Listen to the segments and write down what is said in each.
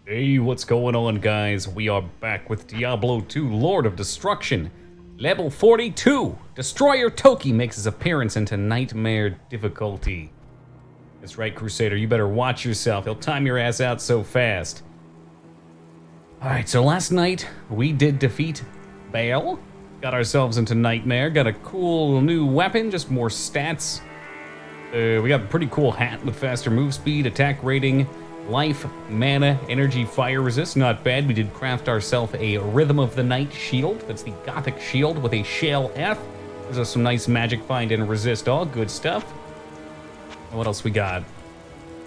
Hey, what's going on, guys? We are back with Diablo 2 Lord of Destruction. Level 42. Destroyer Toki makes his appearance into Nightmare difficulty. That's right, Crusader, you better watch yourself. He'll time your ass out so fast. Alright, so last night we did defeat Baal. Got ourselves into Nightmare. Got a cool new weapon, just more stats. We got a pretty cool hat with faster move speed, attack rating, life, mana, energy, fire resist. Not bad. We did craft ourselves a Rhythm of the Night shield. That's the Gothic shield with a Shale F. Gives us some nice magic find and resist. All good stuff. And what else we got?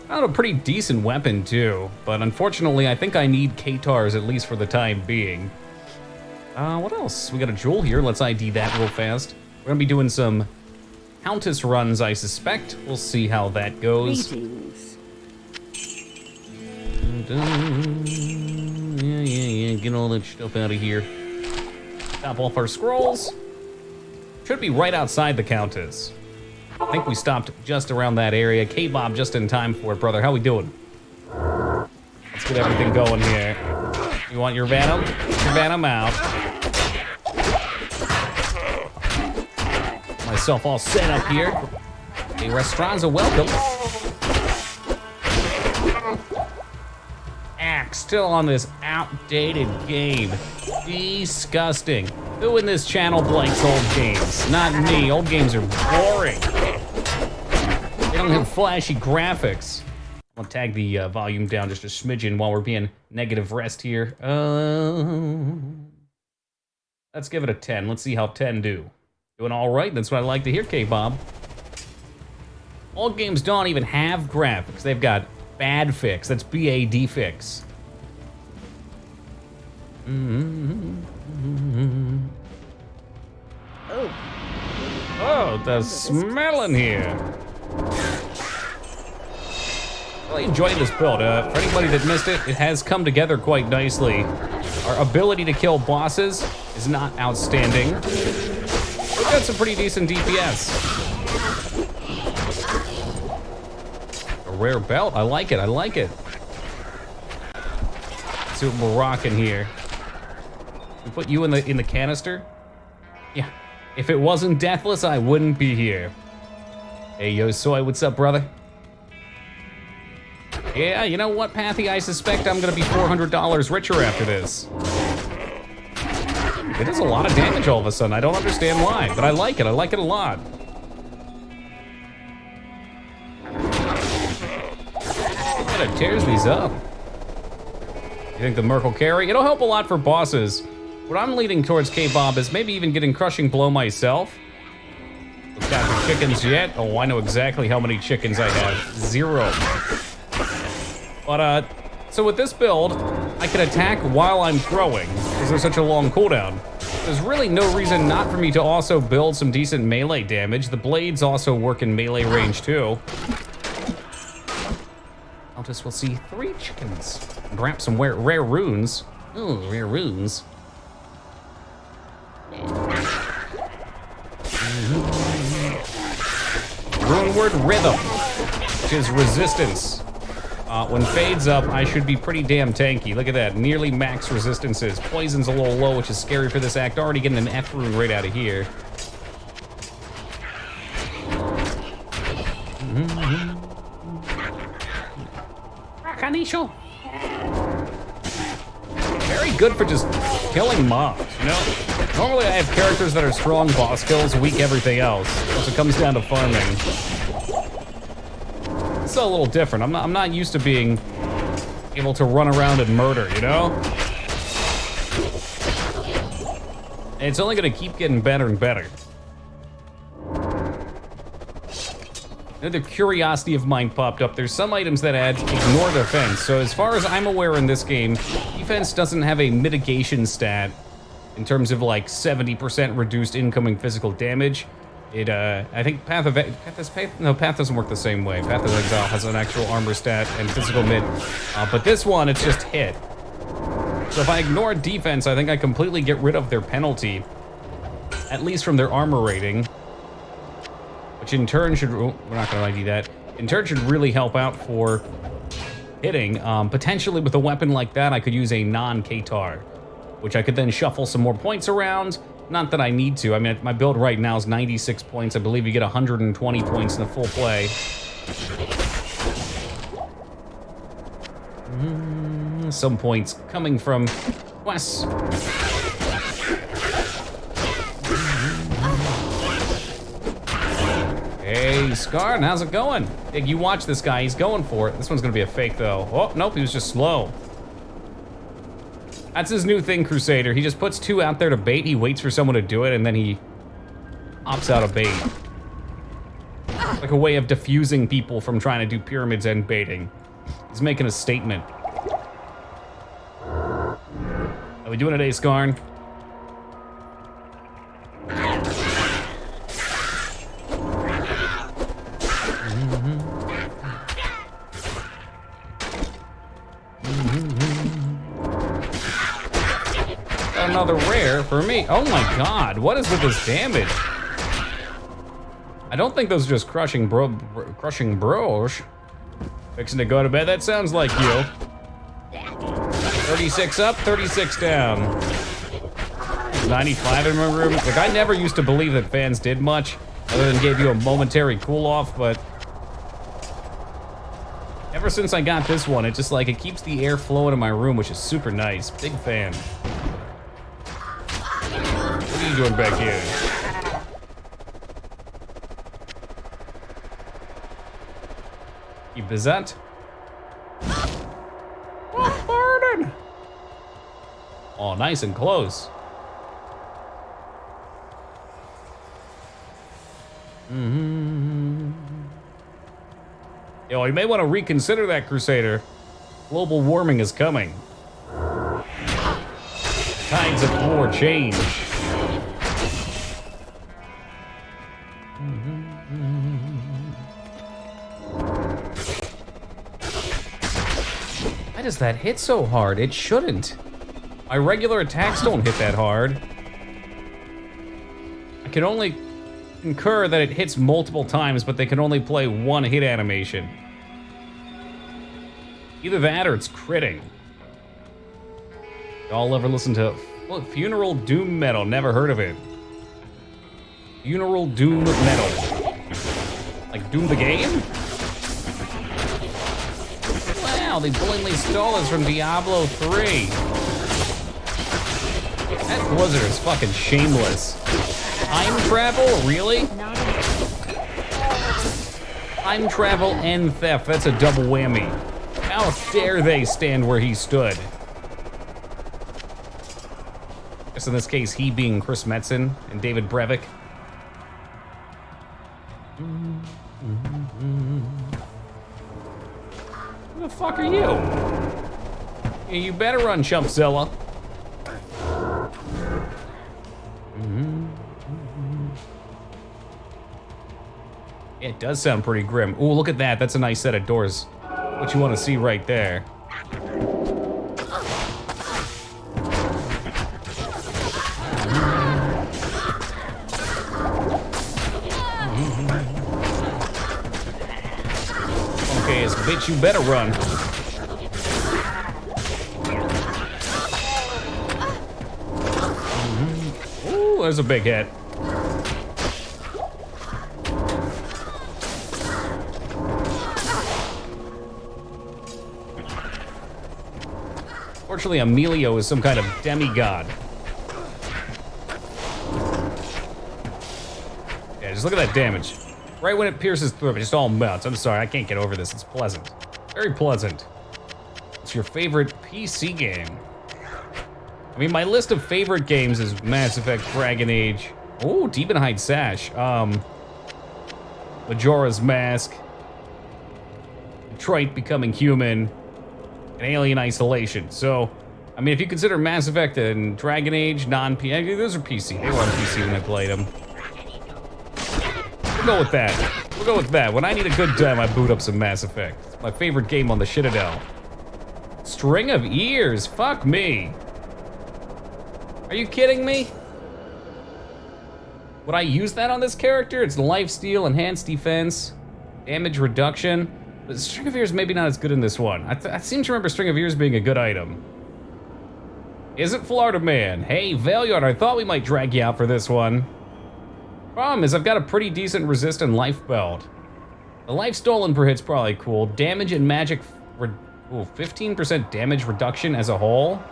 Got a pretty decent weapon too, but unfortunately I think I need Katars at least for the time being. What else? We got a jewel here. Let's ID that real fast. We're gonna be doing some Countess runs, I suspect. We'll see how that goes. Greetings. Yeah. Get all that stuff out of here. Top off our scrolls. Should be right outside the Countess. I think we stopped just around that area. K-Bob just in time for it, brother. How we doing? Let's get everything going here. You want your Venom? Get your Venom out. Myself all set up here. The restaurants are welcome. Still on this outdated game. Disgusting. Who in this channel likes old games? Not me. Old games are boring. They don't have flashy graphics. I'll tag the volume down just a smidgen while we're being negative rest here. Let's give it a 10. Let's see how 10 do. Doing all right? That's what I like to hear, K-Bob. Old games don't even have graphics. They've got bad fix. That's BAD fix. Oh, the smell in here. Really enjoying this build. For anybody that missed it, it has come together quite nicely. Our ability to kill bosses is not outstanding. We've got some pretty decent DPS. A rare belt. I like it. I like it. Let's see what we're rocking here. We put you in the canister? Yeah. If it wasn't Deathless, I wouldn't be here. Hey, yo, Soy, what's up, brother? Yeah, you know what, Pathy? I suspect I'm gonna be $400 richer after this. It does a lot of damage all of a sudden. I don't understand why, but I like it. I like it a lot. It tears these up. You think the Merc will carry? It'll help a lot for bosses. What I'm leaning towards, K-Bob, is maybe even getting Crushing Blow myself. Look down for chickens yet? Oh, I know exactly how many chickens I have. 0. But, so with this build, I can attack while I'm throwing, because there's such a long cooldown. There's really no reason not for me to also build some decent melee damage. The blades also work in melee range, too. I'll just, we'll see 3 chickens. And perhaps some rare runes. Ooh, rare runes. Rune word Rhythm, which is resistance. When fades up, I should be pretty damn tanky. Look at that, nearly max resistances. Poison's a little low, which is scary for this act. Already getting an F rune right out of here. Kanisho. Very good for just killing mobs, you know? Normally I have characters that are strong boss kills, weak everything else. Once it comes down to farming. It's a little different. I'm not used to being able to run around and murder, you know? And it's only gonna keep getting better and better. Another curiosity of mine popped up. There's some items that add ignore defense. So as far as I'm aware in this game, defense doesn't have a mitigation stat in terms of like 70% reduced incoming physical damage. It, I think Path doesn't work the same way. Path of Exile has an actual armor stat and physical mid. But this one, it's just hit. So if I ignore defense, I think I completely get rid of their penalty. At least from their armor rating. Which in turn should, oh, we're not gonna ID that. In turn should really help out for hitting. Potentially with a weapon like that, I could use a non-Katar, which I could then shuffle some more points around. Not that I need to. I mean, my build right now is 96 points. I believe you get 120 points in a full play. Some points coming from Wes. Hey, Scarn, how's it going? Hey, you watch this guy, he's going for it. This one's gonna be a fake though. Oh, nope, he was just slow. That's his new thing, Crusader. He just puts 2 out there to bait, he waits for someone to do it, and then he opts out of bait. Like a way of diffusing people from trying to do pyramids and baiting. He's making a statement. How we doing today, Scarn? Another rare for me. Oh my god, what is with this damage? I don't think those are just crushing bros. Fixing to go to bed, that sounds like you. 36 up, 36 down. 95 in my room. Like, I never used to believe that fans did much, other than gave you a momentary cool off, but ever since I got this one, it just like, it keeps the air flowing in my room, which is super nice. Big fan. What are you doing back here? Keep this at. Oh, burden. Oh, nice and close. Yo, you may want to reconsider that, Crusader. Global warming is coming. Tides of war change. Why does that hit so hard? It shouldn't. My regular attacks don't hit that hard. I can only concur that it hits multiple times, but they can only play 1 hit animation. Either that or it's critting. Y'all ever listen to Funeral Doom Metal? Never heard of it. Funeral Doom Metal. Like Doom the game? Wow, they blatantly stole us from Diablo 3. That Blizzard is fucking shameless. Time travel? Really? Time travel and theft. That's a double whammy. How dare they stand where he stood? I guess in this case, he being Chris Metzen and David Brevik. Who the fuck are you? Yeah, you better run, Chumpzilla. It does sound pretty grim. Ooh, look at that. That's a nice set of doors. What you want to see right there. Okay, as bitch, you better run. Ooh, there's a big hit. Fortunately, Emilio is some kind of demigod. Yeah, just look at that damage. Right when it pierces through, it just all melts. I'm sorry, I can't get over this. It's pleasant. Very pleasant. What's your favorite PC game? I mean, my list of favorite games is Mass Effect, Dragon Age. Oh, Demonhide Sash. Majora's Mask. Detroit Becoming Human. And Alien Isolation. So, I mean, if you consider Mass Effect and Dragon Age non-PC, those are PC. They were on PC when I played them. We'll go with that. We'll go with that. When I need a good time, I boot up some Mass Effect. It's my favorite game on the Citadel. String of Ears. Fuck me. Are you kidding me? Would I use that on this character? It's lifesteal, enhanced defense, damage reduction. But String of Ears maybe not as good in this one. I seem to remember String of Ears being a good item. Is it Florida Man? Hey, Valiant, I thought we might drag you out for this one. Problem is, I've got a pretty decent resist and life belt. The life stolen per hit's probably cool. Damage and magic, 15% damage reduction as a whole?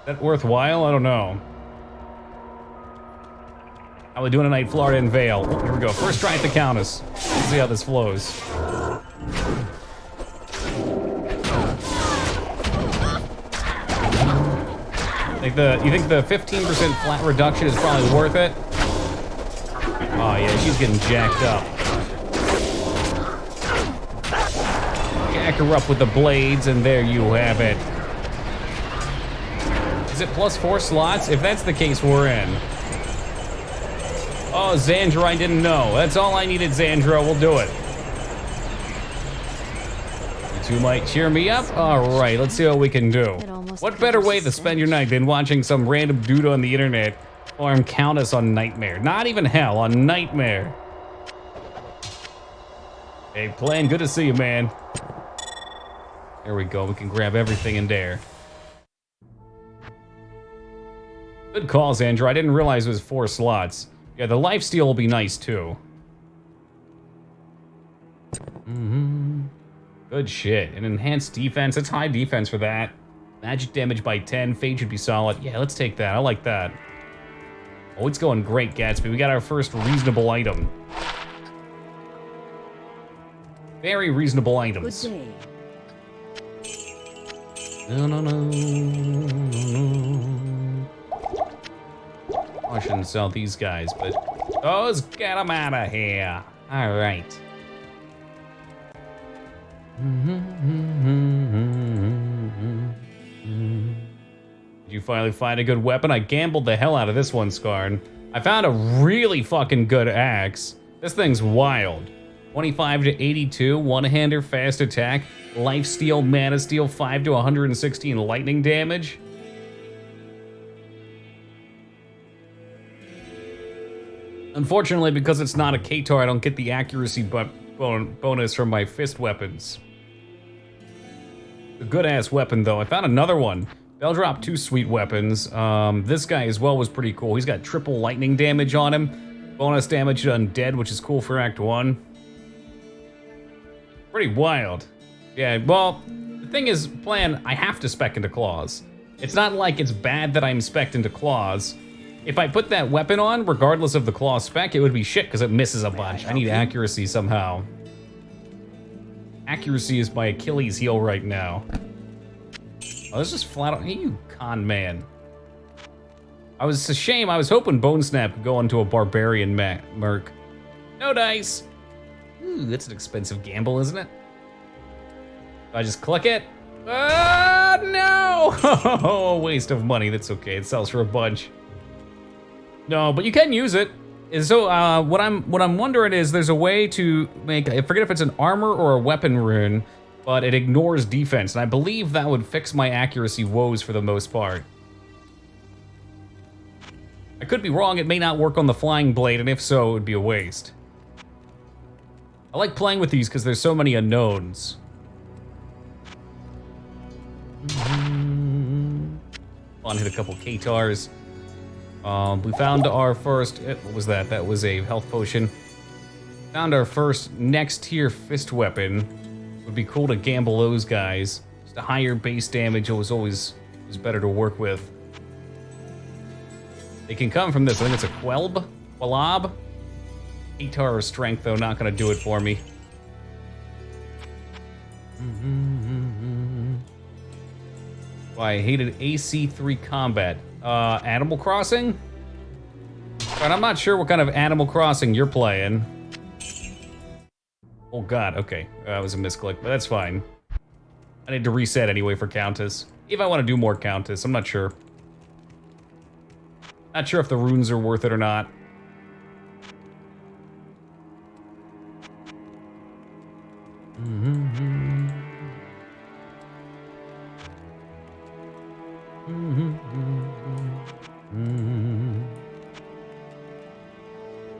Is that worthwhile? I don't know. How we doing tonight, Florida and Vale? Oh, here we go, first try at the Countess. Let's see how this flows. You think the 15% flat reduction is probably worth it? Oh yeah, she's getting jacked up. Jack her up with the blades, and there you have it. Is it +4 slots? If that's the case, we're in. Oh, Xandra, I didn't know. That's all I needed, Xandra. We'll do it. You two might cheer me up? All right, let's see what we can do. What better way to spend your night than watching some random dude on the internet farm Countess on Nightmare? Not even hell, on Nightmare. Hey, Plan, good to see you, man. There we go, we can grab everything in there. Good call, Xandra. I didn't realize it was 4 slots. Yeah, the lifesteal will be nice, too. Good shit. An enhanced defense. It's high defense for that. Magic damage by 10. Fade should be solid. Yeah, let's take that. I like that. Oh, it's going great, Gatsby. We got our first reasonable item. Very reasonable items. Good day. I shouldn't sell these guys, but let's get them out of here. All right. Did you finally find a good weapon? I gambled the hell out of this one, Skarn. I found a really fucking good axe. This thing's wild. 25 to 82, one-hander, fast attack, life steal, mana steal, 5 to 116 lightning damage. Unfortunately, because it's not a Katar, I don't get the accuracy bonus from my fist weapons. A good-ass weapon, though. I found another one. They'll drop 2 sweet weapons. This guy as well was pretty cool. He's got triple lightning damage on him. Bonus damage to undead, which is cool for Act 1. Pretty wild. Yeah, well, the thing is, Plan, I have to spec into claws. It's not like it's bad that I'm spec'd into claws. If I put that weapon on, regardless of the claw spec, it would be shit because it misses a bunch. I need accuracy somehow. Accuracy is my Achilles heel right now. Oh, this is flat out. Hey, you con man. It's a shame. I was hoping Bone Snap could go into a barbarian merc. No dice. Ooh, that's an expensive gamble, isn't it? Do I just click it? No! Oh, waste of money. That's okay. It sells for a bunch. No, but you can use it. And so what I'm wondering is there's a way to make, I forget if it's an armor or a weapon rune, but it ignores defense, and I believe that would fix my accuracy woes for the most part. I could be wrong, it may not work on the flying blade, and if so, it would be a waste. I like playing with these because there's so many unknowns. Fun, hit a couple Katars. We found our first, what was that? That was a health potion. Found our first next tier fist weapon. Would be cool to gamble those guys. Just a higher base damage was better to work with. They can come from this. I think it's a Quelab. 8-tar strength though, not gonna do it for me. Well, I hated AC3 combat. Animal Crossing? But I'm not sure what kind of Animal Crossing you're playing. Oh god, okay. That was a misclick, but that's fine. I need to reset anyway for Countess. If I want to do more Countess, I'm not sure. Not sure if the runes are worth it or not.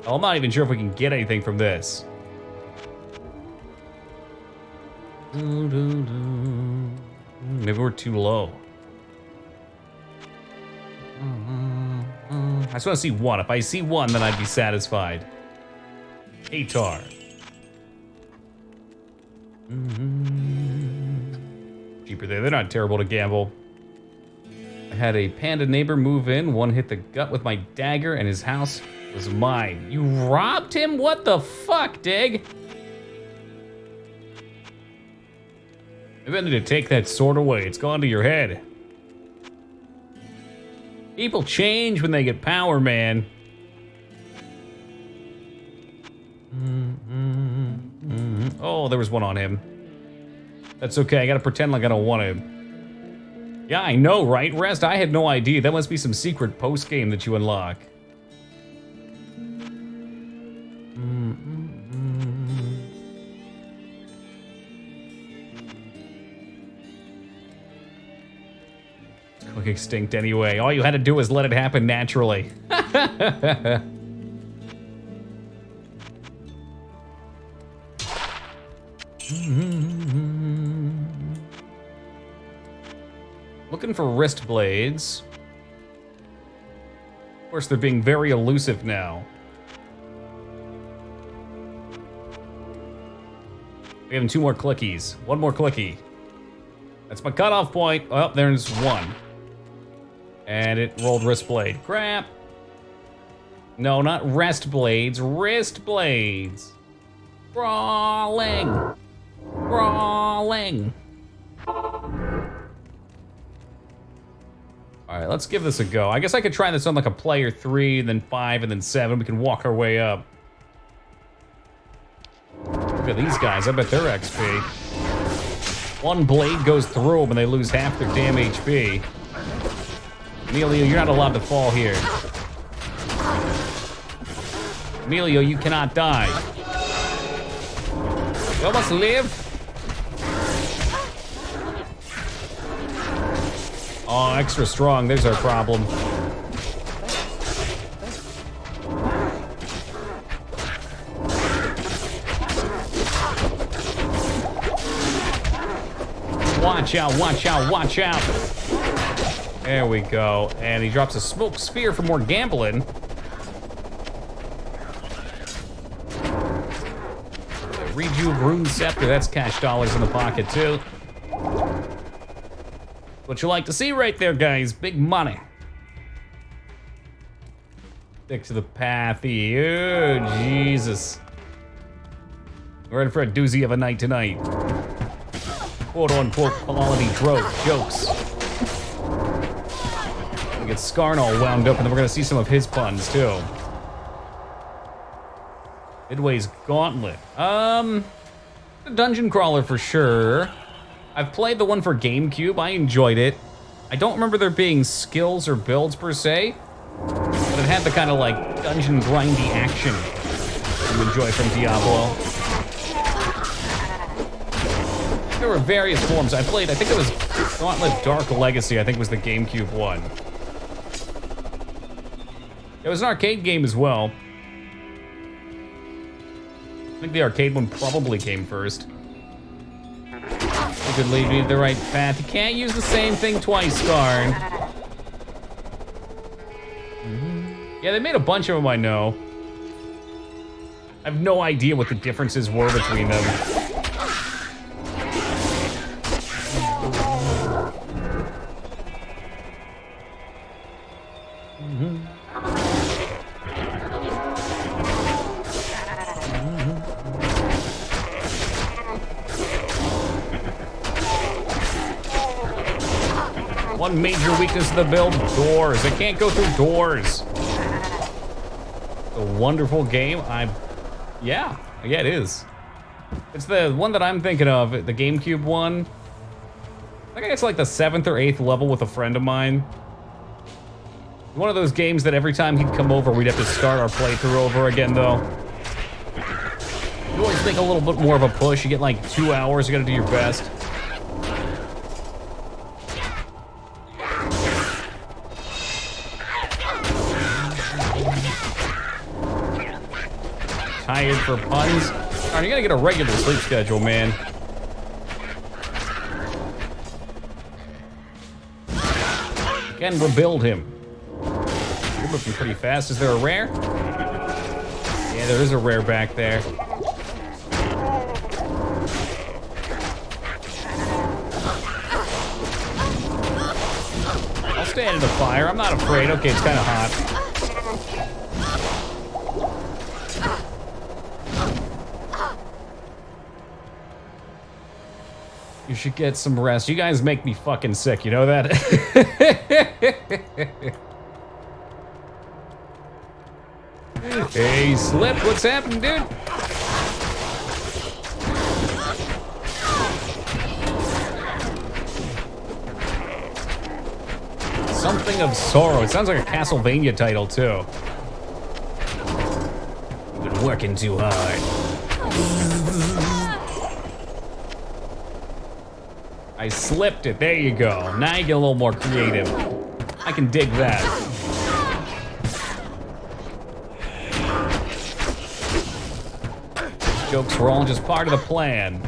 Oh, I'm not even sure if we can get anything from this. Maybe we're too low. I just want to see one. If I see one, then I'd be satisfied. Atar. Cheaper there. They're not terrible to gamble. I had a panda neighbor move in. One hit the gut with my dagger, and his house was mine. You robbed him? What the fuck, Dig? Maybe I need to take that sword away. It's gone to your head. People change when they get power, man. Oh, there was one on him. That's okay, I gotta pretend like I don't want him. Yeah, I know, right? Rest, I had no idea. That must be some secret post-game that you unlock. Quick extinct anyway. All you had to do was let it happen naturally. Looking for wrist blades. Of course, they're being very elusive now. We have 2 more clickies. 1 more clicky. That's my cutoff point. Oh, there's 1. And it rolled wrist blade. Crap. No, not rest blades. Wrist blades. Brawling. Brawling. All right, let's give this a go. I guess I could try this on like a player 3, then 5, and then 7. We can walk our way up. Look at these guys. I bet they're XP. 1 blade goes through them and they lose half their damn HP. Emilio, you're not allowed to fall here. Emilio, you cannot die. You almost live. Oh, extra strong. There's our problem. Watch out, watch out, watch out. There we go. And he drops a smoke sphere for more gambling. Rejuve Rune Scepter, that's cash dollars in the pocket too. What you like to see right there, guys. Big money. Stick to the path here. Oh, Jesus. We're in for a doozy of a night tonight. Quote unquote quality jokes. We get Skarn all wound up, and then we're gonna see some of his puns too. Midway's Gauntlet. A dungeon crawler for sure. I've played the one for GameCube. I enjoyed it. I don't remember there being skills or builds per se, but it had the kind of like dungeon grindy action you enjoy from Diablo. There were various forms. I played, I think it was Gauntlet Dark Legacy, I think was the GameCube one. It was an arcade game as well. I think the arcade one probably came first. You could lead me to the right path. You can't use the same thing twice, Skarn. Yeah, they made a bunch of them, I know. I have no idea what the differences were between them. One major weakness of the build, doors. I can't go through doors. A wonderful game. Yeah, it is. It's the one that I'm thinking of, the GameCube one. I think it's like the 7th or 8th level with a friend of mine. One of those games that every time he'd come over, we'd have to start our playthrough over again, though. You always make a little bit more of a push. You get like 2 hours, you gotta do your best. Tired for puns? Alright, you gotta get a regular sleep schedule, man. Can rebuild him. You're moving pretty fast. Is there a rare? Yeah, there is a rare back there. I'll stand in the fire. I'm not afraid. Okay, it's kind of hot. You should get some rest. You guys make me fucking sick, you know that? Hey, Slip, what's happening, dude? Something of Sorrow. It sounds like a Castlevania title, too. You've been working too hard. I slipped it. There you go. Now you get a little more creative. I can dig that. Jokes were all just part of the plan.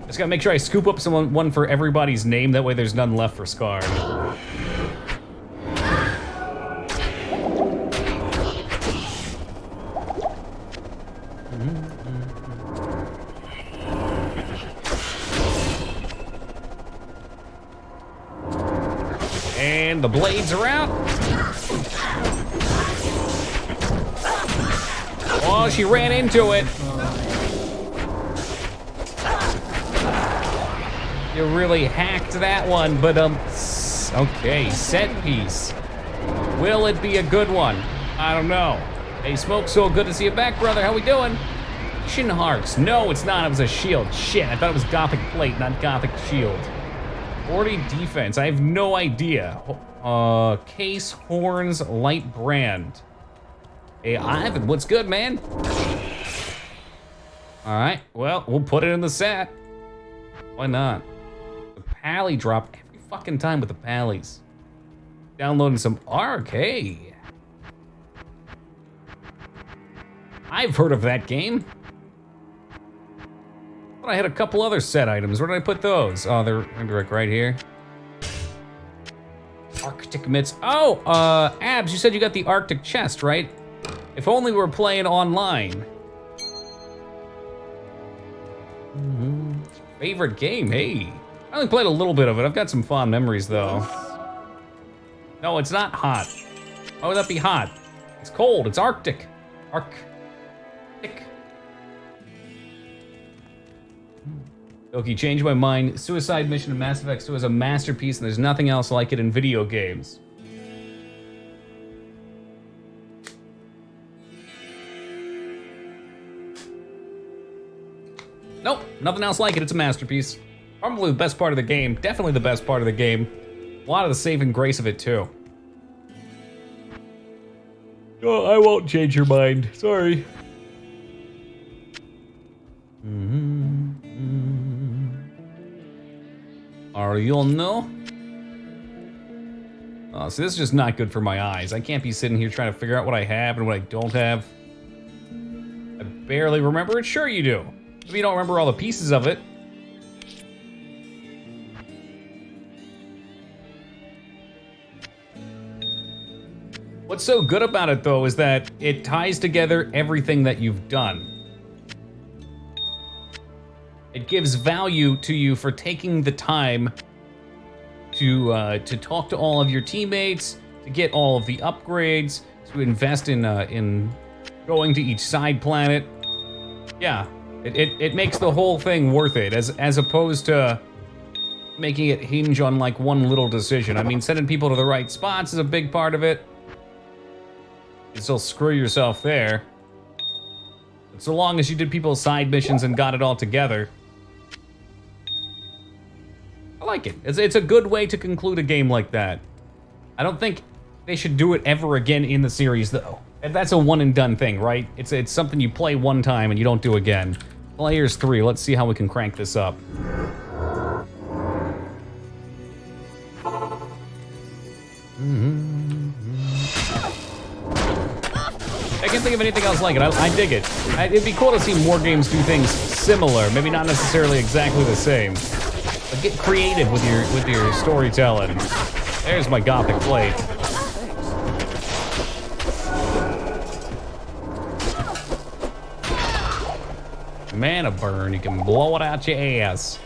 Just gotta make sure I scoop up one for everybody's name. That way there's none left for Scar. And the blades are out. Oh, she ran into it. You really hacked that one, but okay, set piece. Will it be a good one? I don't know. Hey, Smoke, so good to see you back, brother. How we doing? Shin Hearts. No, it's not. It was a shield. Shit, I thought it was Gothic Plate, not Gothic Shield. 40 defense. I have no idea. Case Horns Light Brand. Hey, Ivan, what's good, man? All right, well, we'll put it in the set. Why not? The Pally drop every fucking time with the Pallies. Downloading some Arcade. I've heard of that game. But I had a couple other set items. Where did I put those? Oh, they're maybe like right here. Arctic mitts. Oh, Abs, you said you got the Arctic chest, right? If only we were playing online. Favorite game, hey. I only played a little bit of it. I've got some fond memories, though. No, it's not hot. Why would that be hot? It's cold, it's Arctic. Arctic. Okay, changed my mind. Suicide Mission in Mass Effect 2 is a masterpiece, and there's nothing else like it in video games. Nope, nothing else like it. It's a masterpiece. Probably the best part of the game. Definitely the best part of the game. A lot of the saving grace of it, too. Oh, I won't change your mind. Sorry. Are you no? Oh, so this is just not good for my eyes. I can't be sitting here trying to figure out what I have and what I don't have. I barely remember it. Sure you do. Maybe you don't remember all the pieces of it. What's so good about it, though, is that it ties together everything that you've done. It gives value to you for taking the time to talk to all of your teammates, to get all of the upgrades, to invest in going to each side planet. Yeah, it makes the whole thing worth it, as opposed to making it hinge on like one little decision. I mean, sending people to the right spots is a big part of it. You still screw yourself there. But so long as you did people's side missions and got it all together. I like it. It's a good way to conclude a game like that. I don't think they should do it ever again in the series, though. And that's a one and done thing, right? It's something you play one time and you don't do again. Players 3, let's see how we can crank this up. I can't think of anything else like it. I dig it. It'd be cool to see more games do things similar. Maybe not necessarily exactly the same. But get creative with your storytelling. There's my gothic plate. Mana burn, you can blow it out your ass.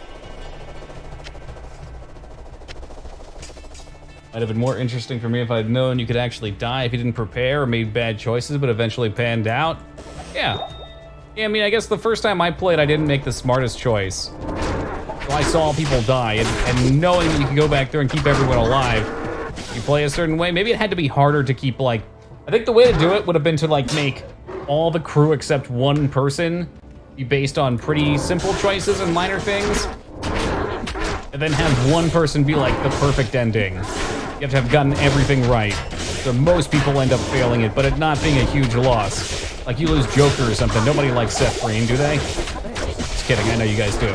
Might have been more interesting for me if I'd known you could actually die if you didn't prepare or made bad choices, but eventually panned out. Yeah. Yeah, I mean, I guess the first time I played, I didn't make the smartest choice. So I saw people die, and knowing that you can go back there and keep everyone alive, you play a certain way. Maybe it had to be harder to keep, like, I think the way to do it would have been to, like, make all the crew except one person be based on pretty simple choices and minor things, and then have one person be like the perfect ending. You have to have gotten everything right. So most people end up failing it, but it not being a huge loss. Like you lose Joker or something. Nobody likes Seth Green, do they? Just kidding, I know you guys do.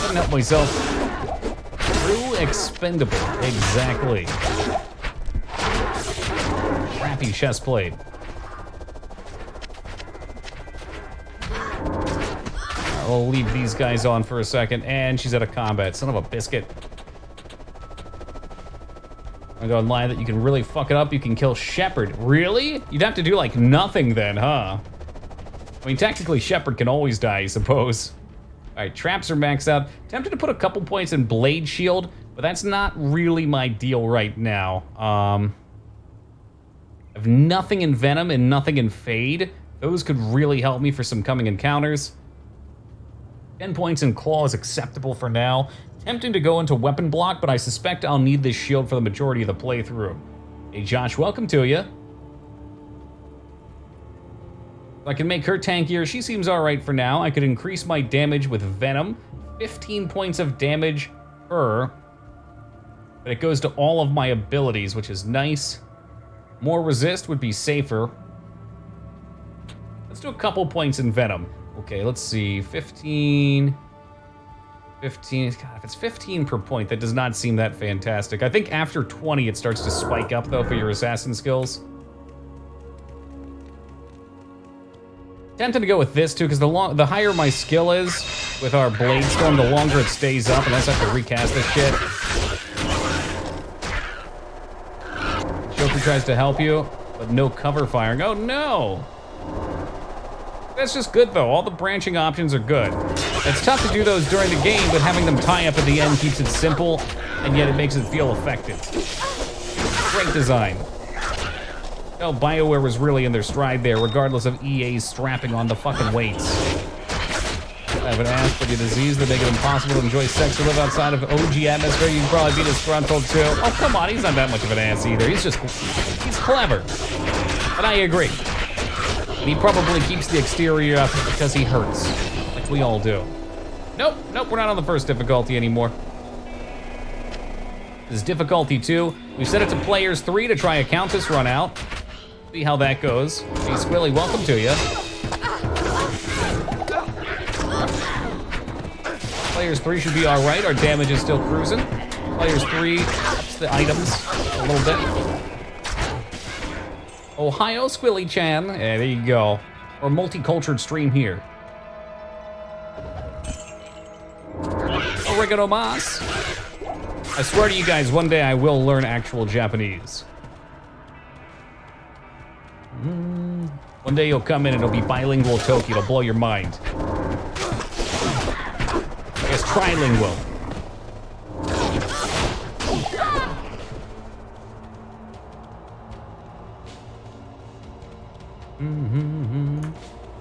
Couldn't help myself. True expendable, exactly. Crappy chest plate. I'll leave these guys on for a second, and she's out of combat. Son of a biscuit. I'm going to lie that you can really fuck it up. You can kill Shepard. Really? You'd have to do like nothing then, huh? I mean, technically Shepard can always die, I suppose. All right, traps are maxed out. Tempted to put a couple points in Blade Shield, but that's not really my deal right now. I have nothing in Venom and nothing in Fade. Those could really help me for some coming encounters. 10 points in Claw is acceptable for now. Tempting to go into Weapon Block, but I suspect I'll need this shield for the majority of the playthrough. Hey Josh, welcome to you. I can make her tankier. She seems alright for now. I could increase my damage with Venom. 15 points of damage per. But it goes to all of my abilities, which is nice. More resist would be safer. Let's do a couple points in Venom. Okay, let's see, 15, God, if it's 15 per point, that does not seem that fantastic. I think after 20, it starts to spike up, though, for your assassin skills. Tempted to go with this, too, because the higher my skill is with our Blade Storm, the longer it stays up, and I just have to recast this shit. Joker tries to help you, but no cover firing. Oh, no! That's just good, though. All the branching options are good. It's tough to do those during the game, but having them tie up at the end keeps it simple, and yet it makes it feel effective. Great design. Oh, BioWare was really in their stride there, regardless of EA's strapping on the fucking weights. I have an ass for the disease that make it impossible to enjoy sex or live outside of OG atmosphere. You can probably be disgruntled, too. Oh, come on, he's not that much of an ass either. He's clever. And I agree. And he probably keeps the exterior up because he hurts, like we all do. Nope, we're not on the first difficulty anymore. This is difficulty 2. We set it to players 3 to try a Countess run out. See how that goes. Hey, Squilly, welcome to you. Players 3 should be all right. Our damage is still cruising. Players 3 ups the items a little bit. Ohio Squilly-chan. Yeah, there you go. Or multicultural stream here. Oregano mas. I swear to you guys, one day I will learn actual Japanese. One day you'll come in and it'll be bilingual Toki. It'll blow your mind. I guess trilingual.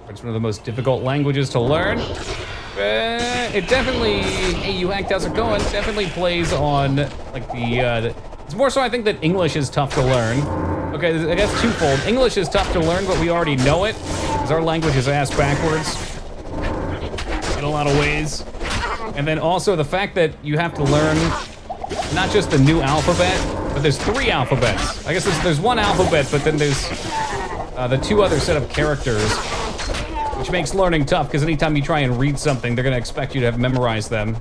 It's one of the most difficult languages to learn. It definitely, hey, you hacked, how's it going? Definitely plays on, like, it's more so I think that English is tough to learn. Okay, I guess twofold. English is tough to learn, but we already know it, because our language is ass backwards in a lot of ways. And then also the fact that you have to learn not just the new alphabet, but there's 3 alphabets. I guess there's 1 alphabet, but then there's the 2 other set of characters, which makes learning tough, because anytime you try and read something, they're gonna expect you to have memorized them.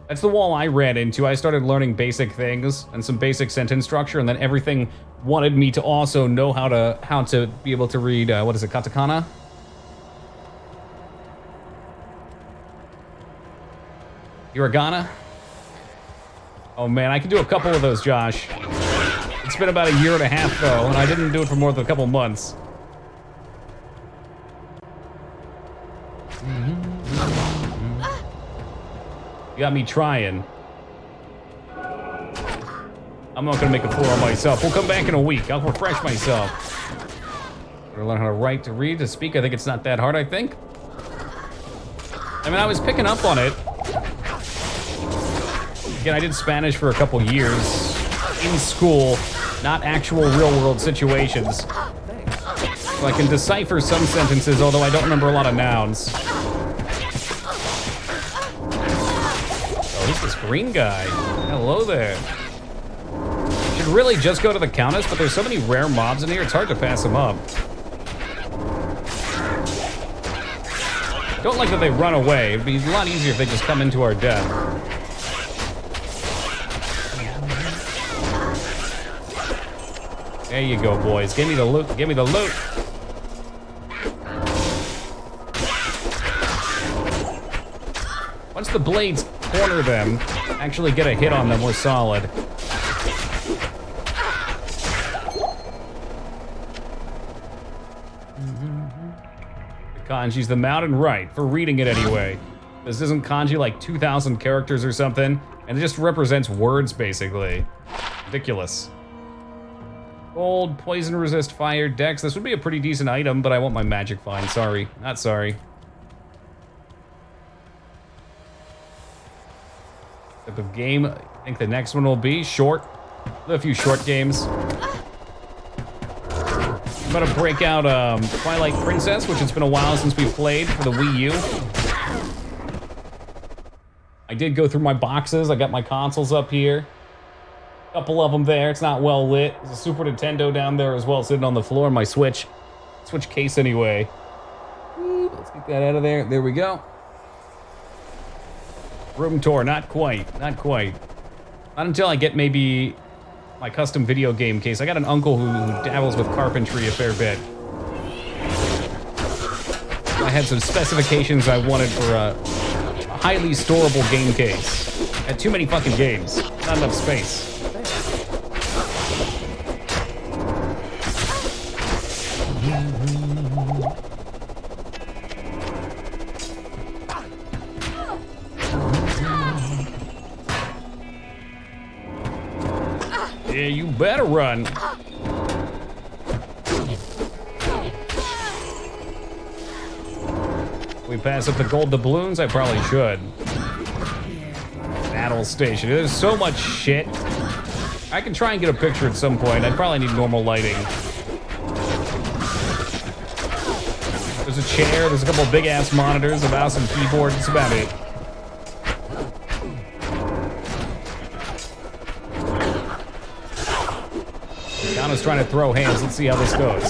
That's the wall I ran into. I started learning basic things and some basic sentence structure, and then everything wanted me to also know how to be able to read, what is it, katakana? Hiragana? Oh man, I can do a couple of those, Josh. It's been about a year and a half though, and I didn't do it for more than a couple months. You got me trying. I'm not gonna make a fool of myself. We'll come back in a week. I'll refresh myself. Gotta learn how to write, to read, to speak. I think it's not that hard, I think. I mean, I was picking up on it. Again, I did Spanish for a couple years in school, not actual real-world situations. So I can decipher some sentences, although I don't remember a lot of nouns. Oh, who's this green guy? Hello there. Should really just go to the Countess, but there's so many rare mobs in here, it's hard to pass them up. Don't like that they run away. It'd be a lot easier if they just come into our death. There you go, boys. Give me the loot. Give me the loot. Once the blades corner them, actually get a hit on them, we're solid. The kanji's the mountain, right, for reading it anyway. This isn't kanji like 2,000 characters or something, and it just represents words, basically. Ridiculous. Gold, poison resist, fire, dex. This would be a pretty decent item, but I want my magic find. Sorry, not sorry. Type of game, I think the next one will be short. A few short games. I'm gonna break out Twilight Princess, which it's been a while since we've played for the Wii U. I did go through my boxes. I got my consoles up here. Couple of them there. It's not well lit. There's a Super Nintendo down there as well, sitting on the floor. My Switch case anyway. Let's get that out of there. There we go. Room tour. Not quite. Not quite. Not until I get maybe my custom video game case. I got an uncle who dabbles with carpentry a fair bit. I had some specifications I wanted for a highly storable game case. I had too many fucking games. Not enough space. Yeah, you better run. We pass up the gold doubloons? I probably should. Battle station. There's so much shit. I can try and get a picture at some point. I'd probably need normal lighting. There's a chair, there's a couple of big ass monitors, a mouse and keyboard, that's about it. Donna's trying to throw hands. Let's see how this goes.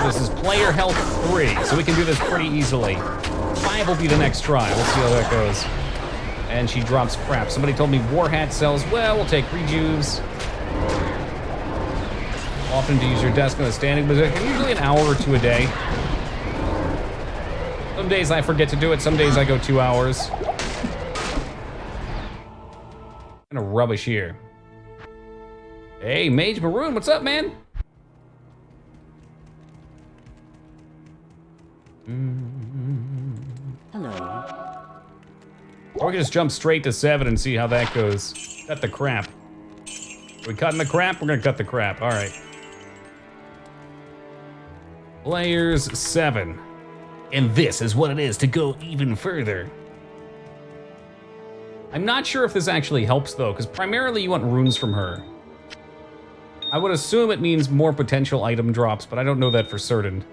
This is player health 3, so we can do this pretty easily. 5 will be the next try. Let's see how that goes. And she drops crap. Somebody told me War Hat sells. Well, we'll take rejuves. Often to use your desk in a standing position. Usually an hour or 2 a day. Some days I forget to do it. Some days I go 2 hours. Kind of rubbish here. Hey, Mage Maroon, what's up, man? Hello. Or we can just jump straight to 7 and see how that goes. Cut the crap. Are we cutting the crap? We're gonna cut the crap, all right. Players 7. And this is what it is to go even further. I'm not sure if this actually helps though, because primarily you want runes from her. I would assume it means more potential item drops, but I don't know that for certain.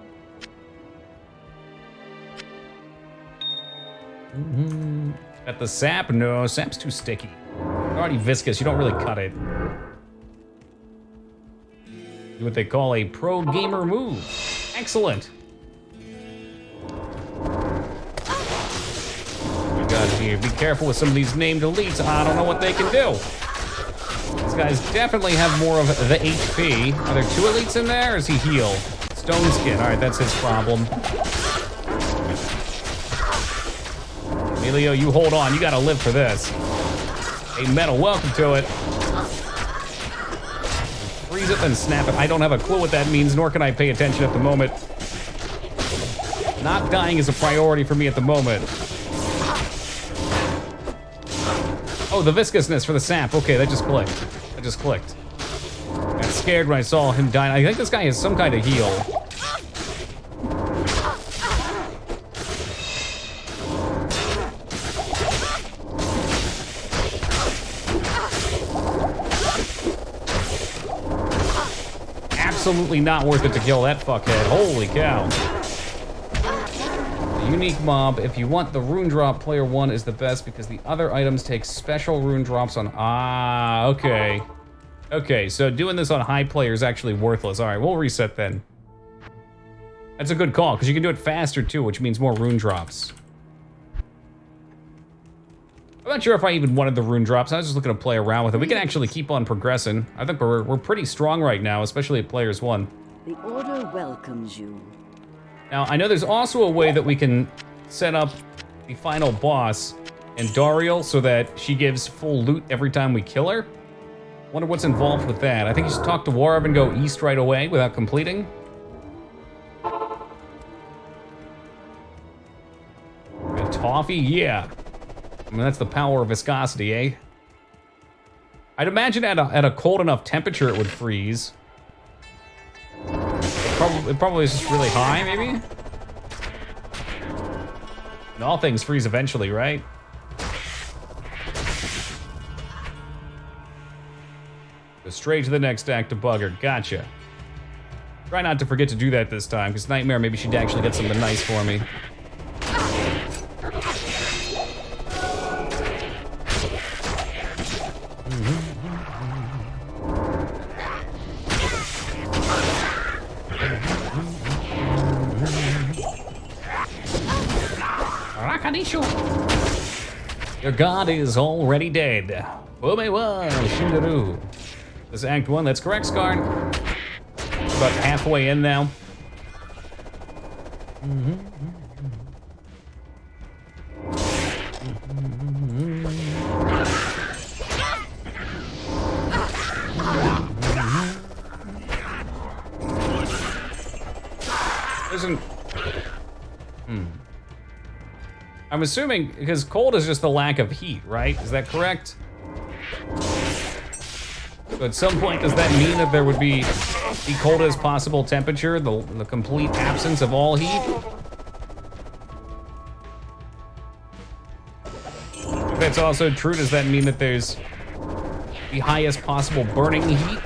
Got the sap? No, sap's too sticky. It's already viscous, you don't really cut it. Do what they call a pro gamer move. Excellent. We got here. Be careful with some of these named elites. I don't know what they can do. These guys definitely have more of the HP. Are there 2 elites in there, or is he heal? Stone skin. All right, that's his problem. Emilio, you hold on. You gotta live for this. Hey, Metal, welcome to it. Freeze it, then snap it. I don't have a clue what that means, nor can I pay attention at the moment. Not dying is a priority for me at the moment. Oh, the viscousness for the sap. Okay, that just clicked. That just clicked. I got scared when I saw him die. I think this guy has some kind of heal. Absolutely not worth it to kill that fuckhead. Holy cow. Unique mob. If you want the rune drop, player 1 is the best because the other items take special rune drops on. Ah, okay. Okay, so doing this on high player is actually worthless. All right, we'll reset then. That's a good call because you can do it faster too, which means more rune drops. I'm not sure if I even wanted the rune drops. I was just looking to play around with it. We can actually keep on progressing. I think we're pretty strong right now, especially at players 1. The order welcomes you. Now, I know there's also a way that we can set up the final boss and Dariel so that she gives full loot every time we kill her. Wonder what's involved with that. I think you just talk to Warv and go east right away without completing. A toffee? Yeah. I mean, that's the power of viscosity, eh? I'd imagine at a cold enough temperature it would freeze. It probably is just really high, maybe? And all things freeze eventually, right? Go straight to the next act of bugger. Gotcha. Try not to forget to do that this time, because Nightmare, maybe she'd actually get something nice for me. Your god is already dead. Omewa Shindaru. This is Act 1, that's correct, Skarn. About halfway in now. I'm assuming, because cold is just the lack of heat, right? Is that correct? So at some point, does that mean that there would be the coldest possible temperature, the complete absence of all heat? If that's also true, does that mean that there's the highest possible burning heat?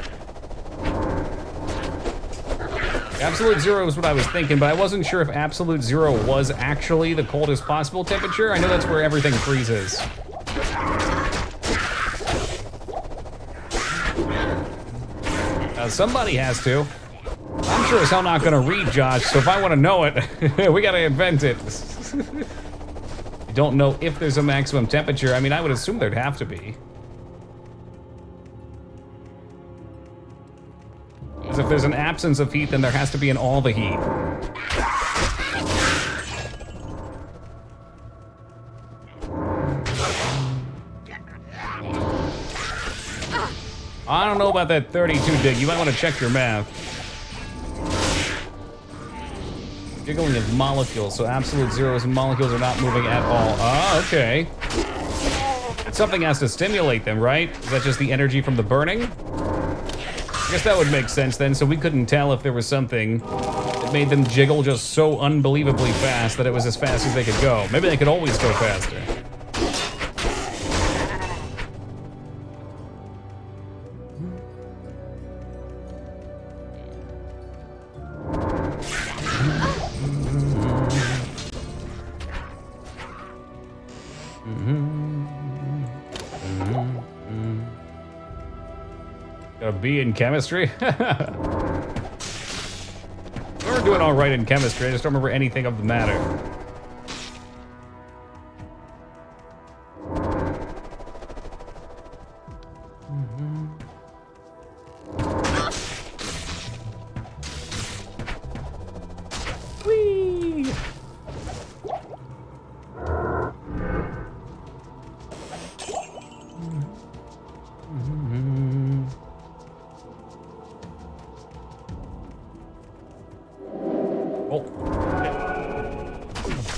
Absolute zero is what I was thinking, but I wasn't sure if absolute zero was actually the coldest possible temperature. I know that's where everything freezes. Somebody has to. I'm sure as hell not gonna read, Josh, so if I want to know it, we gotta invent it. I don't know if there's a maximum temperature. I mean, I would assume there'd have to be. Because if there's an absence of heat, then there has to be in all the heat. I don't know about that 32 dig. You might want to check your math. Jiggling of molecules, so absolute zeros and molecules are not moving at all. Ah, okay. Something has to stimulate them, right? Is that just the energy from the burning? I guess that would make sense then, so we couldn't tell if there was something that made them jiggle just so unbelievably fast that it was as fast as they could go. Maybe they could always go faster. Got a B in chemistry? We're doing all right in chemistry, I just don't remember anything of the matter. Whee!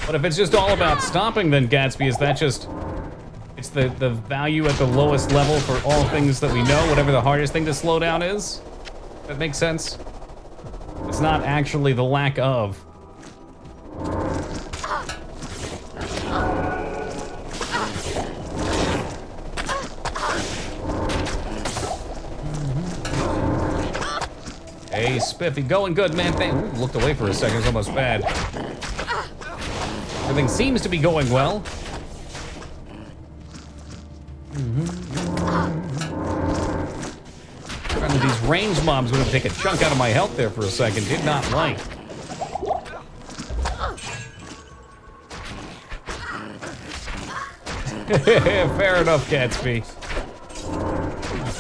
But if it's just all about stopping, then Gatsby, is that just... It's the value at the lowest level for all things that we know, whatever the hardest thing to slow down is? That makes sense? It's not actually the lack of. Hey, Spiffy, going good, man. Ooh, looked away for a second, it was almost bad. Everything seems to be going well. These range mobs would have taken a chunk out of my health there for a second. Did not like. Fair enough, Gatsby.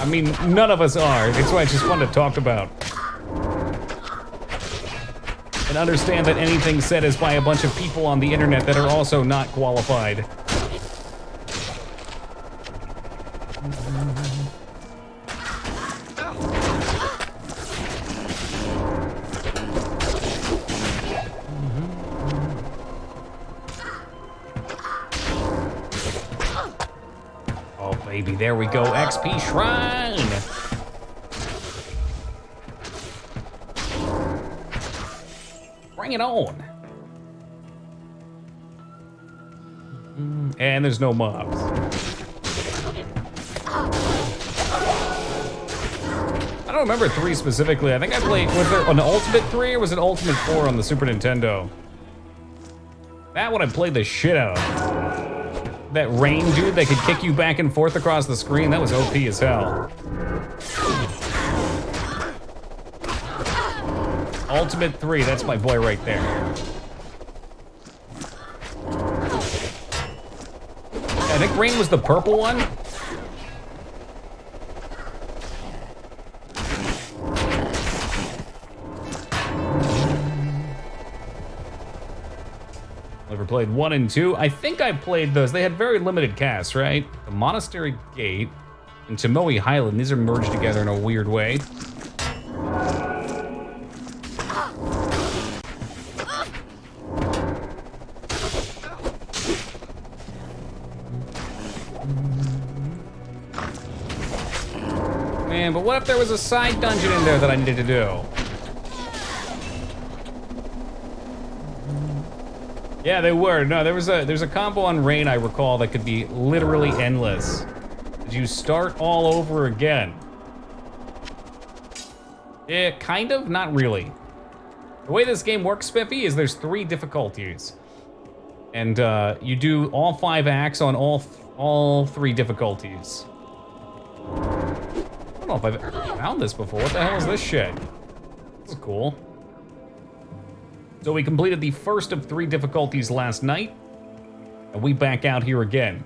I mean, none of us are. That's why it's just fun to talk about. And understand that anything said is by a bunch of people on the internet that are also not qualified. Oh, baby, there we go. XP Shrine! Bring it on. And there's no mobs. I don't remember 3 specifically. I think I played, was there an Ultimate 3 or was it Ultimate 4 on the Super Nintendo? That one I played the shit out of. That rain dude that could kick you back and forth across the screen, that was OP as hell. Ultimate 3, that's my boy right there. I think Rain was the purple one. Never played 1 and 2. I think I played those. They had very limited casts, right? The Monastery Gate and Tomoe Highland. These are merged together in a weird way. Man, but what if there was a side dungeon in there that I needed to do? Yeah, they were. No, there's a combo on Rain I recall that could be literally endless. Did you start all over again? Yeah, kind of, not really. The way this game works, Spiffy, is there's 3 difficulties. And you do all 5 acts on all 3 difficulties. I don't know if I've ever found this before. What the hell is this shit? This is cool. So we completed the first of 3 difficulties last night, and we back out here again.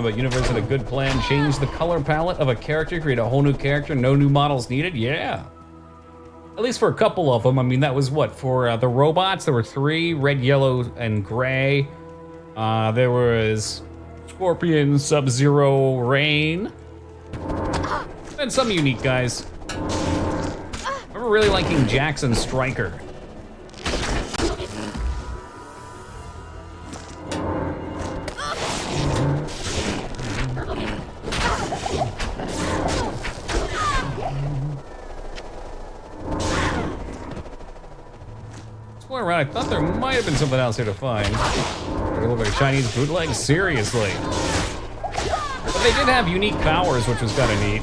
But Universe had a good plan. Change the color palette of a character, create a whole new character, no new models needed. Yeah. At least for a couple of them. I mean, that was what? For the robots, there were 3, red, yellow, and gray. There was Scorpion, Sub-Zero, Rain. And some unique guys. I remember really liking Jackson Stryker. Around. I thought there might have been something else here to find. It looked like a Chinese bootleg, seriously. But they did have unique powers, which was kind of neat.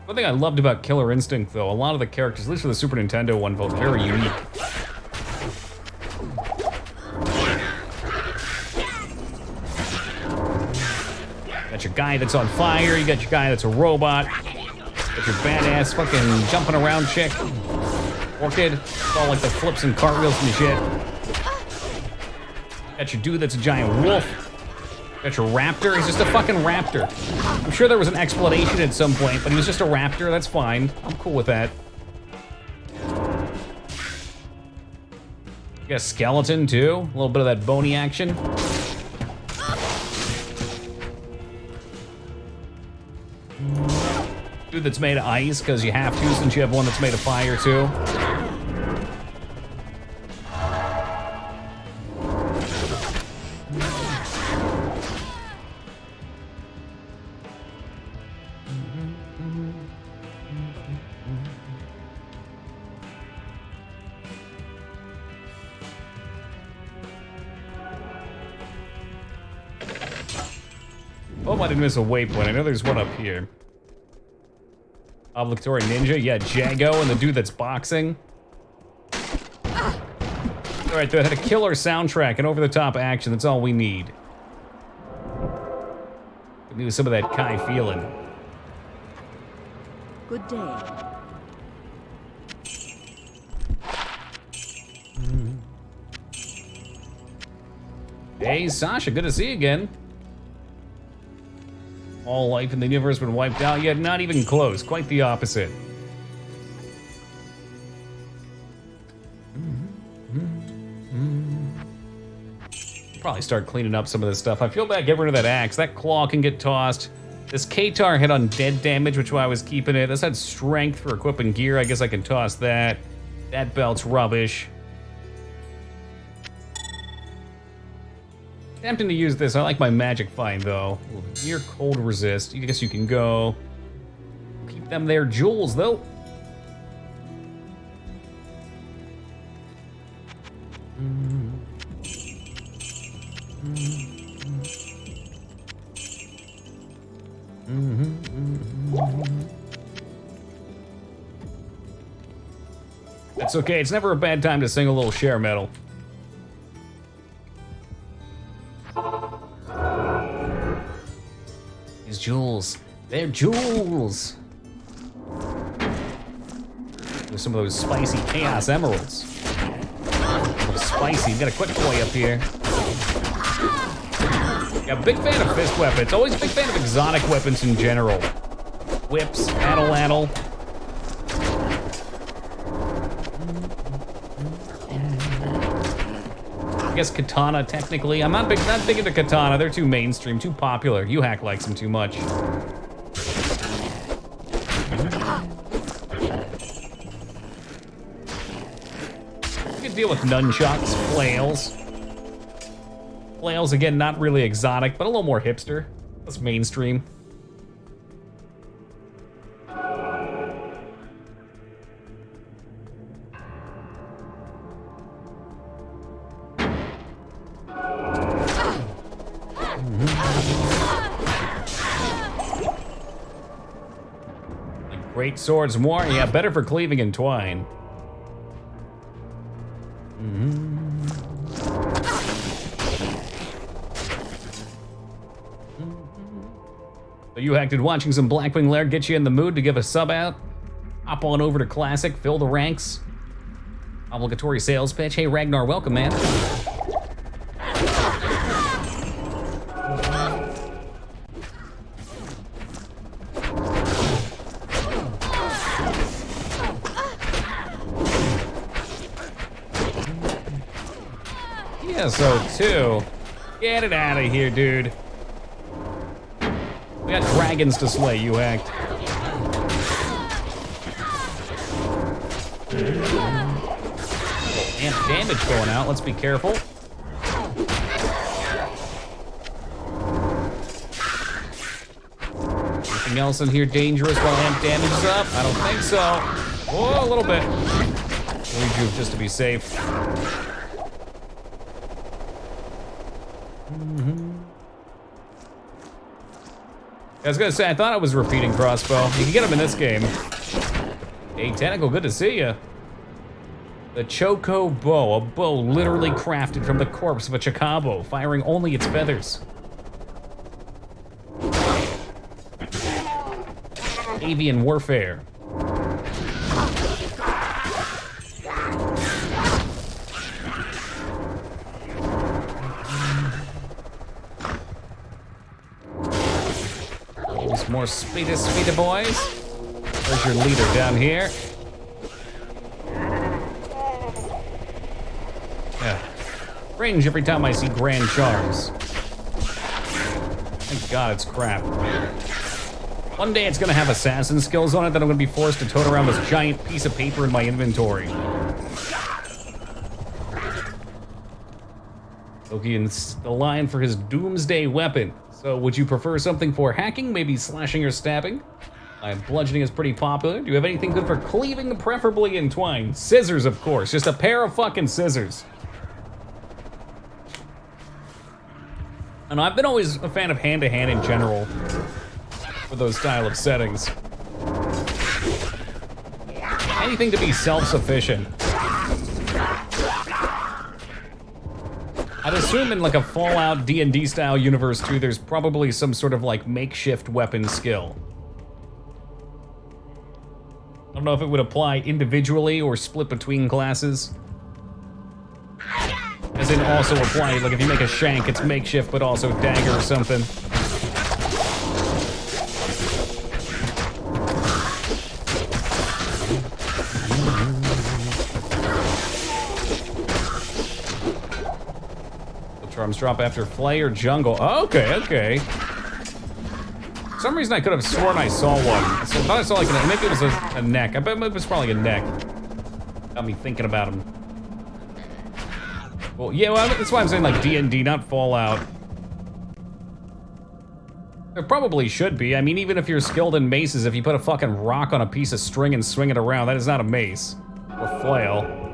One thing I loved about Killer Instinct, though, a lot of the characters, at least for the Super Nintendo one, felt very unique. You got your guy that's on fire, you got your guy that's a robot. Got your badass fucking jumping around chick. Orchid. It's all like the flips and cartwheels and shit. Got your dude that's a giant wolf. Got your raptor. He's just a fucking raptor. I'm sure there was an explanation at some point, but he was just a raptor. That's fine. I'm cool with that. Got a skeleton too. A little bit of that bony action. Dude that's made of ice, because you have to since you have one that's made of fire too. Oh, I didn't miss a waypoint. I know there's one up here. Obligatory ninja, yeah, Jago, and the dude that's boxing. All right, that had a killer soundtrack and over-the-top action. That's all we need. We need some of that Kai feeling. Good day. Hey, Sasha, good to see you again. All life in the universe been wiped out, yet not even close. Quite the opposite. Probably start cleaning up some of this stuff. I feel bad getting rid of that axe. That claw can get tossed. This Katar hit on dead damage, which is why I was keeping it. This had strength for equipping gear. I guess I can toss that. That belt's rubbish. Tempting to use this. I like my magic find though. Near cold resist. I guess you can go. Keep them there jewels though. That's okay. It's never a bad time to sing a little share metal. These jewels, they're jewels. There's some of those spicy chaos emeralds. A little spicy. Got a quick boy up here. Yeah, big fan of fist weapons. Always a big fan of exotic weapons in general. Whips, addle-addle. I guess katana, technically. I'm not big into katana. They're too mainstream, too popular. You hack likes them too much. You can deal with nunchucks, flails. Flails, again, not really exotic, but a little more hipster. That's mainstream. Great swords more, yeah, better for cleaving and twine. So you hacked, did watching some Blackwing Lair get you in the mood to give a sub out? Hop on over to Classic, fill the ranks. Obligatory sales pitch. Hey Ragnar, welcome man. Yeah, so two. Get it out of here, dude. We got dragons to slay, you hacked. Amp damage going out, let's be careful. Anything else in here dangerous while amp damage is up? I don't think so. Oh, a little bit. Rejuve just to be safe. I was gonna say, I thought I was repeating crossbow. You can get them in this game. Hey, Tentacle, good to see ya. The Choco Bow, a bow literally crafted from the corpse of a Chocobo, firing only its feathers. Avian warfare. More speedy boys. Where's your leader down here? Yeah, cringe every time I see grand charms. Thank God it's crap. One day it's gonna have assassin skills on it that I'm gonna be forced to tote around this giant piece of paper in my inventory. Loki is the line for his doomsday weapon. So would you prefer something for hacking, maybe slashing or stabbing? Bludgeoning is pretty popular. Do you have anything good for cleaving, preferably in twine? Scissors, of course. Just a pair of fucking scissors. And I've been always a fan of hand-to-hand in general for those style of settings. Anything to be self-sufficient. I'd assume in like a Fallout D&D style universe too, there's probably some sort of like makeshift weapon skill. I don't know if it would apply individually or split between classes. As in also apply, like if you make a shank, it's makeshift but also dagger or something. Charms drop after flay or jungle. Oh, okay. For some reason I could have sworn I saw one. I thought I saw like maybe it was a neck. I bet it was probably a neck. Got me thinking about him. Well, yeah, well, that's why I'm saying like D&D, not Fallout. There probably should be. I mean, even if you're skilled in maces, if you put a fucking rock on a piece of string and swing it around, that is not a mace. Or flail.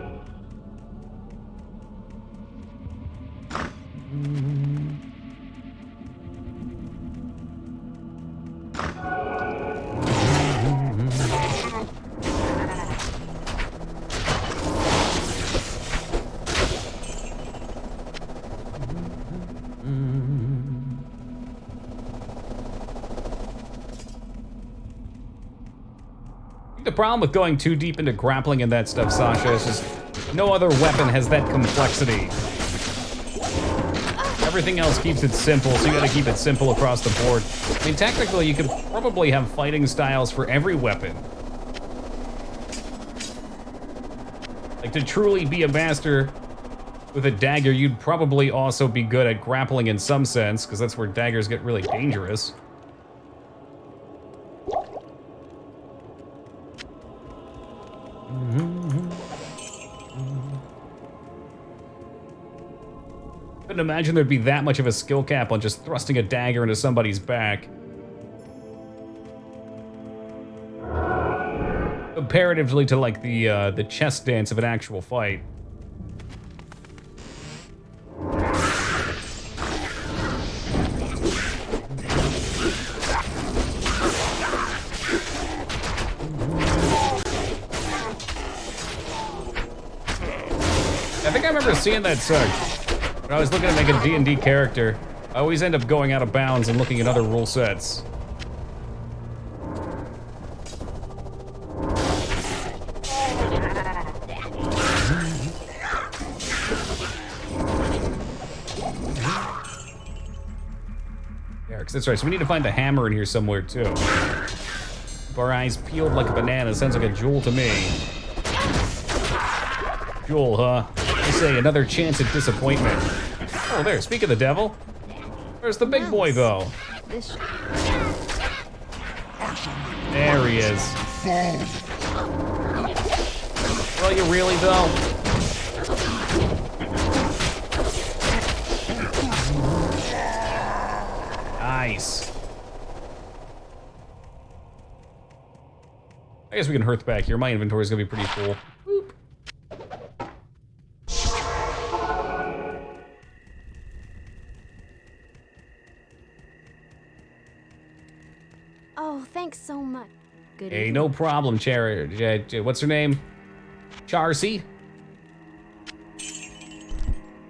The problem with going too deep into grappling and that stuff, Sasha, is just no other weapon has that complexity. Everything else keeps it simple, so you gotta keep it simple across the board. I mean, technically, you could probably have fighting styles for every weapon. Like, to truly be a master with a dagger, you'd probably also be good at grappling in some sense, because that's where daggers get really dangerous. Couldn't imagine there'd be that much of a skill cap on just thrusting a dagger into somebody's back. Comparatively to like the chess dance of an actual fight. I think I remember seeing that when I was looking at making a D&D character. I always end up going out of bounds and looking at other rule sets. Yeah, because that's right, so we need to find the hammer in here somewhere too. Keep our eyes peeled like a banana. Sounds like a jewel to me. Jewel, huh? I say, another chance at disappointment. Oh, there, speak of the devil. Where's the big boy, though? There he is. Well, you really, though? Nice. I guess we can hearth back here. My inventory's gonna be pretty full. Boop. Oh, thanks so much. Good Hey, evening. no problem, what's her name? Charcy? See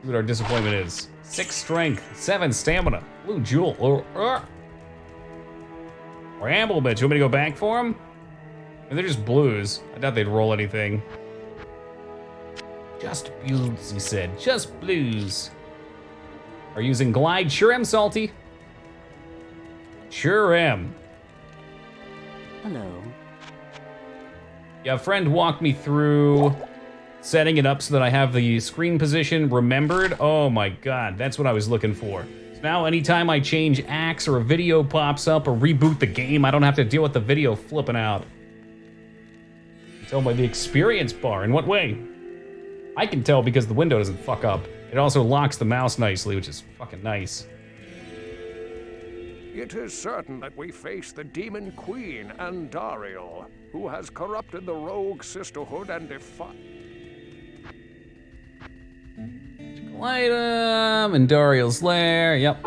what our disappointment is. 6 strength, 7 stamina, blue jewel, or amblement. You want me to go back for them? They're just blues. I doubt they'd roll anything. Just blues, he said. Just blues. Are you using glide? Sure am, Salty. Sure am. Hello. Yeah, a friend walked me through setting it up so that I have the screen position remembered. Oh my God, that's what I was looking for. So now anytime I change acts or a video pops up or reboot the game, I don't have to deal with the video flipping out. Tell by the experience bar. In what way? I can tell because the window doesn't fuck up. It also locks the mouse nicely, which is fucking nice. It is certain that we face the Demon Queen, Andariel, who has corrupted the rogue sisterhood and defied... Item, Andariel's lair. Yep.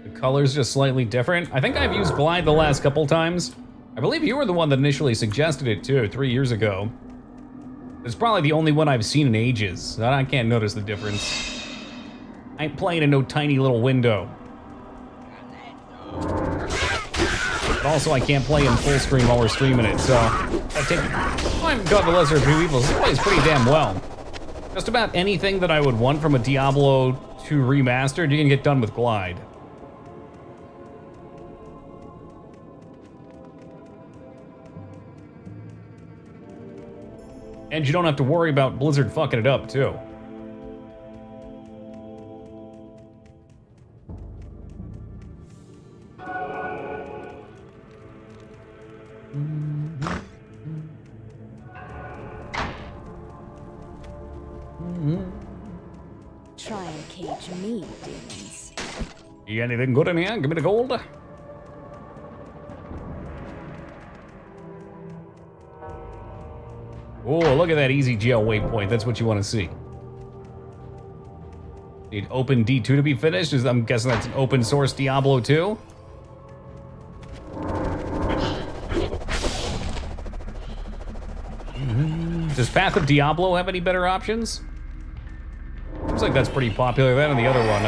The color's just slightly different. I think I've used Glide the last couple times. I believe you were the one that initially suggested it too, 3 years ago. It's probably the only one I've seen in ages, so I can't notice the difference. I ain't playing in no tiny little window. But also I can't play in full screen while we're streaming it, so I take... I'm God the Lesser of Two Evils. This plays pretty damn well. Just about anything that I would want from a Diablo 2 remastered, you can get done with Glide. And you don't have to worry about Blizzard fucking it up, too. Try and cage me, demons. You got anything good in here? Give me the gold. Oh, look at that easy jail waypoint. That's what you want to see. Need open D2 to be finished. I'm guessing that's an open source Diablo 2. Does Path of Diablo have any better options? Seems like that's pretty popular. That and the other one.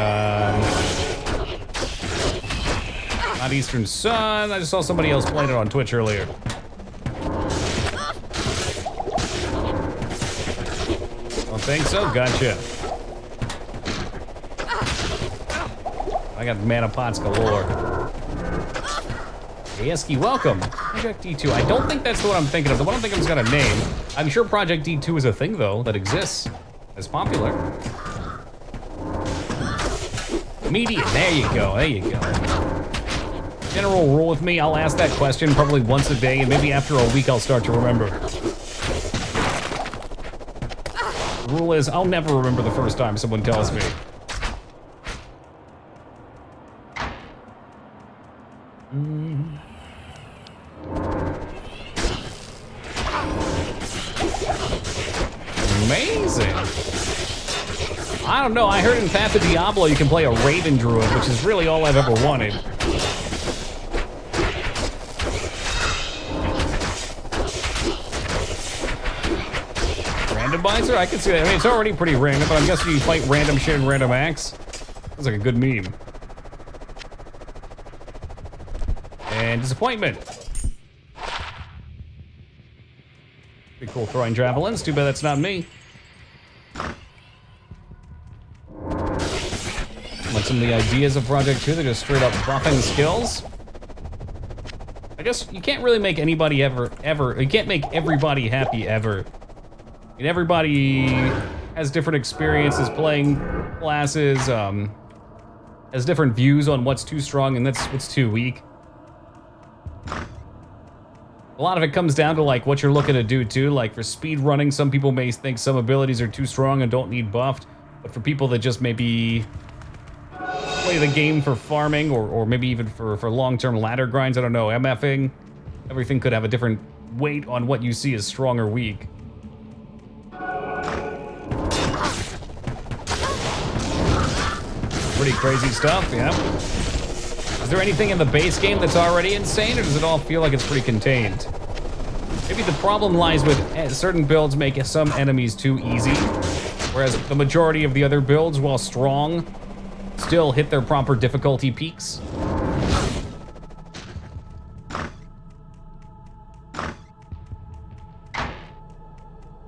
Not Eastern Sun. I just saw somebody else playing it on Twitch earlier. Don't think so? Gotcha. I got mana pots galore. Ayeski, welcome. Project D2. I don't think that's the one I'm thinking of. The one I'm thinking of's got a name. I'm sure Project D2 is a thing, though, that exists. It's popular. Median, there you go, there you go. General rule with me, I'll ask that question probably once a day, and maybe after a week I'll start to remember. The rule is, I'll never remember the first time someone tells me. Amazing. I don't know, I heard in Path of Diablo you can play a Raven Druid, which is really all I've ever wanted. Randomizer? I can see that. I mean, it's already pretty random, but I'm guessing you fight random shit and random acts. Sounds like a good meme. And disappointment. Pretty cool throwing javelins. Too bad that's not me. Like some of the ideas of Project 2, they're just straight up buffing skills. I guess you can't really make anybody you can't make everybody happy ever. I mean, everybody has different experiences playing classes, has different views on what's too strong and what's too weak. A lot of it comes down to like what you're looking to do too. Like for speed running, some people may think some abilities are too strong and don't need buffed. But for people that just maybe play the game for farming or maybe even for long-term ladder grinds, I don't know, MFing, everything could have a different weight on what you see as strong or weak. Pretty crazy stuff, yeah. Is there anything in the base game that's already insane, or does it all feel like it's pretty contained? Maybe the problem lies with certain builds make some enemies too easy, whereas the majority of the other builds, while strong, still hit their proper difficulty peaks.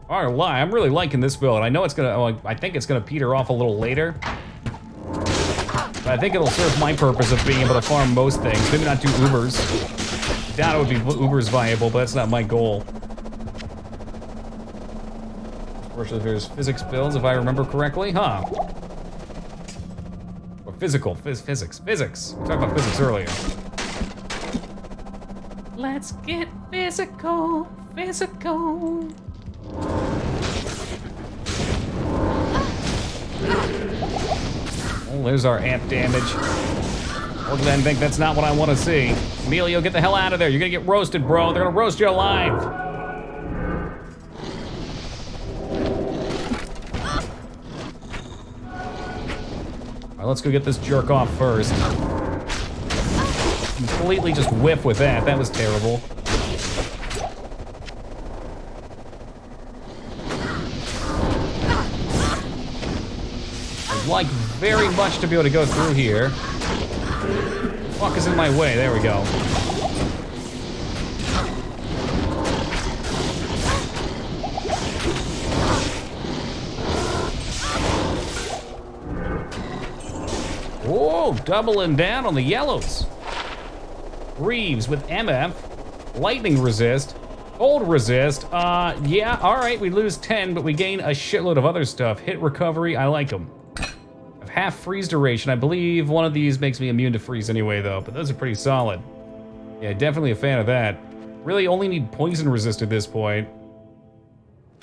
I don't lie, I'm really liking this build. I know it's gonna, I think it's gonna peter off a little later. But I think it'll serve my purpose of being able to farm most things. Maybe not do Ubers. Doubt it would be Ubers viable, but that's not my goal. Unfortunately, there's physics builds, if I remember correctly, huh? Or physical, physics. We talked about physics earlier. Let's get physical. Oh, there's our amp damage. Or then think that's not what I want to see. Emilio, get the hell out of there. You're gonna get roasted, bro. They're gonna roast you alive. All right, let's go get this jerk off first. Completely just whiff with that. That was terrible. I'd like very much to be able to go through here. Fuck is in my way? There we go. Whoa, doubling down on the yellows. Reeves with MF, lightning resist, cold resist. Yeah, all right, we lose 10, but we gain a shitload of other stuff. Hit recovery, I like them. Half freeze duration. I believe one of these makes me immune to freeze anyway, though, but those are pretty solid. Yeah, definitely a fan of that. Really only need poison resist at this point.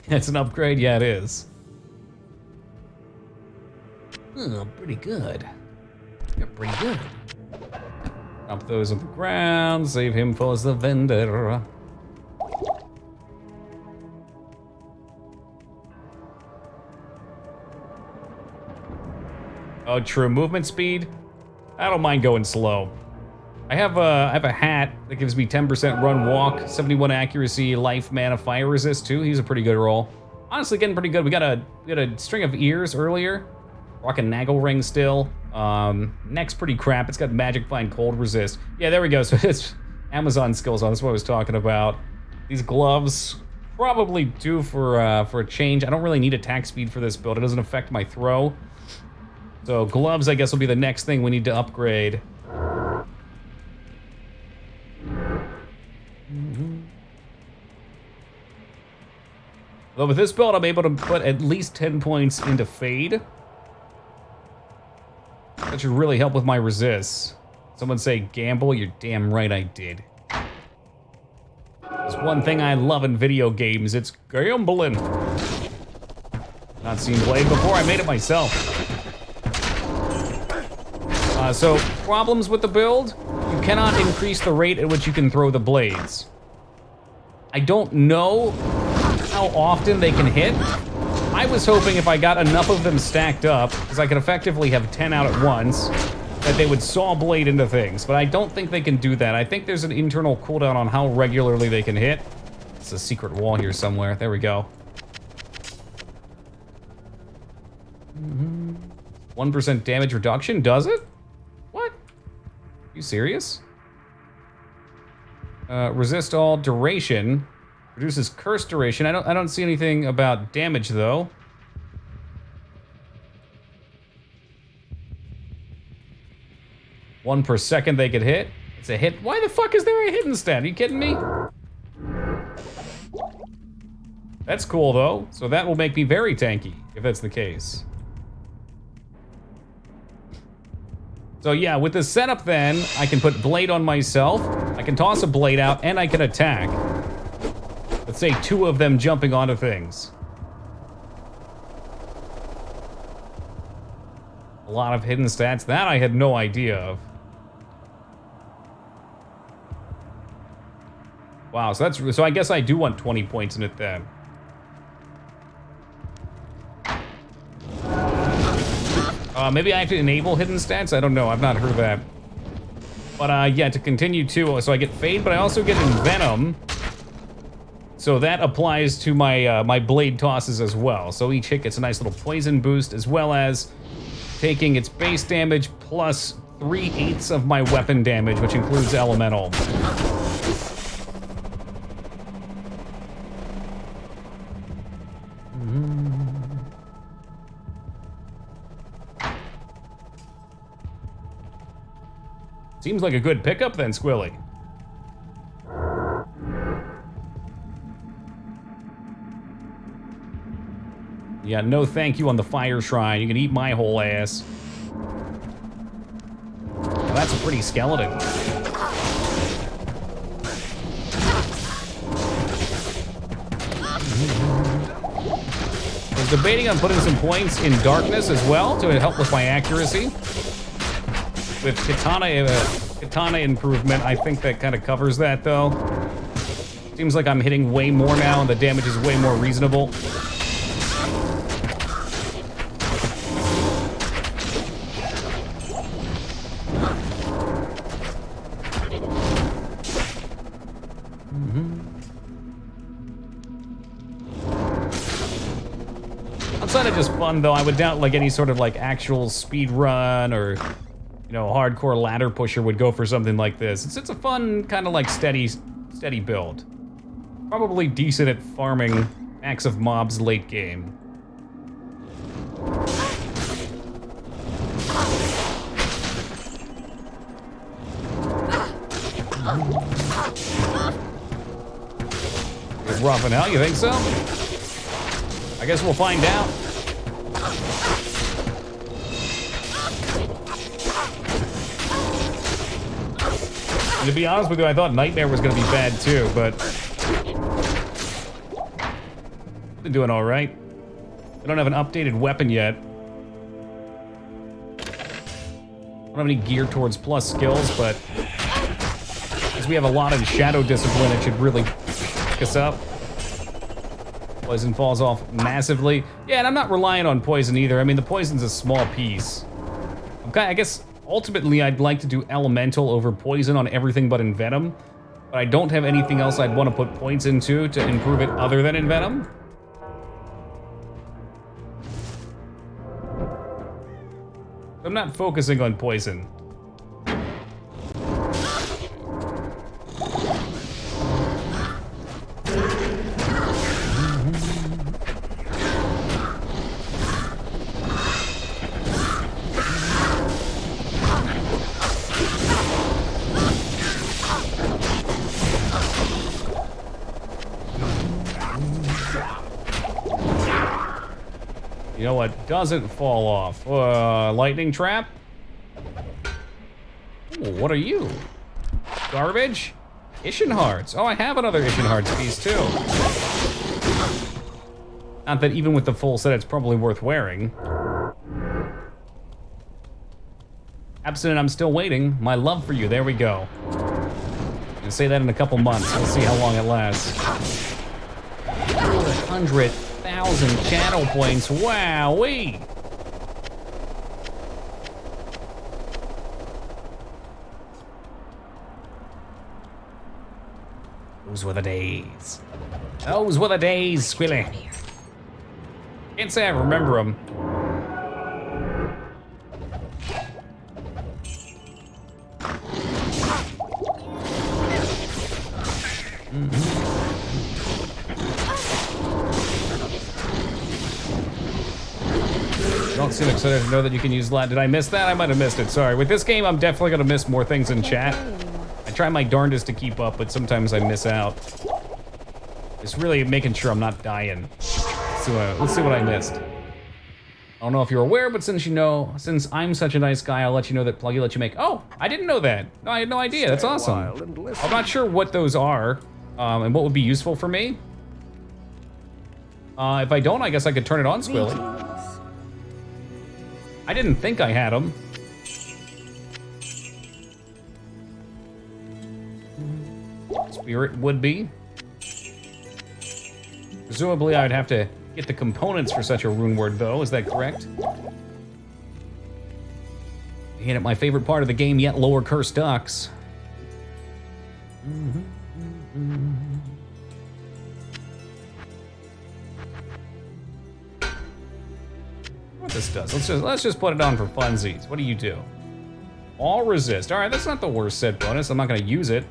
It's an upgrade? Yeah, it is. Oh, pretty good. You're pretty good. Dump those on the ground, save him for the vendor. Oh, true. Movement speed? I don't mind going slow. I have a hat that gives me 10% run walk, 71 accuracy, life, mana, fire resist too. He's a pretty good roll. Honestly, getting pretty good. We got a string of ears earlier. Rocking Nagel ring still. Neck's pretty crap. It's got magic find cold resist. Yeah, there we go. So it's Amazon skills on. That's what I was talking about. These gloves probably due for a change. I don't really need attack speed for this build. It doesn't affect my throw. So gloves, I guess, will be the next thing we need to upgrade. Though with this build, I'm able to put at least 10 points into Fade. That should really help with my resists. Someone say gamble, you're damn right I did. There's one thing I love in video games, it's gambling. Not seen Blade before, I made it myself. So, problems with the build, you cannot increase the rate at which you can throw the blades. I don't know how often they can hit. I was hoping if I got enough of them stacked up, because I could effectively have 10 out at once, that they would saw blade into things, but I don't think they can do that. I think there's an internal cooldown on how regularly they can hit. It's a secret wall here somewhere. There we go. 1% damage reduction, does it? What? You serious? Resist all duration. Reduces curse duration. I don't see anything about damage though. One per second they could hit. It's a hit. Why the fuck is there a hidden stat? Are you kidding me? That's cool though. So that will make me very tanky if that's the case. So yeah, with this setup then, I can put blade on myself, I can toss a blade out, and I can attack. Let's say 2 of them jumping onto things. A lot of hidden stats, that I had no idea of. Wow, so I guess I do want 20 points in it then. Maybe I have to enable hidden stats? I don't know, I've not heard of that. But yeah, to continue too, so I get Fade, but I also get Envenom. So that applies to my my blade tosses as well. So each hit gets a nice little poison boost, as well as taking its base damage plus 3/8 of my weapon damage, which includes elemental. Seems like a good pickup then, Squilly. Yeah, no thank you on the fire shrine. You can eat my whole ass. Well, that's a pretty skeleton. I was debating on putting some points in darkness as well to help with my accuracy. With katana improvement, I think that kind of covers that though. Seems like I'm hitting way more now and the damage is way more reasonable. Outside of just fun though, I would doubt like any sort of like actual speed run or, you know, hardcore ladder pusher would go for something like this. It's a fun kind of like steady build. Probably decent at farming packs of mobs late game. It's rough and hell, you think so? I guess we'll find out. And to be honest with you, I thought Nightmare was gonna be bad too, but been doing all right. I don't have an updated weapon yet. I don't have any gear towards plus skills, but as we have a lot in Shadow Discipline, it should really pick us up. Poison falls off massively. Yeah, and I'm not relying on poison either. I mean, the poison's a small piece. I guess ultimately I'd like to do elemental over poison on everything but in Venom, but I don't have anything else I'd want to put points into to improve it other than in Venom. I'm not focusing on poison. You know what doesn't fall off? Lightning trap? Ooh, what are you? Garbage? Ishin Hearts. Oh, I have another Ishin Hearts piece too. Not that even with the full set, it's probably worth wearing. Abstinent, I'm still waiting. My love for you, there we go. I'm gonna say that in a couple months. We'll see how long it lasts. 400,000 channel points, wowee! Those were the days. Those were the days, Squilly. Can't say I remember them. Don't seem excited to know that you can use lat. Did I miss that? I might have missed it. Sorry. With this game, I'm definitely gonna miss more things in chat. I try my darndest to keep up, but sometimes I miss out. It's really making sure I'm not dying. So let's see what I missed. I don't know if you're aware, but since I'm such a nice guy, I'll let you know that Pluggy let you make. Oh, I didn't know that. No, I had no idea. That's awesome. I'm not sure what those are, and what would be useful for me. If I don't, I guess I could turn it on, Squilly. I didn't think I had them. Spirit would be. Presumably, I'd have to get the components for such a rune word, though. Is that correct? Ain't it my favorite part of the game yet? Lower cursed ducks. What this does? Let's just put it on for funsies. What do you do? All resist. All right, that's not the worst set bonus. I'm not going to use it.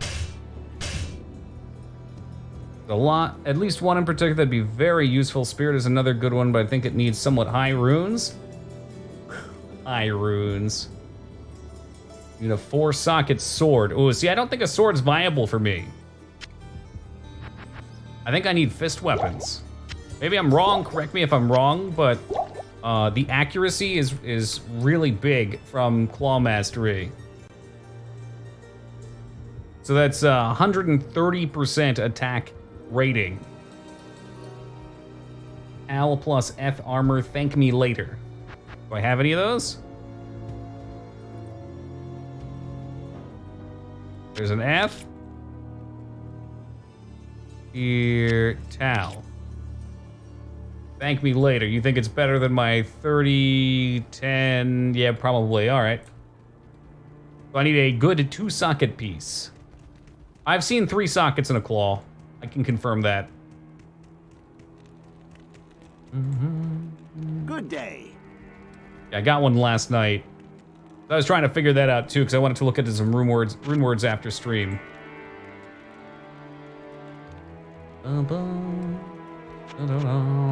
A lot, at least one in particular that'd be very useful. Spirit is another good one, but I think it needs somewhat high runes. High runes. You need a 4-socket sword. Oh, see, I don't think a sword's viable for me. I think I need fist weapons. Maybe I'm wrong, correct me if I'm wrong, but the accuracy is really big from Claw Mastery. So that's 130% attack rating. Al plus F armor, thank me later. Do I have any of those? There's an F. Here, Tal. Thank me later. You think it's better than my 30, 10? Yeah, probably. All right. So I need a good 2-socket piece. I've seen 3 sockets in a claw. I can confirm that. Good day. Yeah, I got one last night. I was trying to figure that out too, because I wanted to look into some rune words after stream.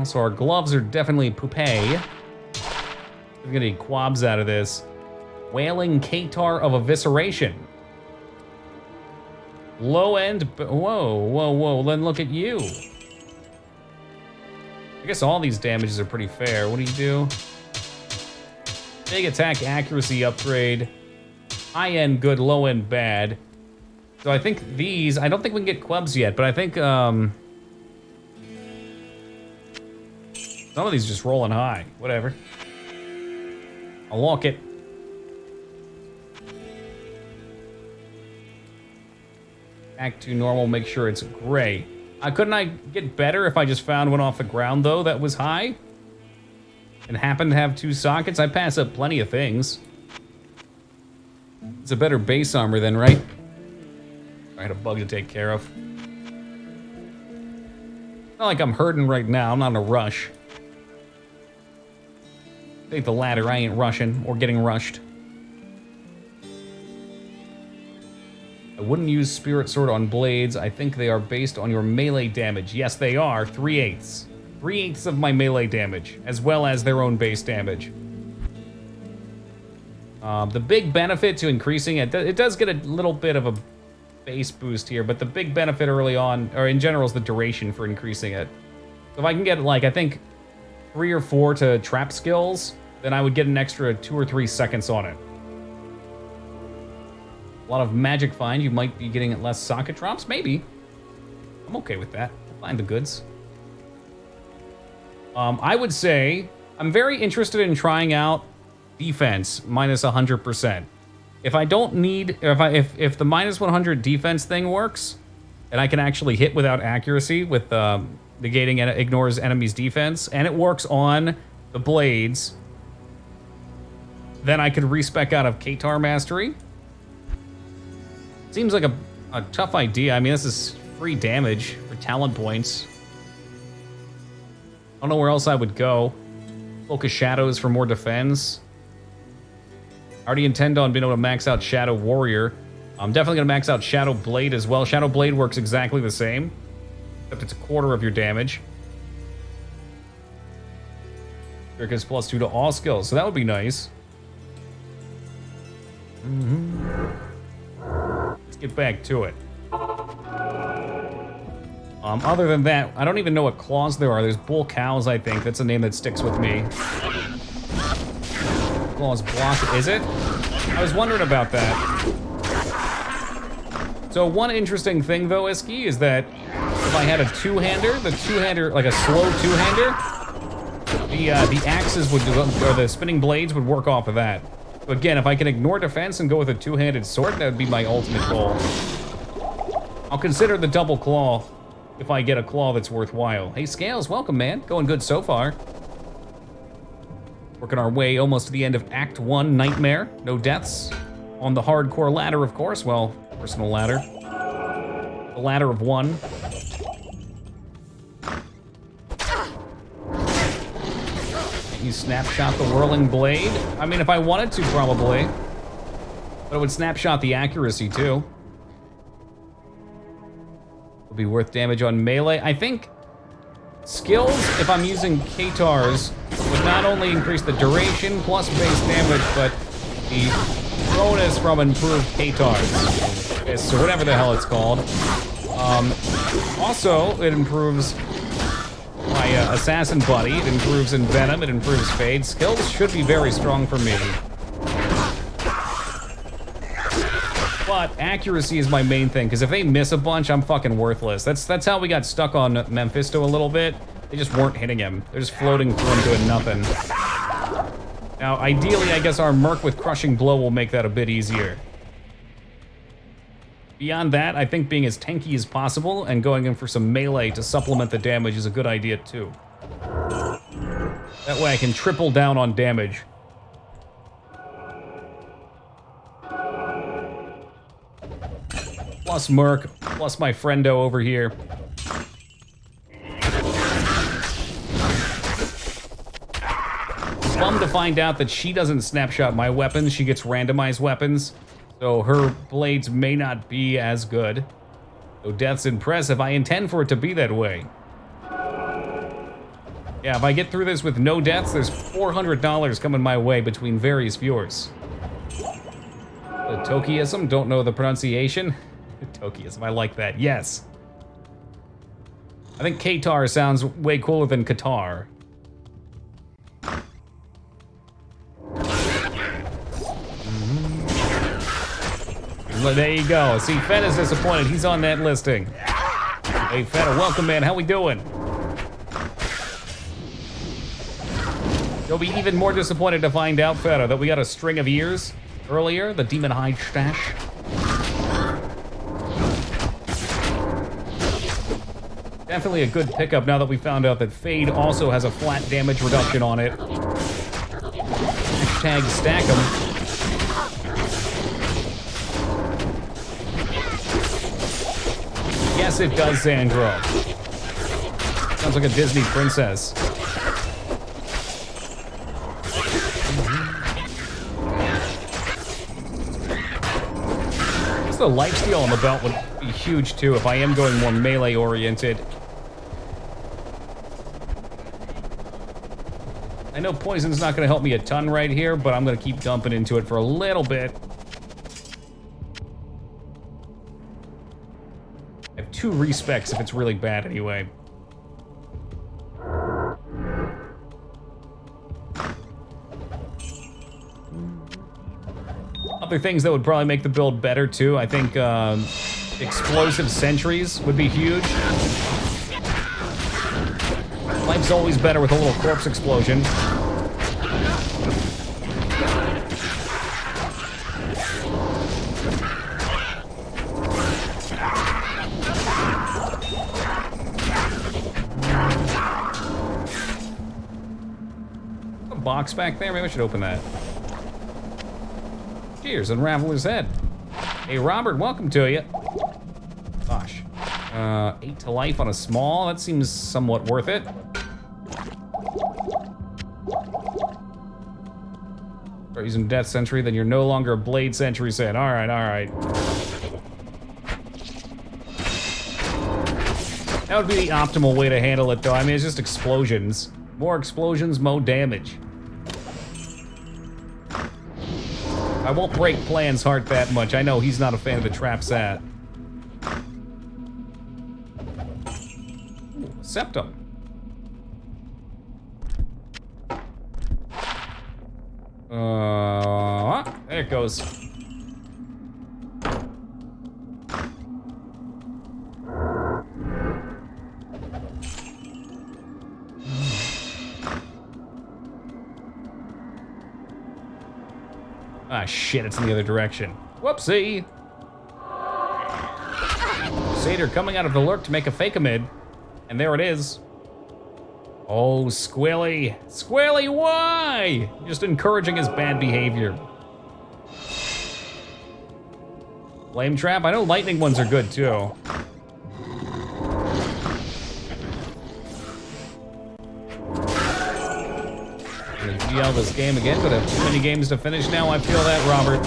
So our gloves are definitely poopay. We're gonna need quabs out of this. Wailing Katar of Evisceration. Low end, whoa, then look at you. I guess all these damages are pretty fair. What do you do? Big attack accuracy upgrade. High end good, low end bad. So I think these, I don't think we can get Quebs yet, but I think some of these just rolling high. Whatever. I'll lock it. Back to normal, make sure it's gray. Couldn't I get better if I just found one off the ground, though, that was high? And happened to have 2 sockets? I pass up plenty of things. It's a better base armor then, right? I had a bug to take care of. Not like I'm hurting right now, I'm not in a rush. Take the ladder, I ain't rushing, or getting rushed. I wouldn't use Spirit Sword on blades. I think they are based on your melee damage. Yes, they are. 3/8. 3/8 of my melee damage, as well as their own base damage. The big benefit to increasing it, it does get a little bit of a base boost here, but the big benefit early on, or in general, is the duration for increasing it. So if I can get, like, I think 3 or 4 to trap skills, then I would get an extra 2 or 3 seconds on it. A lot of magic find, you might be getting less socket drops, maybe. I'm okay with that. I'll find the goods. I would say I'm very interested in trying out defense minus 100%. If I don't need, if the minus 100 defense thing works, and I can actually hit without accuracy with negating and ignores enemies' defense, and it works on the blades, then I could respec out of Katar Mastery. Seems like a tough idea. I mean, this is free damage for talent points. I don't know where else I would go. Focus Shadows for more defense. I already intend on being able to max out Shadow Warrior. I'm definitely going to max out Shadow Blade as well. Shadow Blade works exactly the same, except it's a quarter of your damage. It gives +2 to all skills, so that would be nice. Let's get back to it. Other than that, I don't even know what claws there are. There's bull cows, I think. That's a name that sticks with me. Claws block, is it? I was wondering about that. So one interesting thing, though, Iski, is that if I had a two-hander, the two-hander, like a slow two-hander, the axes would, or the spinning blades would work off of that. So again, if I can ignore defense and go with a two-handed sword, that would be my ultimate goal. I'll consider the double claw if I get a claw that's worthwhile. Hey, Scales, welcome, man. Going good so far. Working our way almost to the end of Act 1, Nightmare. No deaths. On the hardcore ladder, of course. Well, personal ladder. The ladder of 1. Can you snapshot the whirling blade? I mean, if I wanted to, probably. But it would snapshot the accuracy, too. Would be worth damage on melee. I think skills, if I'm using Katars, would not only increase the duration plus base damage, but the bonus from improved Katars. Okay, so whatever the hell it's called. Also, it improves my assassin buddy. It improves in Venom, it improves Fade. Skills should be very strong for me. But accuracy is my main thing, because if they miss a bunch, I'm fucking worthless. That's how we got stuck on Mephisto a little bit. They just weren't hitting him. They're just floating through him doing nothing. Now, ideally, I guess our Merc with Crushing Blow will make that a bit easier. Beyond that, I think being as tanky as possible and going in for some melee to supplement the damage is a good idea, too. That way I can triple down on damage. Plus Merc, plus my friendo over here. Bummed to find out that she doesn't snapshot my weapons, she gets randomized weapons. So her blades may not be as good. Though death's impressive, I intend for it to be that way. Yeah, if I get through this with no deaths, there's $400 coming my way between various viewers. The Tokiism, don't know the pronunciation. Tokiism, I like that, yes. I think Qatar sounds way cooler than Qatar. Well, there you go. See, Fed is disappointed. He's on that listing. Hey, Fed, welcome, man. How we doing? You'll be even more disappointed to find out, Feta, that we got a string of ears earlier, the Demon Hide stash. Definitely a good pickup now that we found out that Fade also has a flat damage reduction on it. Hashtag stack 'em. Yes, it does, Sandro. Sounds like a Disney princess. I guess the lifesteal on the belt would be huge, too, if I am going more melee-oriented. I know poison's not going to help me a ton right here, but I'm going to keep dumping into it for a little bit. I have 2 respecs if it's really bad anyway. Other things that would probably make the build better too, I think explosive sentries would be huge. Life's always better with a little corpse explosion. A box back there? Maybe I should open that. Cheers, Unraveler's Head. Hey, Robert, welcome to you. Gosh. 8 to life on a small, that seems somewhat worth it. Start using Death Sentry, then you're no longer a Blade Sentry set. Alright, alright. That would be the optimal way to handle it, though. I mean, it's just explosions. More explosions, more damage. I won't break Plan's heart that much. I know he's not a fan of the trap sat. Ooh, Septum. There it goes. Ah, shit, it's in the other direction. Whoopsie! Crusader coming out of the lurk to make a fake-a-mid. And there it is. Oh, Squilly. Squilly, why? Just encouraging his bad behavior. Flame Trap? I know lightning ones are good, too. GL this game again, but I have too many games to finish now. I feel that, Robert.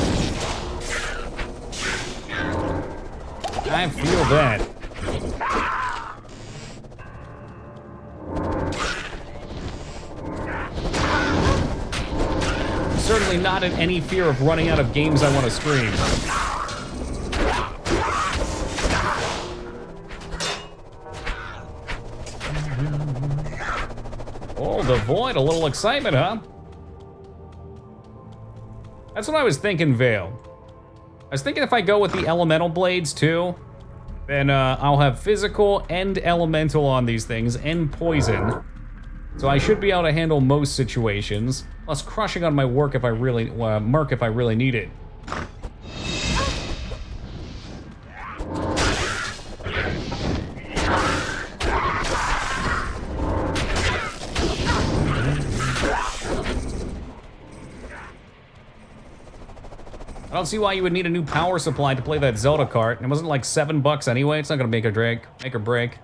I feel that. I'm certainly not in any fear of running out of games I want to stream. the void, a little excitement, huh? That's what I was thinking, Vale. I was thinking if I go with the elemental blades too, then I'll have physical and elemental on these things, and poison. So I should be able to handle most situations. Plus crushing on my work if I really, merc if I really need it. I don't see why you would need a new power supply to play that Zelda cart. It wasn't like $7 anyway. It's not gonna make or break.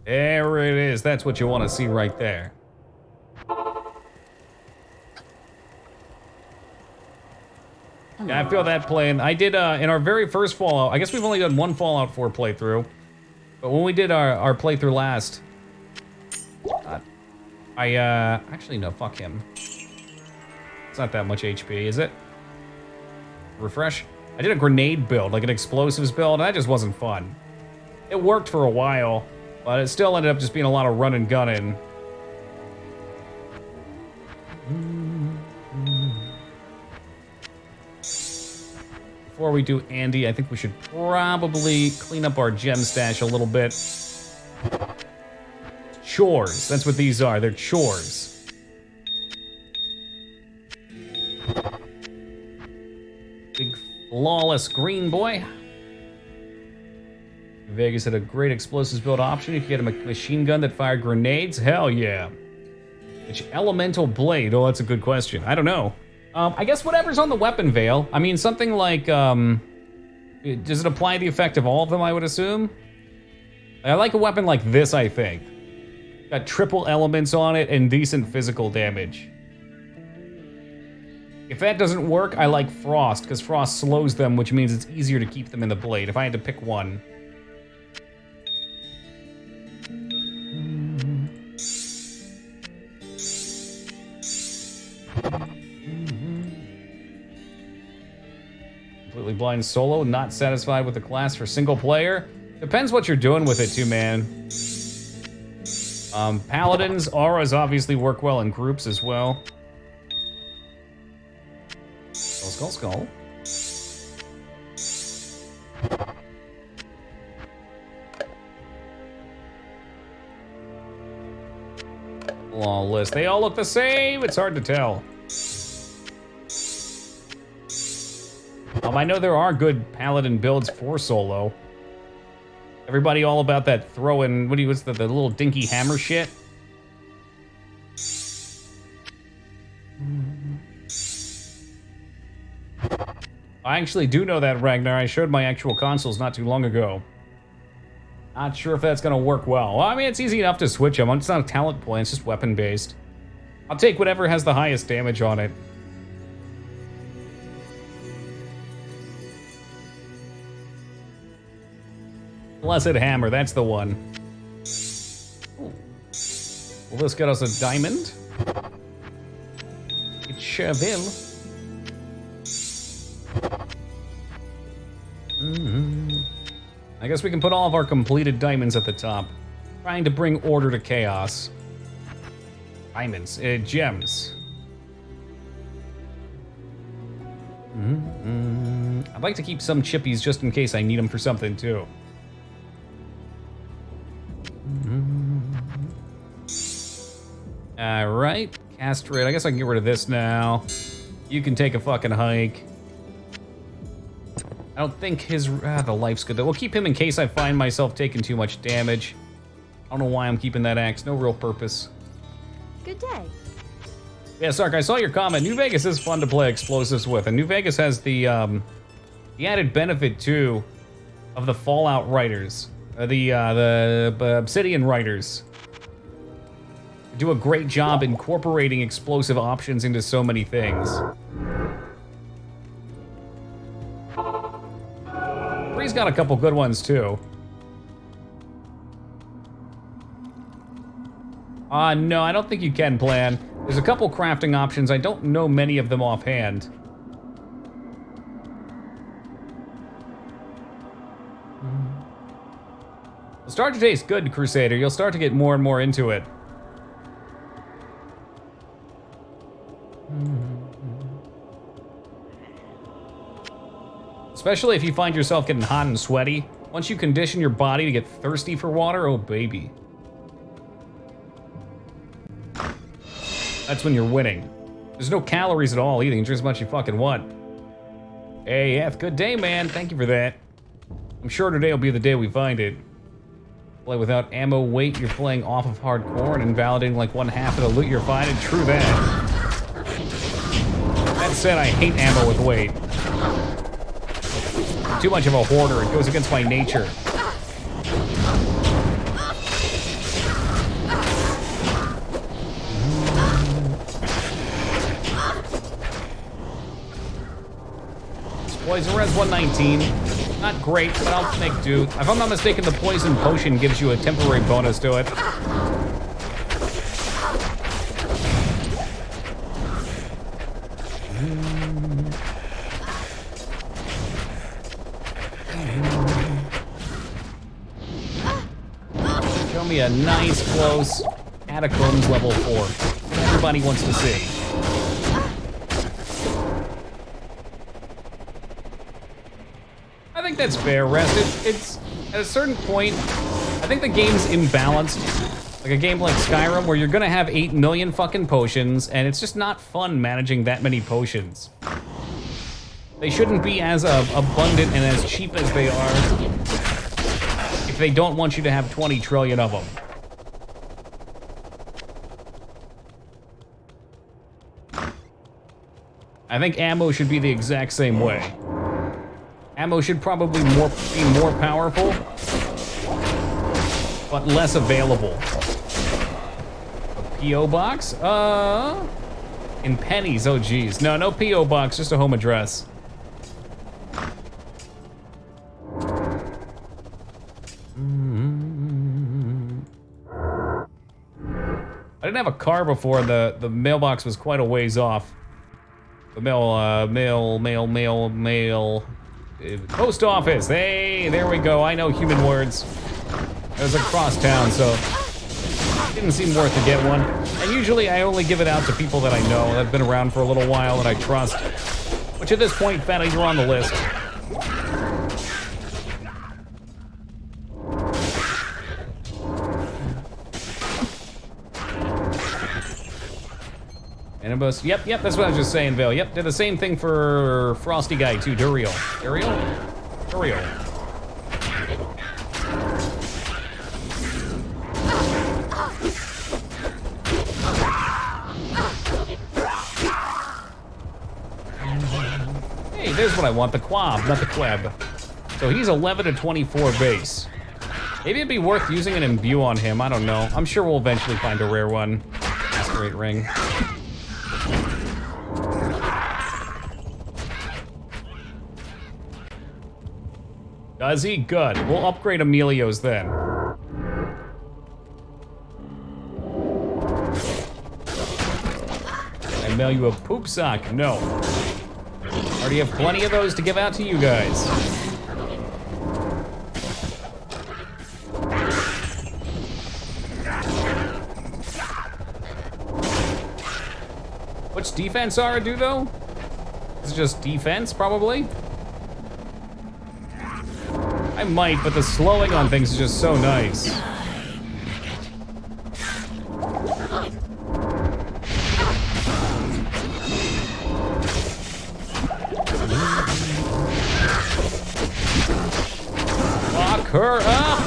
There it is. That's what you want to see right there. Yeah, I feel that playing. I did, in our very first Fallout, I guess we've only done one Fallout 4 playthrough, but when we did our playthrough last, actually no, fuck him. It's not that much HP, is it? Refresh? I did a grenade build, like an explosives build, and that just wasn't fun. It worked for a while, but it still ended up just being a lot of run and gunning. Before we do Andy, I think we should probably clean up our gem stash a little bit. Chores, that's what these are, they're chores. Big flawless green boy. Vegas had a great explosives build option. You could get a machine gun that fired grenades, hell yeah. Which elemental blade? Oh, that's a good question. I don't know. I guess whatever's on the weapon veil. I mean, something like, does it apply the effect of all of them, I would assume? I like a weapon like this, I think. Got triple elements on it and decent physical damage. If that doesn't work, I like Frost, because Frost slows them, which means it's easier to keep them in the blade, if I had to pick one. Completely blind solo, not satisfied with the class for single player. Depends what you're doing with it too, man. Paladins, auras obviously work well in groups as well. Skull, skull, skull. Flawless. They all look the same. It's hard to tell. I know there are good paladin builds for solo. Everybody all about that throwing, what's the little dinky hammer shit? I actually do know that, Ragnar. I showed my actual consoles not too long ago. Not sure if that's gonna work well. I mean, it's easy enough to switch them. It's not a talent point, it's just weapon-based. I'll take whatever has the highest damage on it. Blessed Hammer, that's the one. Ooh. Will this get us a diamond? It sure will. I guess we can put all of our completed diamonds at the top. Trying to bring order to chaos. Diamonds, gems. I'd like to keep some chippies just in case I need them for something too. Alright, castrate. I guess I can get rid of this now. You can take a fucking hike. I don't think his, the life's good though. We'll keep him in case I find myself taking too much damage. I don't know why I'm keeping that axe, no real purpose. Good day. Yeah, Sark, I saw your comment. New Vegas is fun to play explosives with, and New Vegas has the added benefit too of the Fallout writers, the Obsidian writers. Do a great job incorporating explosive options into so many things. He's got a couple good ones too. No, I don't think you can plan. There's a couple crafting options. I don't know many of them offhand. It'll start to taste good, Crusader. You'll start to get more and more into it. Especially if you find yourself getting hot and sweaty. Once you condition your body to get thirsty for water, oh baby. That's when you're winning. There's no calories at all either. You can drink as much as you fucking want. Hey, F, good day, man. Thank you for that. I'm sure today will be the day we find it. Play without ammo weight, you're playing off of hardcore and invalidating like 1/2 of the loot you're finding. True that. That said, I hate ammo with weight. I'm too much of a hoarder. It goes against my nature. Poison Res 119. Not great, but I'll make do. If I'm not mistaken, the poison potion gives you a temporary bonus to it. Show me a nice close Catacombs level 4. Everybody wants to see. I think that's fair, Rest. It's at a certain point, I think the game's imbalanced. Like a game like Skyrim, where you're gonna have 8 million fucking potions, and it's just not fun managing that many potions. They shouldn't be as abundant and as cheap as they are if they don't want you to have 20 trillion of them. I think ammo should be the exact same way. Ammo should probably be more powerful, but less available. A P.O. box? In pennies, oh geez. No P.O. box, just a home address. I didn't have a car before, the mailbox was quite a ways off. The mail. Post office, hey, there we go. I know human words. It was across town, so it didn't seem worth to get one. And usually I only give it out to people that I know, that have been around for a little while, that I trust. Which at this point, Fatty, you're on the list. Anibus, yep, that's what I was just saying, Vale. Yep, did the same thing for Frosty Guy too, Duriel. Hey, there's what I want, the Quab, not the Queb. So he's 11 to 24 base. Maybe it'd be worth using an imbue on him, I don't know. I'm sure we'll eventually find a rare one. Masquerade Ring. Does he? Good. We'll upgrade Emilio's then. I mail you a poop sock? No. Already have plenty of those to give out to you guys. What's defense Zara do though? Is it just defense probably? I might, but the slowing on things is just so nice. Lock her up!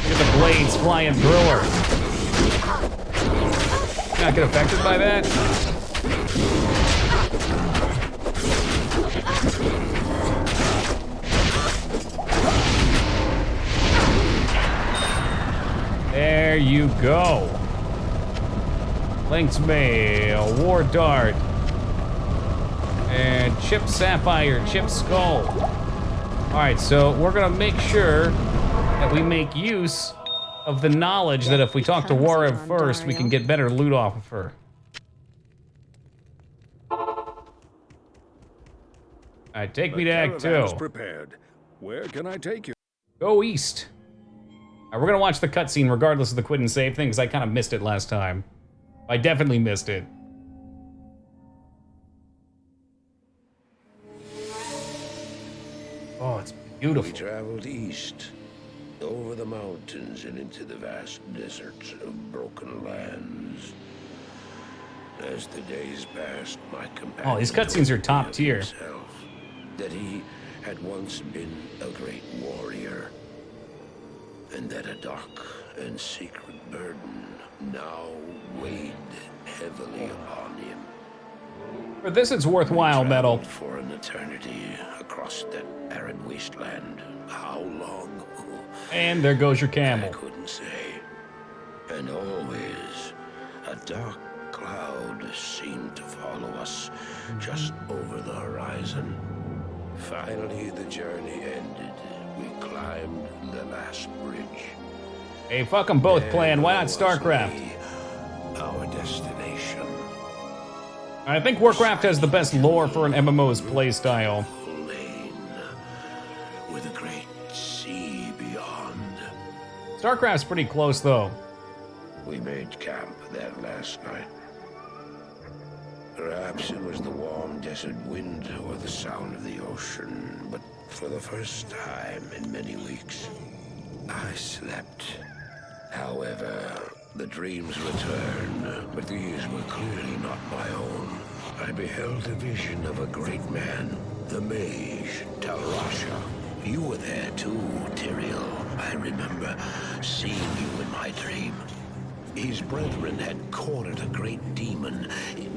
Look at the blades flying through her. Not get affected by that? There you go. Link's Mail, War Dart, and Chip Sapphire, Chip Skull. All right, so we're gonna make sure that we make use of the knowledge that if we talk to Warrev first, we can get better loot off of her. Alright, take me to Act 2. Caravan is prepared. Where can I take you? Go east. Alright, we're gonna watch the cutscene regardless of the quit and save thing, because I kind of missed it last time. I definitely missed it. Oh, it's beautiful. We traveled east, over the mountains and into the vast deserts of broken lands. As the days passed, my companion Oh, these cutscenes are top tier. That he had once been a great warrior, and that a dark and secret burden now weighed heavily upon him. For this, it's worthwhile, Metal. For an eternity across that arid wasteland. How long? And there goes your camel. I couldn't say. And always a dark cloud seemed to follow us just over the horizon. Finally, the journey ended. We climbed the last bridge. Hey, fuck them both playing. Why not Was StarCraft? our destination. I think Warcraft has the best lore for an MMO's playstyle. Lane with a great sea beyond. StarCraft's pretty close, though. We made camp that last night. Perhaps it was the warm desert wind or the sound of the ocean, but for the first time in many weeks, I slept. However, the dreams returned, but these were clearly not my own. I beheld a vision of a great man, the mage, Talrasha. You were there too, Tyrael. I remember seeing you in my dream. His brethren had cornered a great demon,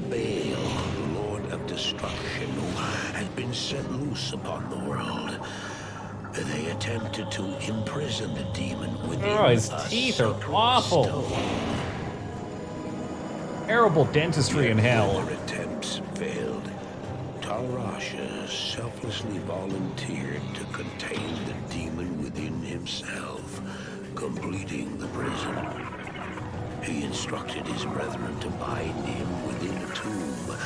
Baal, Lord of Destruction, who had been set loose upon the world. They attempted to imprison the demon within Oh, his teeth are awful. stone. Terrible dentistry in hell. Their attempts failed. Talrasha selflessly volunteered to contain the demon within himself, completing the prison. He instructed his brethren to bind him within a tomb,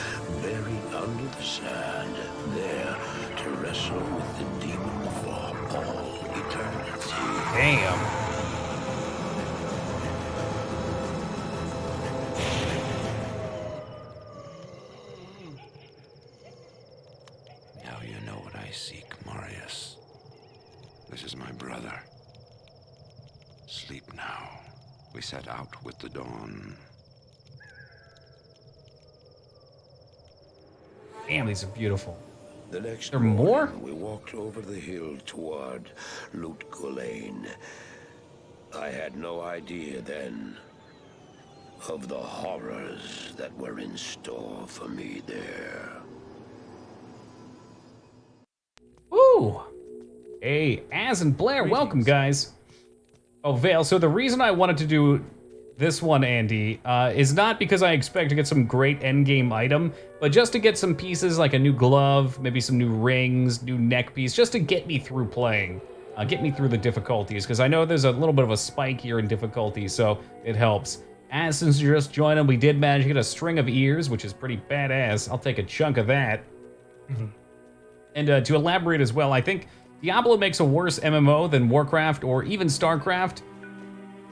buried under the sand, there to wrestle with the demon for all eternity. Damn. Now you know what I seek, Marius. This is my brother. Sleep now. We set out with the dawn. Damn, these are beautiful. The next There more? morning, we walked over the hill toward Lutgulain. I had no idea then of the horrors that were in store for me there. Ooh. Hey, Az and Blair, welcome, guys. Oh, Vale, so the reason I wanted to do this one, Andy, is not because I expect to get some great endgame item, but just to get some pieces like a new glove, maybe some new rings, new neck piece, just to get me through playing. Get me through the difficulties, because I know there's a little bit of a spike here in difficulty, so it helps. As since you just joined them, we did manage to get a string of ears, which is pretty badass. I'll take a chunk of that. And to elaborate as well, I think Diablo makes a worse MMO than Warcraft or even StarCraft,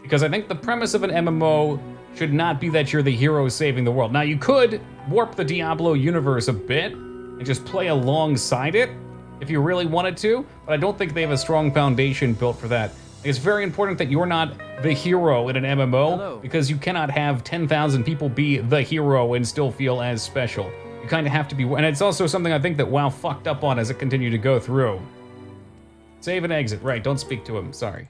because I think the premise of an MMO should not be that you're the hero saving the world. Now, you could warp the Diablo universe a bit and just play alongside it if you really wanted to, but I don't think they have a strong foundation built for that. It's very important that you're not the hero in an MMO, because you cannot have 10,000 people be the hero and still feel as special. You kind of have to be, and it's also something I think that WoW fucked up on as it continued to go through. Save and exit, right, don't speak to him, sorry.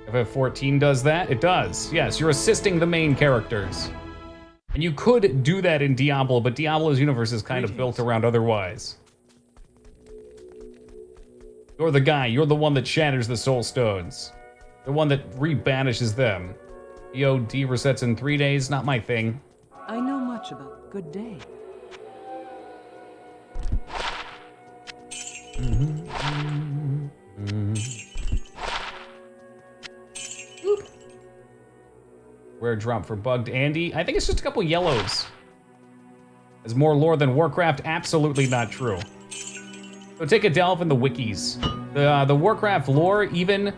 If F14 does that, it does. Yes, you're assisting the main characters. And you could do that in Diablo, but Diablo's universe is kind of built around otherwise. You're the guy, you're the one that shatters the soul stones. The one that rebanishes them. EOD resets in 3 days, not my thing. I know much about good day. Rare drop for Bugged Andy. I think it's just a couple yellows. Is more lore than Warcraft? Absolutely not true. So take a delve in the wikis. The Warcraft lore, even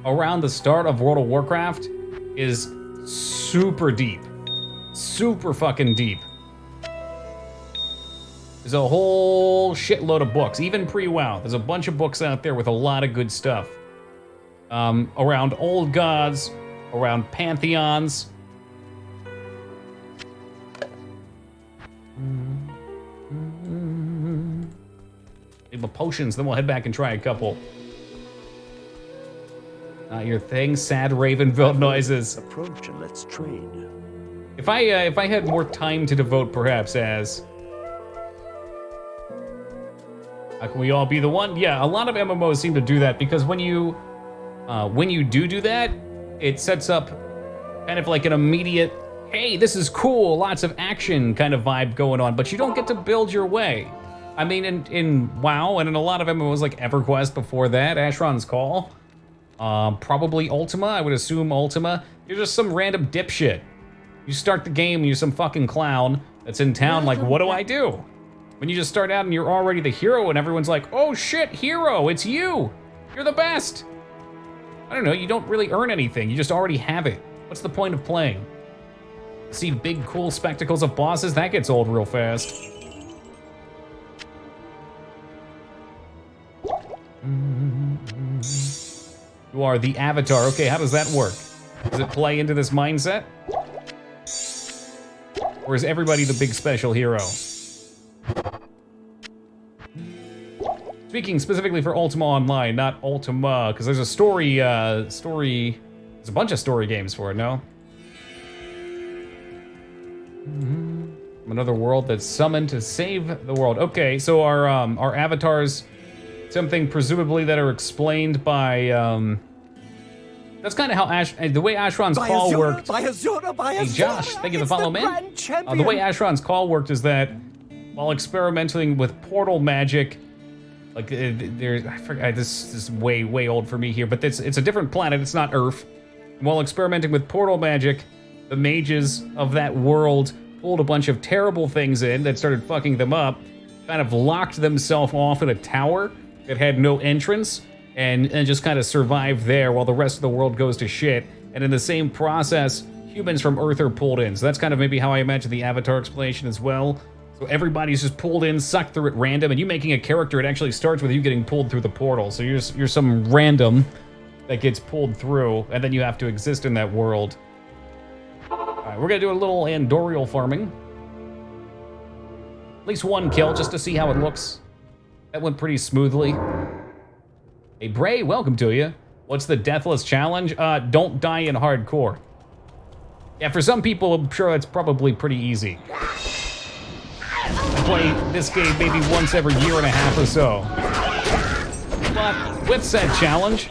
around the start of World of Warcraft, is super deep. Super fucking deep. There's a whole shitload of books, even pre-WoW. There's a bunch of books out there with a lot of good stuff. Around old gods, around pantheons. Need my potions, then we'll head back and try a couple. Not your thing, sad Ravenville noises. Approach and let's trade. If I had more time to devote, perhaps, as... How can we all be the one? Yeah, a lot of MMOs seem to do that, because when you do that, it sets up kind of like an immediate, hey, this is cool, lots of action kind of vibe going on, but you don't get to build your way. I mean, in WoW, and in a lot of MMOs like EverQuest before that, Asheron's Call, probably Ultima, I would assume Ultima, you're just some random dipshit. You start the game and you're some fucking clown that's in town like, what do I do? When you just start out and you're already the hero and everyone's like, oh shit, hero, it's you! You're the best! I don't know, you don't really earn anything, you just already have it. What's the point of playing? See big cool spectacles of bosses? That gets old real fast. You are the Avatar. Okay, how does that work? Does it play into this mindset? Or is everybody the big special hero? Speaking specifically for Ultima Online, not Ultima, because there's a story, there's a bunch of story games for it, no? Another world that's summoned to save the world. Okay, so our avatars, something presumably that are explained by, that's kind of how the way Asheron's Call worked. Hey Josh, thank you for the follow, man. The way Asheron's Call worked is that while experimenting with portal magic, like I forgot, this is way old for me here, but it's a different planet, it's not Earth. While experimenting with portal magic, the mages of that world pulled a bunch of terrible things in that started fucking them up, kind of locked themselves off in a tower that had no entrance, and just kind of survived there while the rest of the world goes to shit. And in the same process, humans from Earth are pulled in. So that's kind of maybe how I imagine the Avatar explanation as well. So everybody's just pulled in, sucked through at random, and you making a character, it actually starts with you getting pulled through the portal. So you're some random that gets pulled through, and then you have to exist in that world. All right, we're gonna do a little Andorial farming. At least one kill, just to see how it looks. That went pretty smoothly. Hey Bray, welcome to you. What's the Deathless challenge? Don't die in hardcore. Yeah, for some people, I'm sure it's probably pretty easy. I play this game maybe once every year and a half or so. But with said challenge,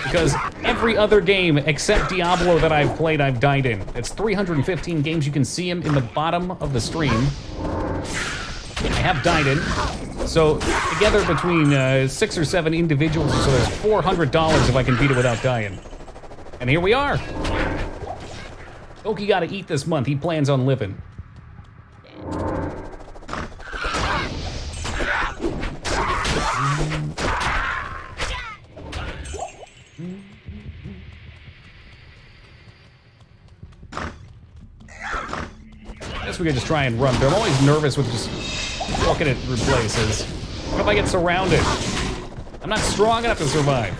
because every other game except Diablo that I've played, I've died in. It's 315 games. You can see them in the bottom of the stream. I have died in. So together between 6 or 7 individuals, so there's $400 if I can beat it without dying. And here we are. Oki gotta eat this month. He plans on living. I guess we could just try and run through. I'm always nervous with just walking it through places. What if I get surrounded? I'm not strong enough to survive.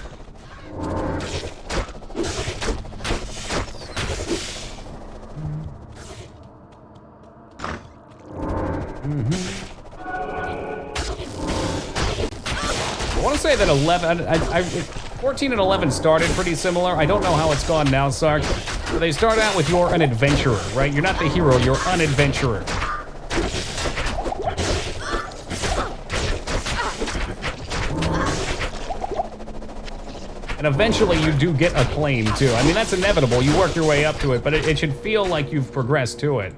I want to say that 14 and 11 started pretty similar. I don't know how it's gone now, Sark. So they start out with you're an adventurer, right? You're not the hero, you're an adventurer. And eventually you do get acclaim too. I mean, that's inevitable. You work your way up to it, but it should feel like you've progressed to it.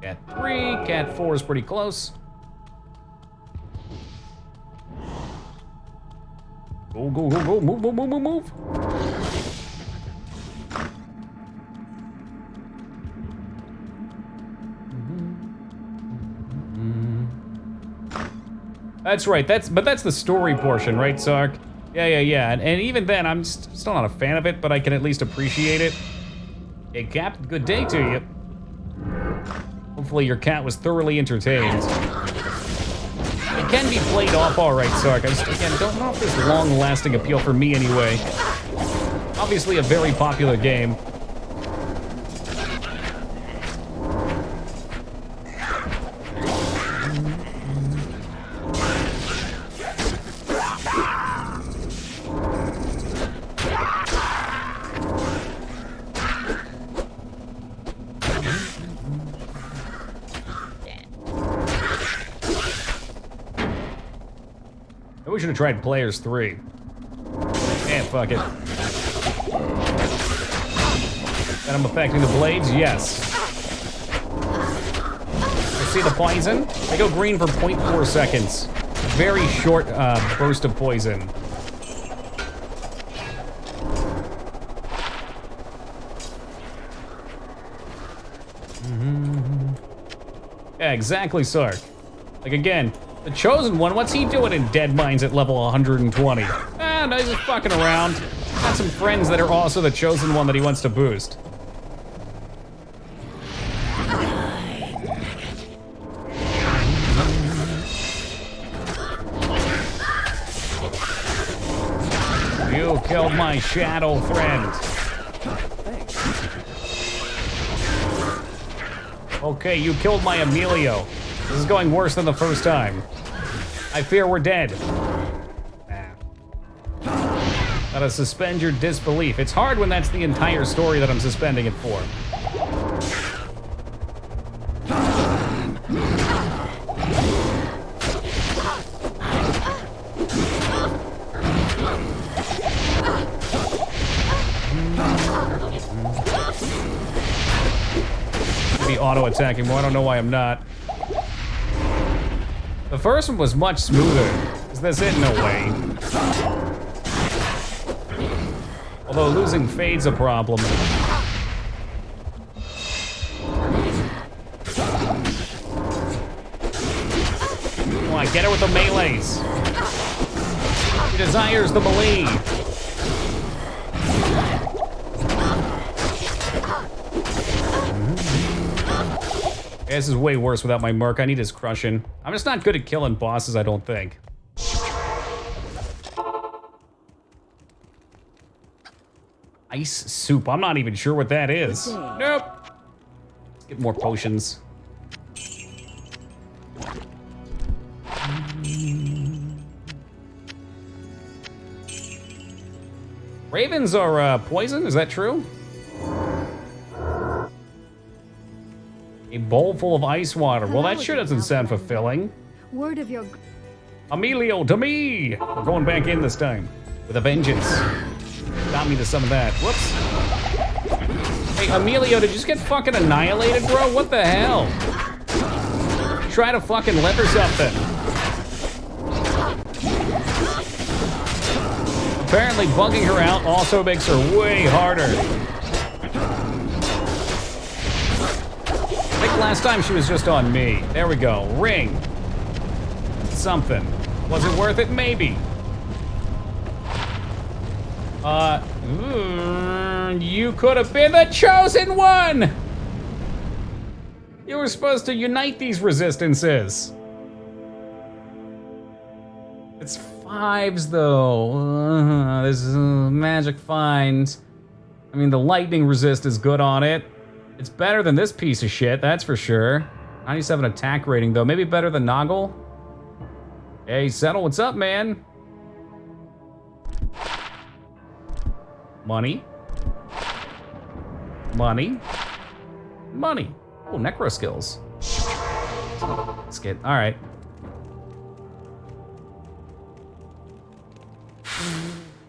Cat 3, Cat 4 is pretty close. Go, go, go, go, move, move, move, move, move. That's right, that's the story portion, right, Sark? Yeah. And even then, I'm still not a fan of it, but I can at least appreciate it. Hey, Cap, good day to you. Hopefully your cat was thoroughly entertained. It can be played off all right, Sark. I just, again, don't know if there's long-lasting appeal for me anyway. Obviously a very popular game. We should have tried Players 3. Fuck it. And I'm affecting the blades? Yes. I see the poison. They go green for 0.4 seconds. Very short burst of poison. Yeah, exactly, Sark. Like, again, the Chosen One, what's he doing in Dead Mines at level 120? Ah, no, he's just fucking around. Got some friends that are also the Chosen One that he wants to boost. You killed my shadow friend. Okay, you killed my Emilio. This is going worse than the first time. I fear we're dead. Gotta suspend your disbelief. It's hard when that's the entire story that I'm suspending it for. Be auto-attacking more. I don't know why I'm not. The first one was much smoother. Is this it? No way. Although losing Fade's a problem. Come on, get her with the melees. She desires the melee. This is way worse without my Merc. I need his crushing. I'm just not good at killing bosses, I don't think. Ice soup. I'm not even sure what that is. Nope. Let's get more potions. Ravens are poison, is that true? A bowl full of ice water. Well, that sure doesn't sound fulfilling. Word of your... Emilio, to me! We're going back in this time. With a vengeance. Got me to some of that. Whoops. Hey, Emilio, did you just get fucking annihilated, bro? What the hell? Try to fucking live or something. Apparently bugging her out also makes her way harder. I think last time she was just on me. There we go. Ring. Something. Was it worth it? Maybe. You could have been the Chosen One! You were supposed to unite these resistances. It's 5s, though. This is magic finds. I mean, the lightning resist is good on it. It's better than this piece of shit, that's for sure. 97 attack rating, though. Maybe better than Noggle? Hey, Settle, what's up, man? Money. Money. Money. Oh, necro skills. Let's get, all right.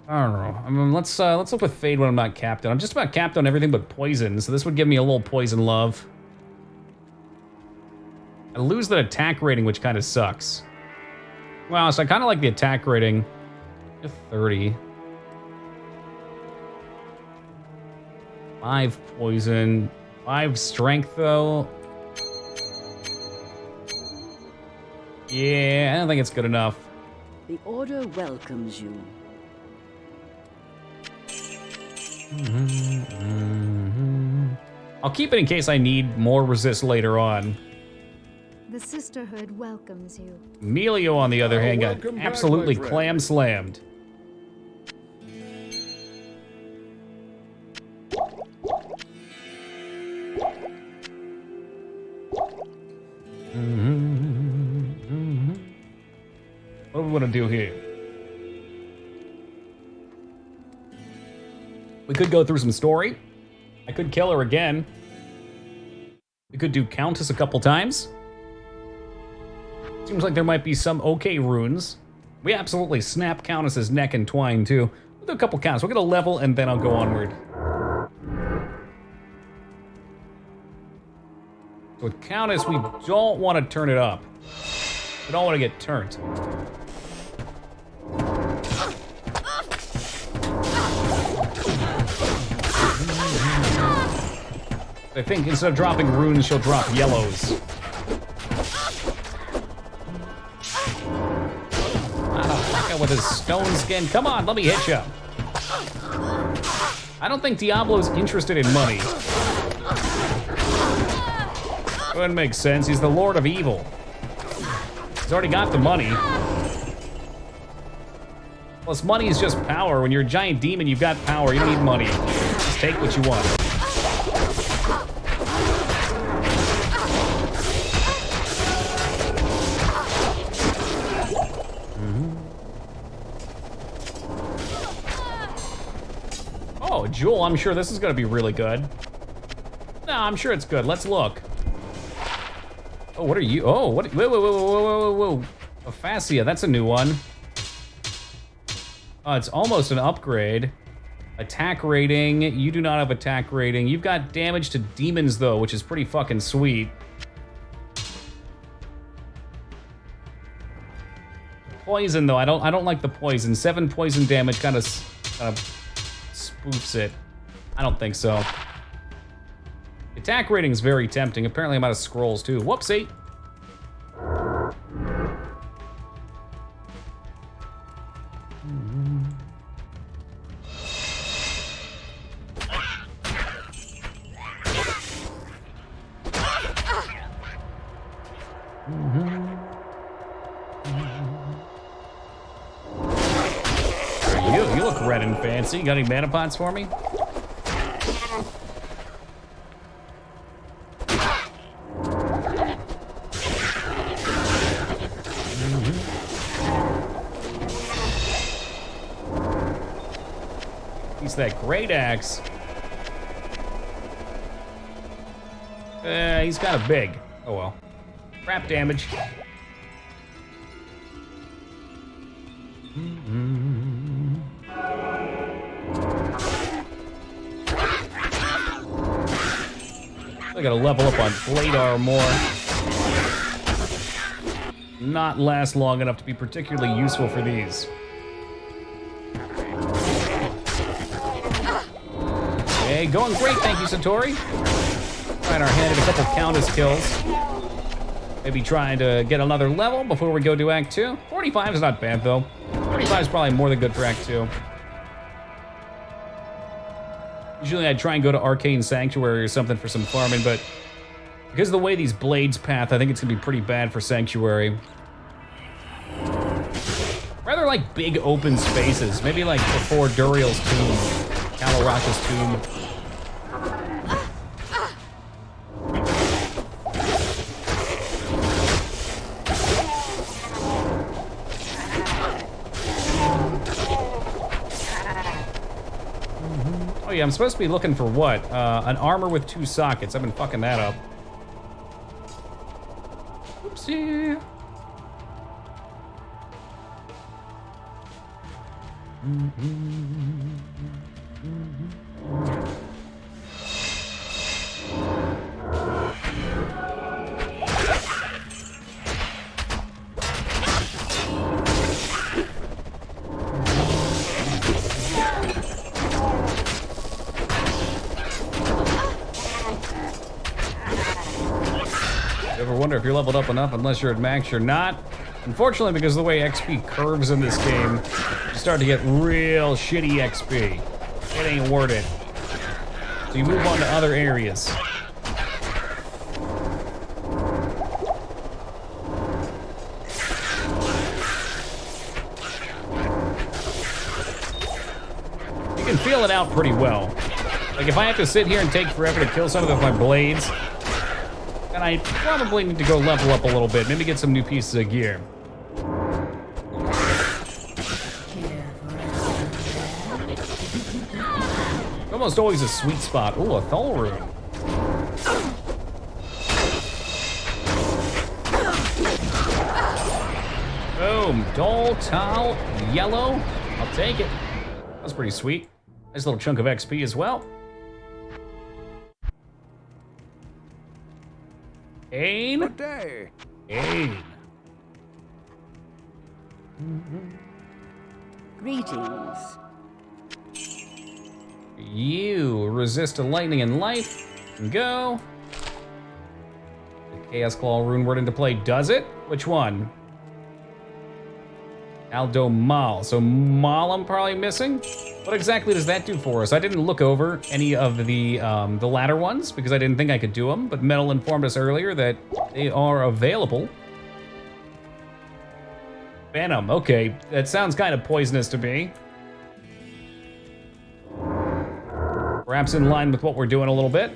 I don't know. I mean, let's look with Fade when I'm not capped on. I'm just about capped on everything but poison, so this would give me a little poison love. I lose that attack rating, which kind of sucks. Wow, so I kind of like the attack rating. 30. 5 poison. 5 strength, though. Yeah, I don't think it's good enough. The Order welcomes you. I'll keep it in case I need more resist later on. The Sisterhood welcomes you. Emilio, on the other hand, got welcome back, absolutely my friend. clam slammed. What do we want to do here? We could go through some story. I could kill her again. We could do Countess a couple times. Seems like there might be some okay runes. We absolutely snap Countess's neck and twine too. We'll do a couple counts. We'll get a level and then I'll go onward. So with Countess, we don't want to turn it up. We don't want to get turned. I think instead of dropping runes, she'll drop yellows. Motherfucker with his stone skin. Come on, let me hit you. I don't think Diablo's interested in money. Wouldn't make sense. He's the Lord of Evil. He's already got the money. Plus, money is just power. When you're a giant demon, you've got power. You don't need money. Just take what you want. Oh, Jewel, I'm sure this is gonna be really good. No, I'm sure it's good. Let's look. Oh, what are you? Oh, what? Whoa. Aphasia, that's a new one. Oh, it's almost an upgrade. Attack rating, you do not have attack rating. You've got damage to demons though, which is pretty fucking sweet. Poison though, I don't like the poison. 7 poison damage kind of spoofs it. I don't think so. Attack rating is very tempting. Apparently I'm out of scrolls too. Whoopsie. You look red and fancy. You got any mana pots for me? He's that great axe. He's kind of big. Oh well. Crap damage. I gotta level up on plate armor. Not last long enough to be particularly useful for these. Okay, going great, thank you, Satori. Trying our hand at a couple Countess kills. Maybe trying to get another level before we go to Act 2. 45 is not bad, though. 35 is probably more than good for Act 2. Usually I'd try and go to Arcane Sanctuary or something for some farming, but because of the way these blades path, I think it's gonna be pretty bad for Sanctuary. Rather like big open spaces, maybe like before Duriel's tomb, Kaloraka's tomb. Oh yeah, I'm supposed to be looking for what? An armor with 2 sockets. I've been fucking that up. Oopsie. You ever wonder if you're leveled up enough unless you're at max? You're not. Unfortunately, because of the way XP curves in this game, you start to get real shitty XP. It ain't worth it. So you move on to other areas. You can feel it out pretty well. Like if I have to sit here and take forever to kill something with my blades, then I probably need to go level up a little bit, maybe get some new pieces of gear. Almost always a sweet spot. Ooh, a Thol rune. Boom, Dol, Tal, yellow. I'll take it. That's pretty sweet. Nice little chunk of XP as well. Ain. Good day. Ain. Greetings. You resist a lightning and life. Go. The Chaos Claw rune word into play. Does it? Which one? Aldo Mal. So Mal I'm probably missing. What exactly does that do for us? I didn't look over any of the latter ones because I didn't think I could do them, but Metal informed us earlier that they are available. Venom, okay. That sounds kind of poisonous to me. Perhaps in line with what we're doing a little bit.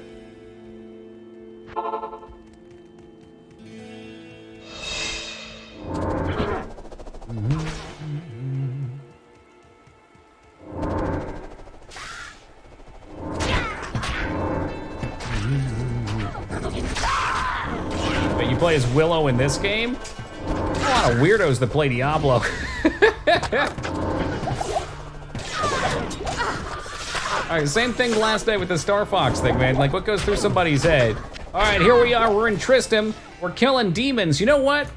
But you play as Willow in this game? There's a lot of weirdos that play Diablo. All right, same thing last day with the Star Fox thing, man. Like, what goes through somebody's head? All right, here we are. We're in Tristram. We're killing demons. You know what?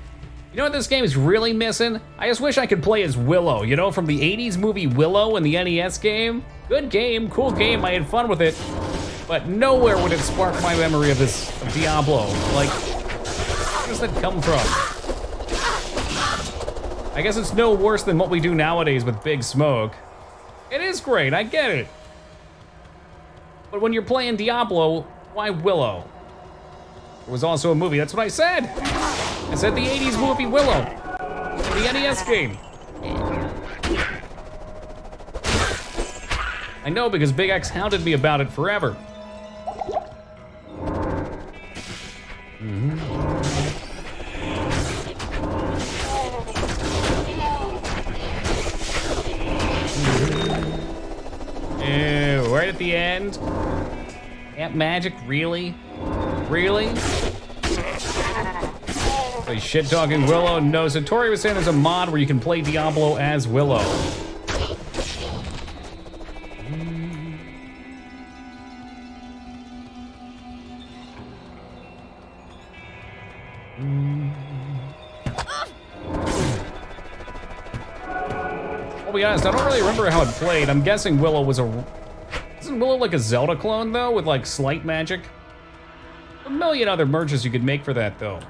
You know what this game is really missing? I just wish I could play as Willow, you know, from the 80s movie Willow in the NES game. Good game, cool game. I had fun with it. But nowhere would it spark my memory of this of Diablo. Like, where does that come from? I guess it's no worse than what we do nowadays with Big Smoke. It is great, I get it. But when you're playing Diablo, why Willow? It was also a movie, that's what I said. I said the 80s movie Willow, the NES game. I know because Big X hounded me about it forever. Ew, right at the end. Ant magic, really? Really? So shit talking Willow. No, Satori was saying there's a mod where you can play Diablo as Willow. I'll be honest, I don't really remember how it played. I'm guessing Willow was a... Isn't Willow like a Zelda clone, though, with like slight magic? A million other merges you could make for that, though.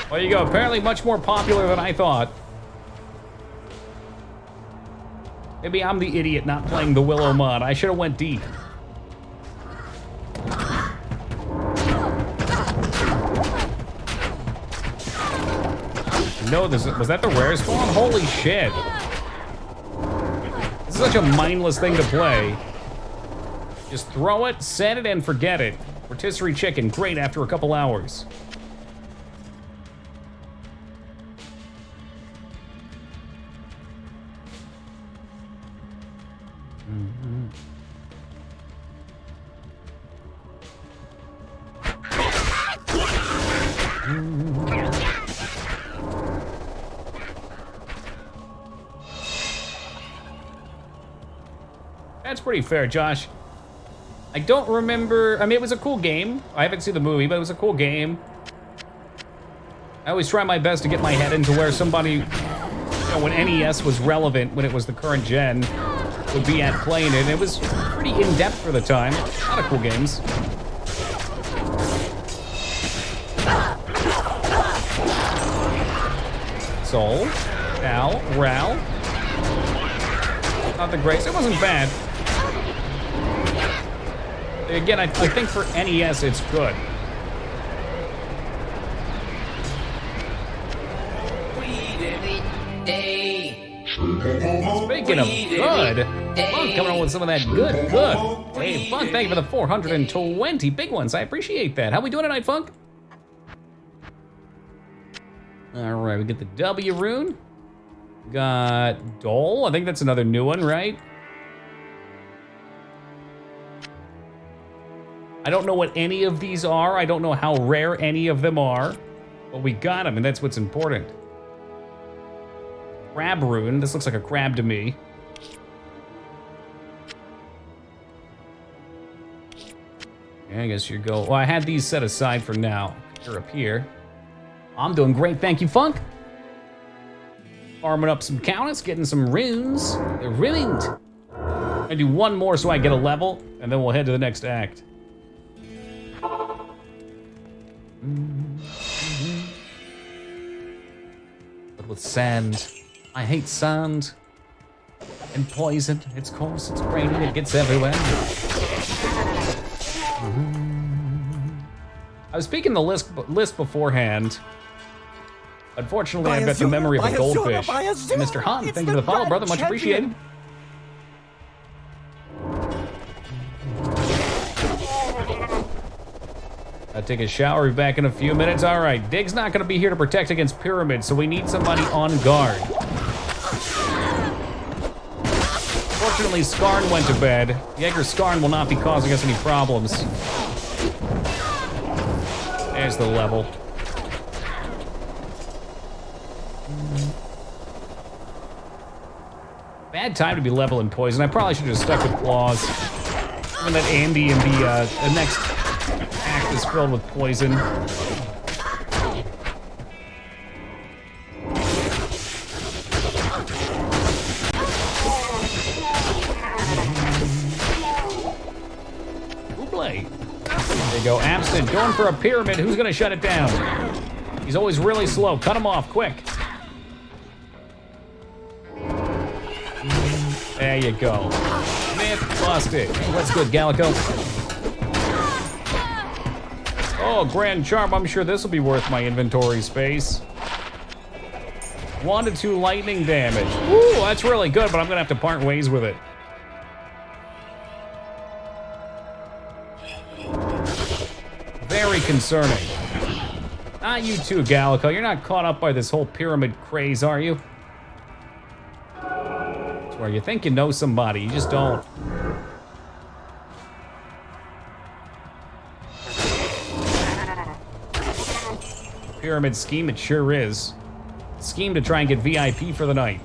There you go, apparently much more popular than I thought. Maybe I'm the idiot not playing the Willow mod. I should have went deep. No, was that the rare spawn? Holy shit. This is such a mindless thing to play. Just throw it, set it, and forget it. Rotisserie chicken, great after a couple hours. That's pretty fair, Josh. I don't remember, I mean, it was a cool game. I haven't seen the movie, but it was a cool game. I always try my best to get my head into where somebody know, when NES was relevant, when it was the current gen, would be at playing it. And it was pretty in-depth for the time. A lot of cool games. Soul, Al, Ral. Not the greatest. It wasn't bad. Again, I think for NES it's good. Speaking of good, Funk coming on with some of that good. Hey, Funk, thank you for the 420 big ones. I appreciate that. How we doing tonight, Funk? All right, we get the W rune. Got Dole. I think that's another new one, right? I don't know what any of these are. I don't know how rare any of them are, but we got them, and that's what's important. Crab rune. This looks like a crab to me. Yeah, I guess you go. Well, I had these set aside for now. You're up here. I'm doing great, thank you, Funk. Farming up some counters, getting some runes. They're ruined. I do one more so I get a level, and then we'll head to the next act. But with sand, I hate sand. And poison, it's coarse, it's grainy, it gets everywhere. I was speaking the list beforehand. Unfortunately, I've got the memory of a goldfish. Mr. Han, thank you for the follow, brother. Much appreciated. I'll take a shower, be back in a few minutes. All right, Dig's not going to be here to protect against pyramids, so we need somebody on guard. Fortunately, Skarn went to bed. Jaeger Skarn will not be causing us any problems. There's the level. Bad time to be leveling poison. I probably should have just stuck with claws. Given that Andy and the next act is filled with poison. Ooblay. There you go, Absent going for a pyramid. Who's gonna shut it down? He's always really slow. Cut him off, quick. There you go. Myth busted. What's good, Gallico? Oh, Grand Charm. I'm sure this will be worth my inventory space. 1 to 2 lightning damage. Ooh, that's really good, but I'm gonna have to part ways with it. Very concerning. Not you too, Gallico. You're not caught up by this whole pyramid craze, are you? Where you think you know somebody, you just don't. Pyramid scheme, it sure is. Scheme to try and get VIP for the night.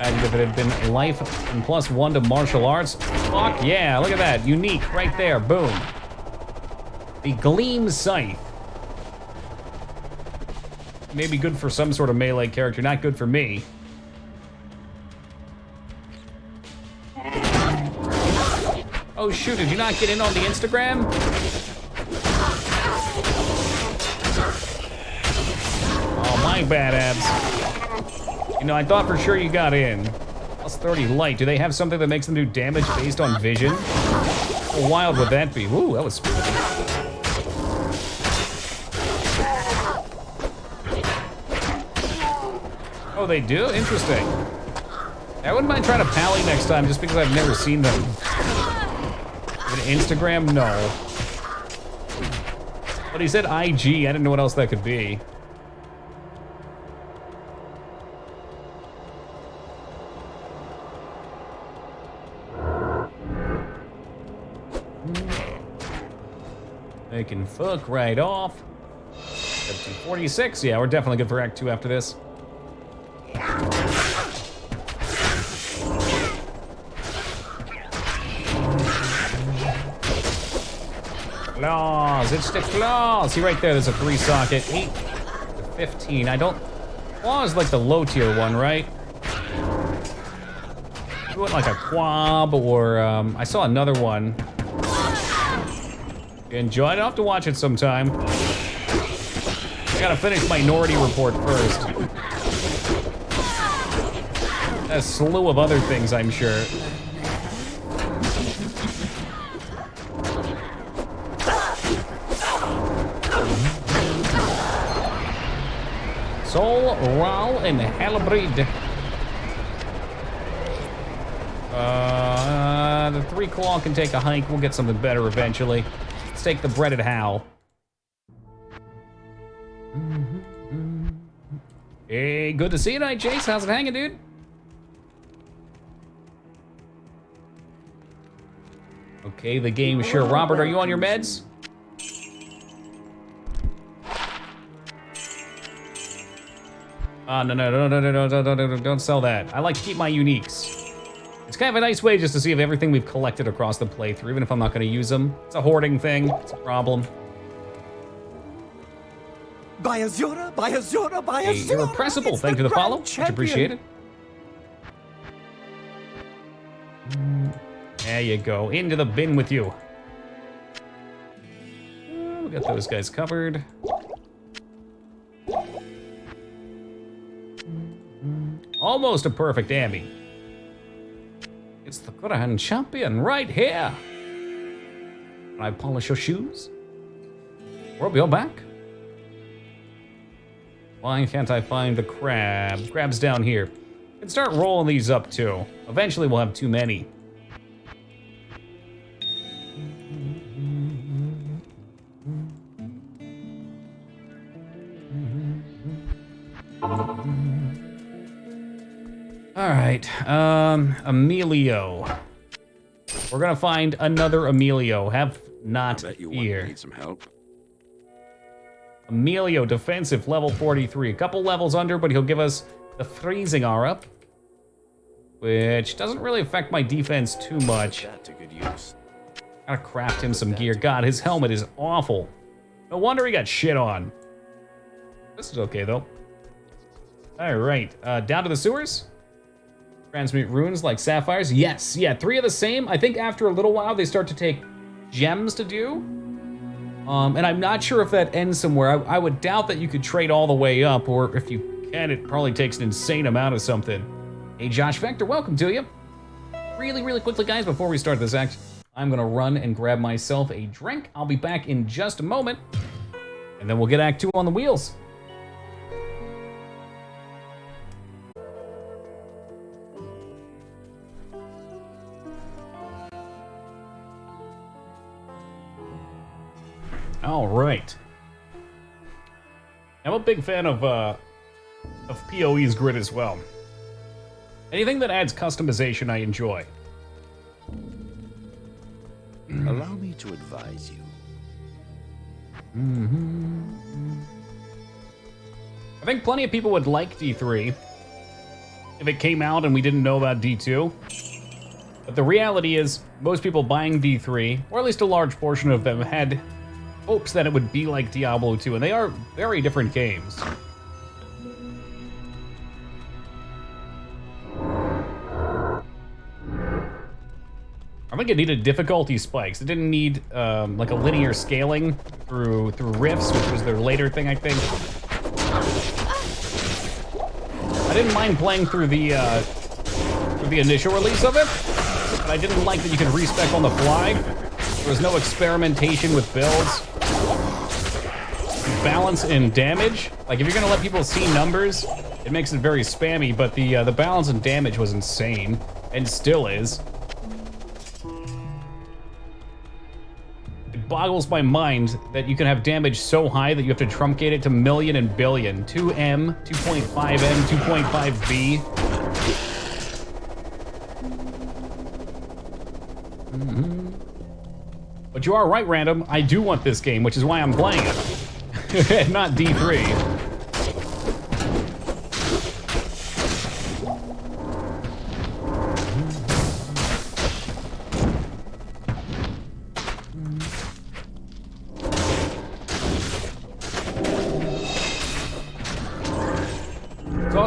And if it had been life and +1 to martial arts, fuck yeah, look at that, unique right there, boom. The Gleam Scythe. Maybe good for some sort of melee character, not good for me. Oh shoot, did you not get in on the Instagram? Oh, my bad, Abs. You know, I thought for sure you got in. +30 light. Do they have something that makes them do damage based on vision? How wild would that be? Ooh, that was spooky. Oh, they do? Interesting. I wouldn't mind trying to pally next time just because I've never seen them. An Instagram? No. But he said IG. I didn't know what else that could be. They can fuck right off. Up to 46. Yeah, we're definitely good for Act 2 after this. Claws, it's the claws. See right there, there's a 3-socket, 8 to 15. I don't, claw is like the low tier one, right? Do it like a quab or, I saw another one. You enjoy it? I'll have to watch it sometime. I gotta finish Minority Report first. A slew of other things, I'm sure. Soul, Rawl, and Halibrid. The 3-claw can take a hike. We'll get something better eventually. Let's take the breaded Hal. Hey, good to see you tonight, Jace. How's it hanging, dude? Okay, the game, sure. Robert, are you on your meds? No, don't sell that. I like to keep my uniques. It's kind of a nice way just to see if everything we've collected across the playthrough, even if I'm not going to use them. It's a hoarding thing. It's a problem. By Azura, by Azura, by Hey, Azura. irrepressible. It's Thank you for the follow. grand Much champion. appreciated. There you go. Into the bin with you. We got those guys covered. Almost a perfect Ammy. It's the grand champion right here. Can I polish your shoes? We'll be all back. Why can't I find the crab? Crab's down here. We can start rolling these up too. Eventually we'll have too many. All right, Emilio. We're gonna find another Emilio. Have not Bet you fear. need some help. Emilio, defensive, level 43. A couple levels under, but he'll give us the freezing aura, which doesn't really affect my defense too much. That to good use. Gotta craft him some gear. God, his helmet is awful. No wonder he got shit on. This is okay, though. All right, down to the sewers. Transmute runes like sapphires. Yes, yeah, 3 of the same. I think after a little while, they start to take gems to do. And I'm not sure if that ends somewhere. I would doubt that you could trade all the way up, or if you can, it probably takes an insane amount of something. Hey, Josh Vector, welcome to you. Really quickly, guys, before we start this act, I'm gonna run and grab myself a drink. I'll be back in just a moment, and then we'll get Act 2 on the wheels. All right. I'm a big fan of PoE's grid as well. Anything that adds customization, I enjoy. Allow me to advise you. I think plenty of people would like D3 if it came out and we didn't know about D2. But the reality is, most people buying D3, or at least a large portion of them, had hopes that it would be like Diablo 2, and they are very different games. I think it needed difficulty spikes. It didn't need like a linear scaling through rifts, which was their later thing, I think. I didn't mind playing through the initial release of it, but I didn't like that you could respec on the fly. There was no experimentation with builds. Balance and damage. Like, if you're gonna let people see numbers, it makes it very spammy, but the balance and damage was insane, and still is. It boggles my mind that you can have damage so high that you have to truncate it to million and billion. 2M, 2.5M, 2.5B. But you are right, Random. I do want this game, which is why I'm playing it. Not D3.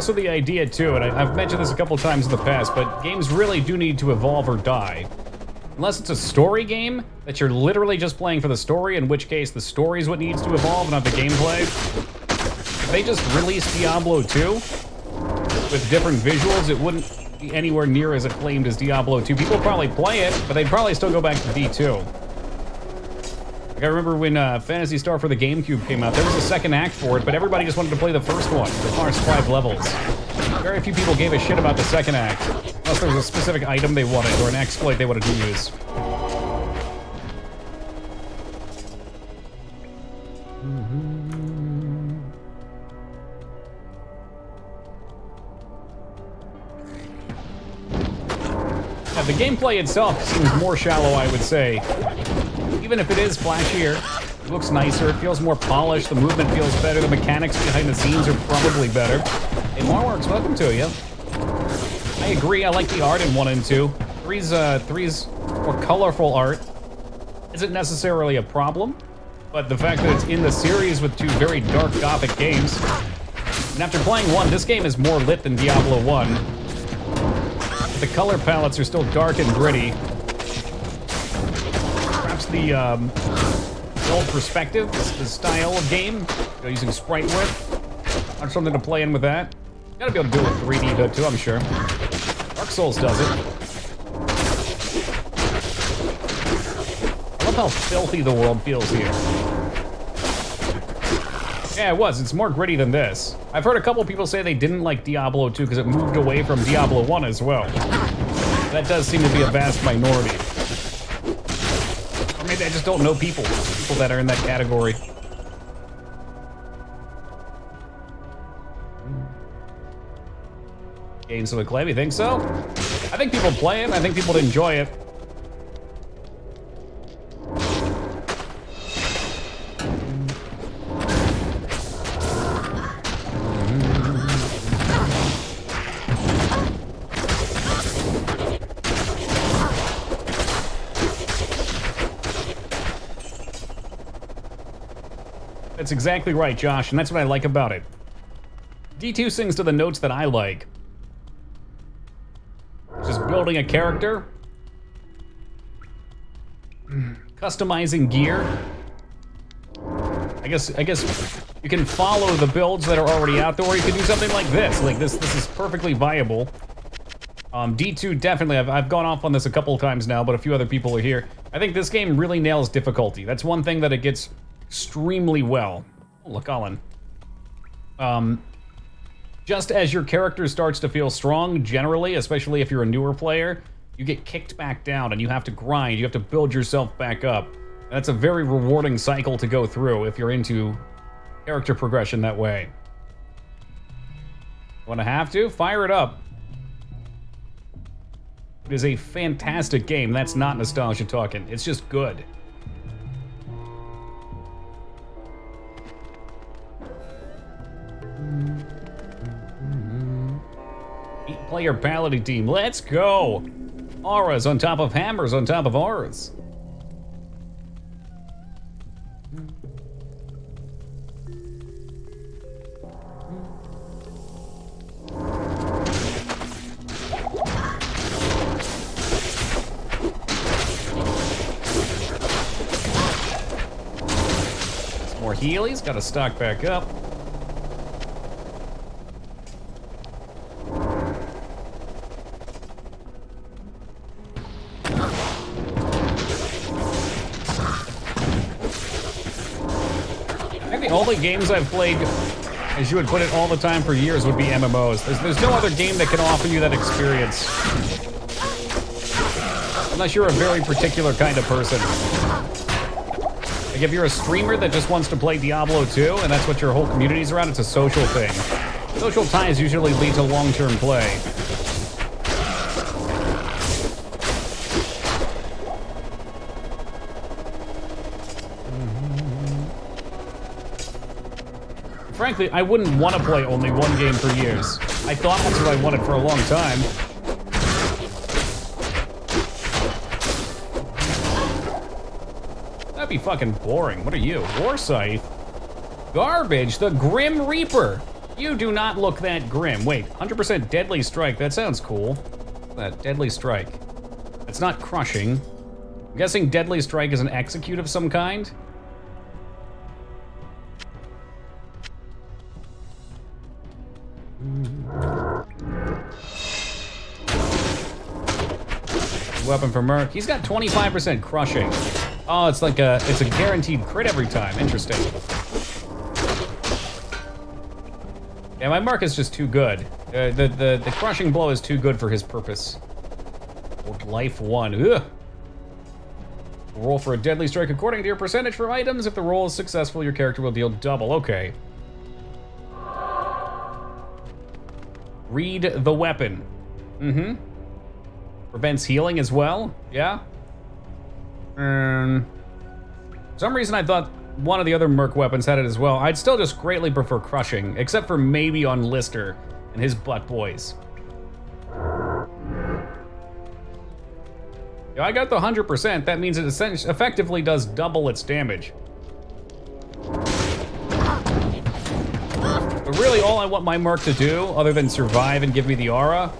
also the idea too, and I've mentioned this a couple times in the past, but games really do need to evolve or die. Unless it's a story game that you're literally just playing for the story, in which case the story is what needs to evolve, not the gameplay. If they just released Diablo 2 with different visuals, it wouldn't be anywhere near as acclaimed as Diablo 2. People probably play it, but they'd probably still go back to D2. Like I remember when Phantasy Star for the GameCube came out, there was a second act for it, but everybody just wanted to play the first one, the first 5 levels. Very few people gave a shit about the second act, unless there was a specific item they wanted or an exploit they wanted to use. Yeah, the gameplay itself seems more shallow, I would say. Even if it is flashier, it looks nicer, it feels more polished, the movement feels better, the mechanics behind the scenes are probably better. Hey, Marworks, welcome to you. I agree, I like the art in 1 and 2. 3's more colorful art isn't necessarily a problem, but the fact that it's in the series with 2 very dark gothic games, and after playing 1, this game is more lit than Diablo 1. The color palettes are still dark and gritty. Perhaps the old perspective, the style of game, you know, using sprite width, or something to play in with that. Gotta be able to do it with 3D though, too, I'm sure. Dark Souls does it. I love how filthy the world feels here. Yeah, it was. It's more gritty than this. I've heard a couple people say they didn't like Diablo 2 because it moved away from Diablo 1 as well. That does seem to be a vast minority. Or maybe I just don't know people that are in that category. Gains of the Clay, you think so? I think people play it, I think people enjoy it. That's exactly right, Josh, and that's what I like about it. D2 sings to the notes that I like. Just building a character, customizing gear. I guess you can follow the builds that are already out there, or you can do something like this. Like this is perfectly viable. D2 definitely, I've gone off on this a couple of times now, but a few other people are here. I think this game really nails difficulty. That's one thing that it gets extremely well. Oh, look, Colin. Just as your character starts to feel strong, generally, especially if you're a newer player, you get kicked back down and you have to grind, you have to build yourself back up. And that's a very rewarding cycle to go through if you're into character progression that way. Wanna have to? Fire it up. It is a fantastic game. That's not nostalgia talking. It's just good. 8-player paladin team, let's go! Auras on top of hammers on top of auras. Some more healies, gotta stock back up. The only games I've played, as you would put it, all the time for years would be MMOs. There's no other game that can offer you that experience. Unless you're a very particular kind of person. Like if you're a streamer that just wants to play Diablo 2, and that's what your whole community's around, it's a social thing. Social ties usually lead to long-term play. Frankly, I wouldn't want to play only one game for years. I thought that's what I wanted for a long time. That'd be fucking boring. What are you? War Scythe? Garbage, the Grim Reaper. You do not look that grim. Wait, 100% deadly strike. That sounds cool. That deadly strike. It's not crushing. I'm guessing deadly strike is an execute of some kind. Weapon for Merc. He's got 25% crushing. Oh, it's like it's a guaranteed crit every time. Interesting. Yeah, my Merc is just too good. The crushing blow is too good for his purpose. Life 1. Ugh. Roll for a deadly strike according to your percentage for items. If the roll is successful, your character will deal double. Okay. Read the weapon. Mm-hmm. Prevents healing as well. Yeah. For some reason I thought one of the other Merc weapons had it as well. I'd still just greatly prefer crushing, except for maybe on Lister and his butt boys. Yeah, I got the 100%. That means it effectively does double its damage. But really, all I want my Merc to do, other than survive and give me the aura,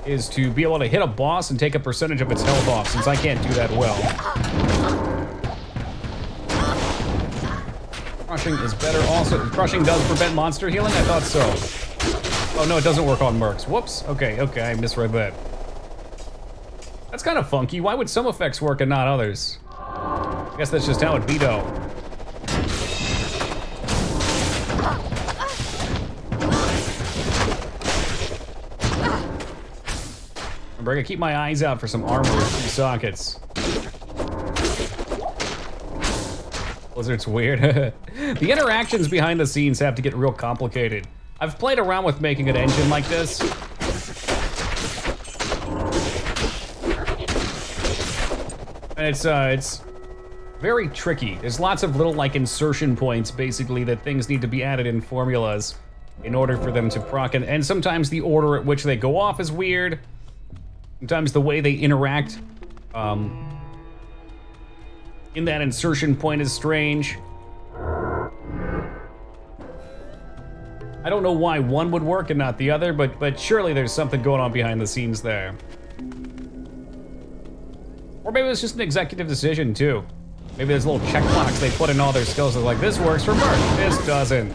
is to be able to hit a boss and take a percentage of its health off, since I can't do that well. Crushing is better also. Crushing does prevent monster healing? I thought so. Oh no, it doesn't work on Mercs. Whoops. Okay, I misread that. That's kind of funky. Why would some effects work and not others? I guess that's just how it be though. Remember, I gotta keep my eyes out for some armor with 3 sockets. Blizzard's weird. The interactions behind the scenes have to get real complicated. I've played around with making an engine like this. And it's very tricky. There's lots of little like insertion points basically that things need to be added in formulas in order for them to proc, and sometimes the order at which they go off is weird. Sometimes the way they interact in that insertion point is strange. I don't know why one would work and not the other, but surely there's something going on behind the scenes there. Or maybe it's just an executive decision too. Maybe there's a little checkbox they put in all their skills. They're like, this works for Merc, this doesn't.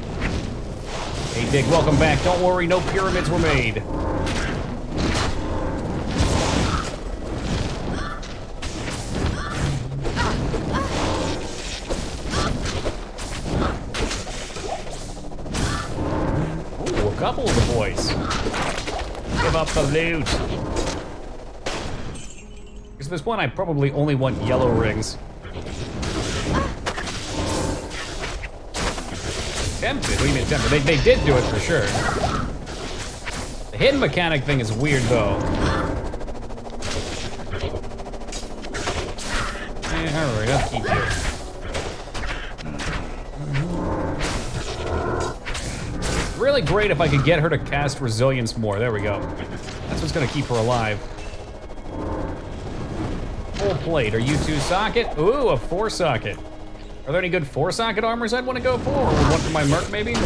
Hey Dig, welcome back. Don't worry, no pyramids were made. Ooh, a couple of the boys. Give up the loot. Because at this point, I probably only want yellow rings. Tempted? What do you mean tempted? They did do it for sure. The hidden mechanic thing is weird, though. Alright, I'll keep you. Really great if I could get her to cast resilience more. There we go. That's what's gonna keep her alive. Full plate. Are you 2-socket? Ooh, a 4-socket. Are there any good 4-socket armors I'd want to go for? Or one for my Merc, maybe? 4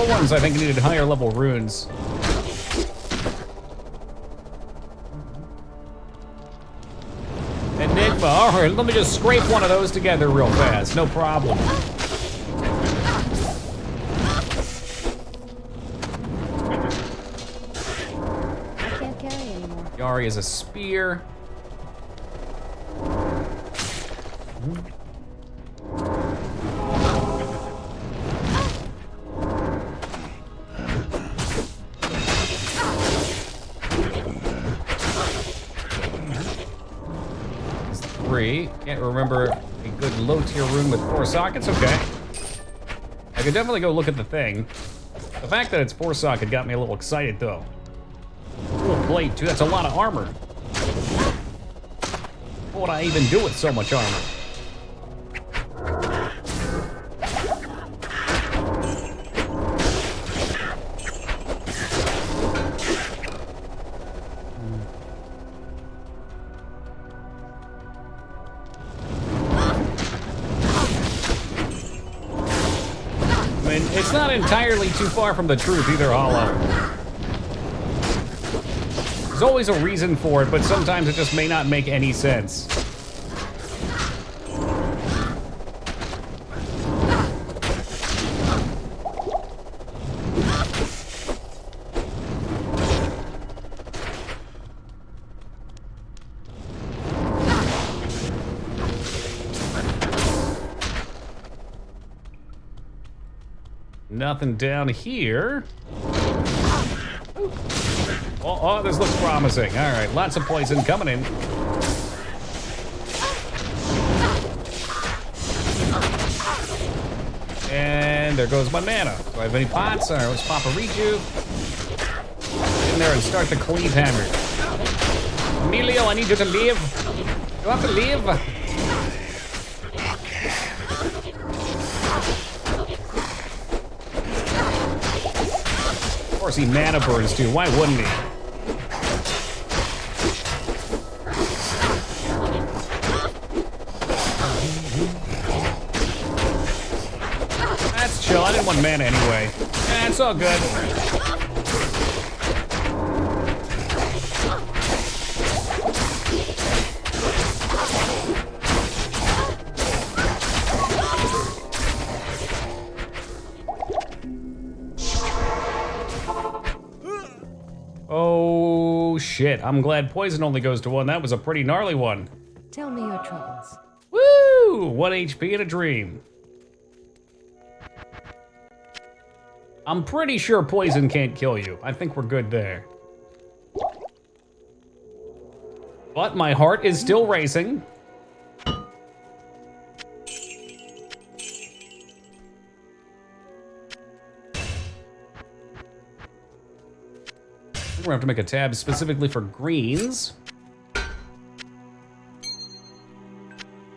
ones I think needed higher level runes. Enigma. Alright, let me just scrape one of those together real fast. No problem. Yari is a spear. It's 3. Can't remember a good low tier room with 4 sockets. Okay. I could definitely go look at the thing. The fact that it's 4-socket got me a little excited though. Full plate too, that's a lot of armor. What would I even do with so much armor? And it's not entirely too far from the truth either, Hollow. There's always a reason for it, but sometimes it just may not make any sense. Nothing down here. Oh, this looks promising. All right, lots of poison coming in. And there goes my mana. Do I have any pots? All right, let's pop a rejuve. In there and start the cleave hammer. Emilio, I need you to leave. You have to leave. Of course he mana burns too. Why wouldn't he? That's chill. I didn't want mana anyway. It's all good. Oh shit, I'm glad poison only goes to 1. That was a pretty gnarly one. Tell me your troubles. Woo! 1 HP in a dream. I'm pretty sure poison can't kill you. I think we're good there. But my heart is still racing. We're gonna have to make a tab specifically for greens.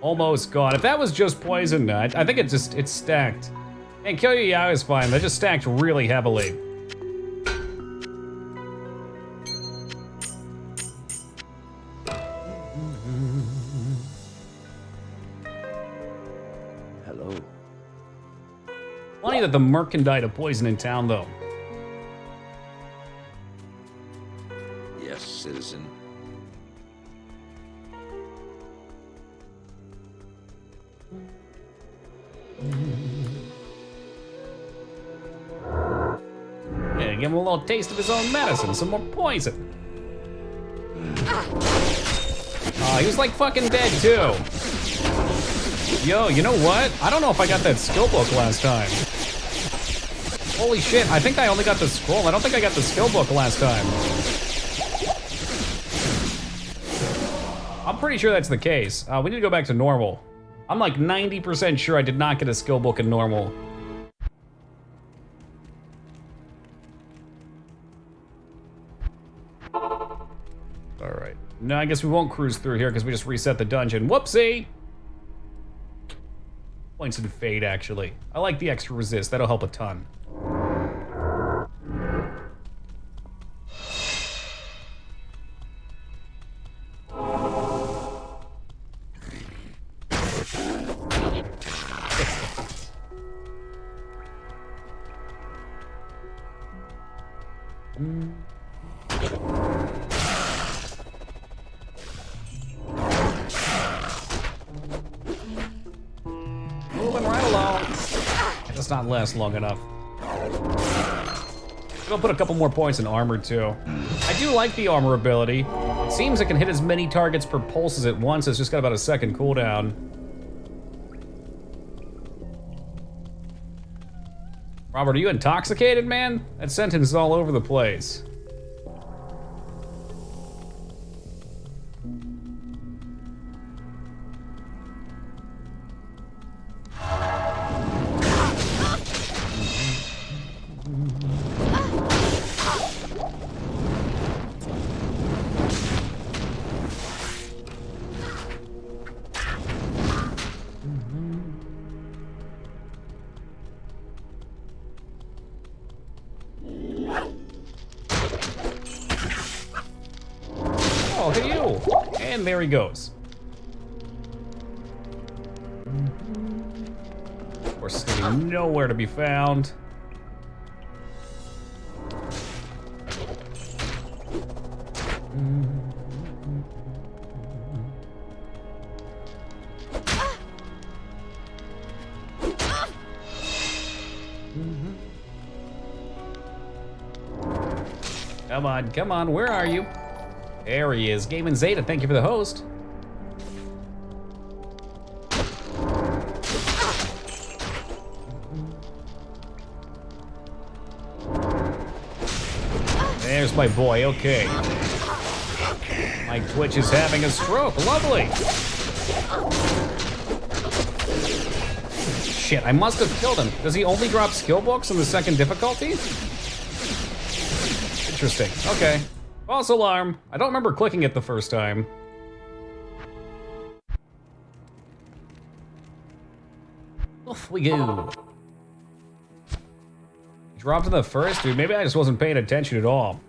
Almost gone. If that was just poison, I think it's stacked. And kill you, yeah, is fine. They just stacked really heavily. Hello. Funny that the merc can die to poison in town, though. Yes, citizen. Yeah, give him a little taste of his own medicine, some more poison. He was like fucking dead too. Yo, you know what? I don't know if I got that skill book last time. Holy shit, I think I only got the scroll. I don't think I got the skill book last time. I'm pretty sure that's the case. We need to go back to normal. I'm like 90% sure I did not get a skill book in normal. All right. No, I guess we won't cruise through here because we just reset the dungeon. Whoopsie! Points in fade, actually. I like the extra resist. That'll help a ton. Moving right along. It does not last long enough. I'll put a couple more points in armor too. I do like the armor ability. It seems it can hit as many targets per pulses at once. It's just got about a second cooldown. Robert, are you intoxicated, man? That sentence is all over the place. Oh, look at you. And there he goes. Or sitting nowhere to be found. Come on, where are you? There he is. Game and Zeta, thank you for the host. There's my boy, okay. My Twitch is having a stroke, lovely. Shit, I must have killed him. Does he only drop skill books in the second difficulty? Interesting, okay. False alarm. I don't remember clicking it the first time. Off we go. Dropped in the first, dude. Maybe I just wasn't paying attention at all.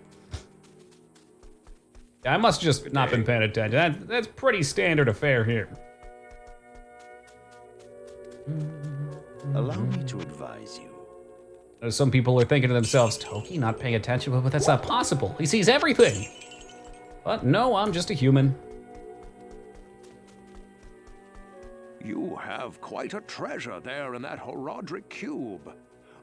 I must just not been paying attention. That's pretty standard affair here. Allow me to advise you. Some people are thinking to themselves, Toki not paying attention, but that's not possible. He sees everything. But no, I'm just a human. You have quite a treasure there in that Horodric cube.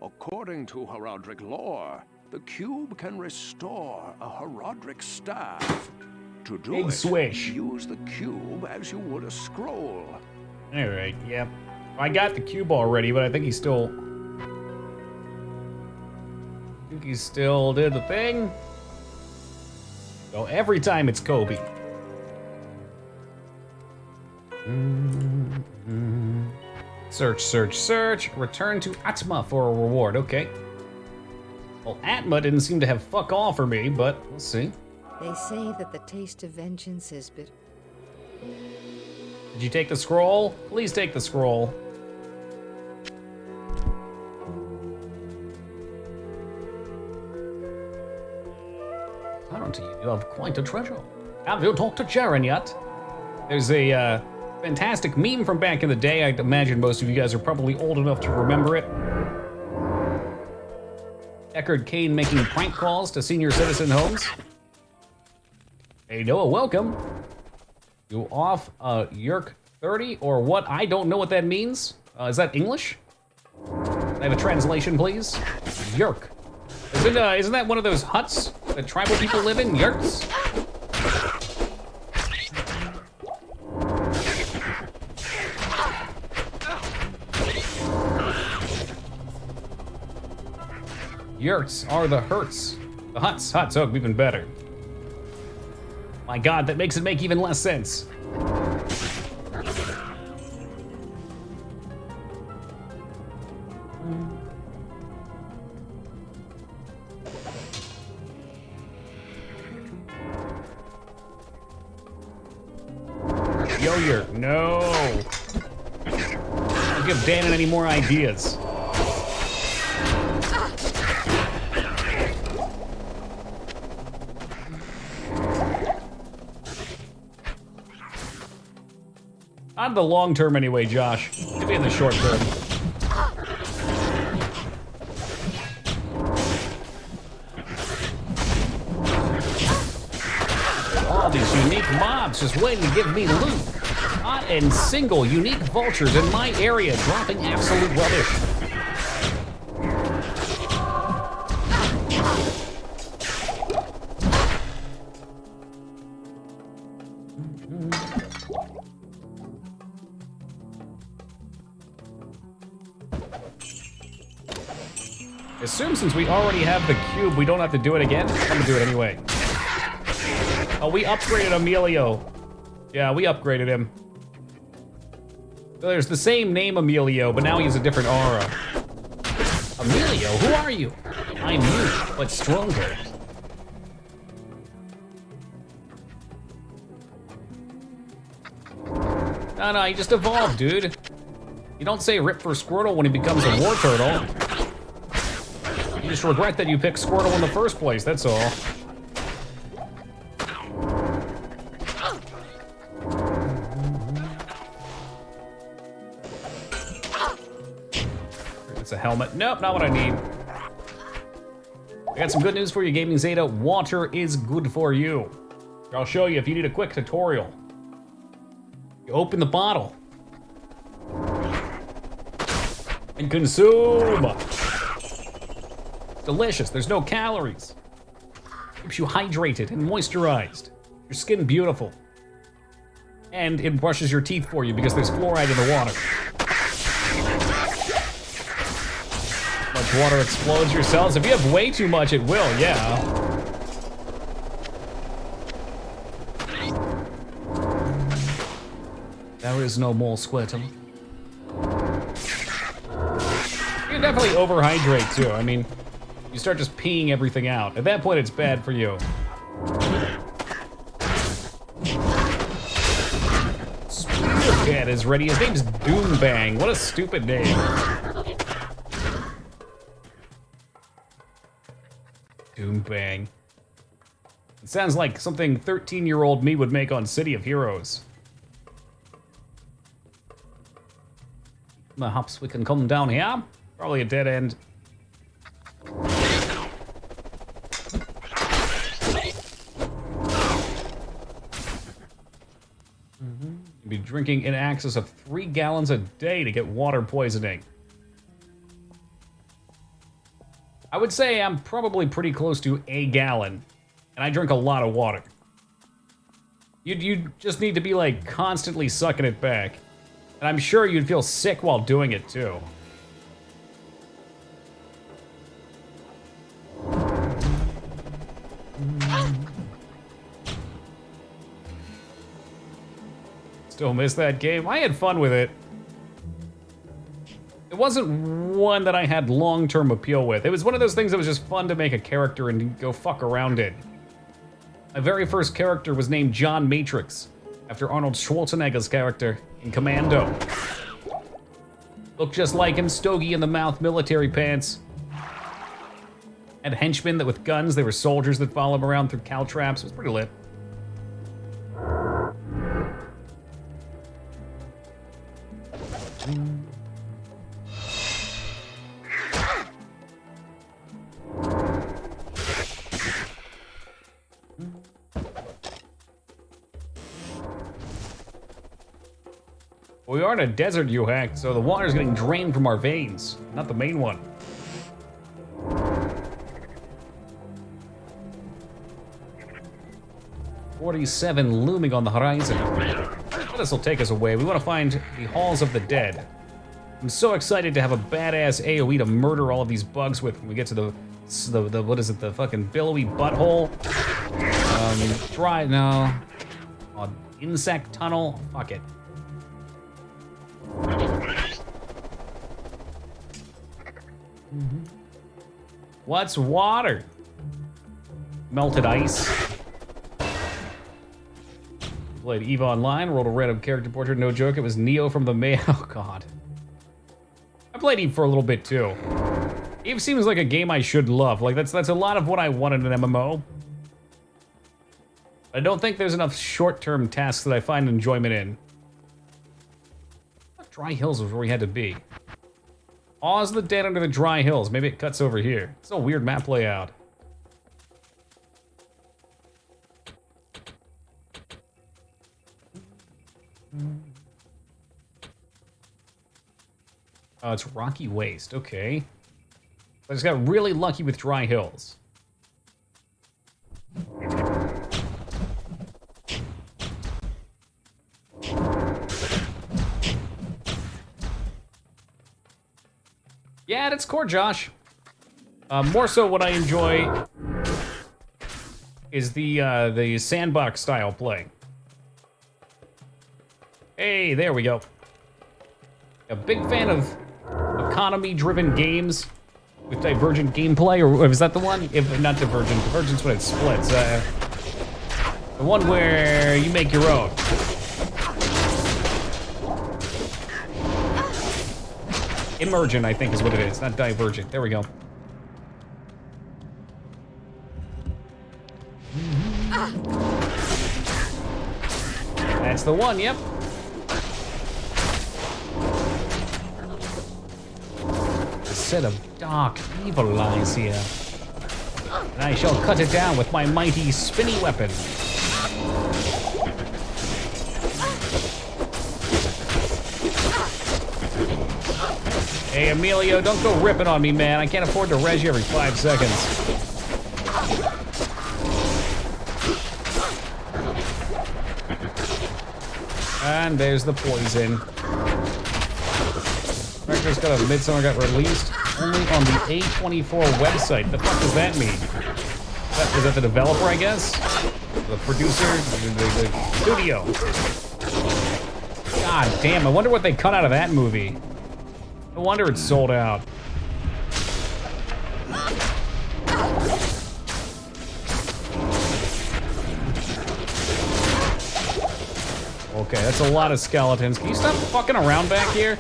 According to Horodric lore, the cube can restore a Horodric staff. To do Big it, swish. use the cube as you would a scroll. All right, yep. I got the cube already, but I think he still did the thing. So every time it's Kobe. Search, search, search. Return to Atma for a reward. Okay. Well, Atma didn't seem to have fuck all for me, but we'll see. They say that the taste of vengeance is bitter. Did you take the scroll? Please take the scroll. Apparently, you have quite a treasure. Have you talked to Jaren yet? There's a fantastic meme from back in the day. I'd imagine most of you guys are probably old enough to remember it. Deckard Cain making prank calls to senior citizen homes. Hey Noah, welcome. You off Yerk 30 or what? I don't know what that means. Is that English? I have a translation, please. Yerk. Isn't that one of those huts that tribal people live in? Yerks? Yurts are the hurts. The huts. Huts, oh, even better. My God, that makes it make even less sense. Yo, no. Don't give Danon any more ideas. Not the long term anyway, Josh. Maybe in the short term. All these unique mobs just waiting to give me loot. Hot and single unique vultures in my area dropping absolute rubbish. Assume since we already have the cube, we don't have to do it again. I'm gonna do it anyway. Oh, we upgraded Emilio. Yeah, we upgraded him. So there's the same name Emilio, but now he has a different aura. Emilio, who are you? I'm you, but stronger. No, he just evolved, dude. You don't say rip for Squirtle when he becomes a war turtle. You just regret that you picked Squirtle in the first place, that's all. It's a helmet. Nope, not what I need. I got some good news for you, Gaming Zeta. Water is good for you. I'll show you if you need a quick tutorial. You open the bottle. And consume. Delicious, there's no calories. Keeps you hydrated and moisturized. Your skin beautiful. And it brushes your teeth for you because there's fluoride in the water. Much water explodes your cells. If you have way too much, it will, yeah. There is no more squirtum. You can definitely overhydrate too. I mean, you start just peeing everything out. At that point, it's bad for you. Spearhead is ready. His name's Doombang. What a stupid name. Doombang. It sounds like something 13-year-old me would make on City of Heroes. Perhaps we can come down here. Probably a dead end. You'd be drinking in excess of 3 gallons a day to get water poisoning. I would say I'm probably pretty close to a gallon, and I drink a lot of water. You just need to be like constantly sucking it back. And I'm sure you'd feel sick while doing it too. Still miss that game. I had fun with it. It wasn't one that I had long-term appeal with. It was one of those things that was just fun to make a character and go fuck around in. My very first character was named John Matrix, after Arnold Schwarzenegger's character in Commando. Looked just like him, stogie in the mouth, military pants. Had henchmen that with guns, they were soldiers that follow him around through cow traps. It was pretty lit. We are in a desert, you hack, so the water's getting drained from our veins, not the main one. .47 looming on the horizon. This will take us away. We want to find the Halls of the Dead. I'm so excited to have a badass AoE to murder all of these bugs with when we get to the what is it, the fucking billowy butthole? Insect tunnel? Fuck it. What's water? Melted ice. Played EVE Online, rolled a random character portrait, no joke, it was Neo from the May. Oh god. I played EVE for a little bit too. EVE seems like a game I should love. Like that's a lot of what I want in an MMO. I don't think there's enough short-term tasks that I find enjoyment in. Dry Hills was where we had to be. Awes the Dead under the Dry Hills. Maybe it cuts over here. It's a weird map layout. Oh, it's Rocky Waste. Okay. I just got really lucky with Dry Hills. Yeah, that's core, Josh. More so what I enjoy is the sandbox style play. Hey, there we go. A big fan of economy-driven games with divergent gameplay, or is that the one? If not divergent, divergent's when it splits. The one where you make your own. Emergent, I think is what it is, not divergent. There we go. That's the one, yep. set of dark evil lies here. And I shall cut it down with my mighty spinny weapon. Hey, Emilio, don't go ripping on me, man. I can't afford to res you every 5 seconds. And there's the poison. Director's Cut of Midsummer got released only on the A24 website. The fuck does that mean? Is that the developer, I guess? The producer? The studio? God damn, I wonder what they cut out of that movie. No wonder it's sold out. Okay, that's a lot of skeletons. Can you stop fucking around back here?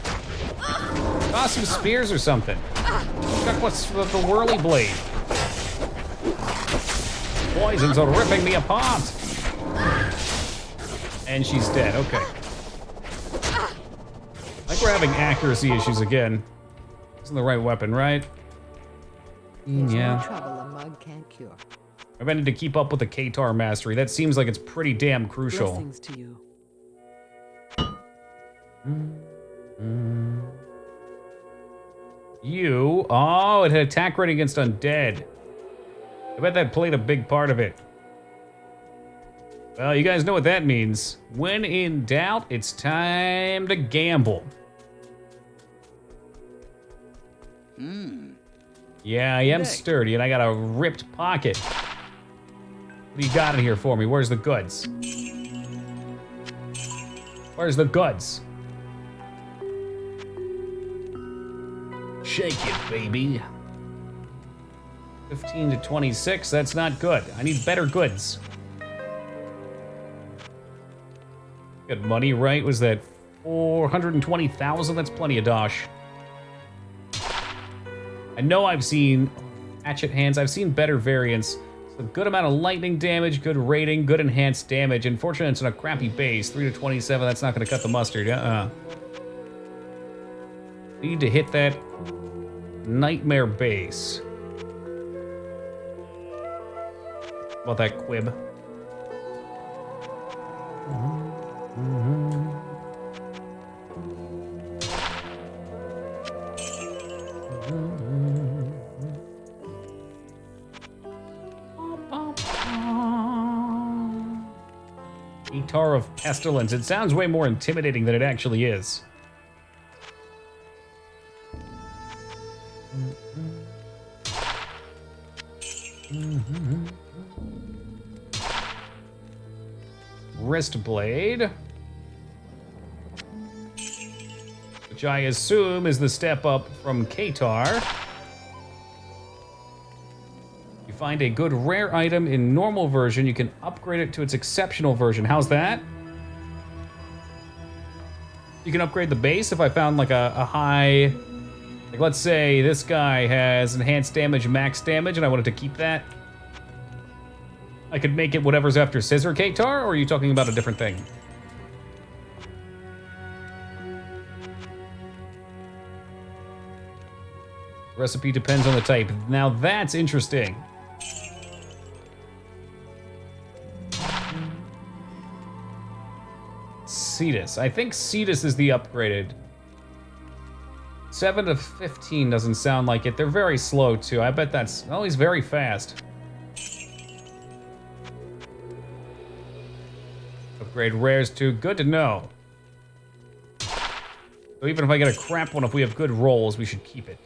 Toss some spears or something. Check what's the whirly blade. Poisons are ripping me apart. And she's dead, okay. I think we're having accuracy issues again. Isn't the right weapon, right? There's Yeah. no trouble a mug can't cure. I've ended to keep up with the Katar mastery. That seems like it's pretty damn crucial. Blessings to you. You, oh, it had attack rating against undead. I bet that played a big part of it. Well, you guys know what that means. When in doubt, it's time to gamble. Yeah, I am sturdy and I got a ripped pocket. What do you got in here for me? Where's the goods? Where's the goods? Shake it, baby. 15 to 26, that's not good. I need better goods. Good money, right? Was that 420,000? That's plenty of dosh. I know I've seen hatchet hands. I've seen better variants. So good amount of lightning damage, good rating, good enhanced damage. Unfortunately, it's on a crappy base. 3 to 27, that's not going to cut the mustard. Need to hit that nightmare base. How about that quib? Guitar of Pestilence. It sounds way more intimidating than it actually is. Wrist blade, which I assume is the step up from Katar. You find a good rare item in normal version, you can upgrade it to its exceptional version. How's that? You can upgrade the base if I found like a high, like let's say this guy has enhanced damage, max damage, and I wanted to keep that. I could make it whatever's after Scissor Katar, or are you talking about a different thing? Recipe depends on the type. Now that's interesting. Cetus. I think Cetus is the upgraded. 7 to 15 doesn't sound like it. They're very slow too. I bet that's, oh, he's very fast. Upgrade rares too. Good to know. So even if I get a crap one, if we have good rolls, we should keep it.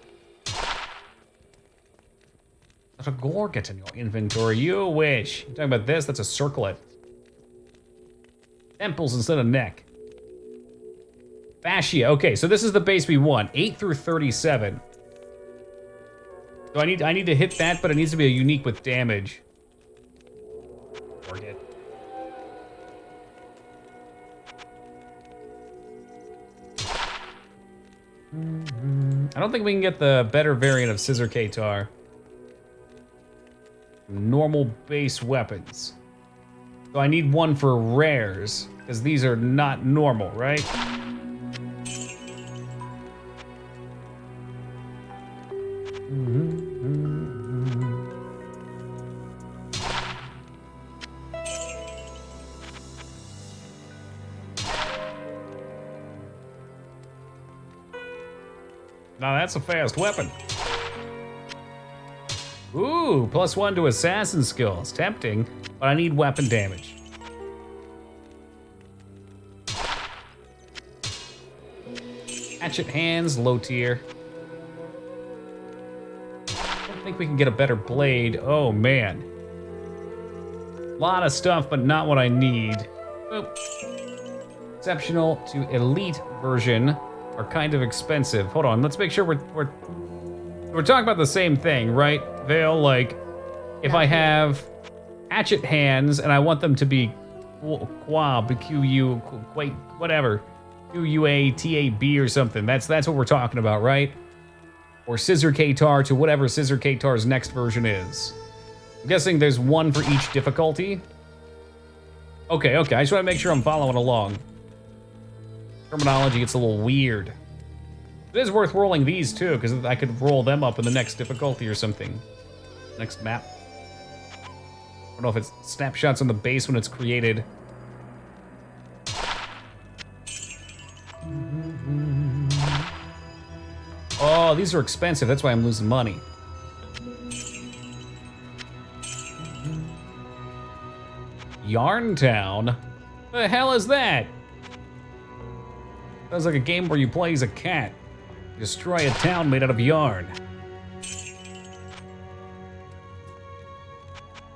There's a Gorget in your inventory. You wish. You're talking about this? That's a circlet. Temples instead of neck. Fascia. Okay, so this is the base we want. 8 through 37. So I need to hit that, but it needs to be a unique with damage. Gorget. I don't think we can get the better variant of Scissor Katar. Normal base weapons. So I need one for rares, because these are not normal, right? Now that's a fast weapon. Ooh, +1 to assassin skills. Tempting, but I need weapon damage. Hatchet hands, low tier. I don't think we can get a better blade. Oh man. Lot of stuff, but not what I need. Oop. Exceptional to elite version are kind of expensive. Hold on, let's make sure we're talking about the same thing, right? Vale, like, if I have hatchet hands and I want them to be quab, Q-U, whatever, Q-U-A-T-A-B or something. That's what we're talking about, right? Or Scissor K-Tar to whatever Scissor K-Tar's next version is. I'm guessing there's one for each difficulty. Okay, I just want to make sure I'm following along. Terminology gets a little weird. It is worth rolling these too, because I could roll them up in the next difficulty or something. Next map. I don't know if it's snapshots on the base when it's created. Oh, these are expensive. That's why I'm losing money. Yarntown? The hell is that? Sounds like a game where you play as a cat. Destroy a town made out of yarn.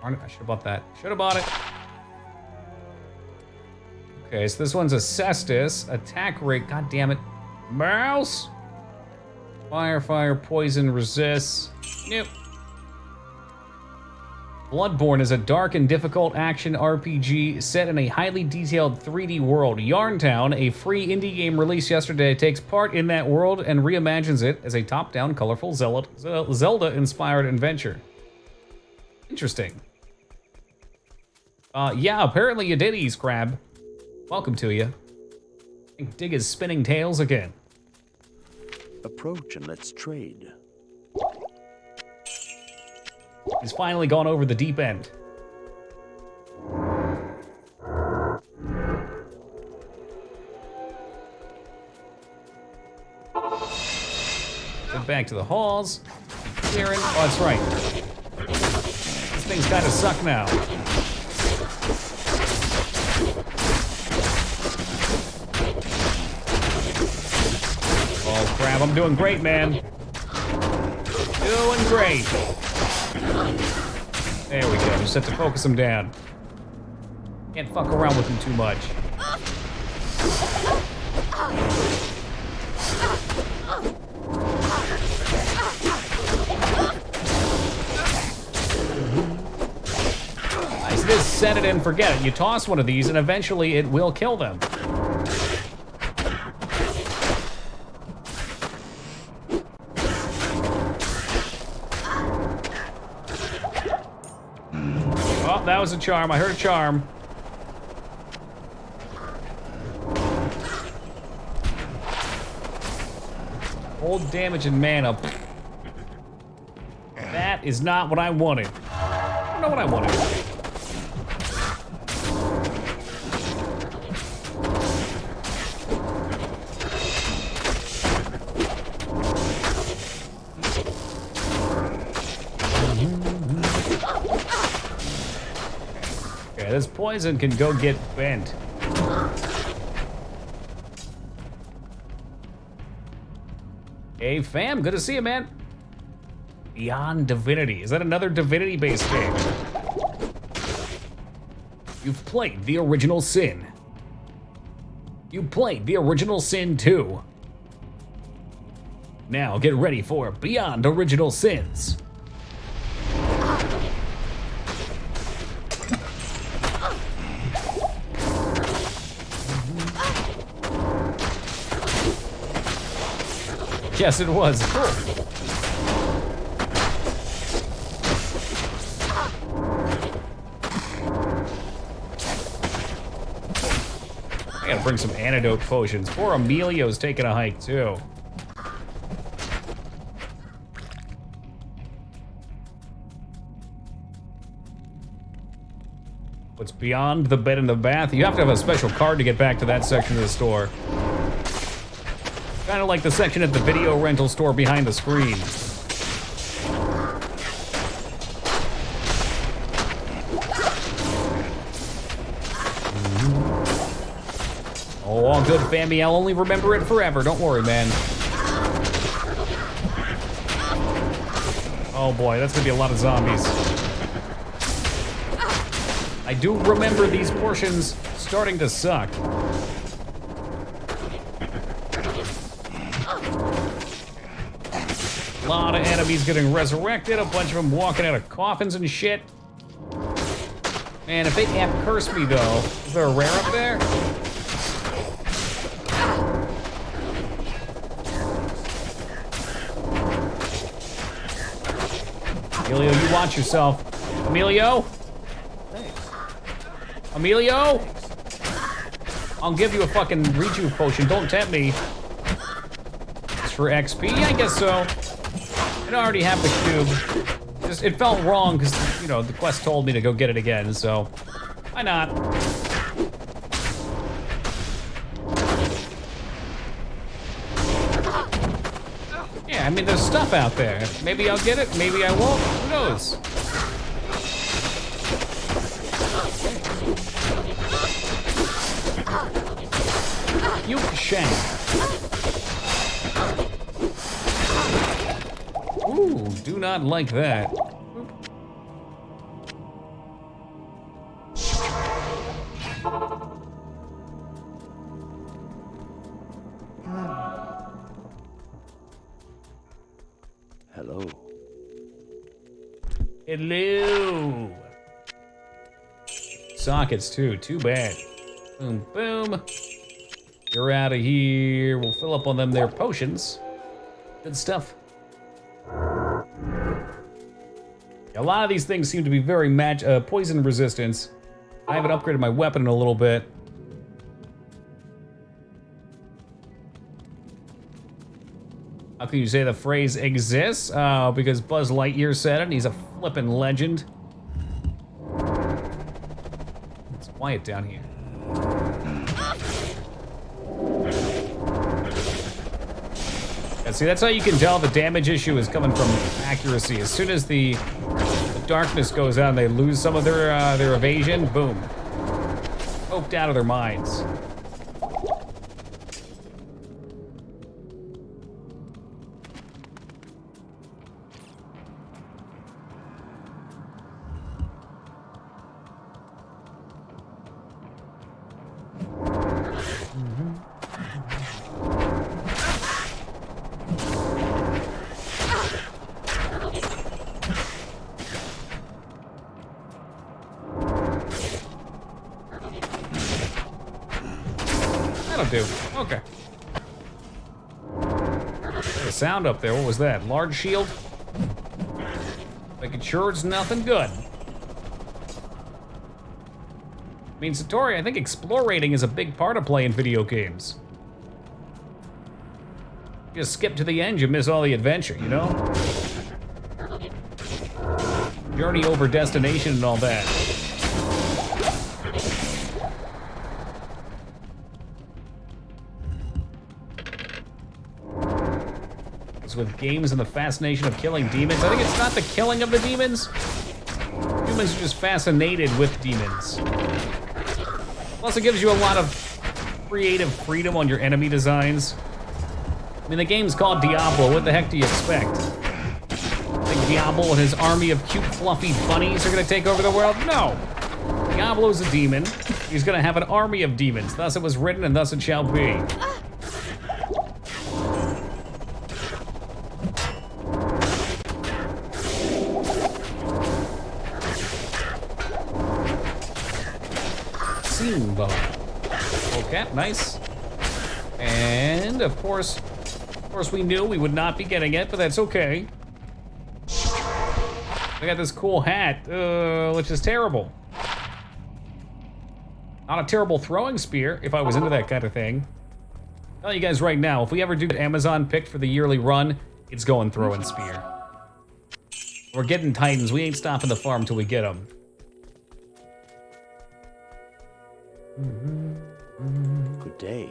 Darn it, I should have bought that. Should have bought it. Okay, so this one's a Cestus. Attack rate, god damn it. Mouse? Fire, poison, resist. Nope. Bloodborne is a dark and difficult action RPG set in a highly detailed 3D world. Yarntown, a free indie game released yesterday, takes part in that world and reimagines it as a top-down, colorful Zelda-inspired adventure. Interesting. Yeah, apparently you did, Ease Crab. Welcome to you. I think Dig is spinning tails again. Approach and let's trade. He's finally gone over the deep end. Get back to the halls. Clearing. Oh, that's right. These things kind of suck now. Oh crap! I'm doing great, man. Doing great. There we go, just have to focus him down. Can't fuck around with him too much. Nice, this set it and forget it. You toss one of these and eventually it will kill them. That was a charm. I heard a charm. Hold damage and mana. That is not what I wanted. I don't know what I wanted. This poison can go get bent. Hey fam, good to see you, man. Beyond Divinity. Is that another Divinity-based game? You've played the original Sin. You played the original Sin 2. Now get ready for Beyond Original Sins. Yes, it was. Cool. I gotta bring some antidote potions. Poor Emilio's taking a hike, too. What's beyond the bed and the bath? You have to have a special card to get back to that section of the store. Kind of like the section at the video rental store behind the screen. Oh, all good, family. I'll only remember it forever. Don't worry, man. Oh boy, that's gonna be a lot of zombies. I do remember these portions starting to suck. A lot of enemies getting resurrected, a bunch of them walking out of coffins and shit. Man, if they can't curse me though, is there a rare up there? Emilio, you watch yourself. Emilio? Thanks. Emilio? I'll give you a fucking rejuve potion. Don't tempt me. It's for XP? I guess so. I already have the cube. Just, it felt wrong because, you know, the quest told me to go get it again, so why not? Yeah, I mean, there's stuff out there. Maybe I'll get it, maybe I won't. Who knows? You shank. Ooh, do not like that. Hello. Hello. Sockets too, too bad. Boom, boom. You're out of here. We'll fill up on them their potions. Good stuff. A lot of these things seem to be very poison resistance. I haven't upgraded my weapon in a little bit. How can you say the phrase exists? Because Buzz Lightyear said it, and he's a flippin' legend. It's quiet down here. Yeah, see, that's how you can tell the damage issue is coming from accuracy. As soon as the darkness goes out and they lose some of their evasion, boom. Poked out of their minds. That'll do. Okay. There's a sound up there. What was that? Large shield? Making sure it's nothing good. I mean, Satori, I think explorating is a big part of playing video games. You just skip to the end, you miss all the adventure, you know? Journey over destination and all that. With games and the fascination of killing demons. I think it's not the killing of the demons. Humans are just fascinated with demons. Plus, it gives you a lot of creative freedom on your enemy designs. I mean, the game's called Diablo. What the heck do you expect? Think Diablo and his army of cute, fluffy bunnies are gonna take over the world? No. Diablo's a demon. He's gonna have an army of demons. Thus it was written, and thus it shall be. Okay, nice. And of course we knew we would not be getting it, but that's okay. I got this cool hat, which is terrible. Not a terrible throwing spear, if I was into that kind of thing. I'll tell you guys right now, if we ever do get Amazon picked for the yearly run, it's going throwing spear. We're getting Titans. We ain't stopping the farm till we get them. Good day.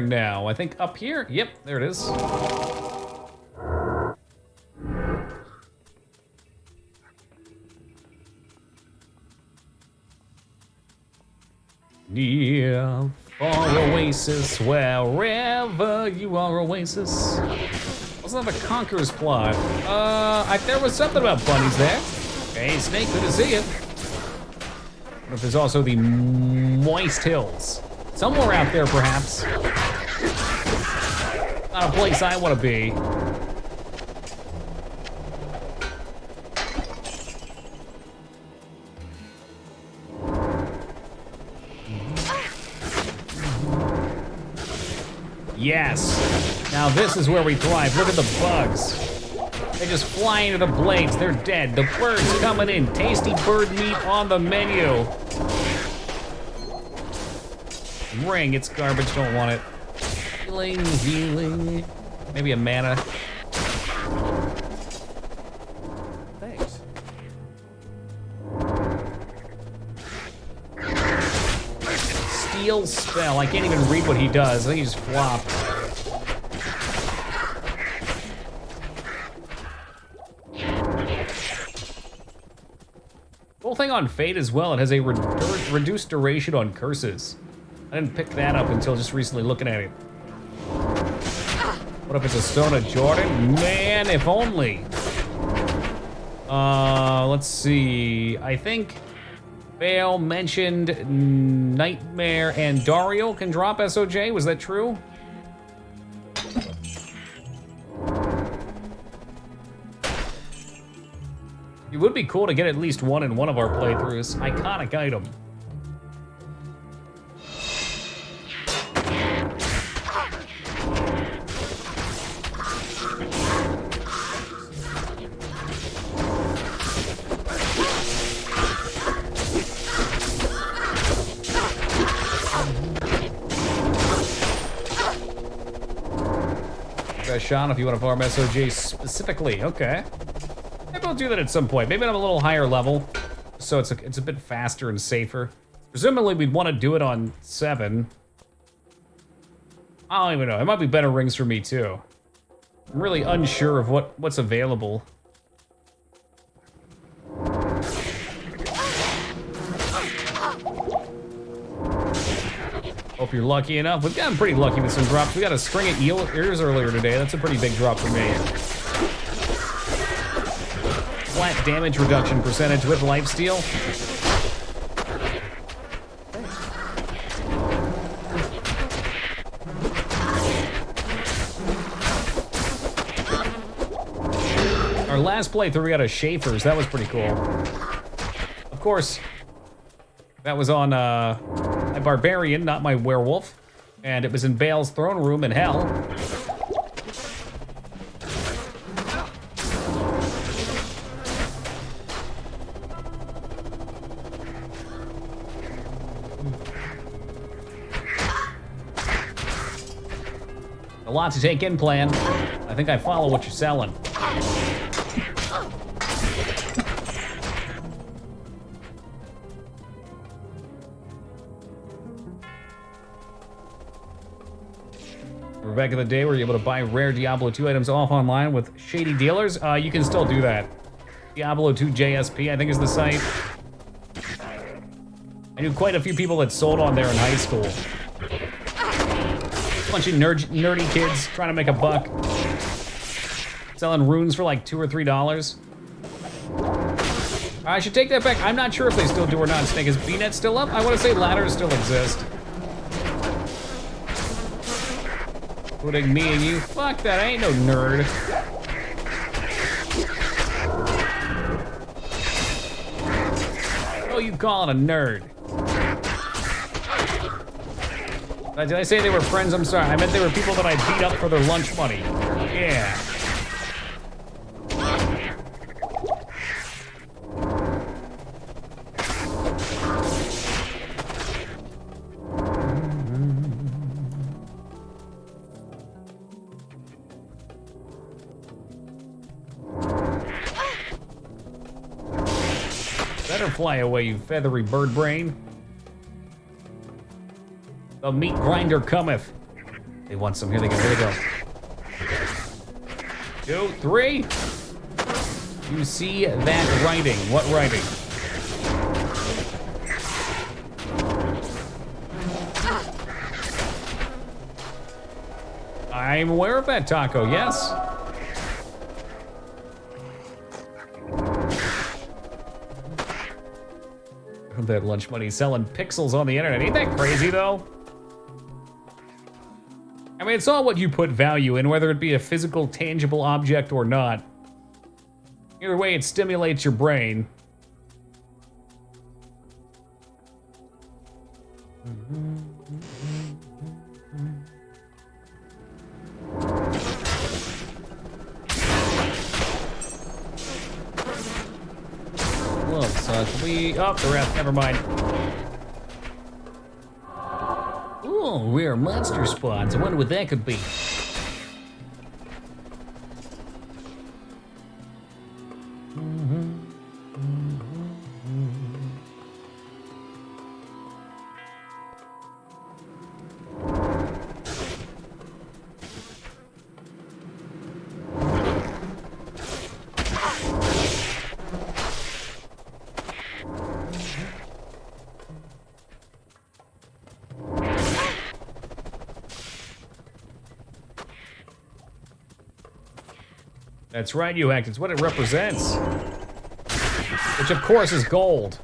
where now? I think up here? Yep, there it is. Yeah, far oasis, wherever you are, oasis. Wasn't that the Conqueror's plot? There was something about bunnies there. Hey, Snake, good to see you. But there's also the Moist Hills. Somewhere out there, perhaps. Not a place I want to be. Yes. Now this is where we thrive. Look at the bugs. They just fly into the blades. They're dead. The birds coming in. Tasty bird meat on the menu. Ring, it's garbage, don't want it. Healing, healing. Maybe a mana. Thanks. Steel spell. I can't even read what he does. I think he just flopped. Cool thing on Fate as well, it has a reduced duration on curses. I didn't pick that up until just recently looking at it. What if it's a Stone of Jordan? Man, if only. Let's see. I think Bale mentioned Nightmare and Dario can drop SOJ. Was that true? It would be cool to get at least one in one of our playthroughs. Iconic item. Sean, if you want to farm SOJ specifically, okay. Maybe I'll do that at some point. Maybe on a little higher level, so it's a bit faster and safer. Presumably, we'd want to do it on 7. I don't even know. It might be better rings for me too. I'm really unsure of what's available. Hope you're lucky enough. We've gotten pretty lucky with some drops. We got a string of ears earlier today. That's a pretty big drop for me. Flat damage reduction percentage with lifesteal. Our last playthrough, we got a Schaefer's. That was pretty cool. Of course, that was on my barbarian, not my werewolf. And it was in Bale's throne room in hell. A lot to take in, plan. I think I follow what you're selling. We're back in the day where you're able to buy rare Diablo 2 items off online with shady dealers. You can still do that. Diablo 2 JSP, I think is the site. I knew quite a few people that sold on there in high school. Bunch of nerdy kids trying to make a buck. Selling runes for like $2 or $3. I should take that back. I'm not sure if they still do or not. Snake, is BNet still up? I want to say ladders still exist. Including me and you. Fuck that, I ain't no nerd. Oh, you calling a nerd? Did I say they were friends? I'm sorry. I meant they were people that I beat up for their lunch money. Yeah. Better fly away, you feathery bird brain. The meat grinder cometh. They want some. Here they go. Here they go. 2, 3. You see that writing? What writing? I'm aware of that, Taco. Yes. That lunch money selling pixels on the internet. Ain't that crazy, though? I mean, it's all what you put value in, whether it be a physical, tangible object or not. Either way, it stimulates your brain. Looks like oh, the rest, never mind. Oh, rare monster spawns. I wonder what that could be. That's right, you act. It's what it represents. Which, of course, is gold.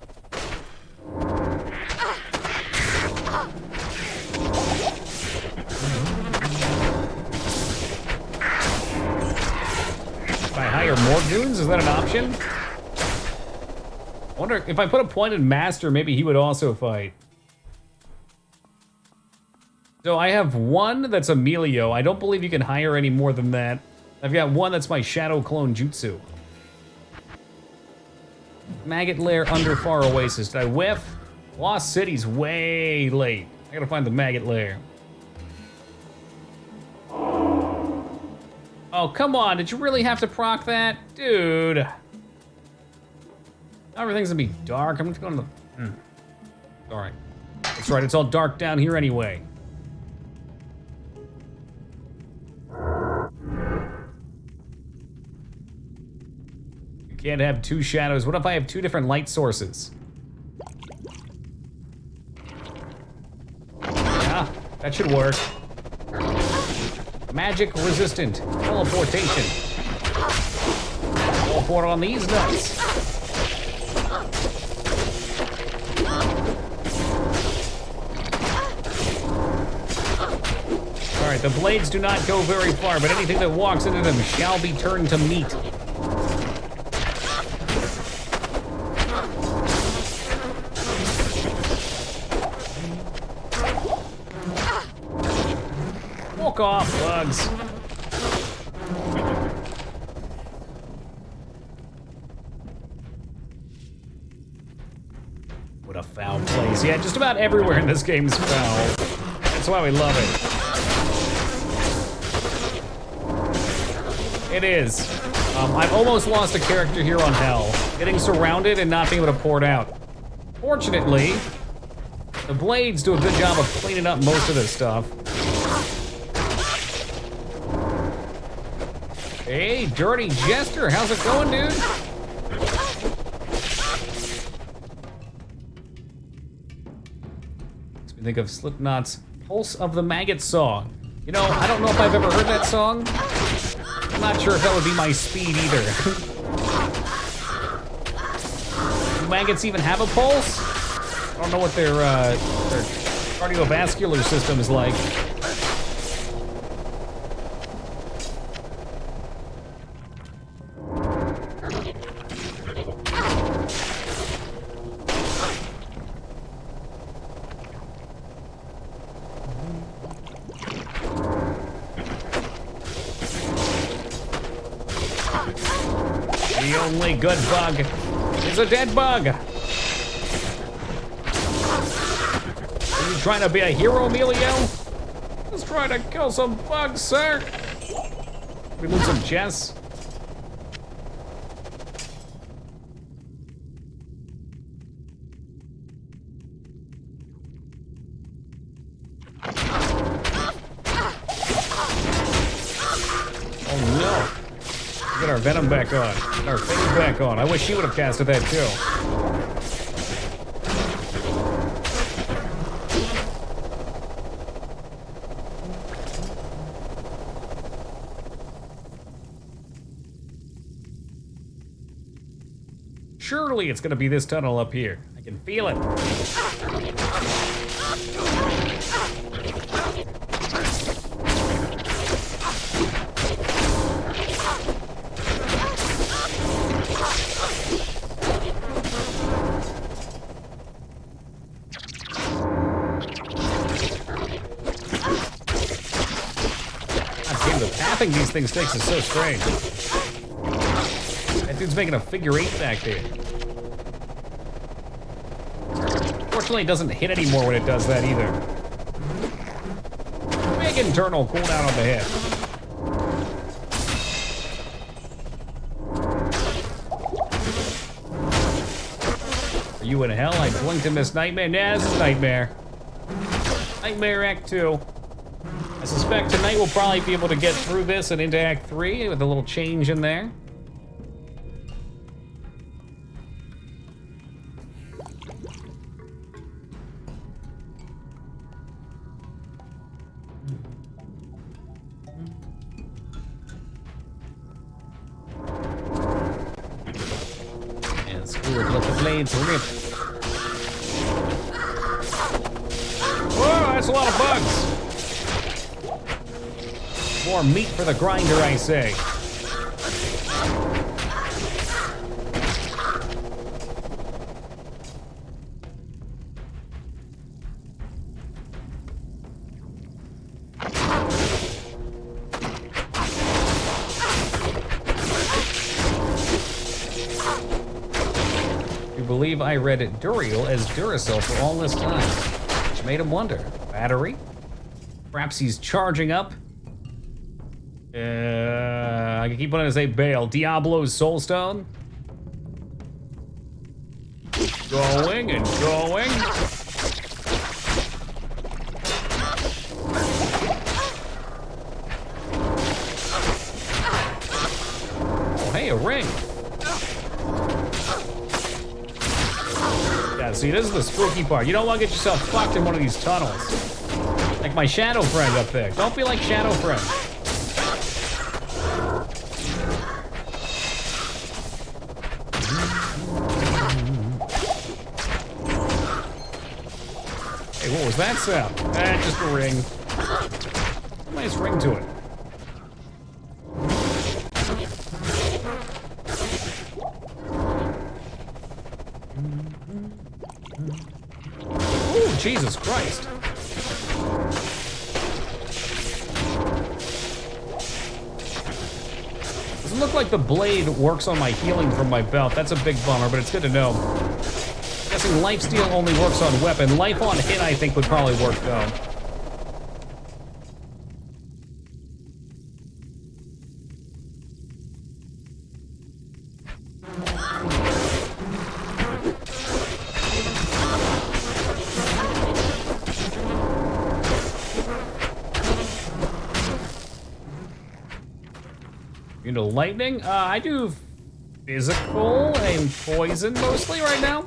If I hire more goons, is that an option? I wonder if I put a pointed master, maybe he would also fight. So I have one that's Emilio. I don't believe you can hire any more than that. I've got one that's my Shadow Clone Jutsu. Maggot Lair under Far Oasis. Did I whiff? Lost City's way late. I gotta find the Maggot Lair. Oh, come on. Did you really have to proc that? Dude. Everything's gonna be dark. I'm just going to the... Alright. That's right, it's all dark down here anyway. Can't have two shadows. What if I have two different light sources? Yeah, that should work. Magic resistant teleportation. Teleport on these nuts. All right, the blades do not go very far, but anything that walks into them shall be turned to meat. Walk off, bugs. What a foul place. Yeah, just about everywhere in this game is foul. That's why we love it. It is. I've almost lost a character here on Hell. Getting surrounded and not being able to pour it out. Fortunately, the blades do a good job of cleaning up most of this stuff. Hey, Dirty Jester, how's it going, dude? Makes me think of Slipknot's Pulse of the Maggot song. You know, I don't know if I've ever heard that song. I'm not sure if that would be my speed either. Do maggots even have a pulse? I don't know what their cardiovascular system is like. The only good bug is a dead bug. Are you trying to be a hero, Emilio? Just trying to kill some bugs, sir. We lose some chests. Venom back on. Or Fade back on. I wish she would have casted that too. Surely it's gonna be this tunnel up here. I can feel it. The pathing these things takes is so strange. That dude's making a figure 8 back there. Fortunately, it doesn't hit anymore when it does that either. Big internal cooldown on the hit. Are you in hell? I blinked in this nightmare. Nah, this is Nightmare. Nightmare Act 2. I suspect tonight we'll probably be able to get through this and into Act 3 with a little change in there. And screw it, let the blades rip. Whoa, that's a lot of bugs. More meat for the grinder, I say. You believe I read Duriel as Duracell for all this time, which made him wonder. Battery? Perhaps he's charging up? I can keep wanting to say Bale. Diablo's Soulstone. Going and going. Oh, hey, a ring. Yeah, see, this is the spooky part. You don't want to get yourself fucked in one of these tunnels. Like my shadow friend up there. Don't be like shadow friend. What was that sound? Just a ring. Nice ring to it. Ooh, Jesus Christ. Doesn't look like the blade works on my healing from my belt. That's a big bummer, but it's good to know. Guessing lifesteal only works on weapon. Life on hit, I think, would probably work though. You know, lightning? I do physical and poison mostly right now.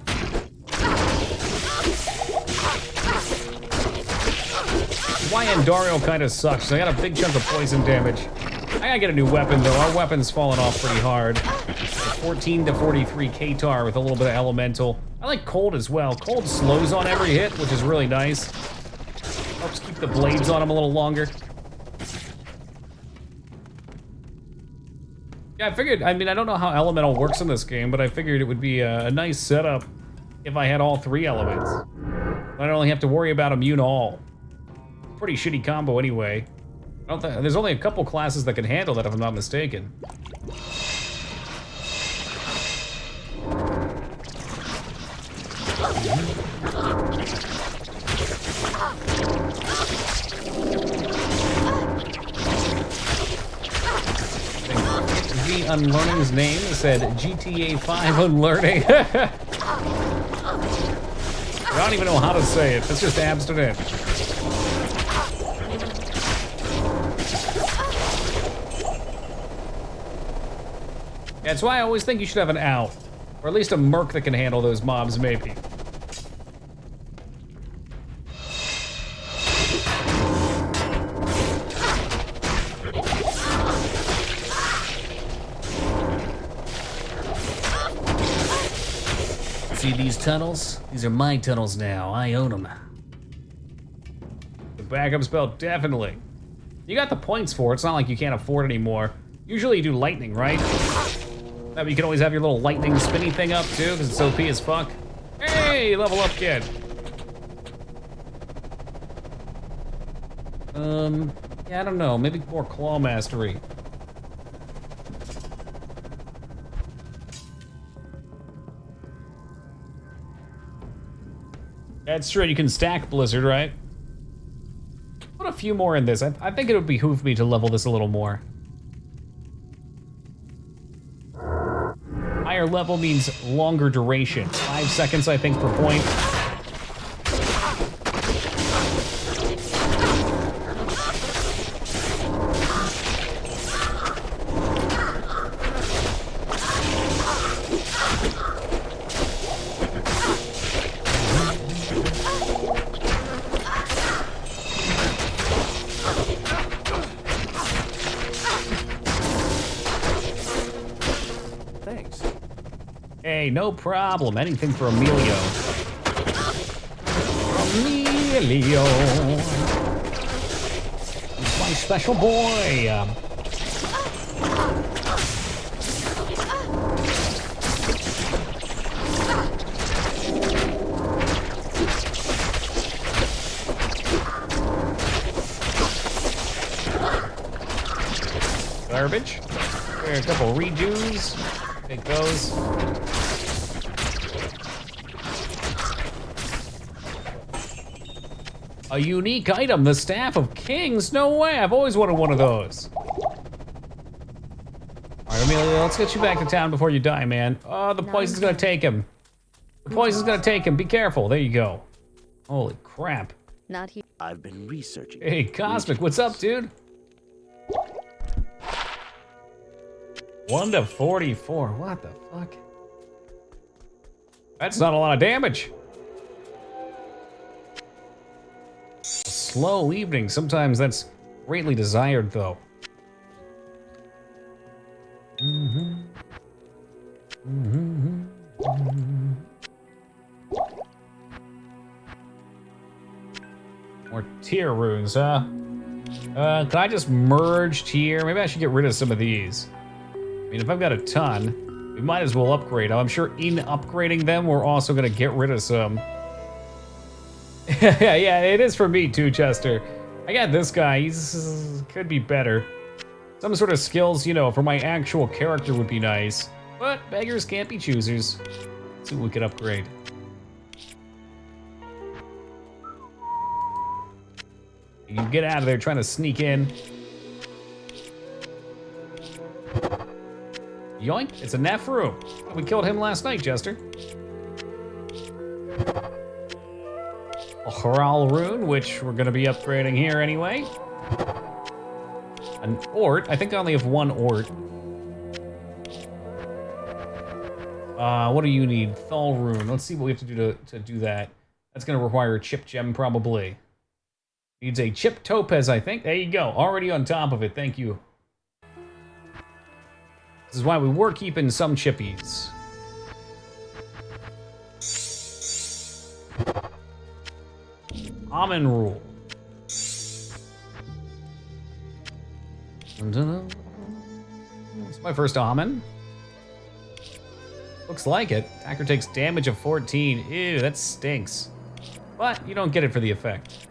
Dario kind of sucks. So I got a big chunk of poison damage. I gotta get a new weapon though. Our weapon's falling off pretty hard. 14 to 43 Ktar with a little bit of elemental. I like cold as well. Cold slows on every hit, which is really nice. Helps keep the blades on them a little longer. Yeah, I figured, I mean, I don't know how elemental works in this game, but I figured it would be a nice setup if I had all 3 elements. I don't only have to worry about immune all. Pretty shitty combo anyway. I don't think, there's only a couple classes that can handle that if I'm not mistaken. The Unlearning's name said GTA 5 Unlearning. I don't even know how to say it. It's just abstinent. That's why I always think you should have an out. Or at least a merc that can handle those mobs, maybe. See these tunnels? These are my tunnels now. I own them. The backup spell, definitely. You got the points for it. It's not like you can't afford it anymore. Usually you do lightning, right? That way you can always have your little lightning spinny thing up too, because it's OP as fuck. Hey, level up, kid. Yeah, I don't know. Maybe more claw mastery. That's true. You can stack Blizzard, right? Put a few more in this. I think it would behoove me to level this a little more. Higher level means longer duration. 5 seconds, I think, per point. Thanks. Hey, no problem. Anything for Emilio. Emilio. He's my special boy. Garbage. There are a couple redos. Take those. A unique item, the Staff of Kings? No way, I've always wanted one of those. All right, Amelia, let's get you back to town before you die, man. Oh, the poison's gonna take him. The poison's gonna take him, be careful, there you go. Holy crap. Not here. I've been researching. Hey, Cosmic, what's up, dude? 1 to 44, what the fuck? That's not a lot of damage. A slow evening, sometimes that's greatly desired though. More tier runes, huh? Can I just merge tier? Maybe I should get rid of some of these. I mean, if I've got a ton, we might as well upgrade. I'm sure in upgrading them, we're also gonna get rid of some. Yeah, it is for me too, Chester. I got this guy, he's could be better. Some sort of skills, you know, for my actual character would be nice. But beggars can't be choosers. Let's see what we could upgrade. You can get out of there trying to sneak in. Yoink, it's a Nefru. We killed him last night, Jester. A Haral rune, which we're gonna be upgrading here anyway. An Ort, I think I only have one Ort. What do you need? Thal rune, let's see what we have to do to do that. That's gonna require a chip gem probably. Needs a chip topaz, I think. There you go, already on top of it, thank you. This is why we were keeping some chippies. Almond rule. It's my first almond. Looks like it. Attacker takes damage of 14. Ew, that stinks. But you don't get it for the effect.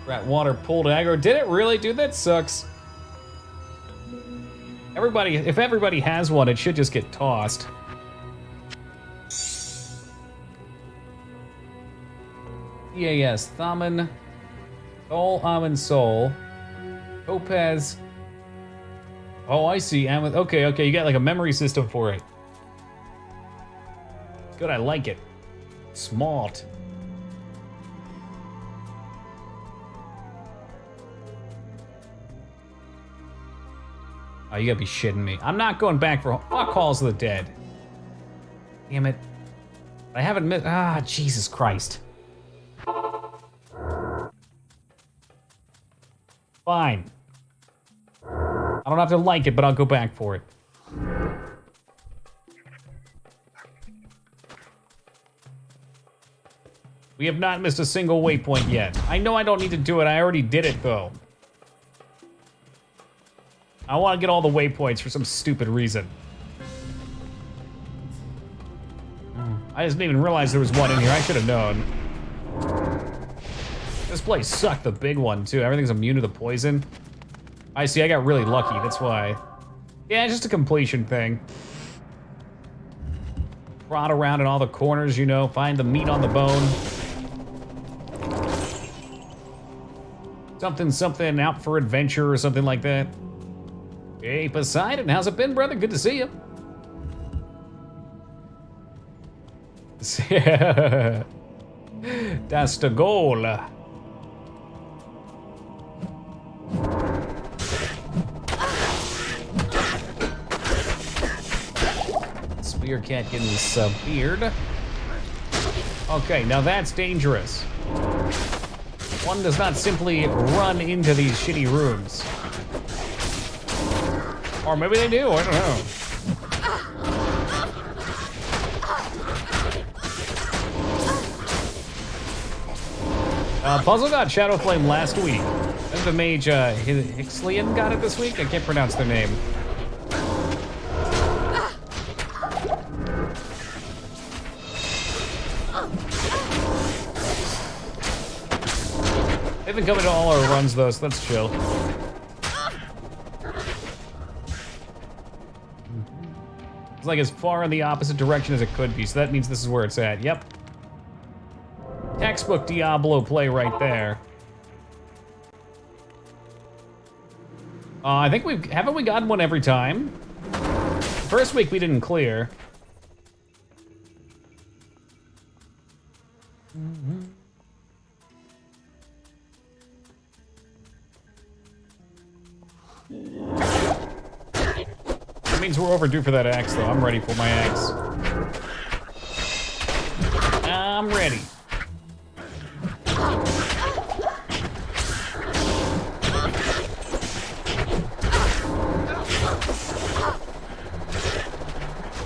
Rat water pulled aggro. Did it really? Dude, that sucks. If everybody has one, it should just get tossed. EAS, Thaman, Soul, Almond Soul, Topaz. Oh, I see, Amethyst. Okay, you got like a memory system for it. Good, I like it. Smart. Oh, you gotta be shitting me. I'm not going back for fuck Halls of the Dead. Damn it. I haven't missed. Ah, Jesus Christ. Fine. I don't have to like it, but I'll go back for it. We have not missed a single waypoint yet. I know I don't need to do it. I already did it, though. I want to get all the waypoints for some stupid reason. I just didn't even realize there was one in here. I should have known. This place sucked, the big one, too. Everything's immune to the poison. I see, I got really lucky, that's why. Yeah, just a completion thing. Prod around in all the corners, you know, find the meat on the bone. Something out for adventure or something like that. Hey, Poseidon, how's it been, brother? Good to see you. That's the goal. Spear cat getting speared. Okay, now that's dangerous. One does not simply run into these shitty rooms. Or maybe they do, I don't know. Puzzle got Shadow Flame last week. And the mage Hixlian got it this week. I can't pronounce their name. They've been coming to all our runs though, so that's chill. It's like as far in the opposite direction as it could be, so that means this is where it's at. Yep. Textbook Diablo play right there. I think haven't we gotten one every time? First week we didn't clear. That means we're overdue for that axe, though. I'm ready for my axe. I'm ready.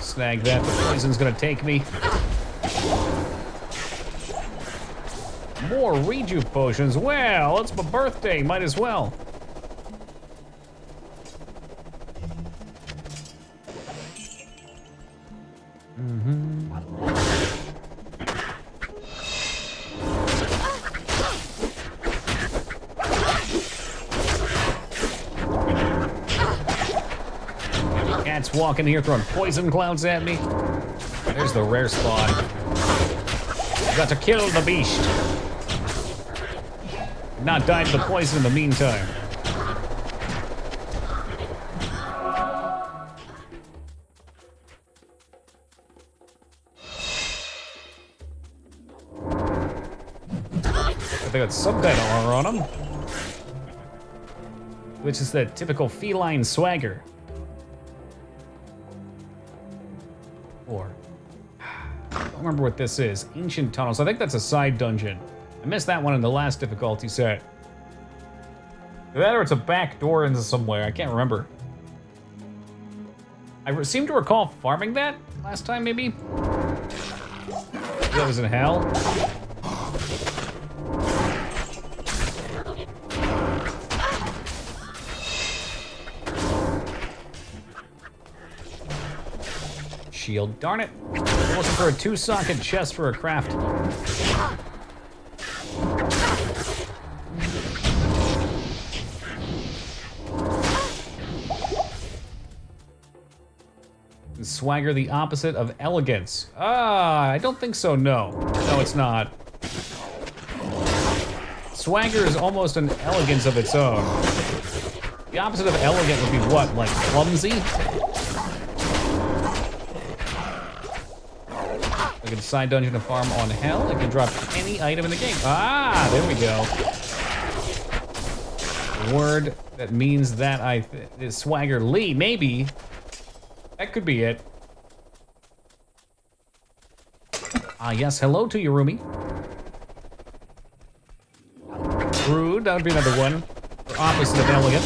Snag that. The poison's gonna take me. More rejuve potions. Well, it's my birthday. Might as well. Cat's walking here throwing poison clouds at me. There's the rare spawn. Got to kill the beast. Not died to the poison in the meantime. They got some kind of armor on them, which is the typical feline swagger. Or, I don't remember what this is. Ancient tunnels. I think that's a side dungeon. I missed that one in the last difficulty set. That or it's a back door into somewhere. I can't remember. I seem to recall farming that last time, maybe. That was in hell. Shield. Darn it. I'm looking for a 2-socket chest for a craft. Swagger the opposite of elegance. Ah, I don't think so, no. No, it's not. Swagger is almost an elegance of its own. The opposite of elegant would be what, like clumsy? I can side dungeon to farm on hell. I can drop any item in the game. Ah, there we go. word that means that is Swagger Lee, maybe. That could be it. Ah, yes, hello to you, Rumi. Rude, that would be another one. Or opposite of elegant.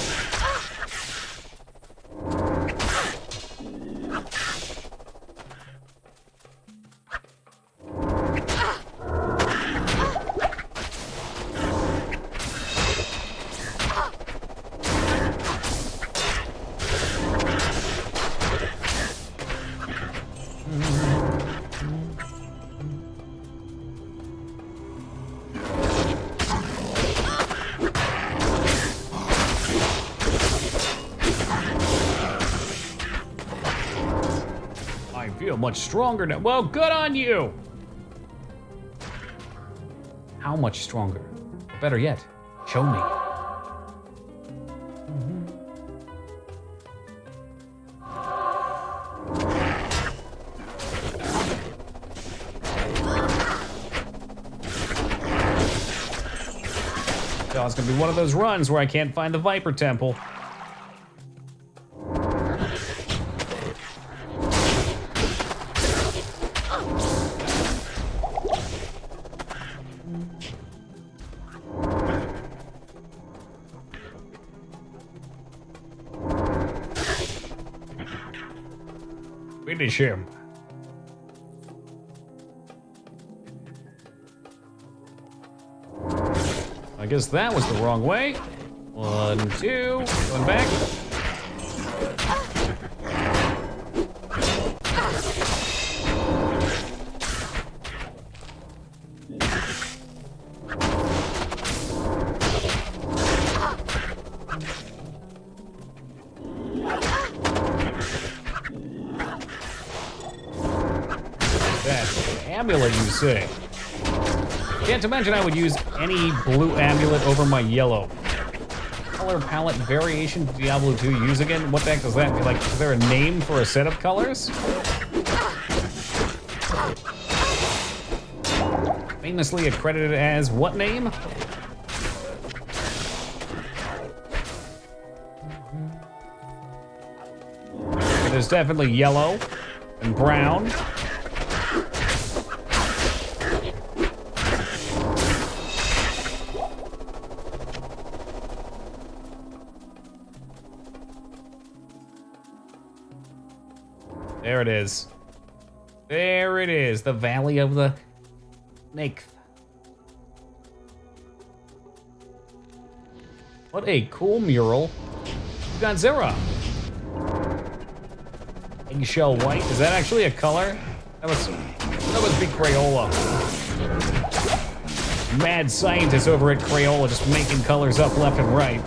I feel much stronger now. Well, good on you! How much stronger? Or better yet, show me. So it's gonna be one of those runs where I can't find the Viper Temple. Finish him. I guess that was the wrong way. 1, 2, going back. That amulet, you say? Can't imagine I would use any blue amulet over my yellow. Color palette variation Diablo 2 use again? What the heck does that mean? Like, is there a name for a set of colors? Famously accredited as what name? There's definitely yellow and brown. There it is. There it is, the Valley of the Snake. What a cool mural. We've got Zera. Eggshell white, is that actually a color? That must be Crayola. Mad scientists over at Crayola just making colors up left and right.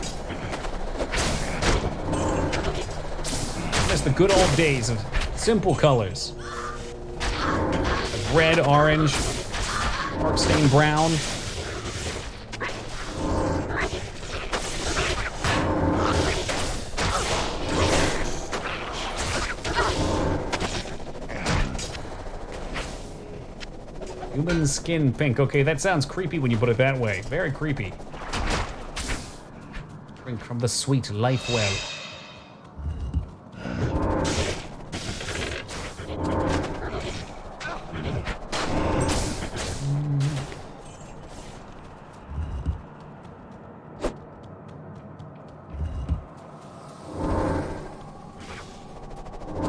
Miss the good old days of simple colors. Red, orange, dark stained brown. Human skin pink. Okay, that sounds creepy when you put it that way. Very creepy. Drink from the sweet life well.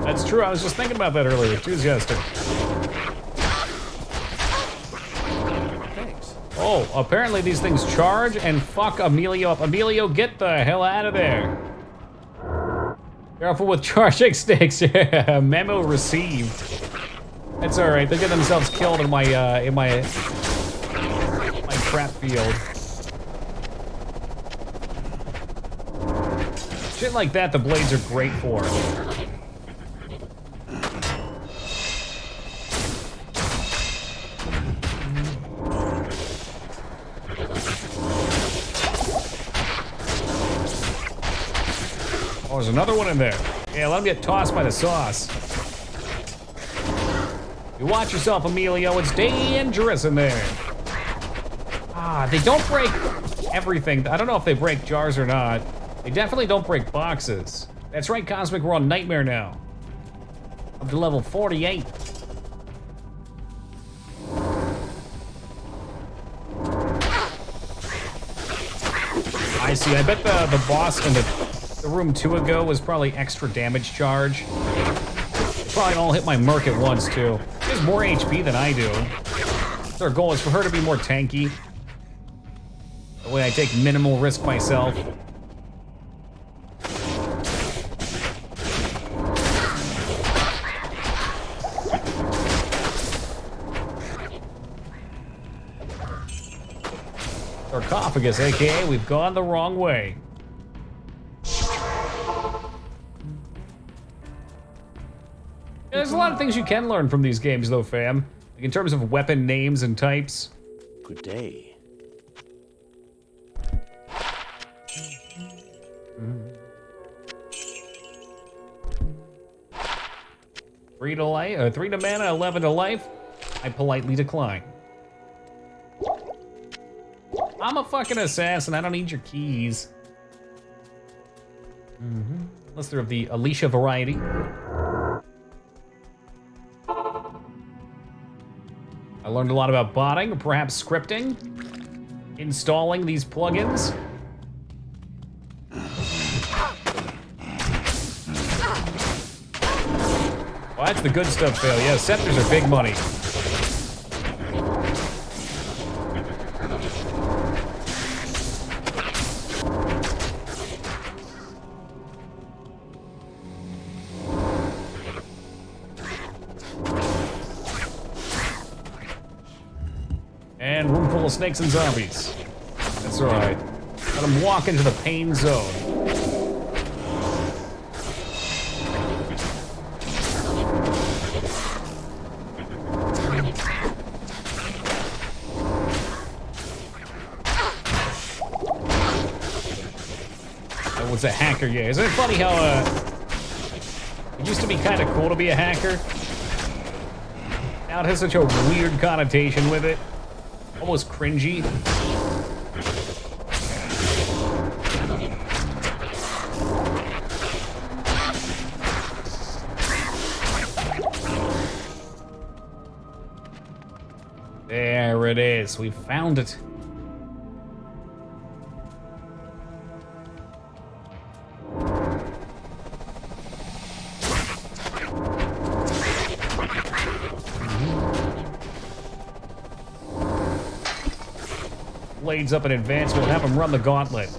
That's true, I was just thinking about that earlier. Enthusiastic. Thanks. Oh, apparently these things charge and fuck Emilio up. Emilio, get the hell out of there. Careful with charging sticks. Yeah, memo received. It's all right. They get themselves killed in my crap field. Shit like that, the blades are great for. Oh, there's another one in there. Yeah, let him get tossed by the sauce. You watch yourself, Emilio. It's dangerous in there. Ah, they don't break. everything. I don't know if they break jars or not. They definitely don't break boxes. That's right, Cosmic, we're on Nightmare now. Up to level 48. I see, I bet the boss in the room 2 ago was probably extra damage charge. They probably all hit my Merc at once, too. She has more HP than I do. So our goal is for her to be more tanky. That way I take minimal risk myself. Sarcophagus, aka we've gone the wrong way. There's a lot of things you can learn from these games though, fam. Like in terms of weapon names and types. Good day. Three to life, 3 to mana, 11 to life. I politely decline. I'm a fucking assassin. I don't need your keys. Unless they're of the Alicia variety. I learned a lot about botting, or perhaps scripting, installing these plugins. Well, that's the good stuff, Phil. Yeah, scepters are big money. And room full of snakes and zombies. That's right. Let them walk into the pain zone. That was a hacker, yeah. Isn't it funny how it used to be kind of cool to be a hacker? Now it has such a weird connotation with it. Almost cringy. There it is. We found it. Blades up in advance, we'll have him run the gauntlet.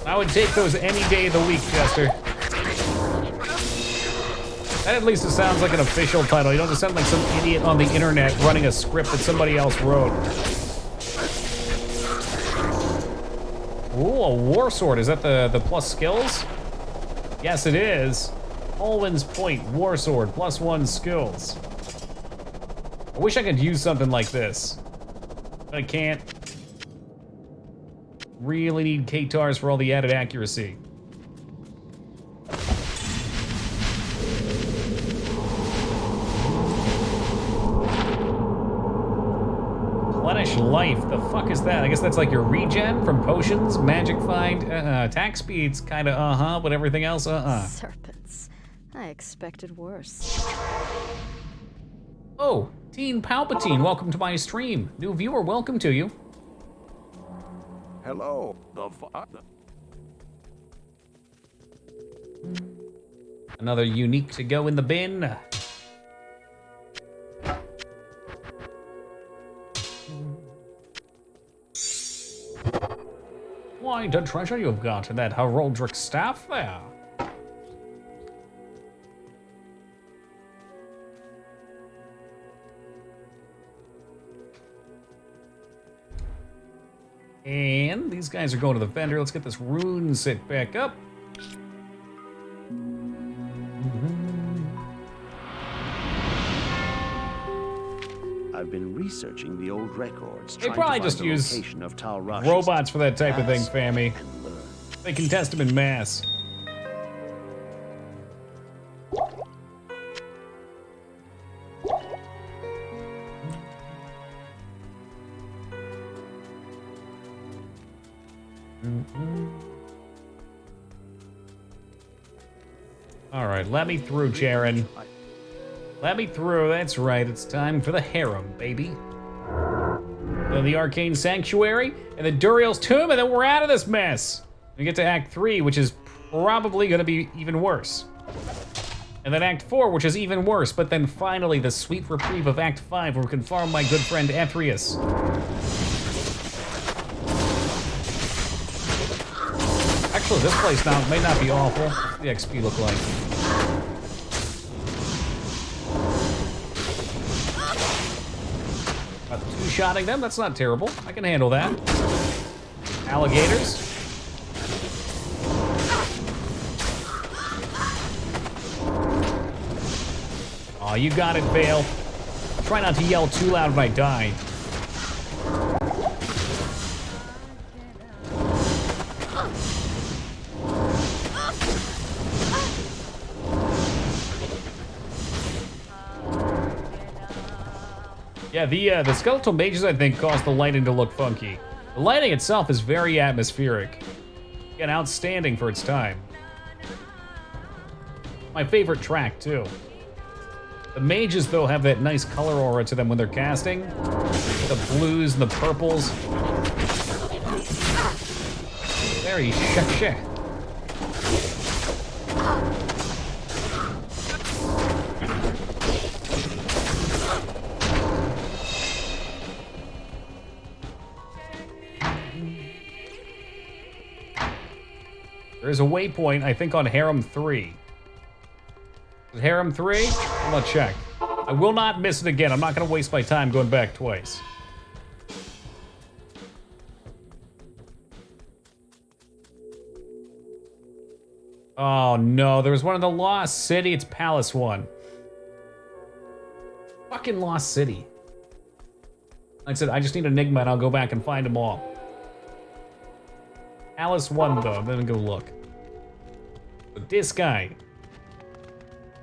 I would take those any day of the week, Chester. That at least it sounds like an official title. You don't just sound like some idiot on the internet running a script that somebody else wrote. Ooh, a war sword. Is that the plus skills? Yes, it is. Olwen's Point, War Sword, +1 skills. I wish I could use something like this. But I can't. Really need Katars for all the added accuracy. Replenish life, the fuck is that? I guess that's like your regen from potions, magic find, attack speeds, kinda but everything else, Serpents. I expected worse. Oh, Teen Palpatine, welcome to my stream. New viewer, welcome to you. Hello. Another unique to go in the bin. Quite a treasure you've got in that heraldic staff there. And these guys are going to the vendor. Let's get this rune set back up. I've been researching the old records. They probably just use robots for that type of thing, Fammy. They can test them in mass. All right, let me through, Jaren. Let me through, that's right. It's time for the harem, baby. Then the Arcane Sanctuary, and then Duriel's Tomb, and then we're out of this mess. We get to Act 3, which is probably gonna be even worse. And then Act 4, which is even worse, but then finally the sweet reprieve of Act 5, where we can farm my good friend Ethereus. Actually, this place now may not be awful. What's the XP look like? About two-shotting them, that's not terrible. I can handle that. Alligators. Oh, you got it, Vale. Try not to yell too loud when I die. Yeah, the skeletal mages, I think, cause the lighting to look funky. The lighting itself is very atmospheric. Again, outstanding for its time. My favorite track, too. The mages, though, have that nice color aura to them when they're casting. The blues and the purples. Very shit. There's a waypoint, I think, on Harem 3. Is it Harem 3? I'm gonna check. I will not miss it again. I'm not gonna waste my time going back twice. Oh no, there was one in the Lost City. It's Palace 1. Fucking Lost City. Like I said, I just need Enigma and I'll go back and find them all. Palace 1 though, then go look. But this guy.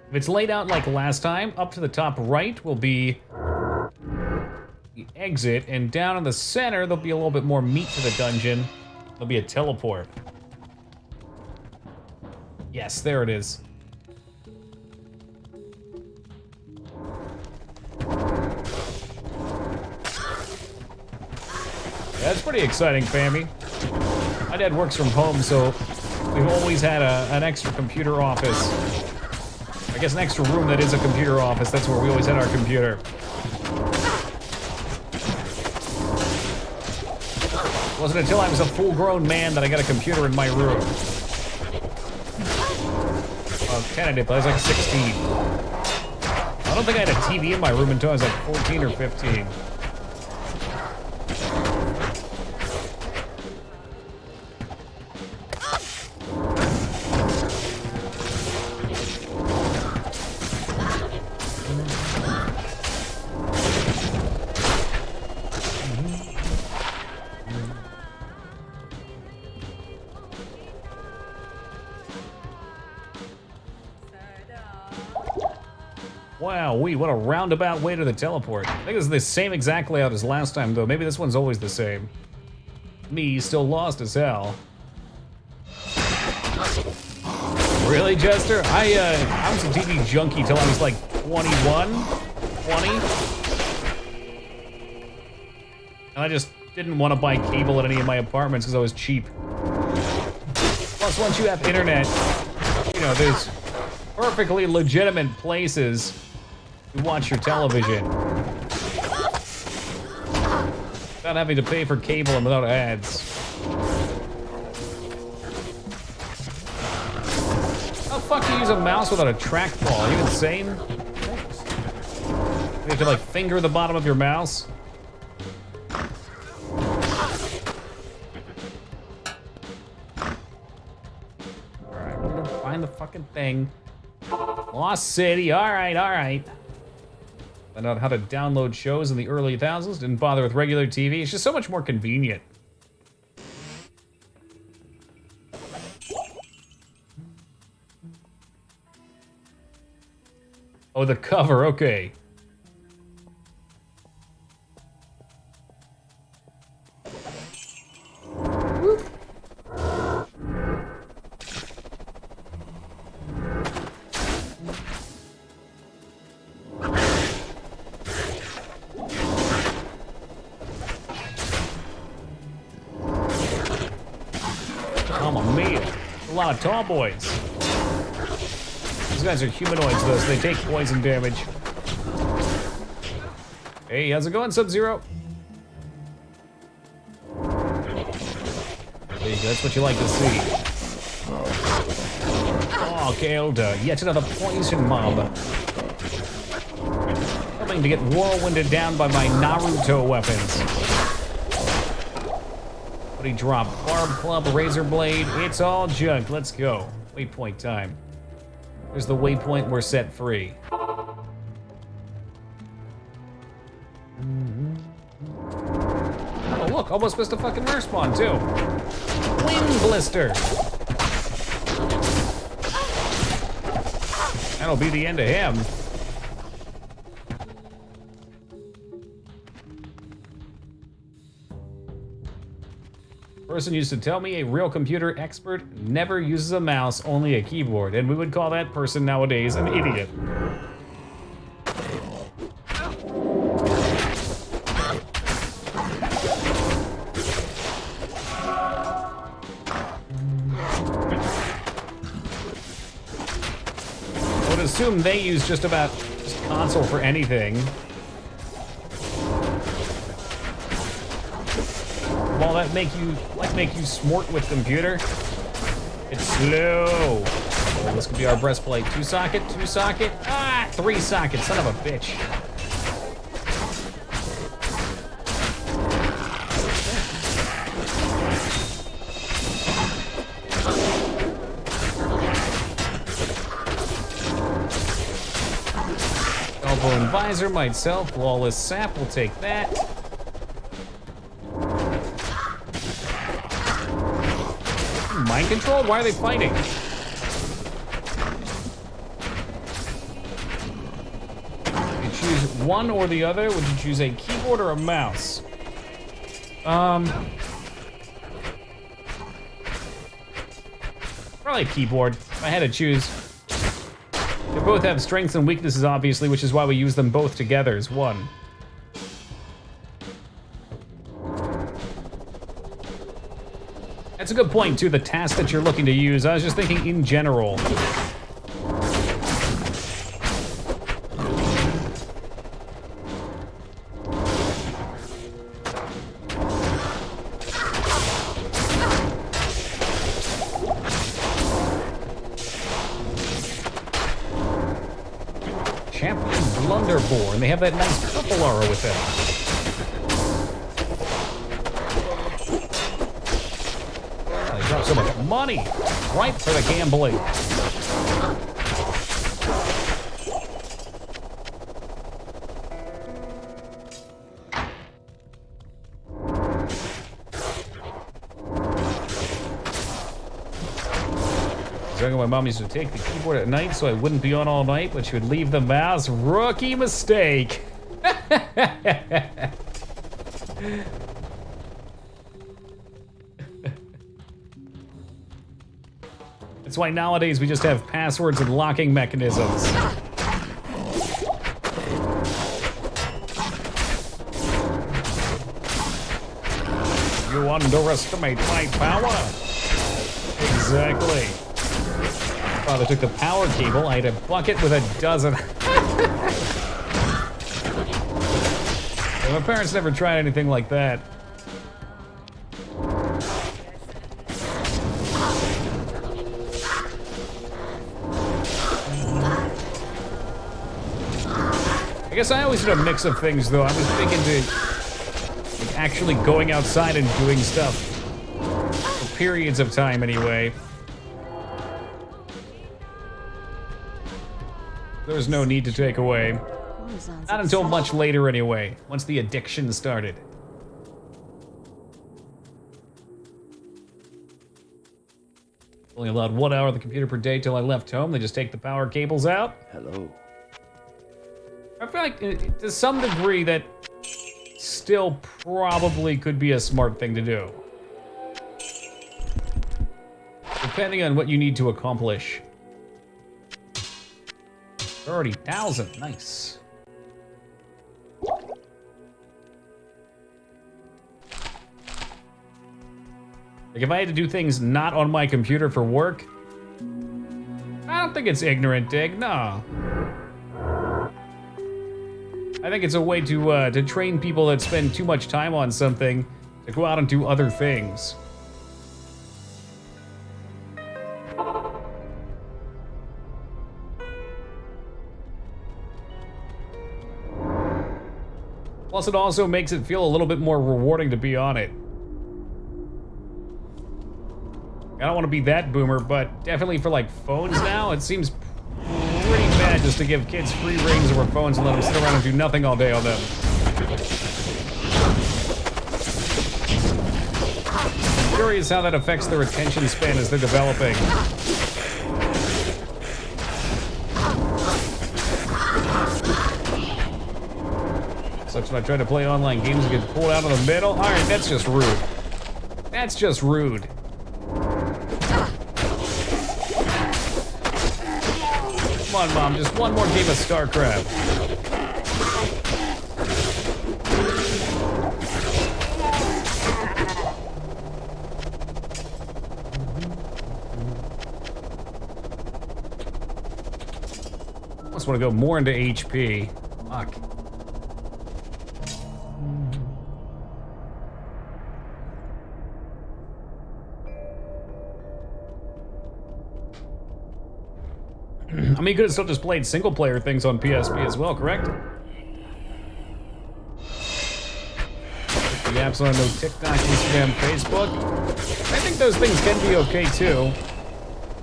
If it's laid out like last time, up to the top right will be the exit, and down in the center there'll be a little bit more meat to the dungeon. There'll be a teleport. Yes, there it is. Yeah, that's pretty exciting, Fammy. My dad works from home, so we've always had an extra computer office. I guess an extra room that is a computer office. That's where we always had our computer. It wasn't until I was a full-grown man that I got a computer in my room. Well, tentatively, I was like 16. I don't think I had a TV in my room until I was like 14 or 15. Wowee, what a roundabout way to the teleport. I think it's the same exact layout as last time, though. Maybe this one's always the same. Me, still lost as hell. Really, Jester? I was a TV junkie till I was like 21, 20. And I just didn't want to buy cable at any of my apartments because I was cheap. Plus, once you have internet, you know, there's perfectly legitimate places to watch your television without having to pay for cable and without ads. How the fuck do you use a mouse without a trackball? Are you insane? You have to like finger the bottom of your mouse? Alright, we're gonna find the fucking thing. Lost City, alright. Found out how to download shows in the early 2000s, didn't bother with regular TV, it's just so much more convenient. Oh, the cover, okay. Mamma mia. A lot of tall boys. These guys are humanoids though, so they take poison damage. Hey, how's it going, Sub-Zero? There you go, that's what you like to see. Oh, Gelda, yet another poison mob. Coming to get whirlwinded down by my Naruto weapons. What do he drop? Barb Club, Razor Blade, it's all junk. Let's go. Waypoint time. There's the waypoint, we're set free. Oh look, almost missed a fucking respawn too. Wind Blister. That'll be the end of him. Person used to tell me a real computer expert never uses a mouse, only a keyboard, and we would call that person nowadays an idiot. I would assume they use just console for anything. Will that make you smort with computer? It's slow. Oh, this could be our breastplate. 2 socket, 2 socket. Ah, 3 socket, son of a bitch. Elbow and visor might sell. Flawless sap, we'll take that. Mind control? Why are they fighting? You choose one or the other. Would you choose a keyboard or a mouse? Probably a keyboard, if I had to choose. They both have strengths and weaknesses, obviously, which is why we use them both together as one. That's a good point, too, the task that you're looking to use. I was just thinking in general. Champion Blunderbore, and they have that nice purple aura with them. Drop so much money, right for the gambling. My mom used to take the keyboard at night so I wouldn't be on all night, but she would leave the mouse. Rookie mistake. That's why nowadays we just have passwords and locking mechanisms. You underestimate my power. Exactly. Father took the power cable. I had a bucket with a dozen. My parents never tried anything like that. I guess I always did a mix of things, though. I was big into actually going outside and doing stuff for periods of time, anyway. There was no need to take away. Not until much later, anyway, once the addiction started. Only allowed 1 hour of the computer per day till I left home. They just take the power cables out. Hello. I feel like, to some degree, that still probably could be a smart thing to do. Depending on what you need to accomplish. 30,000, nice. Like, if I had to do things not on my computer for work, I don't think it's ignorant, Dig, no. I think it's a way to train people that spend too much time on something to go out and do other things. Plus, it also makes it feel a little bit more rewarding to be on it. I don't want to be that boomer, but definitely for like phones now, it seems pretty bad just to give kids free reins over phones and let them sit around and do nothing all day on them. I'm curious how that affects their attention span as they're developing. Such when I try to play online games and get pulled out of the middle. Alright, that's just rude. That's just rude. Come on, Mom, just one more game of StarCraft. I almost want to go more into HP. Fuck. I mean, you could have still just played single-player things on PSP as well, correct? The apps on no TikTok, Instagram, Facebook. I think those things can be okay too.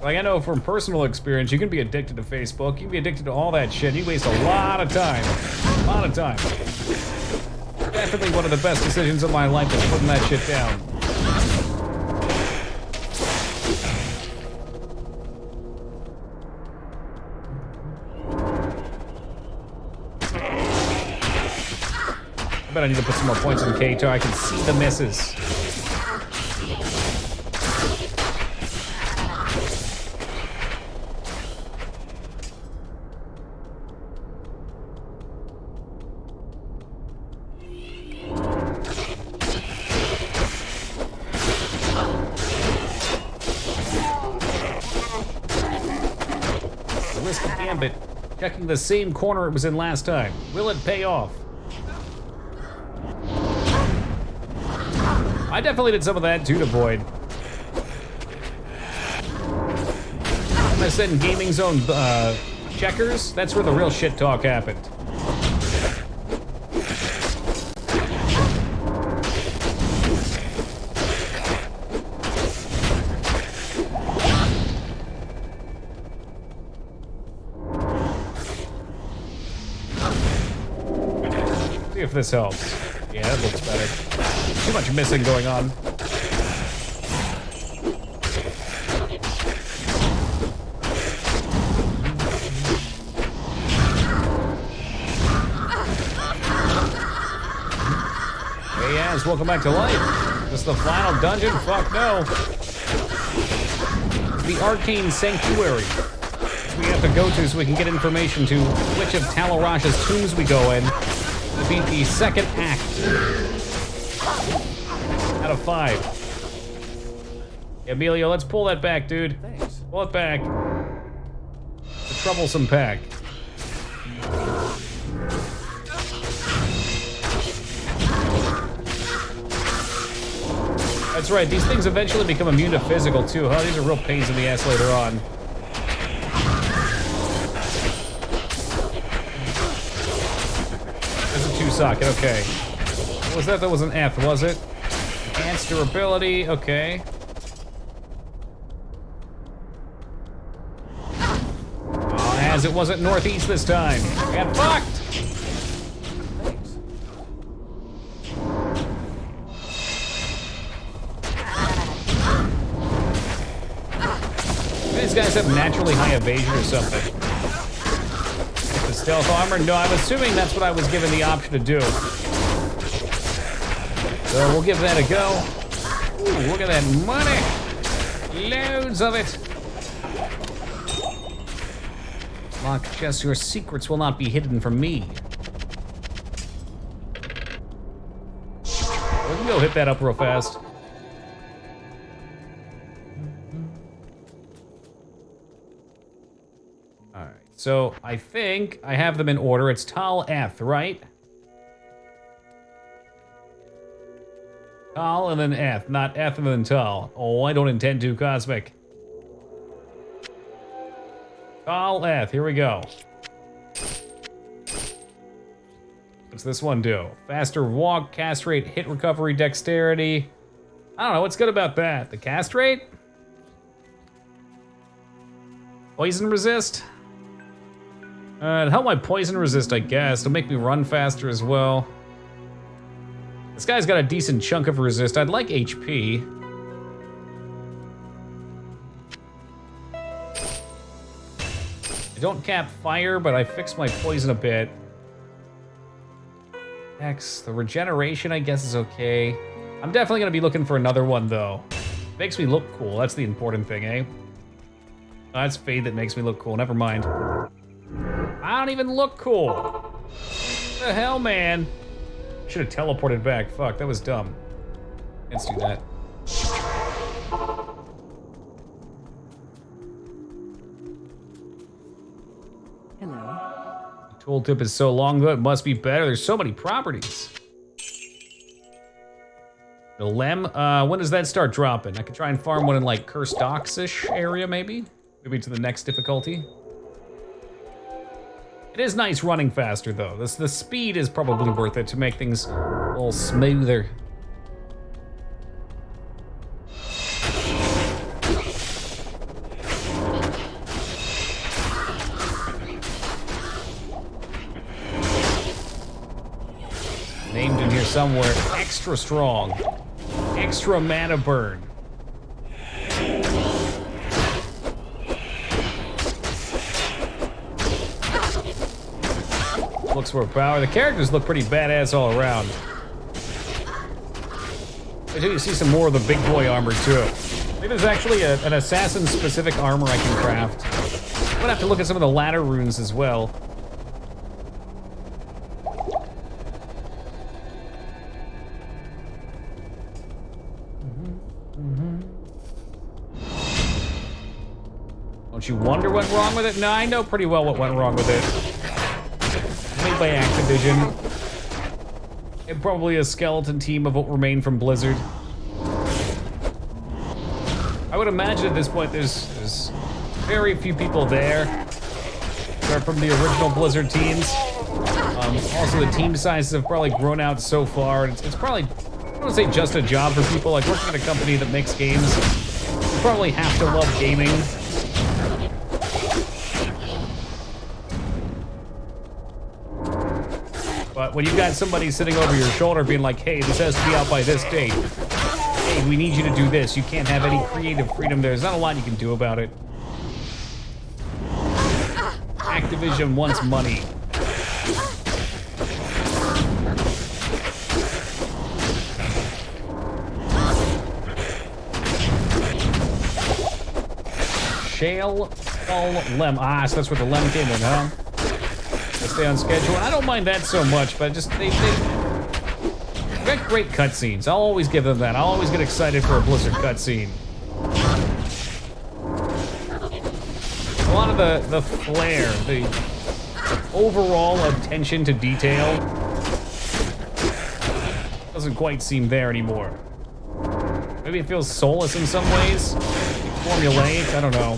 Like, I know from personal experience, you can be addicted to Facebook. You can be addicted to all that shit. You waste a lot of time. A lot of time. Definitely one of the best decisions of my life is putting that shit down. I bet I need to put some more points in K so I can see the misses. Risk of Gambit, checking the same corner it was in last time. Will it pay off? I definitely did some of that too to Void. I said in Gaming Zone checkers, that's where the real shit talk happened. See if this helps. Yeah, that looks better. Too much missing going on. Hey, Yaz, welcome back to life. This is the final dungeon? Fuck no. The Arcane Sanctuary, which we have to go to so we can get information to which of Talorash's tombs we go in to beat the second act. Out of 5. Emilio, let's pull that back, dude. Thanks. Pull it back. The troublesome pack. That's right, these things eventually become immune to physical too, huh? These are real pains in the ass later on. There's a 2-socket, okay. What was that? That was an F, was it? Enhanced durability, okay. Oh, as it wasn't northeast this time. Got fucked! Thanks. These guys have naturally high evasion or something. The stealth armor? No, I'm assuming that's what I was given the option to do. So we'll give that a go. Ooh, look at that money. Loads of it. Lock chest, your secrets will not be hidden from me. We can go hit that up real fast. So I think I have them in order. It's Tal Eth, right? Tal and then Eth, not Eth and then Tal. Oh, I don't intend to, Cosmic. Tal Eth, here we go. What's this one do? Faster walk, cast rate, hit recovery, dexterity. I don't know, what's good about that? The cast rate? Poison resist? It'll help my poison resist, I guess. It'll make me run faster as well. This guy's got a decent chunk of resist. I'd like HP. I don't cap fire, but I fix my poison a bit. X, the regeneration, I guess, is okay. I'm definitely gonna be looking for another one, though. Makes me look cool, that's the important thing, eh? Oh, that's Fade that makes me look cool, never mind. I don't even look cool. What the hell, man? Should have teleported back, fuck, that was dumb. Let's do that. Hello. The tooltip is so long, though, it must be better. There's so many properties. The Lem, when does that start dropping? I could try and farm one in like Cursed Docks-ish area, maybe? Maybe to the next difficulty. It is nice running faster, though. The speed is probably worth it to make things a little smoother. Named in here somewhere, extra strong. Extra mana burn. Looks for power. The characters look pretty badass all around. Wait till you see some more of the big boy armor too. Maybe there's actually an assassin-specific armor I can craft. I'm gonna have to look at some of the ladder runes as well. Don't you wonder what went wrong with it? No, I know pretty well what went wrong with it. Made by Activision. And probably a skeleton team of what remained from Blizzard. I would imagine at this point there's very few people there that are from the original Blizzard teams. Also, the team sizes have probably grown out so far. It's probably, I don't want to say just a job for people. Like working at a company that makes games, you probably have to love gaming. But when you've got somebody sitting over your shoulder being like, hey, this has to be out by this date. Hey, we need you to do this. You can't have any creative freedom. There's not a lot you can do about it. Activision wants money. Shale Fall Lem. Ah, so that's where the Lem came in, huh? Stay on schedule. I don't mind that so much, but just they got great cutscenes. I'll always give them that. I'll always get excited for a Blizzard cutscene. A lot of the flair, the overall attention to detail doesn't quite seem there anymore. Maybe it feels soulless in some ways. Formulaic, I don't know.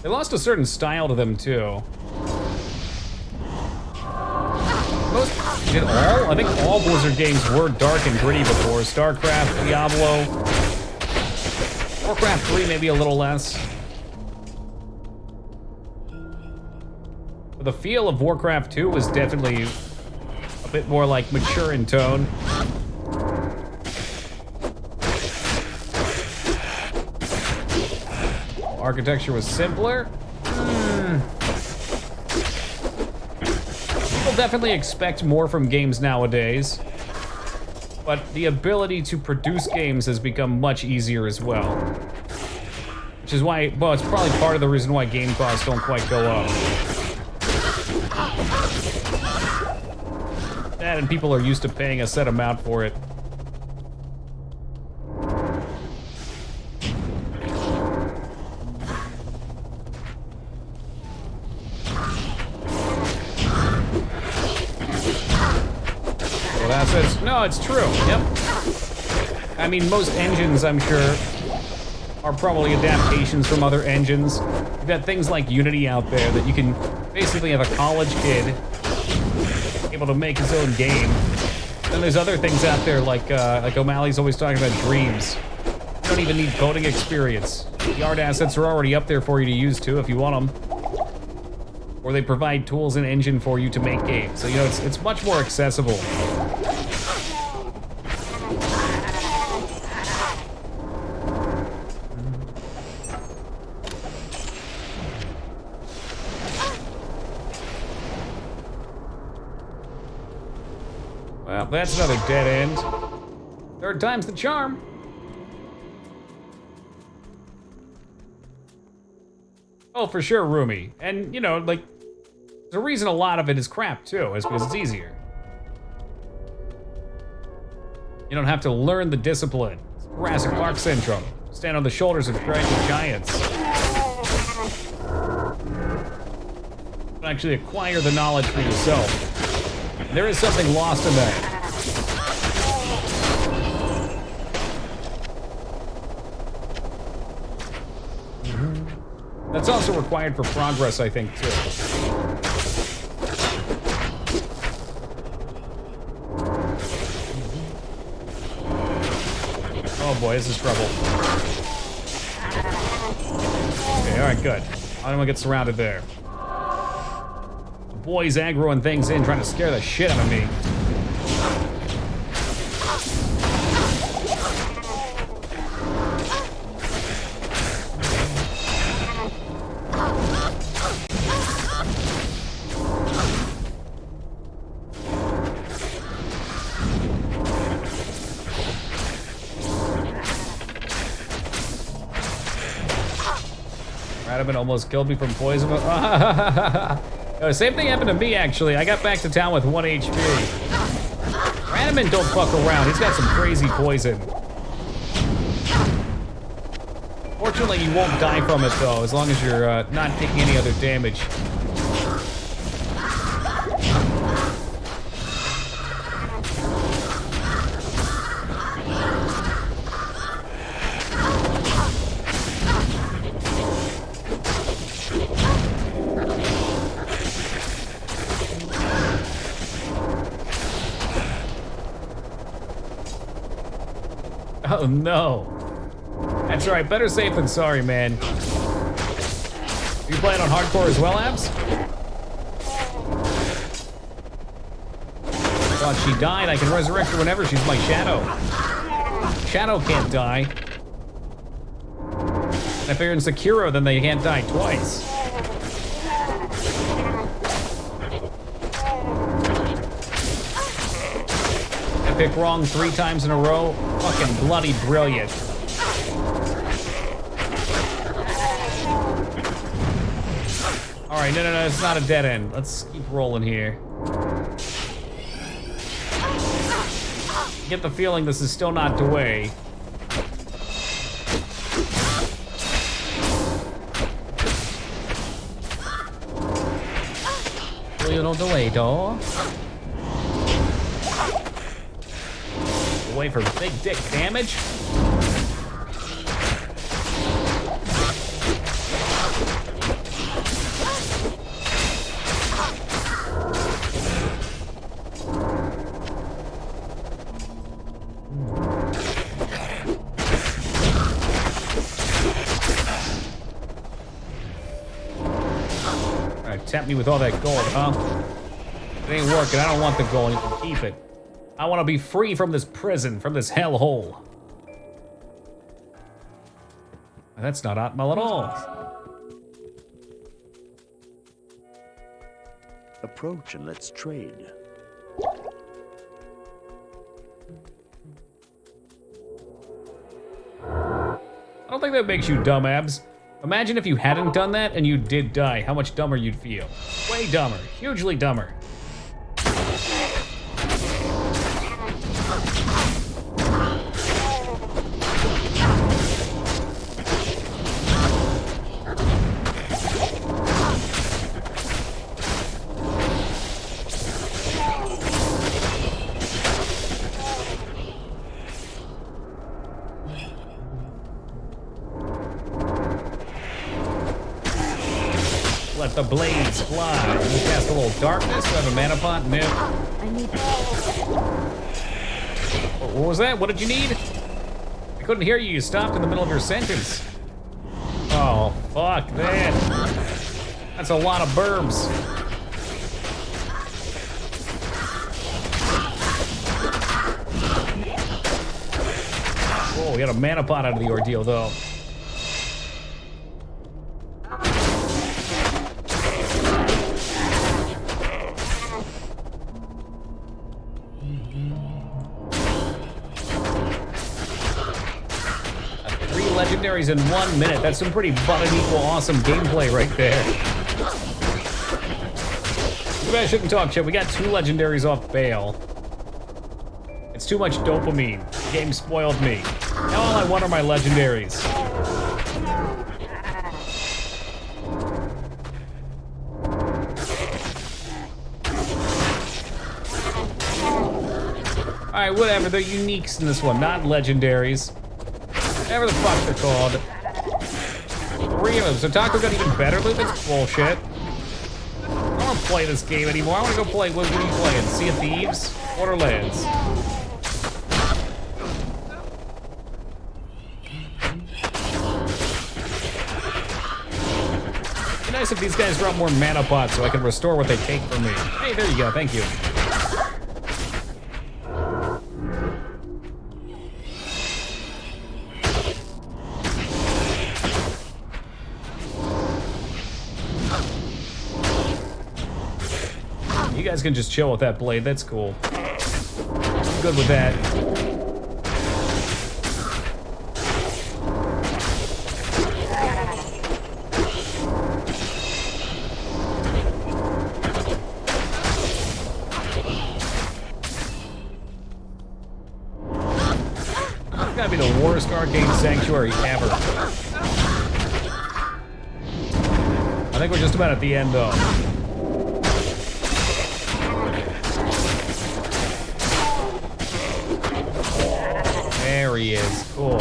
They lost a certain style to them, too. I think all Blizzard games were dark and gritty before. StarCraft, Diablo. Warcraft 3 maybe a little less. But the feel of Warcraft 2 was definitely a bit more like mature in tone. Architecture was simpler. People definitely expect more from games nowadays, but the ability to produce games has become much easier as well. Which is why, well, it's probably part of the reason why game costs don't quite go up. That and people are used to paying a set amount for it. Well, that says, no, it's true, yep. I mean, most engines, I'm sure, are probably adaptations from other engines. You've got things like Unity out there that you can basically have a college kid able to make his own game. Then there's other things out there like O'Malley's always talking about Dreams. You don't even need coding experience. The art assets are already up there for you to use too if you want them. Or they provide tools and engine for you to make games. So, you know, it's much more accessible. Well, that's another dead end. Third time's the charm. Oh, for sure, Rumi. And, you know, like, there's a reason a lot of it is crap, too, is because it's easier. You don't have to learn the discipline. It's Jurassic Park syndrome. Stand on the shoulders of giants. You actually acquire the knowledge for yourself. There is something lost in that. That's also required for progress, I think, too. Oh boy, this is trouble. Okay, alright, good. I don't want to get surrounded there. The boys aggroing things in, trying to scare the shit out of me. Radaman almost killed me from poison. Same thing happened to me, actually. I got back to town with 1 HP. Radaman don't fuck around. He's got some crazy poison. Fortunately, you won't die from it, though, as long as you're not taking any other damage. Oh no. That's right, better safe than sorry, man. You playing on hardcore as well, Abs? God, she died. I can resurrect her whenever. She's my Shadow. Shadow can't die. And if they're in Sekiro, then they can't die twice. I picked wrong 3 times in a row. Fucking bloody brilliant. All right, no, it's not a dead end. Let's keep rolling here. Get the feeling this is still not the way. Little delay, dog. Away for big dick damage. Tempt me with all that gold, huh? It ain't working. I don't want the gold. You can keep it. I want to be free from this prison, from this hellhole. That's not Atmal at all. Approach and let's trade. I don't think that makes you dumb, Abs. Imagine if you hadn't done that and you did die, how much dumber you'd feel. Way dumber, hugely dumber. Let the blades fly. You cast a little darkness. Do I have a mana pot? No. I need What was that? What did you need? I couldn't hear you. You stopped in the middle of your sentence. Oh, fuck that. That's a lot of burbs. Oh, we got a mana pot out of the ordeal, though. Legendaries in 1 minute. That's some pretty button equal awesome gameplay right there. Maybe I shouldn't talk shit. We got 2 legendaries off bail. It's too much dopamine. The game spoiled me. Now all I want are my legendaries. Alright, whatever. They're uniques in this one, not legendaries. Whatever the fuck they're called. 3 of them. So Taco got even better loot? That's bullshit. I don't want to play this game anymore. I want to go play. What are you playing? Sea of Thieves? Borderlands. It'd be nice if these guys drop more mana pots so I can restore what they take from me. Hey, there you go. Thank you. You guys can just chill with that blade, that's cool. I'm good with that. It's gotta be the worst arcane sanctuary ever. I think we're just about at the end though. There he is. Cool.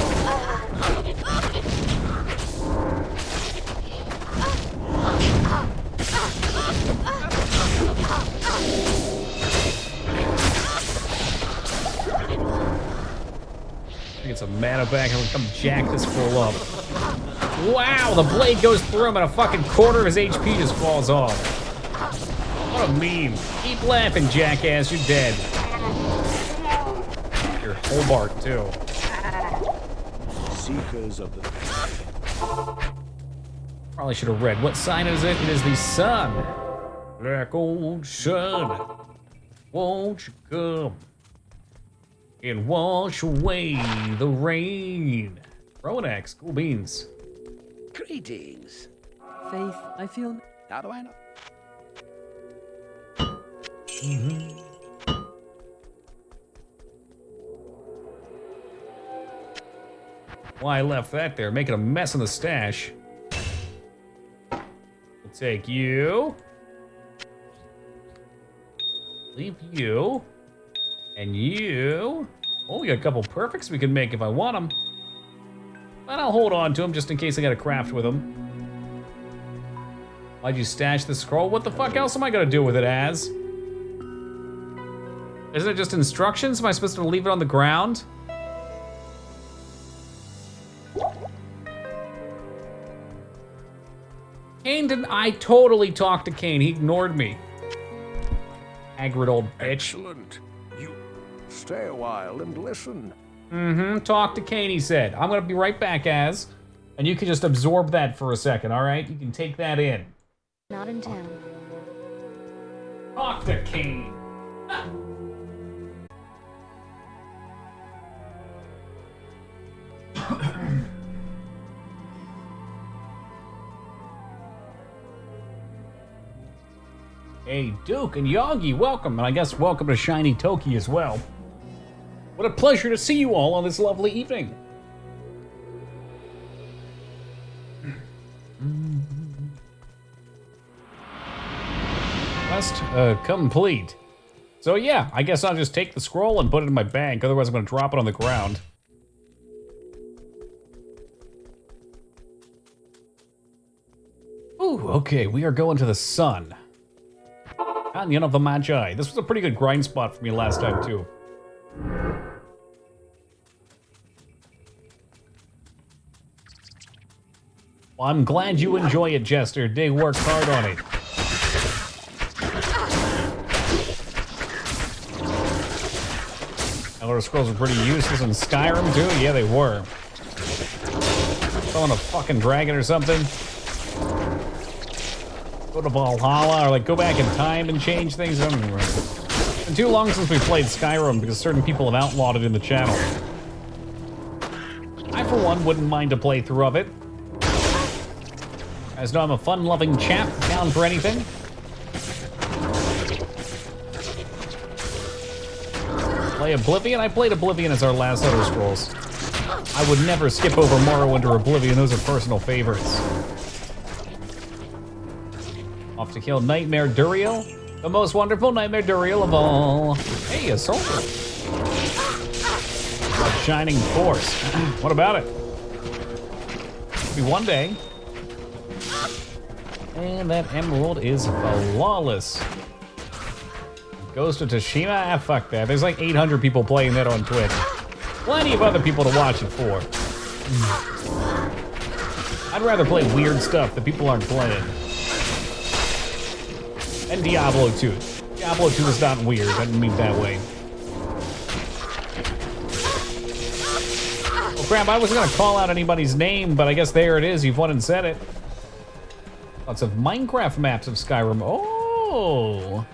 Get some mana back and we'll come jack this fool up. Wow, the blade goes through him and a fucking quarter of his HP just falls off. What a meme. Keep laughing, jackass. You're dead. You're Hobart, too. Seekers of the... Probably should have read. What sign is it? It is the sun. Black old sun. Won't you come and wash away the rain? Ronax, cool beans. Greetings. Faith, I feel... How do I know? Why I left that there, making a mess in the stash. We'll take you. Leave you. And you. Oh, we got a couple perfects we can make if I want them. But I'll hold on to them just in case I got to craft with them. Why'd you stash the scroll? What the fuck else am I gonna do with it as? Isn't it just instructions? Am I supposed to leave it on the ground? Kane didn't. I totally talked to Kane. He ignored me. Haggard old bitch. Excellent. You stay a while and listen. Mm-hmm. Talk to Kane, he said. I'm gonna be right back, Az. And you can just absorb that for a second, alright? You can take that in. not in town. Talk to Kane. Hey, Duke and Yagi, welcome. And I guess welcome to Shiny Toki as well. What a pleasure to see you all on this lovely evening. Quest complete. So yeah, I guess I'll just take the scroll and put it in my bank, otherwise I'm gonna drop it on the ground. Ooh, Whew, okay, we are going to the sun. Canyon of the Magi. This was a pretty good grind spot for me last time, too. Well, I'm glad you enjoy it, Jester. They worked hard on it. Elder Scrolls were pretty useless in Skyrim, too? Yeah, they were. Throwing a fucking dragon or something. Go to Valhalla, or like go back in time and change things. I don't remember. It's been too long since we played Skyrim because certain people have outlawed it in the channel. I, for one, wouldn't mind a playthrough of it. You guys know I'm a fun-loving chap, down for anything. Play Oblivion? I played Oblivion as our last Elder Scrolls. I would never skip over Morrowind or Oblivion, those are personal favorites. Off to kill Nightmare Duriel, the most wonderful Nightmare Duriel of all. Hey, a soldier. A shining force. What about it? Maybe one day. And that emerald is flawless. Ghost of Tsushima? Ah, fuck that. There's like 800 people playing that on Twitch. Plenty of other people to watch it for. I'd rather play weird stuff that people aren't playing. And Diablo 2. Diablo 2 is not weird. I didn't mean it that way. Oh crap, I wasn't gonna call out anybody's name, but I guess there it is. You've won and said it. Lots of Minecraft maps of Skyrim. Oh!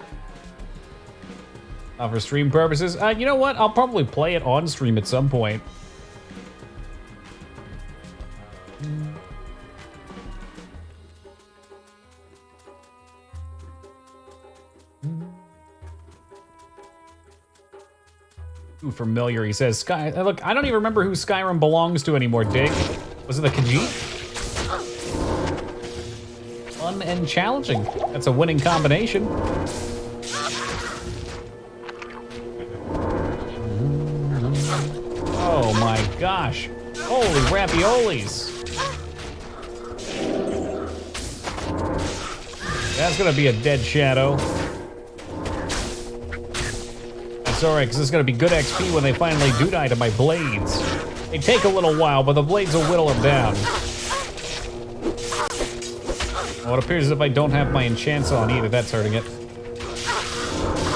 For stream purposes. You know what? I'll probably play it on stream at some point. Ooh, familiar, he says. Look, I don't even remember who Skyrim belongs to anymore, Dick. Was it the Khajiit? Fun and challenging. That's a winning combination. Oh my gosh. Holy raviolis. That's gonna be a dead shadow. That's alright, because it's gonna be good XP when they finally do die to my blades. They take a little while, but the blades will whittle them down. Well, it appears as if I don't have my enchants on either. That's hurting it.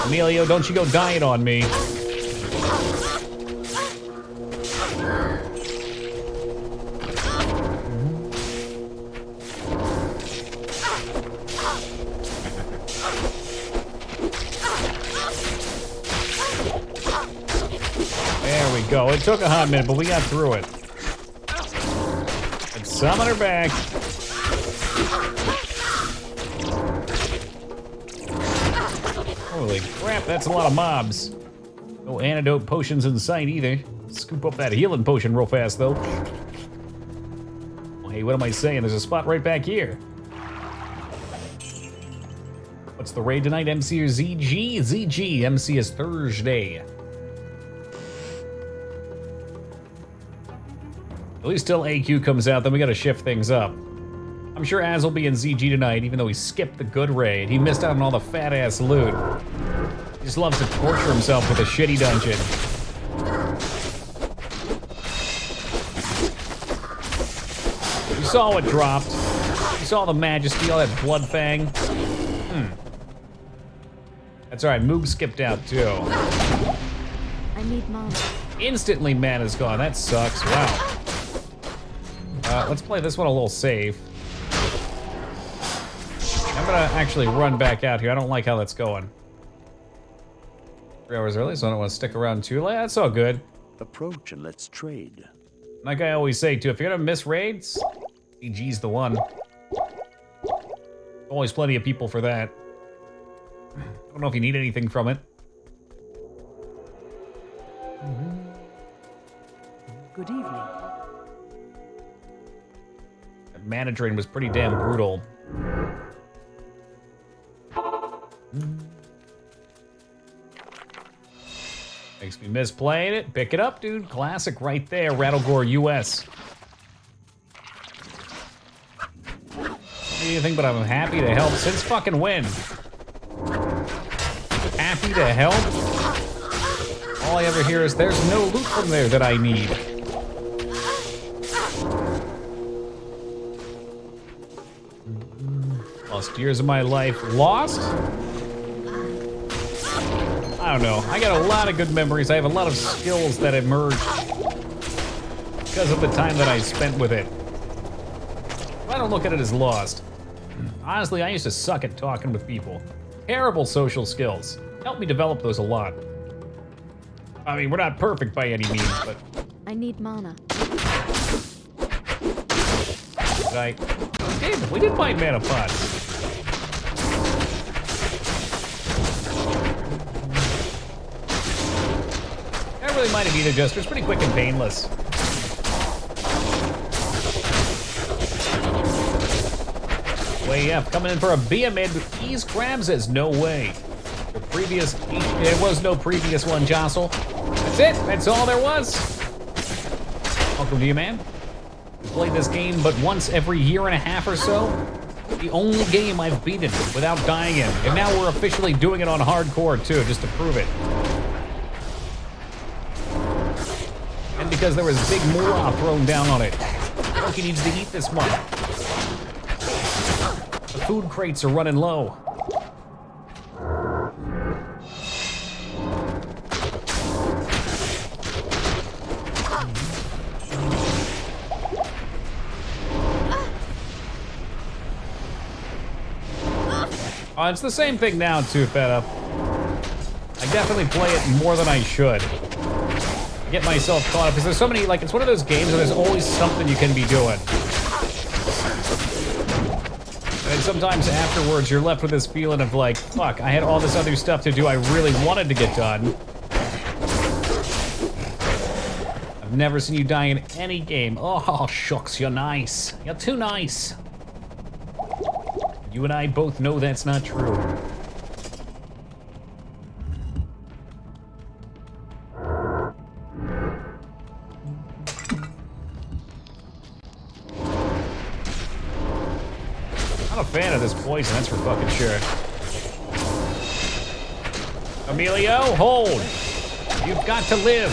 Emilio, don't you go dying on me. Go. It took a hot minute, but we got through it. Let's summon her back. Holy crap, that's a lot of mobs. No antidote potions in sight either. Scoop up that healing potion real fast, though. Well, hey, what am I saying? There's a spot right back here. What's the raid tonight? MC or ZG? ZG. MC is Thursday. At least till AQ comes out, then we gotta shift things up. I'm sure Az will be in ZG tonight, even though he skipped the good raid. He missed out on all the fat-ass loot. He just loves to torture himself with a shitty dungeon. You saw what dropped. You saw the majesty, all that blood fang. That's alright, Moog skipped out too. I need mana. Instantly mana's gone, that sucks, wow. Let's play this one a little safe. I'm gonna actually run back out here. I don't like how that's going. 3 hours early, so I don't want to stick around too late. That's all good. Approach and let's trade. Like I always say, too, if you're gonna miss raids, CG's the one. Always plenty of people for that. I don't know if you need anything from it. Good evening. That mana drain was pretty damn brutal. Makes me miss playing it. Pick it up, dude. Classic right there. Rattlegore US. Let me anything, but I'm happy to help. Since fucking when? Happy to help? All I ever hear is there's no loot from there that I need. Lost years of my life. Lost? I don't know. I got a lot of good memories. I have a lot of skills that emerged because of the time that I spent with it. I don't look at it as lost. Honestly, I used to suck at talking with people. Terrible social skills. Helped me develop those a lot. I mean, we're not perfect by any means, but... I need mana. Damn, we did find mana pots. I don't really mind it either, Jester. It's pretty quick and painless. Way up, coming in for a BMid. Ease crabs says no way. The previous, there was no previous one, Jostle. That's it. That's all there was. Welcome to you, man. We played this game but once every year and a half or so. The only game I've beaten without dying in. And now we're officially doing it on hardcore too, just to prove it. And because there was big moolah thrown down on it. Loki needs to eat this month. The food crates are running low. It's the same thing now, too, Fed Up. I definitely play it more than I should. I get myself caught up, because there's so many, like, it's one of those games where there's always something you can be doing. And then sometimes afterwards, you're left with this feeling of like, fuck, I had all this other stuff to do I really wanted to get done. I've never seen you die in any game. Oh, shucks, you're nice. You're too nice. You and I both know that's not true. Not a fan of this poison, that's for fucking sure. Emilio, hold! You've got to live!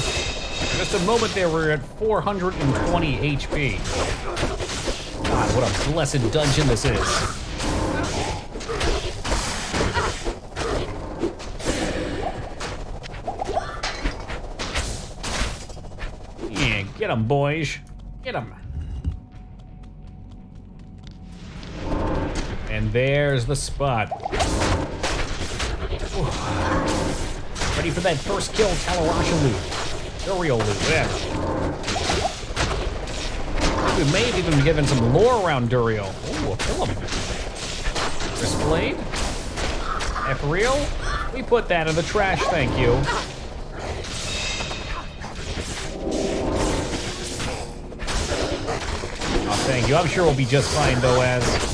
Just a moment there, we're at 420 HP. God, what a blessed dungeon this is. Yeah, get him, boys. Get him. And there's the spot. Ooh. Ready for that first kill, Talarasha loot. The real loot, yeah. We may have even been given some lore around Duriel. Ooh, a film. Displayed? Ethereal? We put that in the trash, thank you. Oh, thank you. I'm sure we'll be just fine, though, as...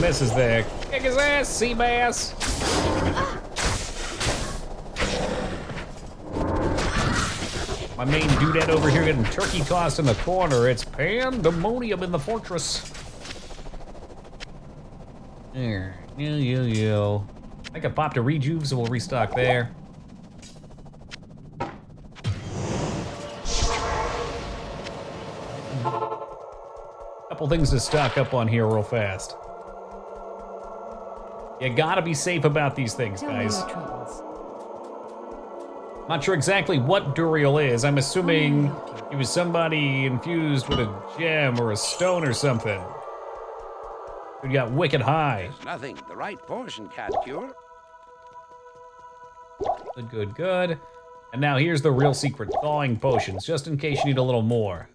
Misses there. Kick his ass, sea bass. My main dudette over here getting turkey tossed in the corner. It's pandemonium in the fortress. There. Yo. I could pop to rejuve, so we'll restock there. Couple things to stock up on here real fast. You gotta be safe about these things, guys. Not sure exactly what Duriel is. I'm assuming he was somebody infused with a gem or a stone or something. Who got wicked high. There's nothing the right poison can't cure. Good. And now here's the real secret. Thawing potions, just in case you need a little more.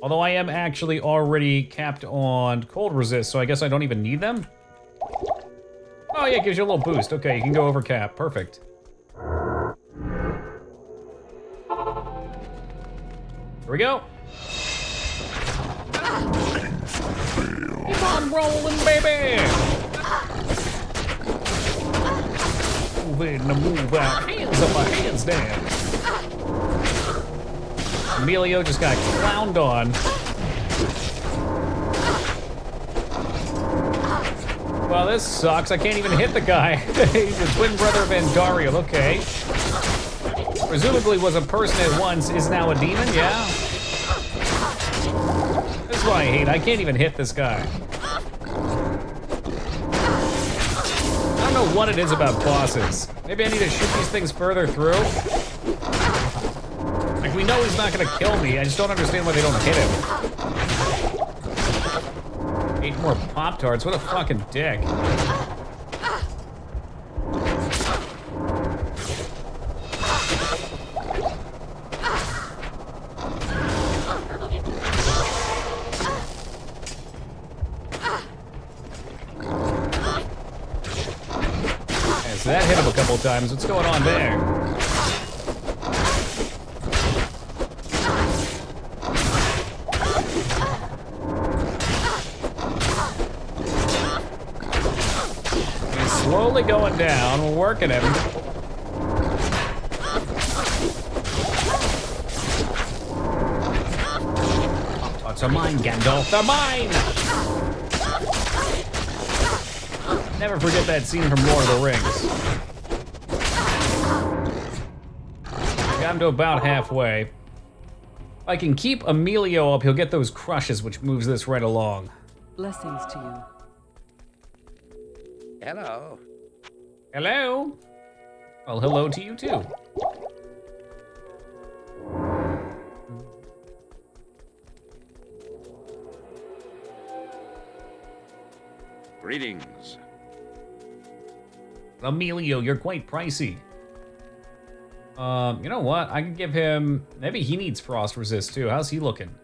Although I am actually already capped on cold resist, so I guess I don't even need them? Oh yeah, it gives you a little boost. Okay, you can go over cap. Perfect. Here we go. Keep on rolling, baby! Ooh, move in, move out, hands up, hands down. Emilio just got clowned on. Well, this sucks. I can't even hit the guy. He's the twin brother of Andariel. Okay. Presumably was a person at once, is now a demon, yeah? This is what I hate. I can't even hit this guy. I don't know what it is about bosses. Maybe I need to shoot these things further through. Like, we know he's not gonna kill me. I just don't understand why they don't hit him. 8 more Pop-Tarts. What a fucking dick. So that hit him a couple times. What's going on there? He's slowly going down. We're working him. Thoughts are mine, Gandalf. They're mine! Never forget that scene from Lord of the Rings. Got him to about halfway. If I can keep Emilio up, he'll get those crushes, which moves this right along. Blessings to you. Hello. Hello? Well, hello to you too. Greetings. Emilio, you're quite pricey. You know what? I can give him... Maybe he needs frost resist too. How's he looking?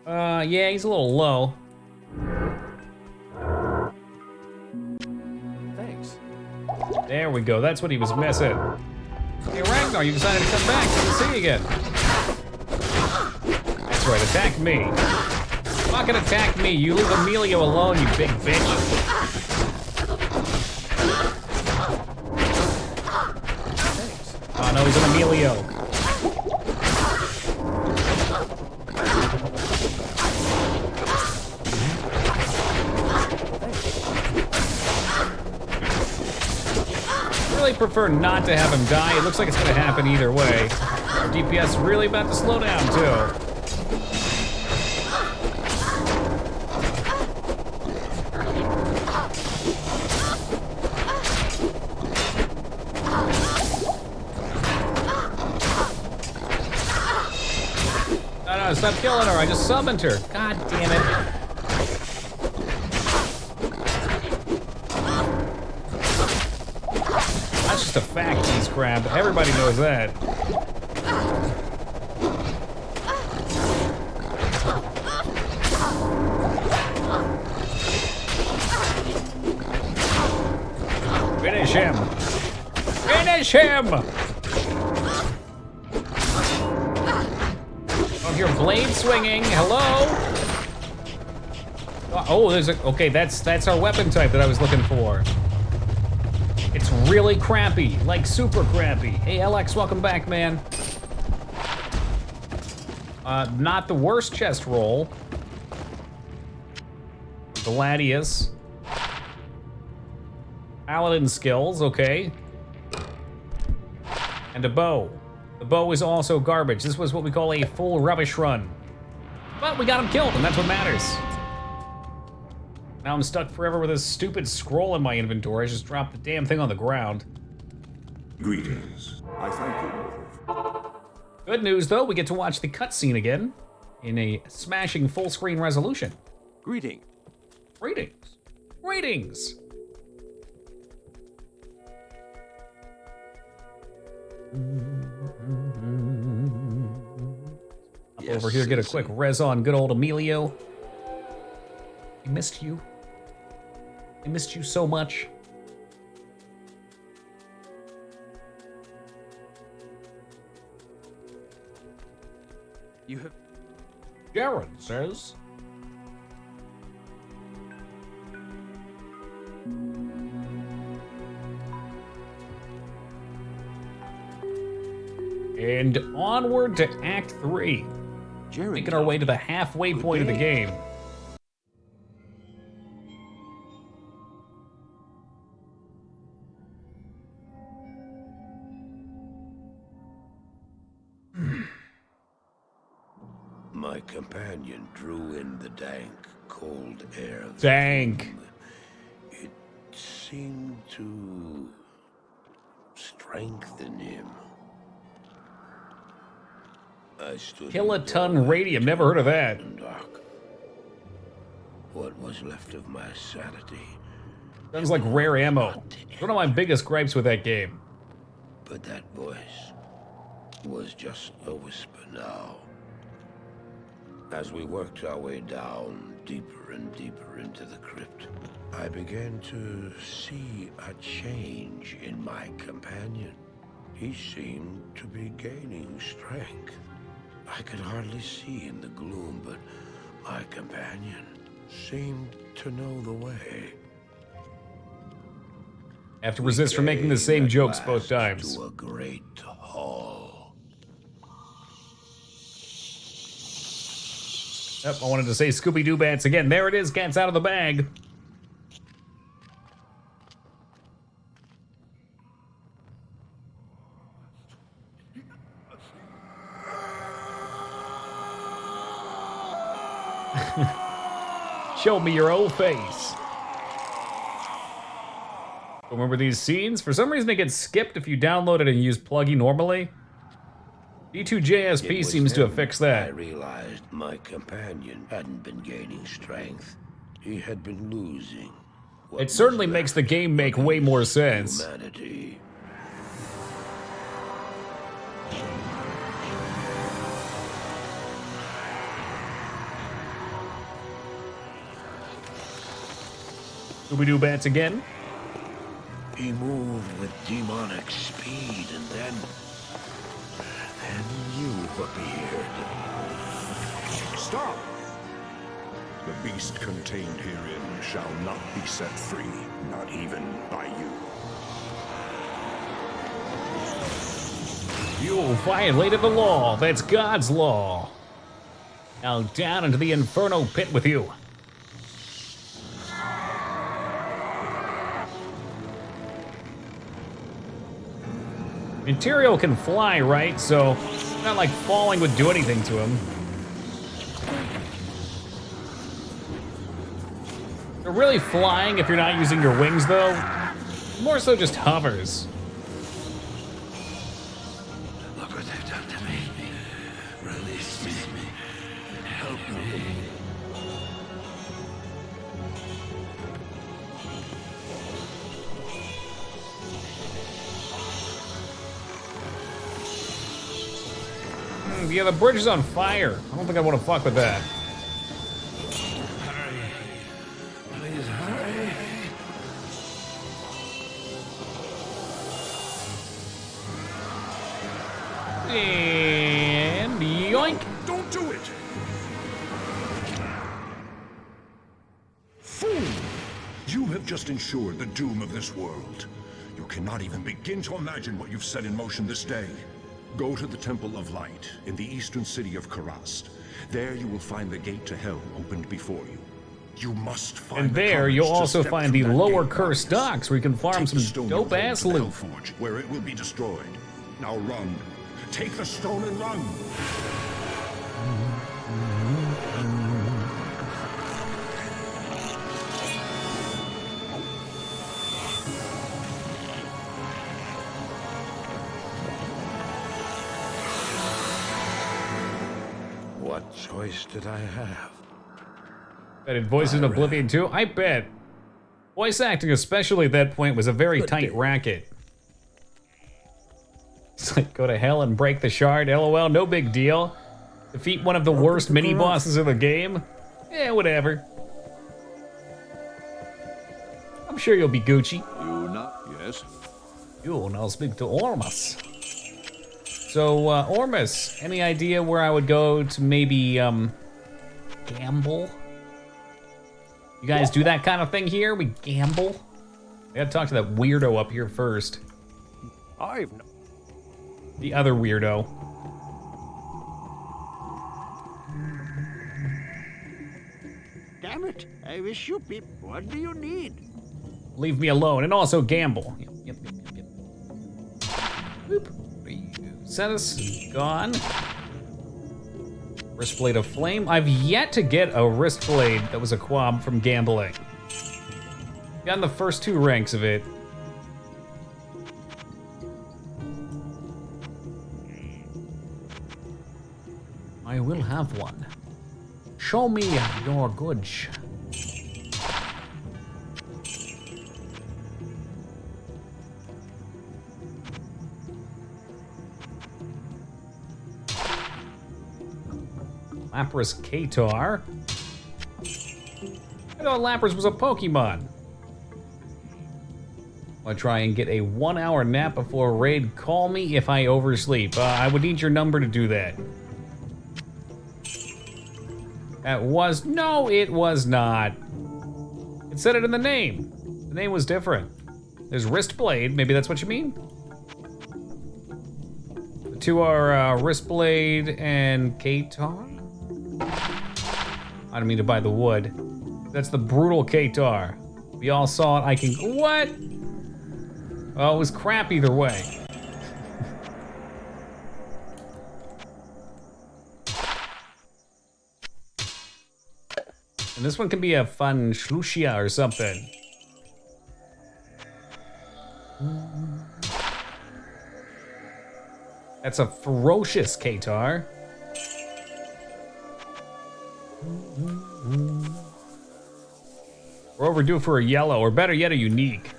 Yeah, he's a little low. Thanks. There we go. That's what he was missing. Hey, Ragnar, you decided to come back. Good to see you again. That's right. Attack me. Fucking attack me. You leave Emilio alone, you big bitch. Oh no, he's an Emilio. I really prefer not to have him die. It looks like it's gonna happen either way. Our DPS is really about to slow down too. No, stop killing her. I just summoned her. God damn it. That's just a fact, cheese crab. Everybody knows that. Finish him. Finish him! Your blade swinging. Hello? Oh, there's a... Okay, that's our weapon type that I was looking for. It's really crappy. Like, super crappy. Hey, LX, welcome back, man. Not the worst chest roll. Gladius. Paladin skills, okay. And a bow. The bow is also garbage. This was what we call a full rubbish run. But we got him killed, and that's what matters. Now I'm stuck forever with this stupid scroll in my inventory. I just dropped the damn thing on the ground. Greetings. I thank you. Good news, though, we get to watch the cutscene again in a smashing full-screen resolution. Greeting. Greetings. Greetings. Up over here, get a quick res on good old Emilio. I missed you. I missed you so much. You have... Jared says. And onward to Act 3. Making our way to the halfway point of the game. My companion drew in the dank, cold air of the Dank. tomb. It seemed to strengthen him. I stood Kiloton radium, never heard of that. in the dark. What was left of my sanity. Sounds like rare ammo. One of my biggest gripes with that game. But that voice was just a whisper now. As we worked our way down, deeper and deeper into the crypt, I began to see a change in my companion. He seemed to be gaining strength. I could hardly see in the gloom, but my companion seemed to know the way. I have to resist from making the same jokes both times. To a great hall. Yep, I wanted to say Scooby-Doo bats again. There it is, cat's out of the bag. Show me your old face. Remember these scenes? For some reason they get skipped if you download it and use Pluggy normally. D2JSP seems to have fixed I that. realized my companion hadn't been gaining strength. He had been losing. what It certainly was makes the left game make of way his more sense. Humanity. Scooby-Doo bats again. He moved with demonic speed, and then you appeared. Stop! The beast contained herein shall not be set free, not even by you. You violated the law. That's God's law. Now down into the inferno pit with you. Material can fly, right? So it's not like falling would do anything to him. They're really flying if you're not using your wings, though. More so just hovers. Look what they've done to me. Release me. Help me. Yeah, the bridge is on fire. I don't think I want to fuck with that. Hurry. Please hurry. And yoink. Don't do it! Fool! You have just ensured the doom of this world. You cannot even begin to imagine what you've set in motion this day. Go to the Temple of Light in the eastern city of Karast. There you will find the gate to hell opened before you. You must find And the there courage you'll to also step find through the that lower gate, cursed Marcus. docks where you can farm Take the some stone you hold dope-ass to the loot. Hellforge, where it will be destroyed. Now run. Take the stone and run. What choice did I have? Added voices in Oblivion too? I bet. Voice acting, especially at that point, was a very tight racket. It's like, go to hell and break the shard, lol, no big deal. Defeat one of the worst mini-bosses of the game? Yeah, whatever. I'm sure you'll be Gucci. You not? Yes. You'll now speak to Ormus. So, Ormus, any idea where I would go to maybe, gamble? You guys do that kind of thing here? We gamble? I gotta talk to that weirdo up here first. I've no... The other weirdo. Damn it! I wish you peep. What do you need? Leave me alone, and also gamble. Yep. Boop. Status gone. Wristblade of Flame. I've yet to get a wristblade that was a quab from gambling. Gotten the first 2 ranks of it. I will have one. Show me your goods. Lapras Katar. I thought Lapras was a Pokemon. I'll try and get a 1-hour nap before raid. Call me if I oversleep. I would need your number to do that. No, it was not. It said it in the name. The name was different. There's Wristblade, maybe that's what you mean? The 2 are Wristblade and Katar? I don't mean to buy the wood. That's the brutal Katar. We all saw it, I can, what? Oh, it was crap either way. And this one can be a fun Shlushia or something. That's a ferocious Katar. We're overdue for a yellow, or better yet, a unique.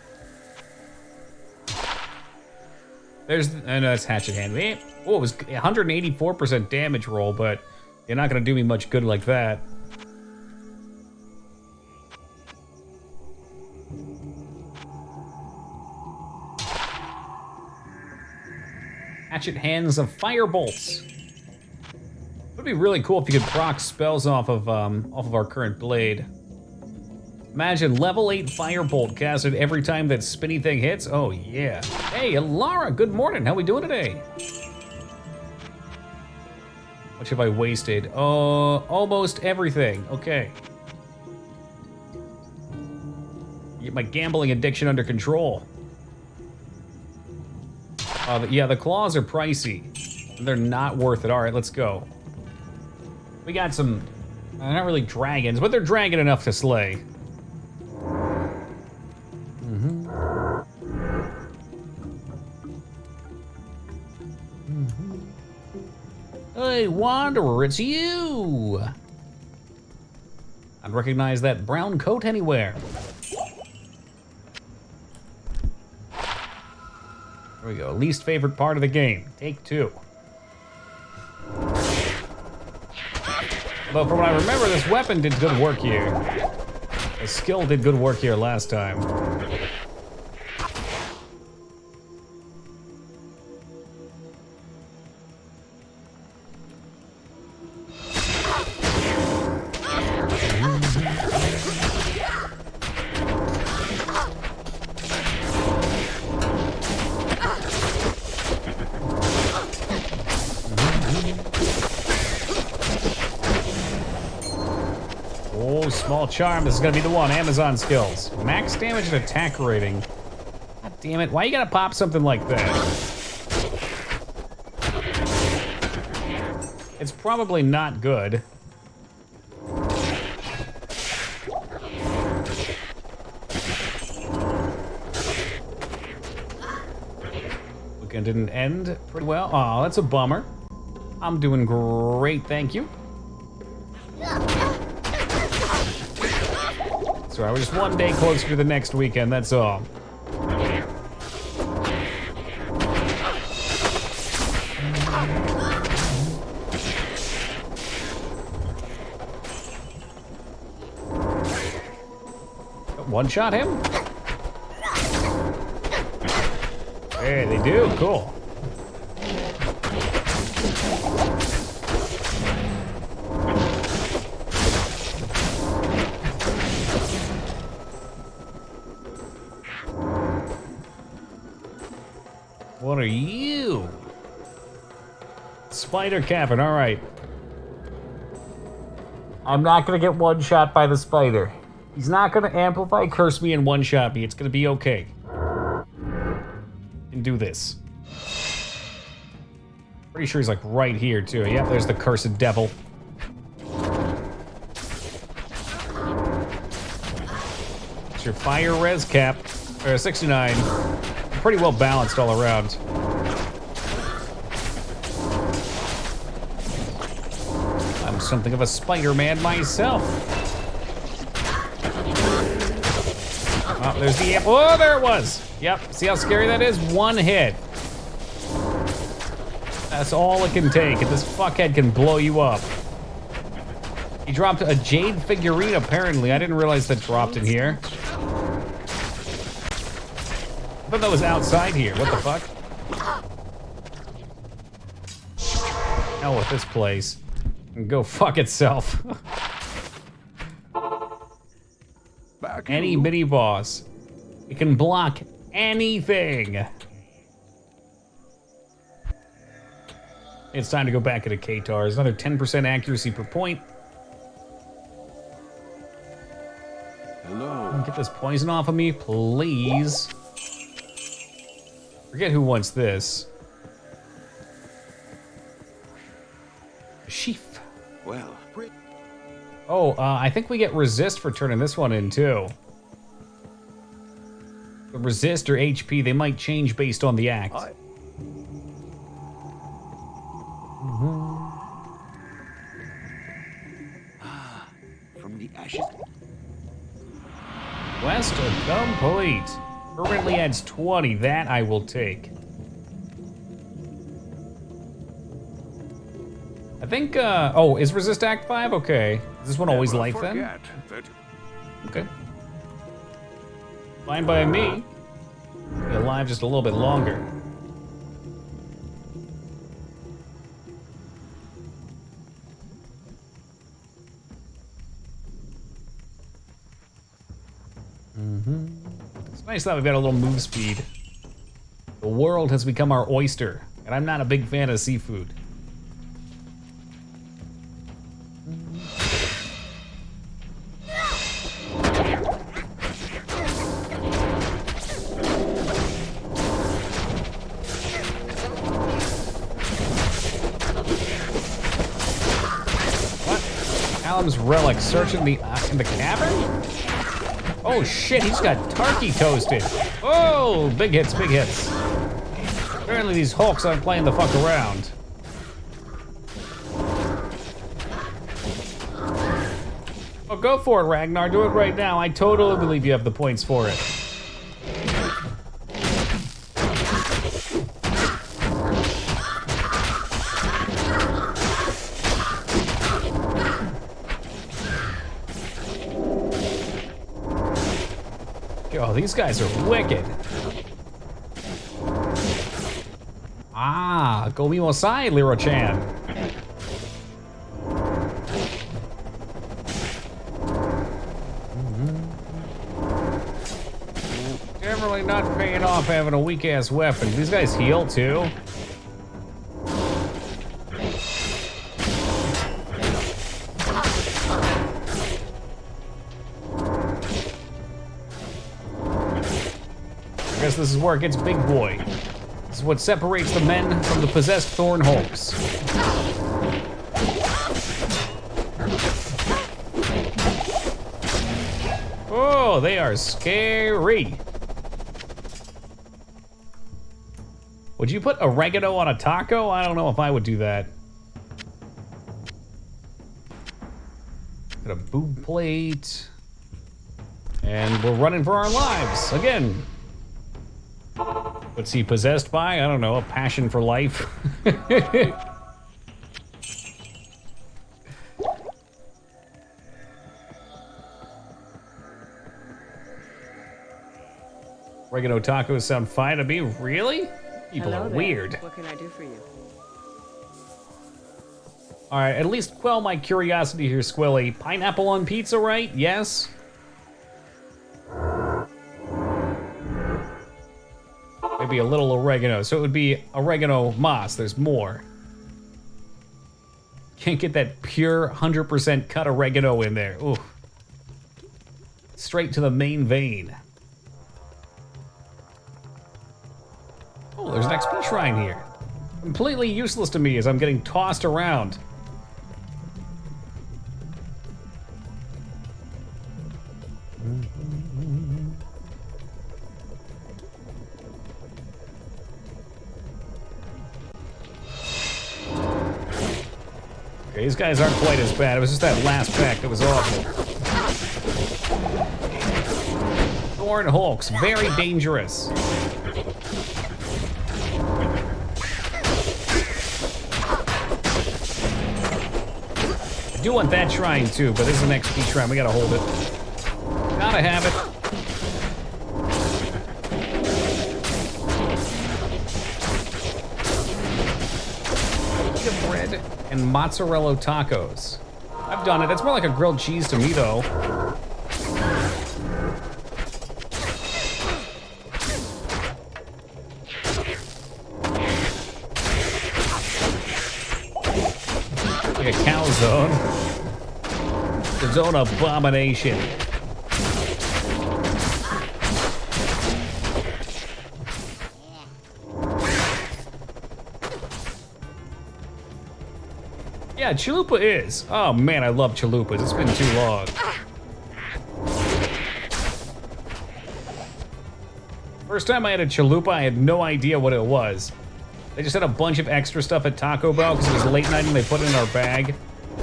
There's, I know that's Hatchet Hand. Oh, it was 184% damage roll, but you're not gonna do me much good like that. Hatchet Hands of Firebolts. Would be really cool if you could proc spells off of our current blade. Imagine level 8 Firebolt casted every time that spinny thing hits. Oh yeah. Hey, Laura, good morning. How we doing today? What have I wasted? Almost everything. Okay. Get my gambling addiction under control. Yeah, the claws are pricey. They're not worth it. All right, let's go. We got some, not really dragons, but they're dragon enough to slay. Hey, Wanderer, it's you! I'd recognize that brown coat anywhere. There we go, least favorite part of the game. Take 2. But from what I remember, this weapon did good work here. The skill did good work here last time. Oh, small charm. This is gonna be the one. Amazon skills. Max damage and attack rating. God damn it. Why you gotta pop something like that? It's probably not good. Weekend didn't end pretty well. Oh, that's a bummer. I'm doing great, thank you. Sorry, we're just one day closer to the next weekend, that's all. One shot him? Hey, they do, cool. What are you? Spider Cavern, alright. I'm not gonna get one-shot by the spider. He's not gonna amplify curse me and one-shot me. It's gonna be okay. And do this. Pretty sure he's like right here too. Yep, there's the cursed devil. It's your fire res cap. 69. Pretty well balanced all around. I'm something of a Spider-Man myself. Oh, there's the amp. Oh, there it was. Yep, see how scary that is? One hit. That's all it can take, and this fuckhead can blow you up. He dropped a jade figurine, apparently. I didn't realize that dropped in here. I thought that was outside here. What the fuck? Hell with this place. And go fuck itself. Any mini boss. It can block anything. It's time to go back into Katars. Another 10% accuracy per point. Hello. Get this poison off of me, please. Forget who wants this. Sheaf. Well, Oh, I think we get resist for turning this one in too. The resist or HP, they might change based on the act. From the ashes. Quest complete. Permanently adds 20. That I will take. I think, oh, is resist act 5? Okay. Is this one always life then? Okay. Fine by me. Be alive just a little bit longer. It's nice that we've got a little move speed. The world has become our oyster, and I'm not a big fan of seafood. What? Alum's relic searching in the cavern? Oh shit, he's got turkey toasted. Oh, big hits, big hits. Apparently these Hulks aren't playing the fuck around. Oh, go for it, Ragnar. Do it right now. I totally believe you have the points for it. Oh, these guys are wicked. Ah, go me side, Liro-chan. Generally not paying off having a weak-ass weapon. These guys heal, too. I guess this is where it gets big boy. This is what separates the men from the possessed Thorn Hulks. Oh, they are scary. Would you put oregano on a taco? I don't know if I would do that. Got a boob plate. And we're running for our lives again. What's he possessed by? I don't know, a passion for life. Oregano tacos sound fine to me. Really? People are weird. What can I do for you? All right, at least quell my curiosity here, Squilly. Pineapple on pizza, right? Yes. Maybe a little oregano. So it would be oregano mas. There's more. Can't get that pure 100% cut oregano in there. Ooh. Straight to the main vein. Oh, there's an XP shrine here. Completely useless to me as I'm getting tossed around. Okay, these guys aren't quite as bad. It was just that last pack that was awful. Thorn Hulks, very dangerous. I do want that shrine too, but this is an XP shrine. We gotta hold it. Gotta have it. Bread and mozzarella tacos. I've done it. It's more like a grilled cheese to me, though. Like a calzone. The zone abomination. Yeah, chalupa is. Oh man, I love chalupas. It's been too long. First time I had a chalupa, I had no idea what it was. They just had a bunch of extra stuff at Taco Bell because it was late night and they put it in our bag.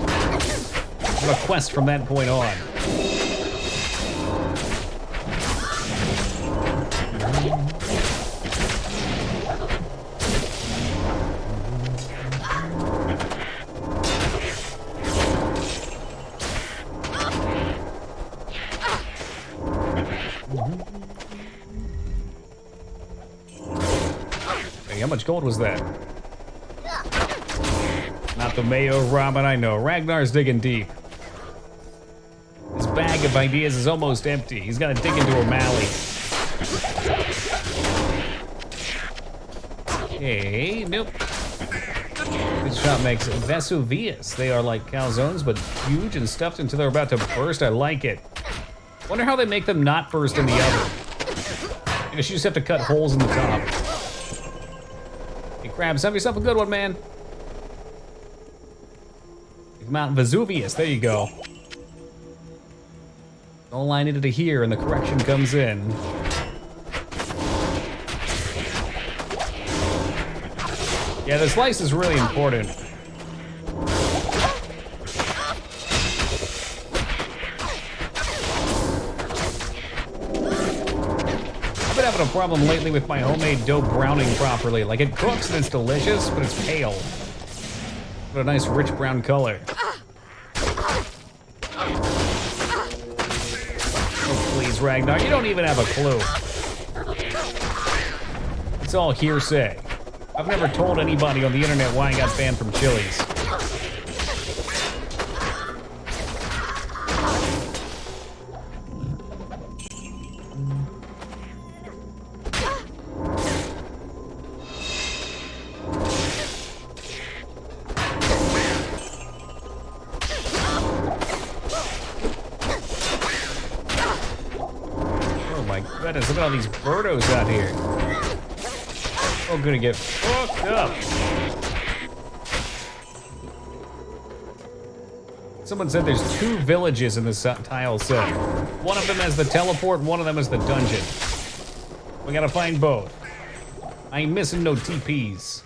What a quest from that point on. Hey, how much gold was that? Not the mayo ramen, I know. Ragnar's digging deep. His bag of ideas is almost empty. He's got to dig into O'Malley. Hey, nope. This shop makes Vesuvius. They are like calzones, but huge and stuffed until they're about to burst. I like it. Wonder how they make them not burst in the oven. I guess you just have to cut holes in the top. Hey, Krabs, have yourself a good one, man. Mount Vesuvius, there you go. All I needed to hear, and the correction comes in. Yeah, the slice is really important. I've been having a problem lately with my homemade dough browning properly. Like, it cooks and it's delicious, but it's pale. Got a nice rich brown color. Oh, please, Ragnar, you don't even have a clue. It's all hearsay. I've never told anybody on the internet why I got banned from Chili's. Goodness, look at all these birdos out here. Oh, gonna get fucked up. Someone said there's 2 villages in this tile set. One of them has the teleport, one of them has the dungeon. We gotta find both. I ain't missing no TPs.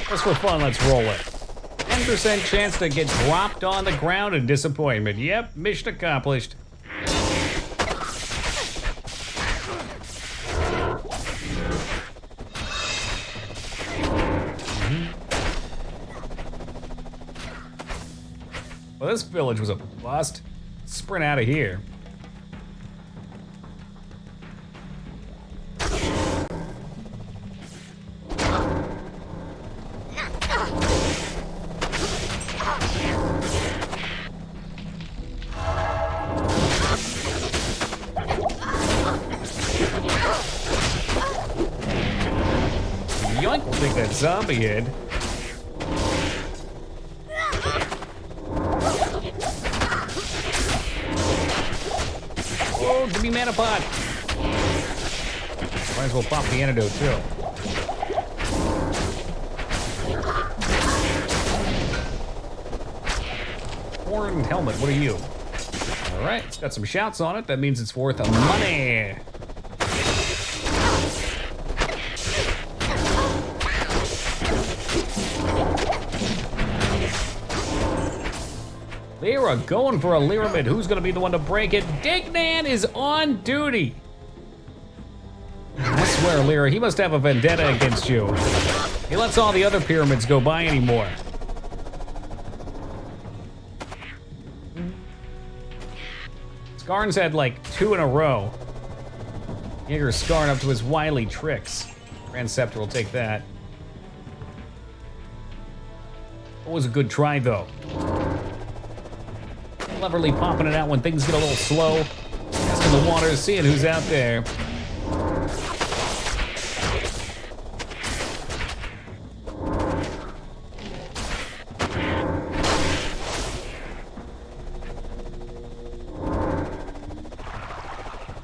Just for fun, let's roll it. 10% chance to get dropped on the ground in disappointment. Yep, mission accomplished. Well, this village was a bust. Sprint out of here. Yoink will take that zombie head. Oh, give me mana pot. Might as well pop the antidote too. Horned helmet, what are you? All right, it's got some shouts on it. That means it's worth money. Lyra going for a Lyramid. Who's gonna be the one to break it? Dignan is on duty. I swear, Lyra, he must have a vendetta against you. He lets all the other pyramids go by anymore. Skarn's had like 2 in a row. Jaeger Skarn up to his wily tricks. Grand Scepter will take that. It was a good try though. Cleverly popping it out when things get a little slow. Testing the waters, seeing who's out there.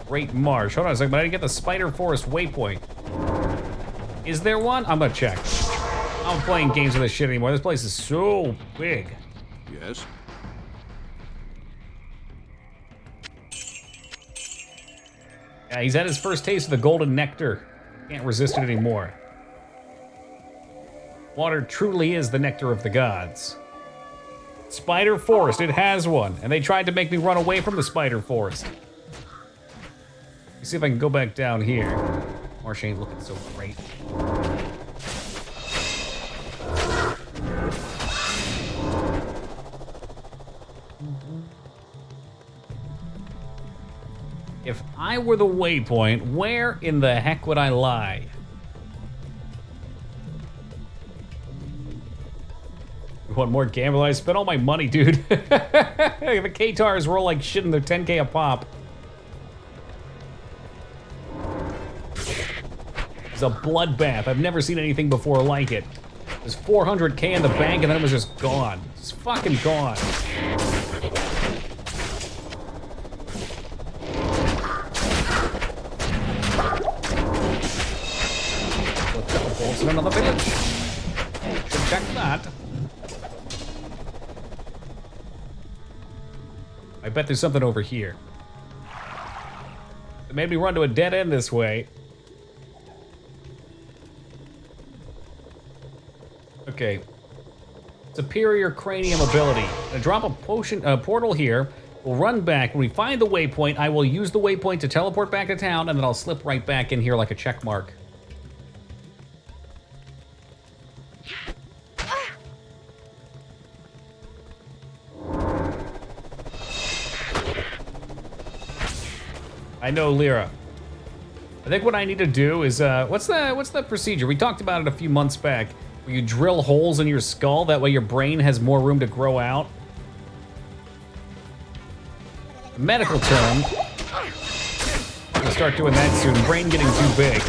Great Marsh. Hold on a second, but I didn't get the Spider Forest waypoint. Is there one? I'm gonna check. I'm not playing games with this shit anymore. This place is so big. Yes? Yeah, he's had his first taste of the golden nectar. Can't resist it anymore. Water truly is the nectar of the gods. Spider Forest, it has one. And they tried to make me run away from the Spider Forest. Let's see if I can go back down here. Marsh ain't looking so great. If I were the waypoint, where in the heck would I lie? You want more gamble? I spent all my money, dude. The K-Tars roll like shit and they're 10K a pop. It's a bloodbath. I've never seen anything before like it. There's 400K in the bank and then it was just gone. It's fucking gone. In another village. Should check that. I bet there's something over here. It made me run to a dead end this way. Okay. Superior cranium ability. I drop a portal here. We'll run back. When we find the waypoint, I will use the waypoint to teleport back to town, and then I'll slip right back in here like a check mark. I know Lyra. I think what I need to do is, what's the procedure? We talked about it a few months back, where you drill holes in your skull, that way your brain has more room to grow out. The medical term, I'm gonna start doing that soon, brain getting too big.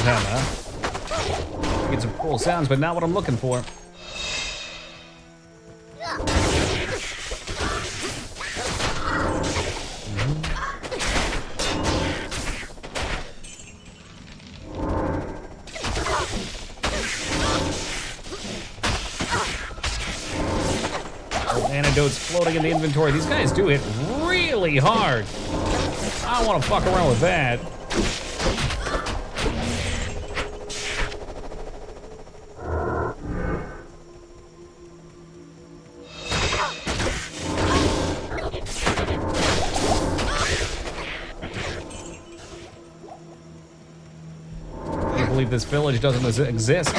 Hammer. Get some cool sounds, but not what I'm looking for. Antidotes floating in the inventory. These guys do hit really hard. I don't want to fuck around with that. I can't believe this village doesn't exist.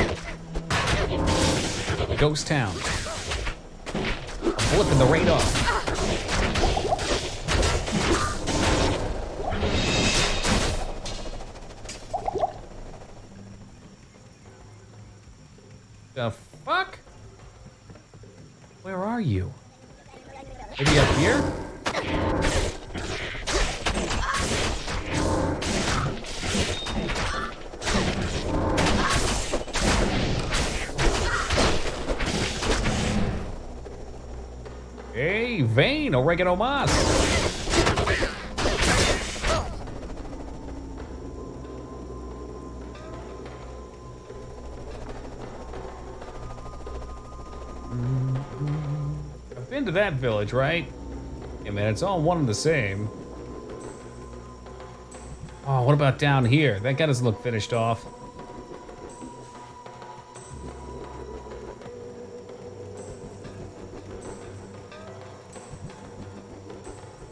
Ghost town. A blip in the radar. The fuck? Where are you? Maybe up here? Hey, Vane, oregano mas. I've been to that village, right? Yeah, man, it's all one and the same. Oh, what about down here? That guy doesn't look finished off.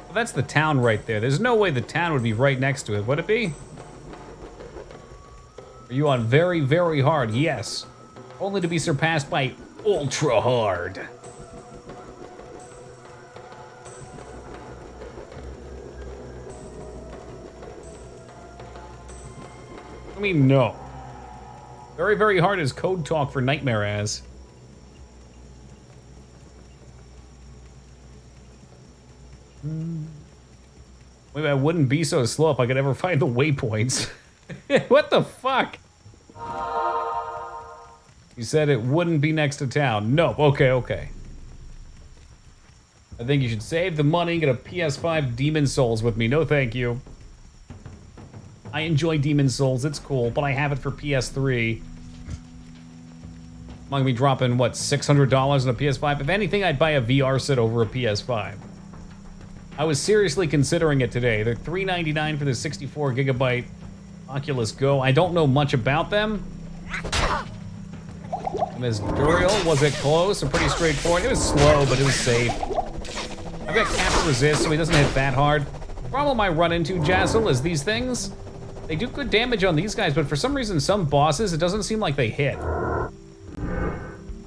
Well, that's the town right there. There's no way the town would be right next to it, would it be? Are you on very, very hard? Yes. Only to be surpassed by ultra hard. I mean, no. Very, very hard is code talk for Nightmare as. Maybe I wouldn't be so slow if I could ever find the waypoints. What the fuck? You said it wouldn't be next to town. Nope, okay, okay. I think you should save the money, get a PS5 Demon Souls with me. No thank you. I enjoy Demon Souls, it's cool, but I have it for PS3. I'm gonna be dropping, what, $600 on a PS5? If anything, I'd buy a VR set over a PS5. I was seriously considering it today. They're $399 for the 64 gigabyte Oculus Go. I don't know much about them. Ms. Duriel, was it close or pretty straightforward? It was slow, but it was safe. I've got cap resist, so he doesn't hit that hard. The problem I run into, Jazzle, is these things, they do good damage on these guys, but for some reason, some bosses, it doesn't seem like they hit.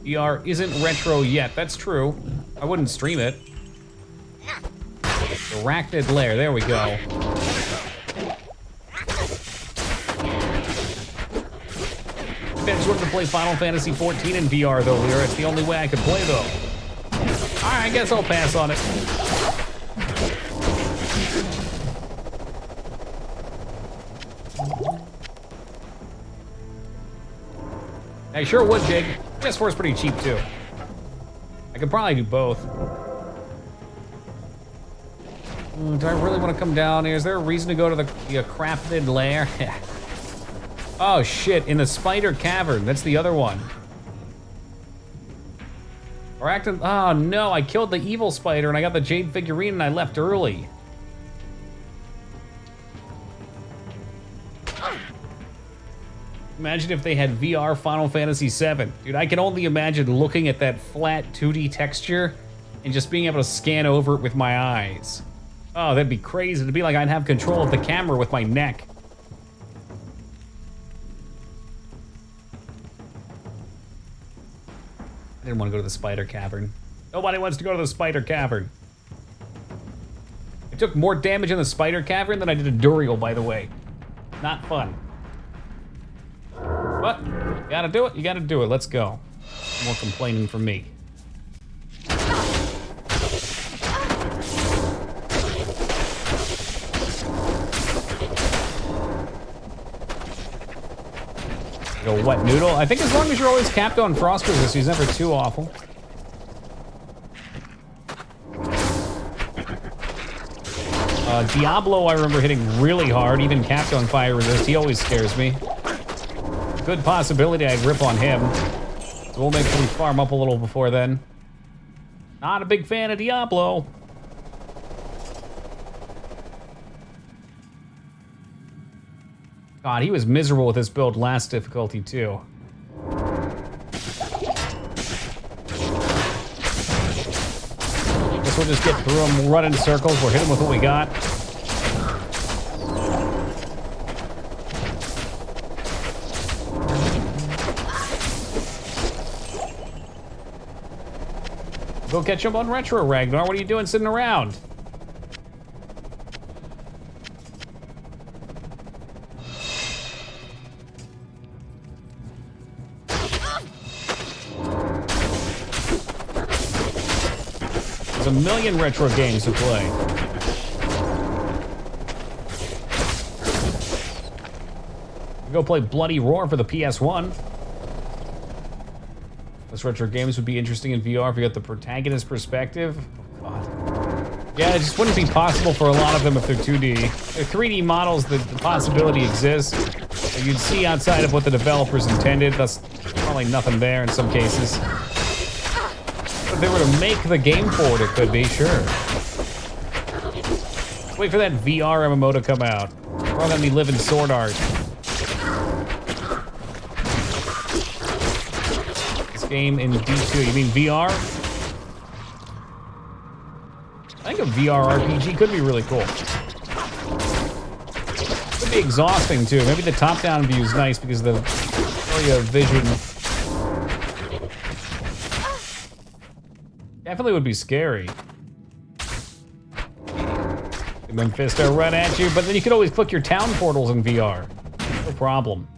VR isn't retro yet, that's true. I wouldn't stream it. Arachnid Lair, there we go. I just wanted to play Final Fantasy XIV in VR though, Lyra. It's the only way I could play though. Alright, I guess I'll pass on it. I sure would, Jig. PS4 is pretty cheap too. I could probably do both. Do I really want to come down here? Is there a reason to go to the Arachnid Lair? Oh shit, in the Spider Cavern. That's the other one. Arachnid, oh no, I killed the evil spider and I got the jade figurine and I left early. Imagine if they had VR Final Fantasy VII. Dude, I can only imagine looking at that flat 2D texture and just being able to scan over it with my eyes. Oh, that'd be crazy. It'd be like I'd have control of the camera with my neck. I didn't want to go to the Spider Cavern. Nobody wants to go to the Spider Cavern. I took more damage in the Spider Cavern than I did a Duriel, by the way. Not fun. But, you gotta do it, you gotta do it. Let's go. More complaining from me. Go wet noodle. I think as long as you're always capped on frost resist, he's never too awful. Diablo, I remember hitting really hard, even capped on fire resist. He always scares me. Good possibility I'd rip on him. So we'll make sure we farm up a little before then. Not a big fan of Diablo. God, he was miserable with this build last difficulty too. Guess we'll just get through him. We'll run in circles. We'll hit him with what we got. Go catch up on Retro Ragnar. What are you doing sitting around? There's a million retro games to play. Go play Bloody Roar for the PS1. Those retro games would be interesting in VR if you got the protagonist perspective. Oh, God. Yeah, it just wouldn't be possible for a lot of them if they're 2D. They're 3D models, the possibility exists. You'd see outside of what the developers intended. That's probably nothing there in some cases. But if they were to make the game for it, it could be, sure. Let's wait for that VR MMO to come out. We're all gonna be living sword art. Game in D2. You mean VR? I think a VR RPG could be really cool. Could be exhausting too. Maybe the top-down view is nice because the area of vision definitely would be scary. Mephisto run at you, but then you could always click your town portals in VR. No problem.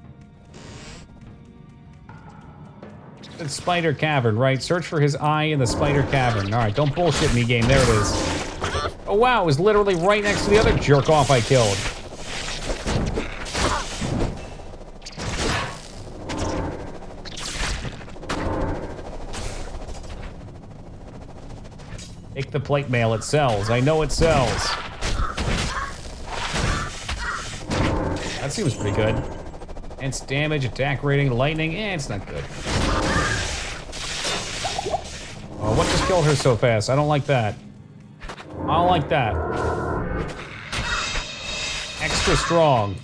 It's Spider Cavern, right? Search for his eye in the Spider Cavern. All right, don't bullshit me, game. There it is. Oh, wow, it was literally right next to the other jerk-off I killed. Take the plate mail. It sells. I know it sells. That seems pretty good. Enhanced damage, attack rating, lightning. It's not good. Oh, what just killed her so fast? I don't like that. I don't like that. Extra strong.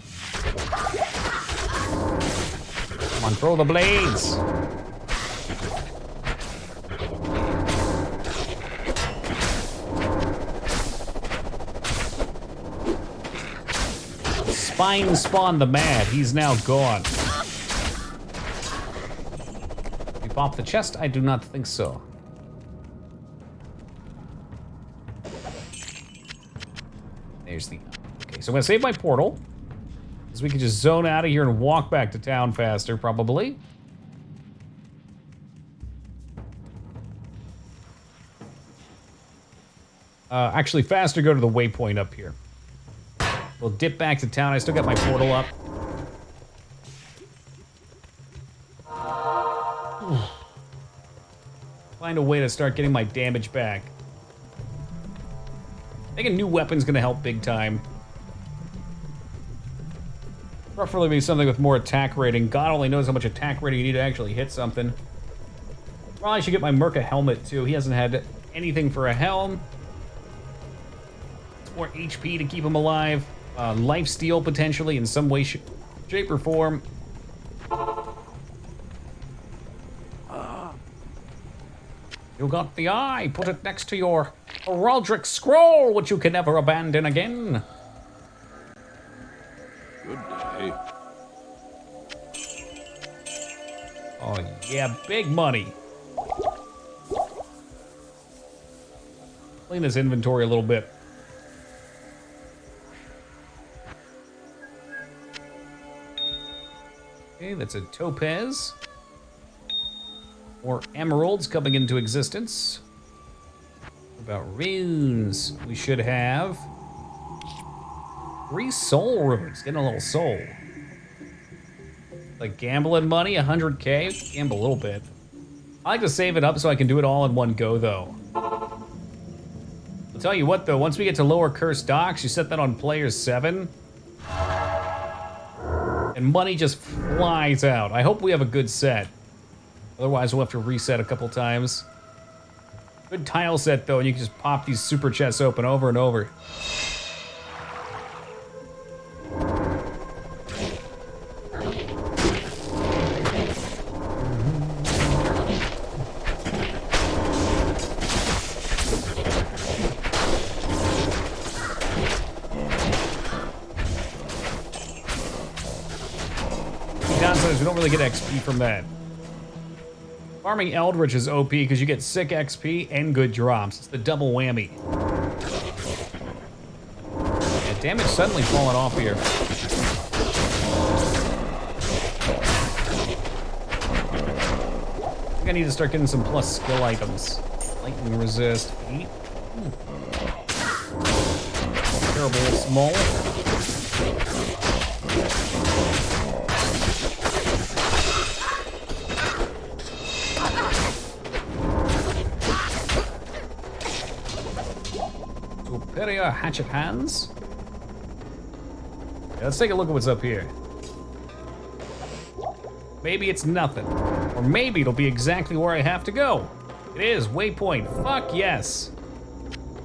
Come on, throw the blades. Spine spawned the mad. He's now gone. You pop the chest? I do not think so. There's the... Okay, so I'm gonna save my portal. Because we can just zone out of here and walk back to town faster, probably. Actually, faster go to the waypoint up here. We'll dip back to town. I still got my portal up. Find a way to start getting my damage back. I think a new weapon's gonna help big time. Preferably be something with more attack rating. God only knows how much attack rating you need to actually hit something. Probably should get my Merca helmet too. He hasn't had anything for a helm. It's more HP to keep him alive. Lifesteal potentially in some way, shape, or form. You got the eye. Put it next to your heraldic scroll, which you can never abandon again. Good day. Oh yeah, big money. Clean this inventory a little bit. Okay, that's a topaz. More emeralds coming into existence. What about runes? We should have 3 soul runes. Getting a little soul. Like gambling money, 100K. Gamble a little bit. I like to save it up so I can do it all in one go, though. I'll tell you what, though. Once we get to lower cursed docks, you set that on player 7. And money just flies out. I hope we have a good set. Otherwise, we'll have to reset a couple times. Good tile set, though, and you can just pop these super chests open over and over. downside is we don't really get XP from that. Farming Eldritch is OP because you get sick XP and good drops. It's the double whammy. Yeah, damage suddenly falling off here. I think I need to start getting some plus skill items. Lightning resist, 8. Terrible small. Superior hatchet hands. Yeah, let's take a look at what's up here. Maybe it's nothing. Or maybe it'll be exactly where I have to go. It is, waypoint, fuck yes.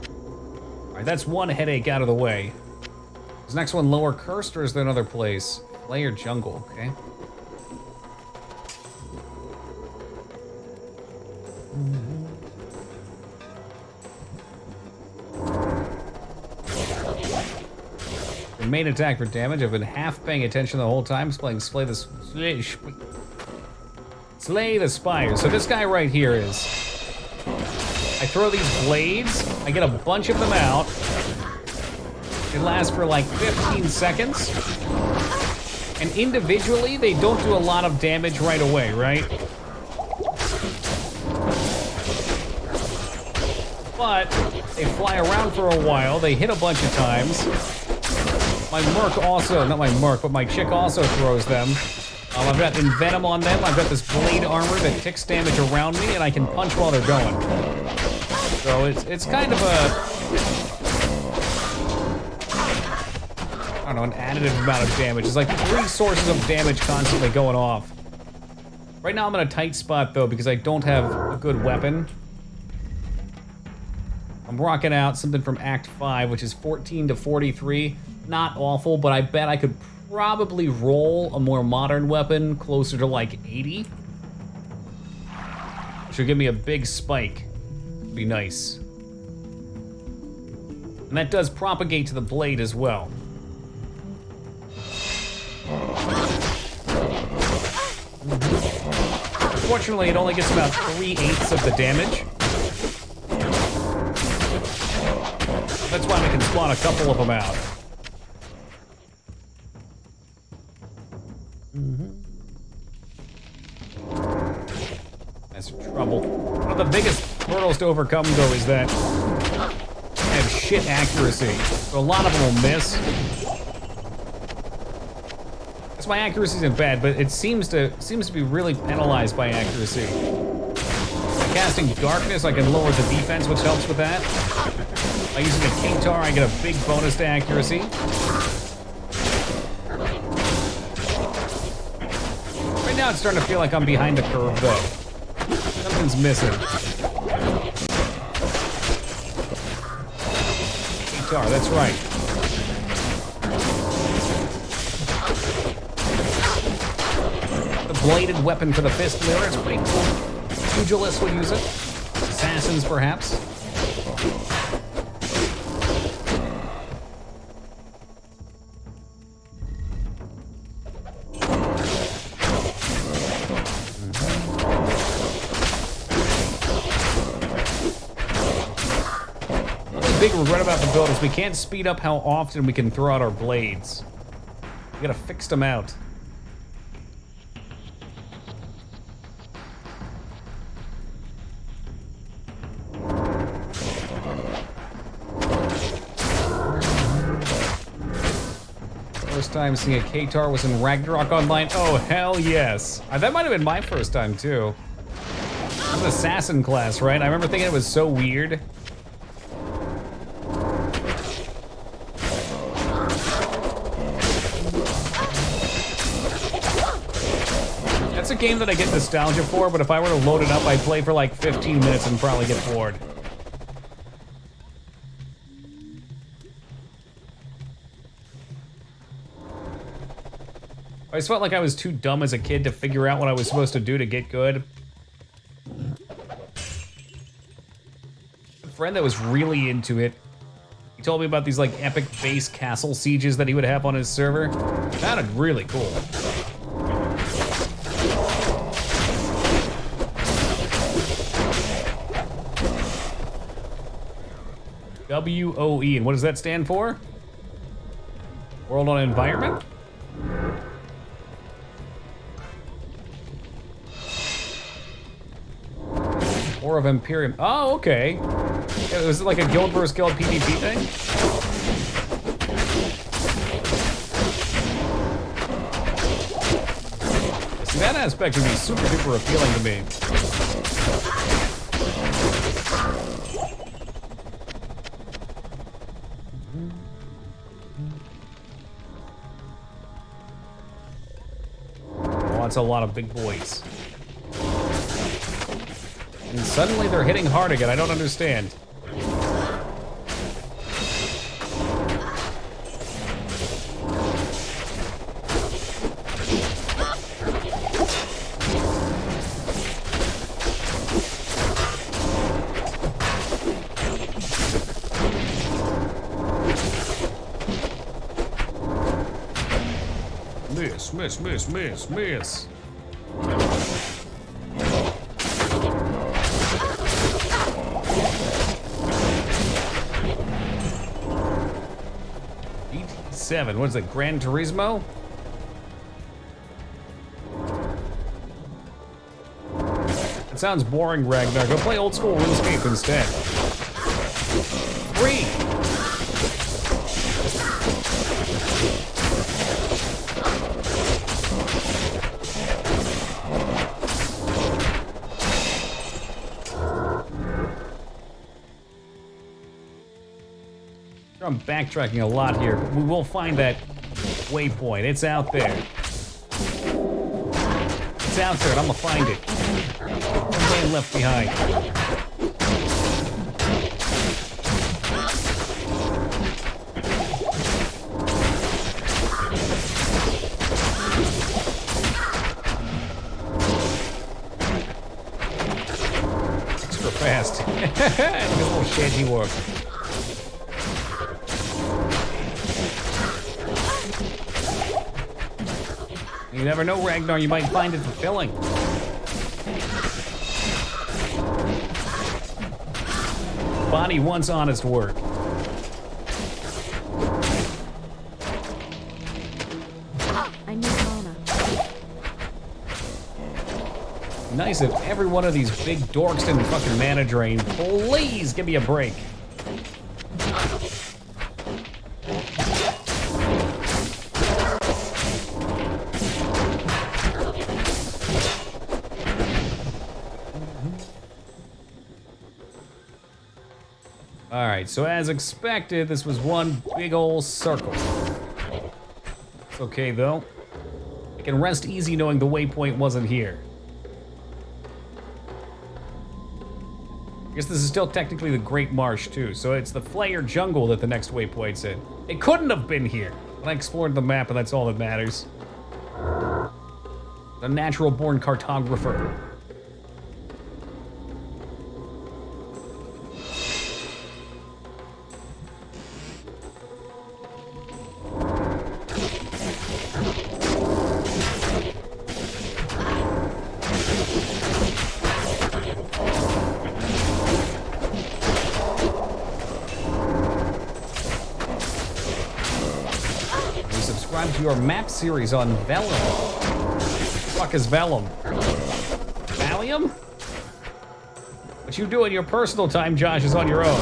All right, that's one headache out of the way. Is the next one lower cursed or is there another place? Layer jungle, okay. The main attack for damage, I've been half paying attention the whole time, playing Slay the Spire. So this guy right here is, I throw these blades, I get a bunch of them out. It lasts for like 15 seconds. And individually, they don't do a lot of damage right away, right? But they fly around for a while, they hit a bunch of times. My Merc also, not my Merc, but my Chick also throws them. I've got Envenom on them, I've got this blade armor that ticks damage around me, and I can punch while they're going. So it's kind of a, I don't know, an additive amount of damage. It's like 3 sources of damage constantly going off. Right now I'm in a tight spot though because I don't have a good weapon. I'm rocking out something from Act 5, which is 14 to 43. Not awful, but I bet I could probably roll a more modern weapon closer to like 80. Which would give me a big spike. Be nice. And that does propagate to the blade as well. Unfortunately, it only gets about 3/8 of the damage. That's why I can spawn a couple of them out. That's trouble. One of the biggest hurdles to overcome, though, is that I have shit accuracy. So a lot of them will miss. Because my accuracy isn't bad, but it seems to be really penalized by accuracy. By casting darkness, I can lower the defense, which helps with that. By using a Kingtar, I get a big bonus to accuracy. Right now, it's starting to feel like I'm behind the curve, though. Something's missing. Kingtar, that's right. The bladed weapon for the fist mirror is pretty cool. Pugilists would use it. Assassins, perhaps. Big regret about the build is we can't speed up how often we can throw out our blades. We gotta fix them out. First time seeing a Kingtar was in Ragnarok Online. Oh, hell yes. That might have been my first time, too. It was an assassin class, right? I remember thinking it was so weird. It's a game that I get nostalgia for, but if I were to load it up, I'd play for like 15 minutes and probably get bored. I always felt like I was too dumb as a kid to figure out what I was supposed to do to get good. A friend that was really into it, he told me about these like epic base castle sieges that he would have on his server. Sounded really cool. WOE, and what does that stand for? World on Environment? War of Imperium. Oh, okay. Was it like a guild versus guild PvP thing? See, that aspect would be super duper appealing to me. Oh, that's a lot of big boys. And suddenly they're hitting hard again. I don't understand. Miss. 7. What is it, Gran Turismo? It sounds boring, Ragnar. Go play old school RuneScape instead. 3. I'm backtracking a lot here. We will find that waypoint. It's out there. It's out there, and I'm gonna find it. No man left behind. Extra fast. Good little shanty work. You never know, Ragnar, you might find it fulfilling. Body wants honest work. I need mana. Nice if every one of these big dorks didn't fucking mana drain. Please give me a break. Alright, so as expected, this was one big ol' circle. It's okay though. I can rest easy knowing the waypoint wasn't here. I guess this is still technically the Great Marsh too, so it's the Flayer Jungle that the next waypoint's in. It couldn't have been here. I explored the map and that's all that matters. A natural-born cartographer. Subscribe to your map series on Vellum. What the fuck is Vellum? Valium? What you do in your personal time, Josh, is on your own.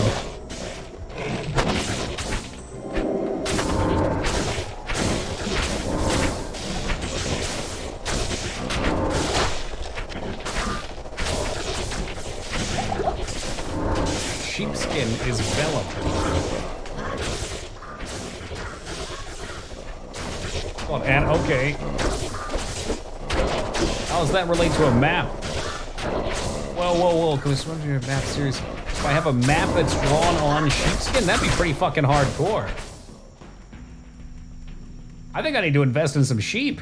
Sheepskin is Vellum. Oh, and okay. How does that relate to a map? Whoa. Can we swim to your map series? If I have a map that's drawn on sheepskin, that'd be pretty fucking hardcore. I think I need to invest in some sheep.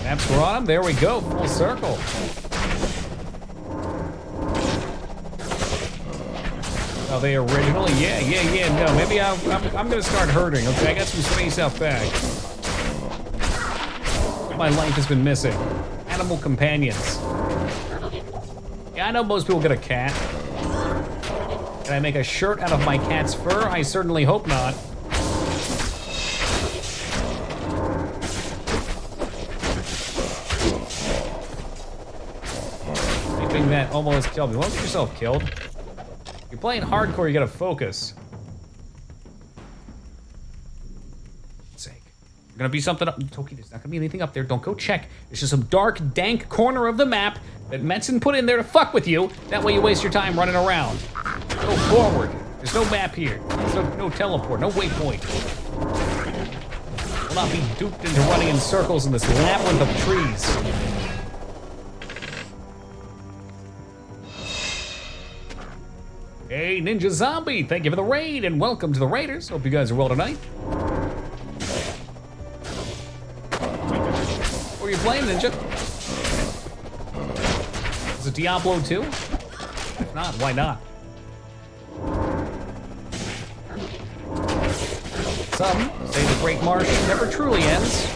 Maps were on them. There we go. Full circle. Are they originally? Yeah. No, maybe I'm gonna start herding. Okay, I got some space out back. My life has been missing. And animal companions. Yeah, I know most people get a cat. Can I make a shirt out of my cat's fur? I certainly hope not. Anything that almost killed me. Why don't you get yourself killed? If you're playing hardcore, you gotta focus. Gonna be something up. Toki, there's not gonna be anything up there. Don't go check. It's just some dark, dank corner of the map that Metzen put in there to fuck with you. That way you waste your time running around. Go forward. There's no map here. There's no teleport, no waypoint. Will not be duped into running in circles in this labyrinth of trees. Hey, Ninja Zombie, thank you for the raid and welcome to the Raiders. Hope you guys are well tonight. What are you playing, Ninja? Is it Diablo 2? If not, why not? Some say the Great March never truly ends.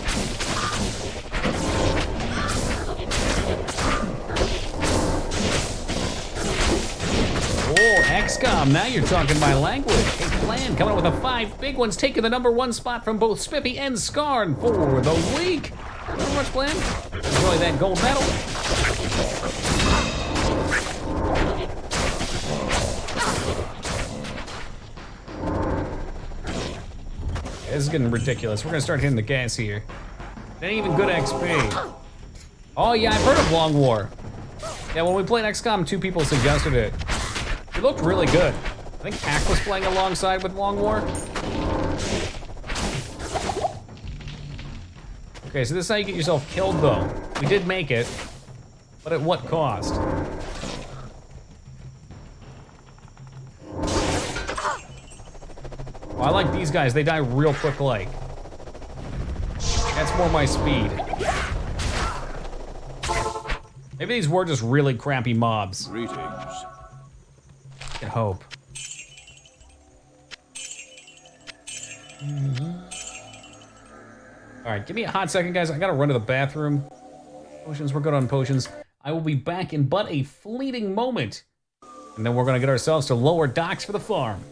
Oh, XCOM, now you're talking my language. Hey, Plan coming up with the 5 big ones, taking the #1 spot from both Spiffy and Skarn for the week. Very much, Plan. Enjoy that gold medal. This is getting ridiculous. We're gonna start hitting the gas here. It ain't even good XP. Oh yeah, I've heard of Long War. Yeah, when we played XCOM, 2 people suggested it. It looked really good. I think Hack was playing alongside with Long War. Okay, so this is how you get yourself killed though. We did make it, but at what cost? Oh, I like these guys, they die real quick like. That's more my speed. Maybe these were just really crappy mobs. Greetings. I can hope. All right, give me a hot second, guys. I gotta run to the bathroom. Potions, we're good on potions. I will be back in but a fleeting moment. And then we're gonna get ourselves to lower docks for the farm.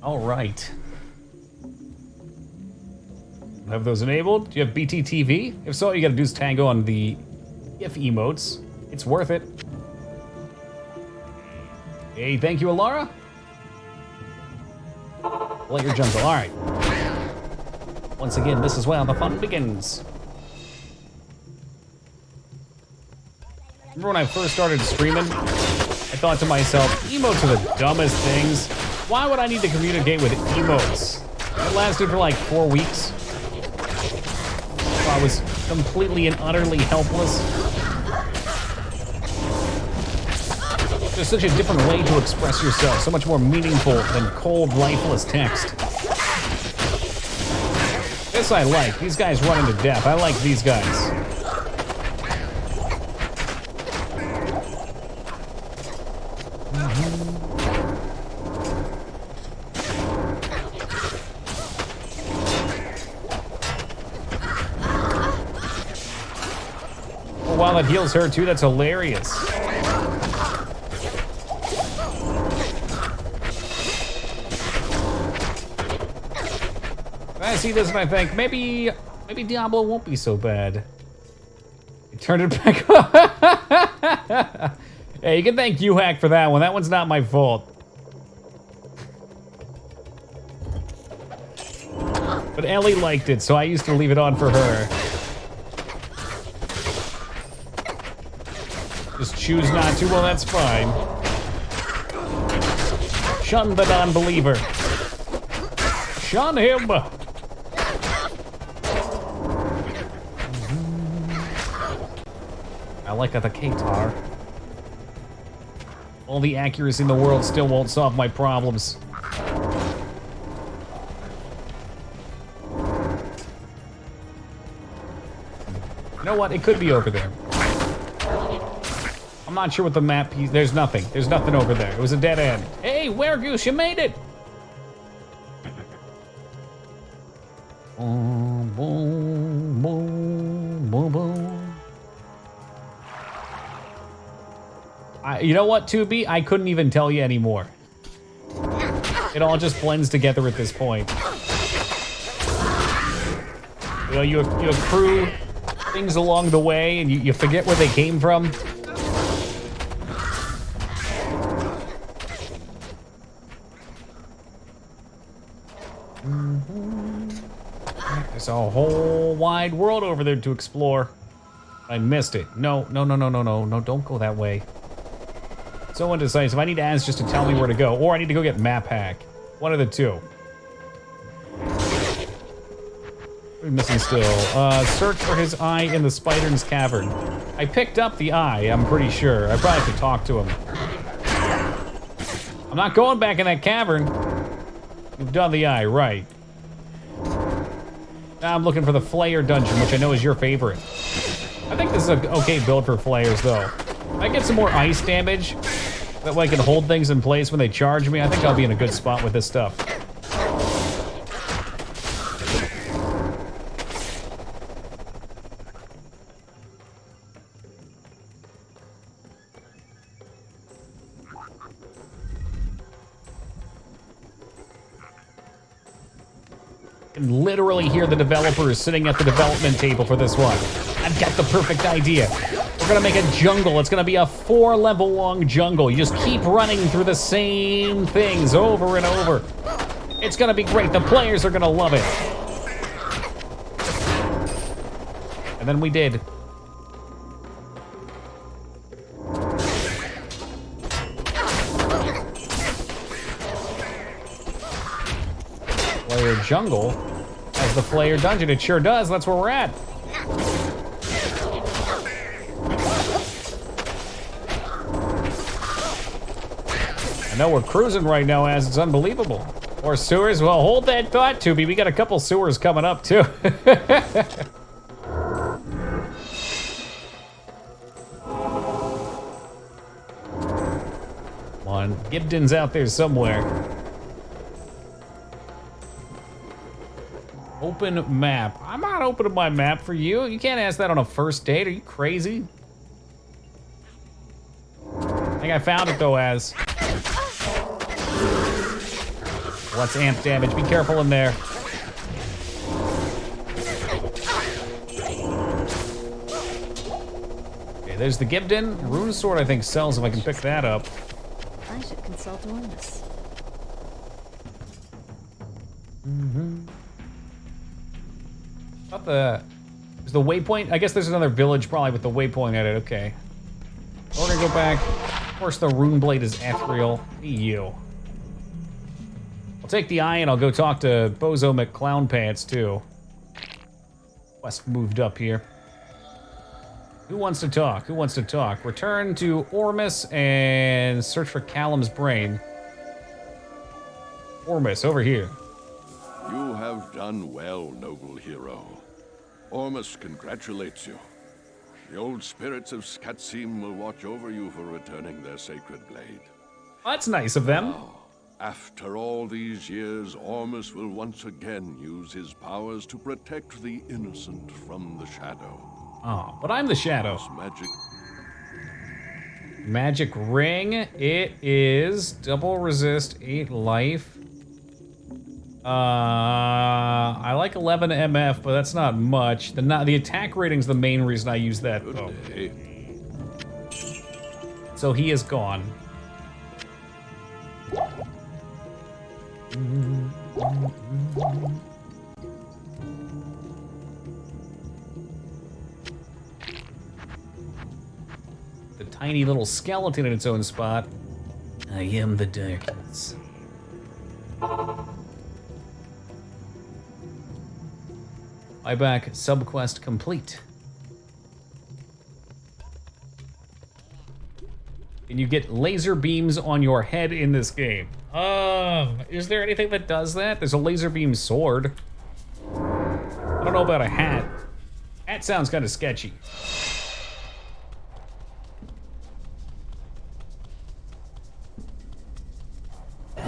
All right. Have those enabled? Do you have BTTV? If so, you gotta do is tango on the GIF emotes. It's worth it. Hey, thank you, Alara. Let your jump go. All right. Once again, this is where the fun begins. Remember when I first started streaming? I thought to myself, emotes are the dumbest things. Why would I need to communicate with emotes? It lasted for like 4 weeks. I was completely and utterly helpless. There's such a different way to express yourself, so much more meaningful than cold, lifeless text. This I like. These guys run into death. I like these guys. Wow, that heals her too. That's hilarious. I see this and I think maybe Diablo won't be so bad. I turned it back on. Hey, you can thank UHack for that one. That one's not my fault. But Ellie liked it, so I used to leave it on for her. Just choose not to, well, that's fine. Shun the non-believer. Shun him! I like the Katar. All the accuracy in the world still won't solve my problems. You know what? It could be over there. I'm not sure what the map piece... There's nothing. There's nothing over there. It was a dead end. Hey, Weregoose, you made it! Boom, boom, boom, boom, boom. You know what, 2B? I couldn't even tell you anymore. It all just blends together at this point. You know, you accrue things along the way, and you forget where they came from. There's a whole wide world over there to explore. I missed it. No, don't go that way. So indecisive. I need Az just to tell me where to go, or I need to go get Map Hack. One of the two. What are we missing still? Search for his eye in the Spider's cavern. I picked up the eye, I'm pretty sure. I probably have to talk to him. I'm not going back in that cavern. You've done the eye, right. Now I'm looking for the Flayer dungeon, which I know is your favorite. I think this is an okay build for Flayers, though. I get some more ice damage. That way I can hold things in place when they charge me. I think I'll be in a good spot with this stuff. I can literally hear the developers sitting at the development table for this one. I've got the perfect idea. We're gonna make a jungle. It's gonna be a 4-level long jungle. You just keep running through the same things over and over. It's gonna be great. The players are gonna love it. And then we did. Flayer jungle as the Flayer dungeon. It sure does. That's where we're at. I know we're cruising right now, as it's unbelievable. Or sewers. Well, hold that thought, Tubi. We got a couple sewers coming up too. Come on, Gibdon's out there somewhere. Open map. I'm not opening my map for you. You can't ask that on a first date. Are you crazy? I think I found it though, Az. What's amp damage? Be careful in there. Okay, there's the Gibdon. Rune Sword, I think, sells if I can pick that up. I should consult Ormus. Is the waypoint? I guess there's another village probably with the waypoint at it. Okay. We're gonna go back. Of course, the rune blade is ethereal. Be you. I'll take the eye and I'll go talk to Bozo McClownpants too. Quest moved up here. Who wants to talk? Who wants to talk? Return to Ormus and search for Callum's brain. Ormus, over here. You have done well, noble hero. Ormus congratulates you. The old spirits of Skatsim will watch over you for returning their sacred blade. That's nice of them. Now, after all these years, Ormus will once again use his powers to protect the innocent from the shadow. Oh, but I'm the shadow. Magic ring. It is double resist, 8 life. I like 11 MF, but that's not much. The attack rating's the main reason I use that, though. So he is gone. The tiny little skeleton in its own spot. I am the darkness. Buyback subquest complete. Can you get laser beams on your head in this game? Is there anything that does that? There's a laser beam sword. I don't know about a hat. That sounds kind of sketchy. Hey,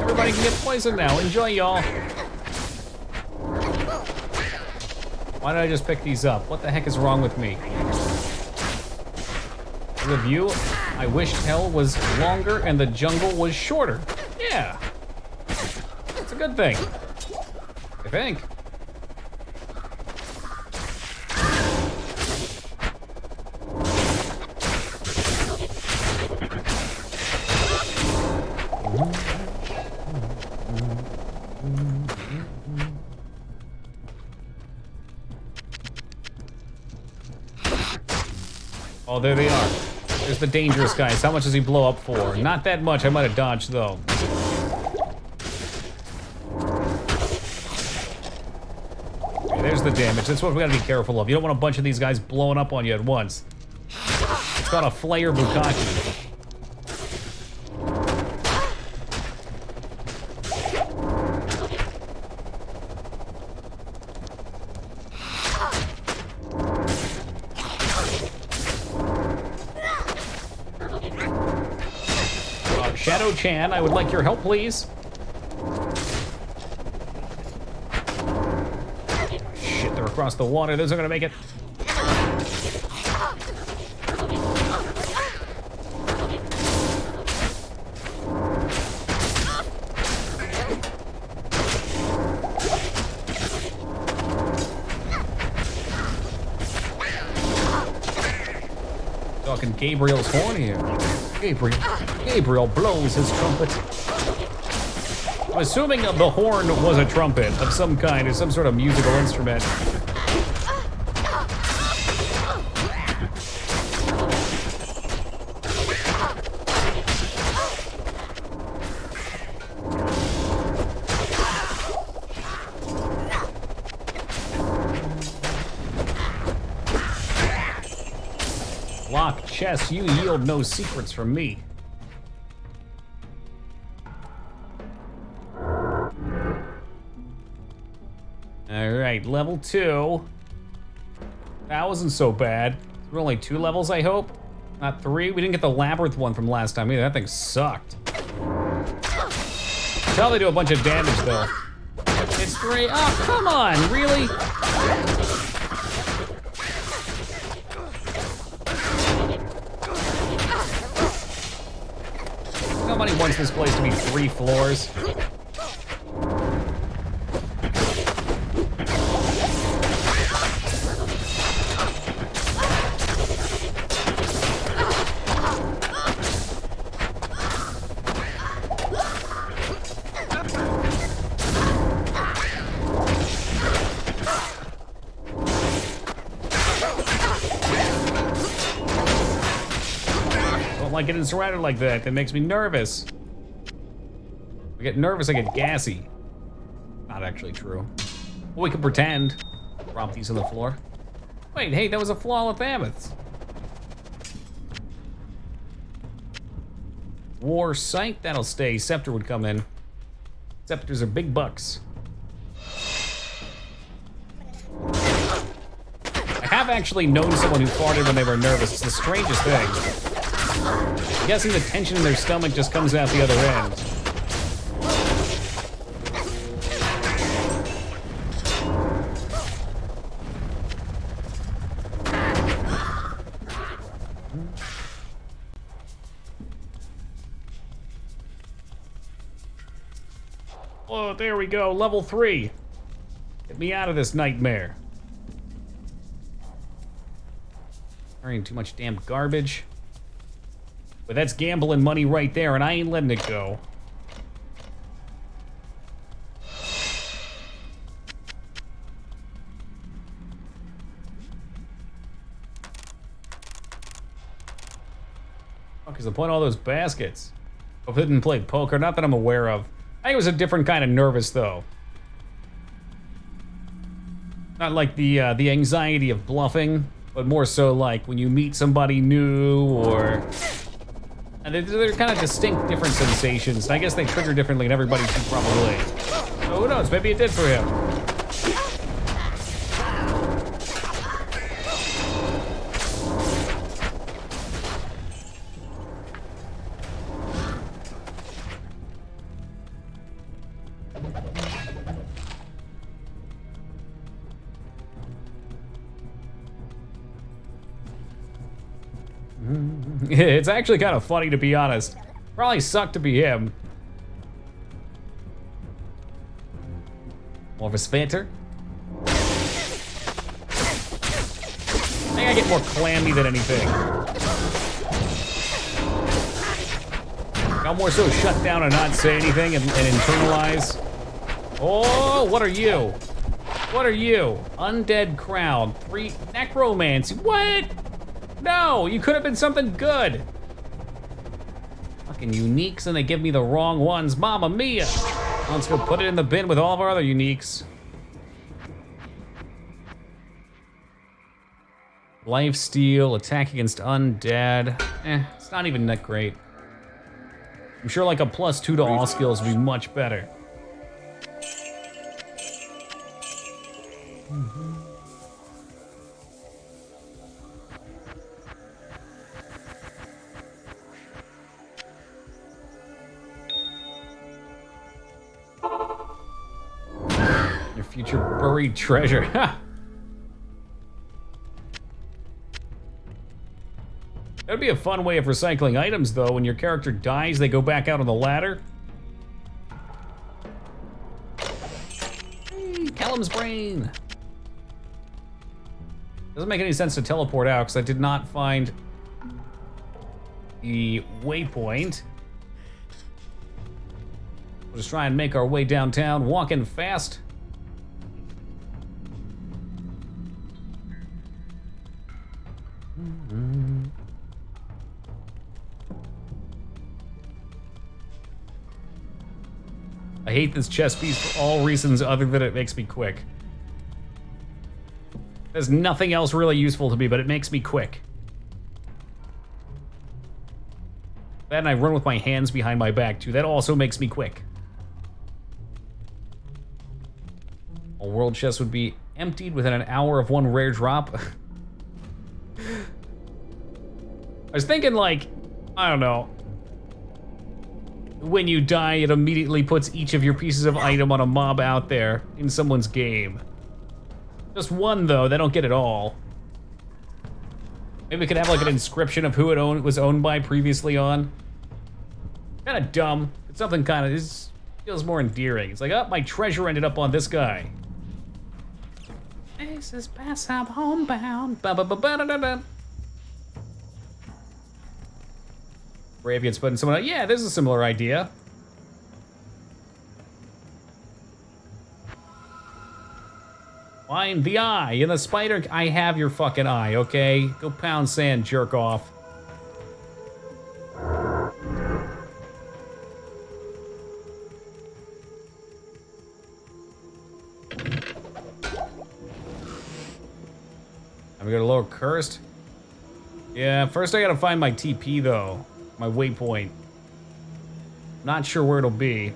everybody can get poisoned now. Enjoy, y'all. Why did I just pick these up? What the heck is wrong with me? Review, I wished hell was longer and the jungle was shorter. Yeah. It's a good thing. I think. Oh, there they are. There's the dangerous guys. How much does he blow up for? Not that much. I might have dodged, though. Okay, there's the damage. That's what we gotta be careful of. You don't want a bunch of these guys blowing up on you at once. It's called a flare bukkake. Shadow-chan, I would like your help, please. Shit, they're across the water. Those aren't gonna make it. Talking Gabriel's horn here. Gabriel blows his trumpet. I'm assuming the horn was a trumpet of some kind, or some sort of musical instrument. Lock chest, you yield no secrets from me. Alright, level 2. That wasn't so bad. There were only 2 levels, I hope? Not 3? We didn't get the labyrinth one from last time either. That thing sucked. Probably do a bunch of damage though. It's 3. Oh, come on, really? Nobody wants this place to be 3 floors. Like getting surrounded like that. That makes me nervous. I get nervous, I get gassy. Not actually true. Well, we can pretend. Drop these on the floor. Wait, hey, that was a flawless mammoth. War sight, that'll stay. Scepter would come in. Scepters are big bucks. I have actually known someone who farted when they were nervous. It's the strangest thing. I'm guessing the tension in their stomach just comes out the other end. Oh, there we go, level 3. Get me out of this nightmare. Carrying too much damn garbage. But that's gambling money right there, and I ain't letting it go. Fuck is the point of all those baskets? Hope they didn't play poker, not that I'm aware of. I think it was a different kind of nervous, though. Not like the anxiety of bluffing, but more so like when you meet somebody new or... And they're kind of distinct, different sensations. I guess they trigger differently in everybody too, probably. So who knows? Maybe it did for him. It's actually kind of funny, to be honest. Probably sucked to be him. More of a Svanter. I think I get more clammy than anything. I'll more so shut down and not say anything and internalize. Oh, what are you? What are you? Undead Crown. 3 Necromancy. What? No, you could have been something good. Fucking uniques, and they give me the wrong ones. Mamma mia. Let's go put it in the bin with all of our other uniques. Lifesteal, attack against undead. It's not even that great. I'm sure like a +2 to all skills would be much better. Your future buried treasure. Ha! That'd be a fun way of recycling items, though. When your character dies, they go back out on the ladder. Hey, Callum's brain. Doesn't make any sense to teleport out, because I did not find the waypoint. We'll just try and make our way downtown, walking fast. I hate this chess piece for all reasons other than it makes me quick. There's nothing else really useful to me, but it makes me quick. That and I run with my hands behind my back too. That also makes me quick. A world chest would be emptied within an hour of 1 rare drop. I was thinking like, I don't know. When you die, it immediately puts each of your pieces of item on a mob out there in someone's game. Just 1 though, they don't get it all. Maybe we could have like an inscription of who it was owned by previously on. Kind of dumb, but something kind of feels more endearing. It's like, oh, my treasure ended up on this guy. This is pass up homebound. Ba ba ba ba da da da. Brave gets put in someone else. Yeah, there's a similar idea. Find the eye in the spider. I have your fucking eye, okay? Go pound sand, jerk off. I'm gonna go to lower cursed. Yeah, first I gotta find my TP though. My waypoint. Not sure where it'll be.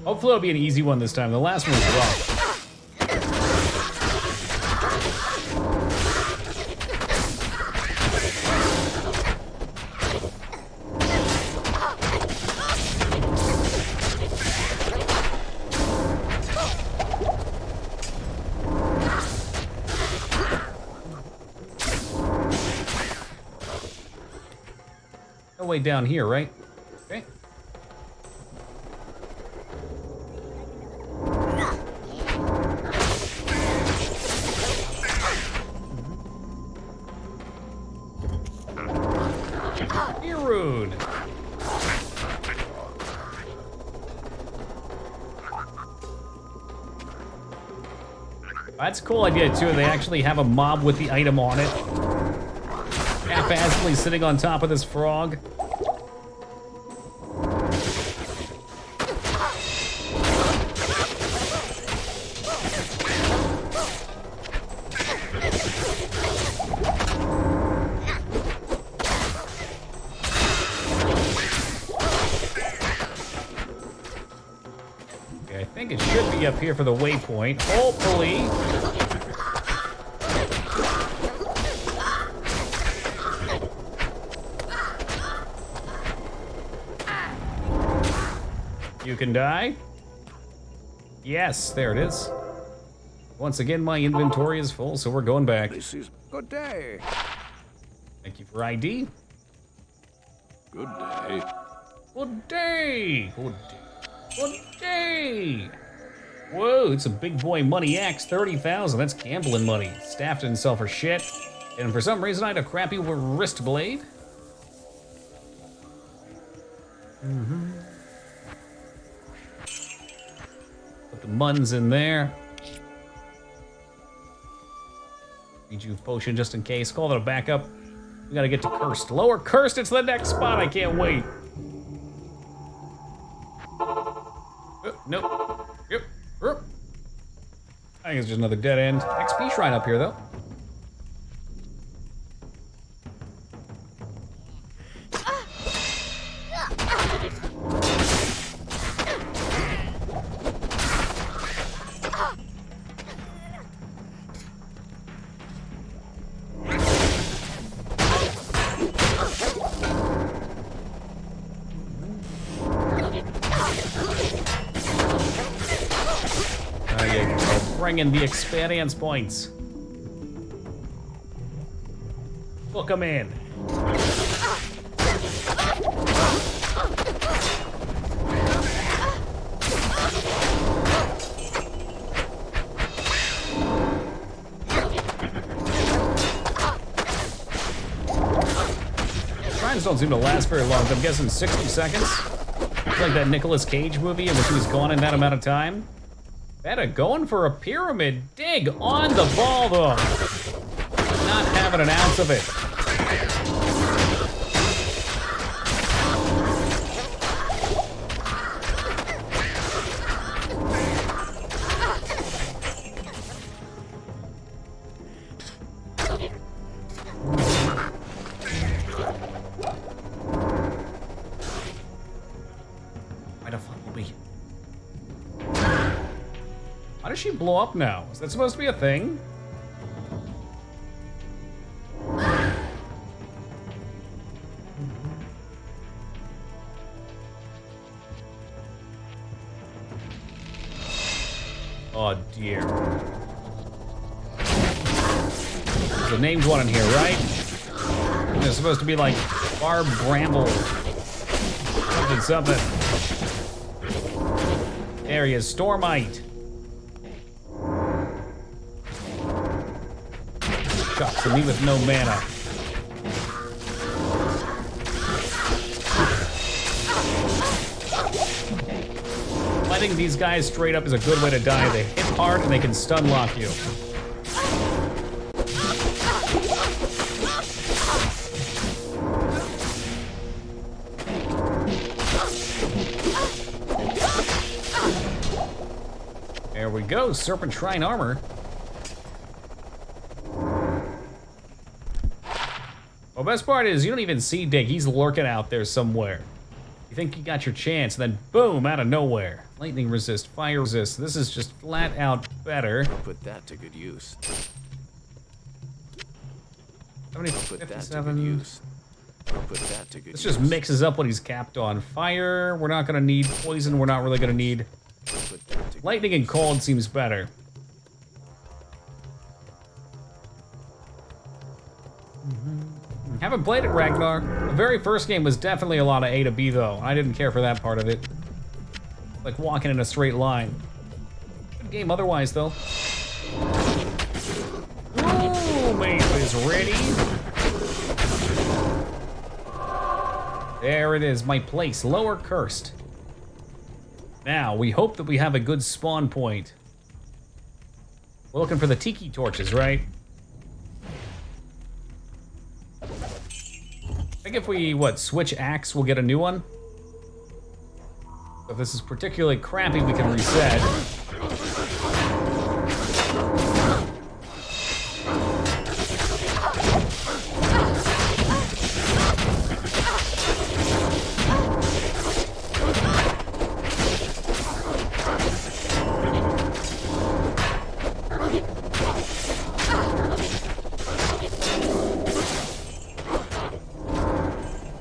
Hopefully it'll be an easy one this time. The last one was rough. No way down here, right? Okay. You're rude. That's a cool idea too. They actually have a mob with the item on it. Half-assedly sitting on top of this frog. Okay, I think it should be up here for the waypoint. Hopefully. You can die? Yes, there it is. Once again, my inventory is full, so we're going back. This is good day. Thank you for ID. Good day. Good day. Good day. Good day. Whoa, it's a big boy money axe, 30,000. That's gambling money. Staff didn't sell for shit. And for some reason, I had a crappy wrist blade. Put the muns in there. Rejuve potion just in case. Call it a backup. We gotta get to Cursed. Lower Cursed, it's the next spot. I can't wait. Nope. Yep. I think it's just another dead end. XP shrine up here, though. Bringing the experience points. Book them in. Shrines don't seem to last very long. I'm guessing 60 seconds. Like that Nicolas Cage movie in which he was gone in that amount of time. Better going for a pyramid dig on the ball, though. Not having an ounce of it. Why the fuck will we? How does she blow up now? Is that supposed to be a thing? Oh dear. There's a named one in here, right? And it's supposed to be like Barb Bramble. Something. There he is, Stormite. Shucks, and me with no mana. Letting these guys straight up is a good way to die. They hit hard and they can stun lock you. There we go, Serpent Shrine armor. Well, best part is you don't even see Dig. He's lurking out there somewhere. You think you got your chance, and then boom, out of nowhere. Lightning resist, fire resist. This is just flat out better. Put that to good use. 70, Put that to 57. good use. Put that to good This use. just mixes up what he's capped on. Fire, we're not gonna need. Poison, we're not really gonna need. Put that to Lightning and cold seems better. Haven't played it, Ragnar. The very first game was definitely a lot of A to B, though. I didn't care for that part of it. Like walking in a straight line. Good game otherwise, though. Ooh, mate is ready. There it is, my place, Lower Cursed. Now, we hope that we have a good spawn point. We're looking for the tiki torches, right? I think if we, switch axe, we'll get a new one. If this is particularly crappy, we can reset.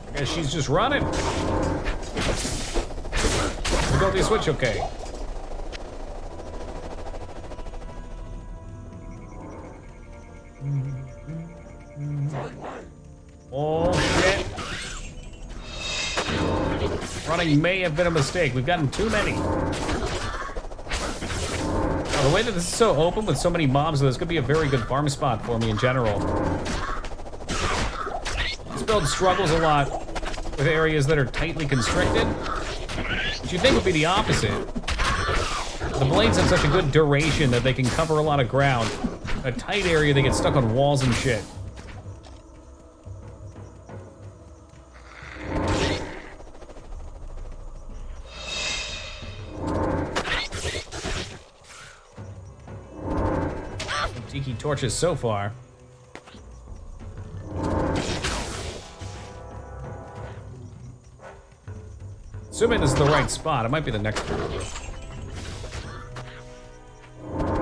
I guess she's just running. Difficulty switch, okay. Running may have been a mistake. We've gotten too many. The way that this is so open with so many mobs, this could be a very good farm spot for me in general. This build struggles a lot with areas that are tightly constricted, which you'd think would be the opposite. The blades have such a good duration that they can cover a lot of ground. A tight area, they get stuck on walls and shit. Tiki torches so far. Assuming this is the right spot, it might be the next one.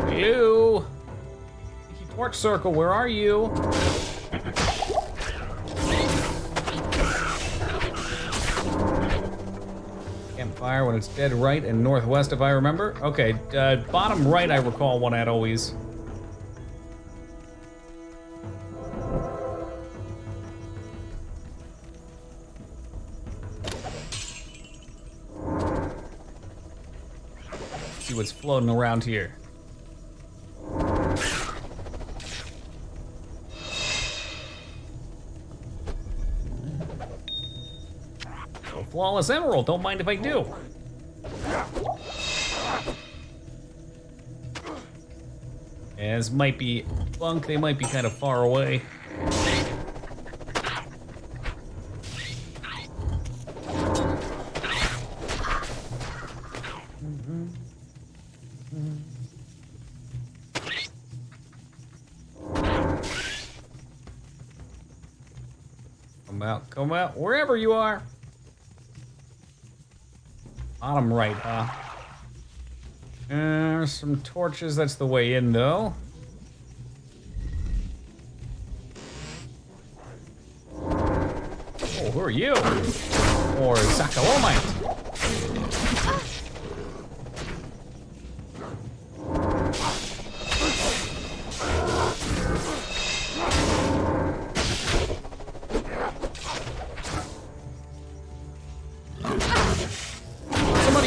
Hello? Tiki torch circle, where are you? Campfire when it's dead right and northwest if I remember. Okay, bottom right I recall one at always. See what's floating around here. Oh, flawless emerald, don't mind if I do. As might be bunk, they might be kind of far away. Come out, wherever you are. Bottom right, huh? Some torches, that's the way in, though. Oh, who are you? Or Zakalomite?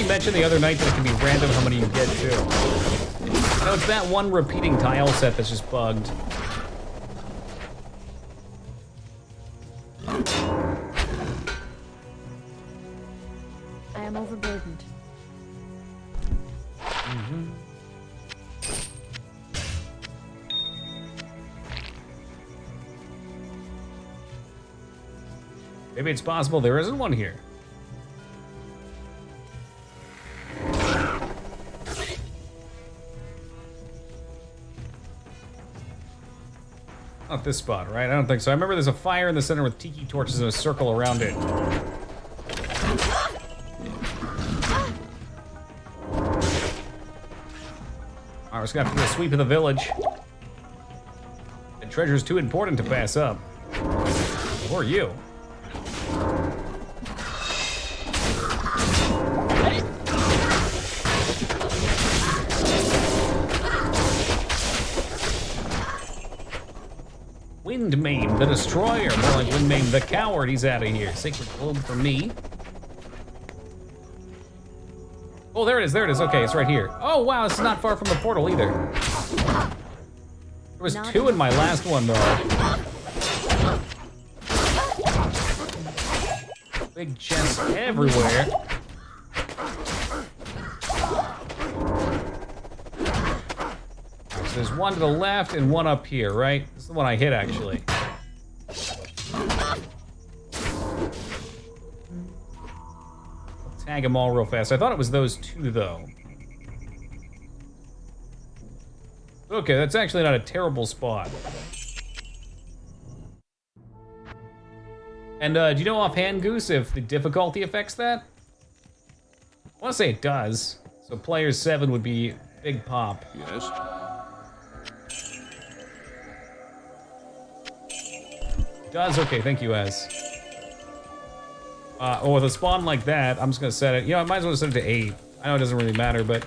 Mentioned the other night that it can be random how many you get too. No, it's that one repeating tile set that's just bugged. I am overburdened. Maybe it's possible there isn't one here. Not this spot, right? I don't think so. I remember there's a fire in the center with tiki torches and a circle around it. Alright, we're just gonna have to do a sweep of the village. The treasure's too important to pass up. Who are you? Windmane, the destroyer. More like Windmane, the coward. He's out of here. Sacred globe for me. Oh, there it is. There it is. Okay, it's right here. Oh, wow. This is not far from the portal either. There was two in my last one, though. Big chests everywhere. So there's one to the left and one up here, right? This is the one I hit, actually. Tag them all real fast. I thought it was those two, though. Okay, that's actually not a terrible spot. And do you know offhand, Goose, if the difficulty affects that? I want to say it does. So player 7 would be Big Pop. Yes? Does? Okay, thank you, Ez. With a spawn like that, I'm just gonna set it. You know, I might as well set it to 8. I know it doesn't really matter, but...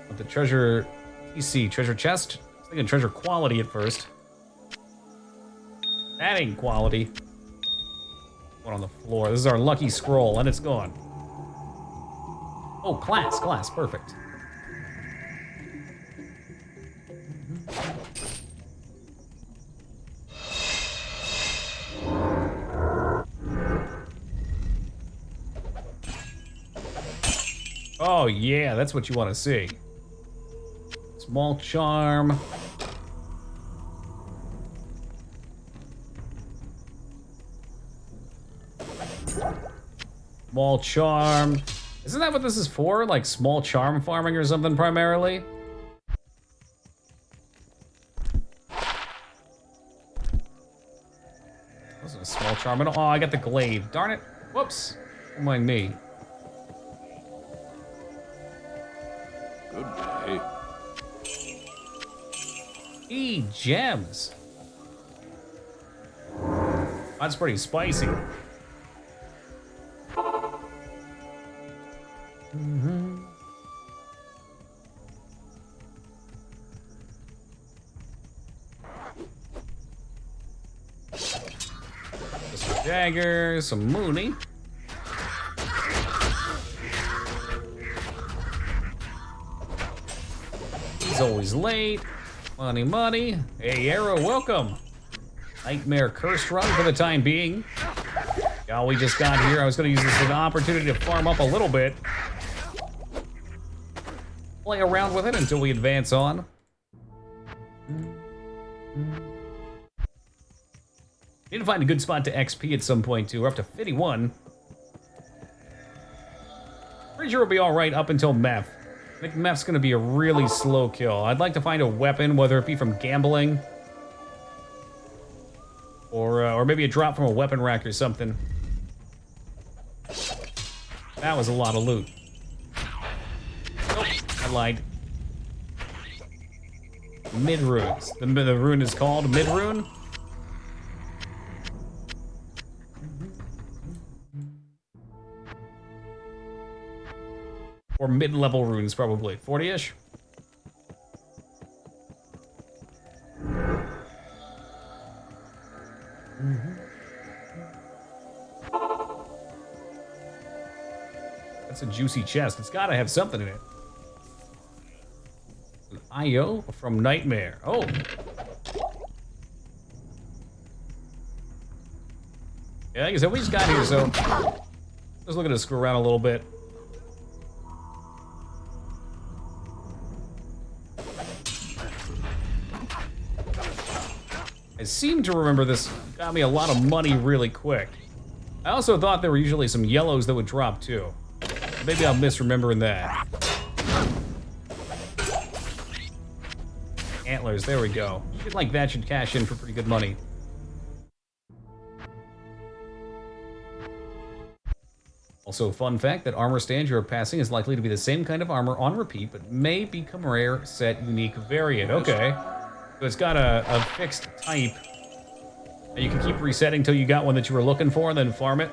With the treasure... TC, treasure chest? I was thinking treasure quality at first. That ain't quality. One on the floor. This is our lucky scroll, and it's gone. Oh, glass, perfect. Oh yeah, that's what you want to see. Small charm. Small charm. Isn't that what this is for? Like small charm farming or something primarily? Wasn't a small charm at all. Oh, I got the glaive. Darn it. Whoops. Don't mind me. Good day. Gems. That's pretty spicy. Some daggers, some Mooney. He's always late. Money. Hey, Arrow, welcome. Nightmare Cursed Run for the time being. Yeah, we just got here. I was going to use this as an opportunity to farm up a little bit. Play around with it until we advance on. Need to find a good spot to XP at some point, too. We're up to 51. Pretty sure we'll be all right up until Meth. I think Meth's going to be a really slow kill. I'd like to find a weapon, whether it be from gambling or maybe a drop from a weapon rack or something. That was a lot of loot. Nope, I lied. Mid-runes. The rune is called mid-rune? Or mid-level runes, probably. 40-ish? That's a juicy chest. It's gotta have something in it. An IO from Nightmare. Oh. Yeah, like I said, we just got here, so let's look at this, screw around a little bit. I seem to remember this got me a lot of money really quick. I also thought there were usually some yellows that would drop too. Maybe I'm misremembering that. Antlers, there we go. Shit like that should cash in for pretty good money. Also, fun fact, that armor stand you're passing is likely to be the same kind of armor on repeat, but may become rare, set, unique variant. Okay. So it's got a fixed type. And you can keep resetting till you got one that you were looking for, and then farm it.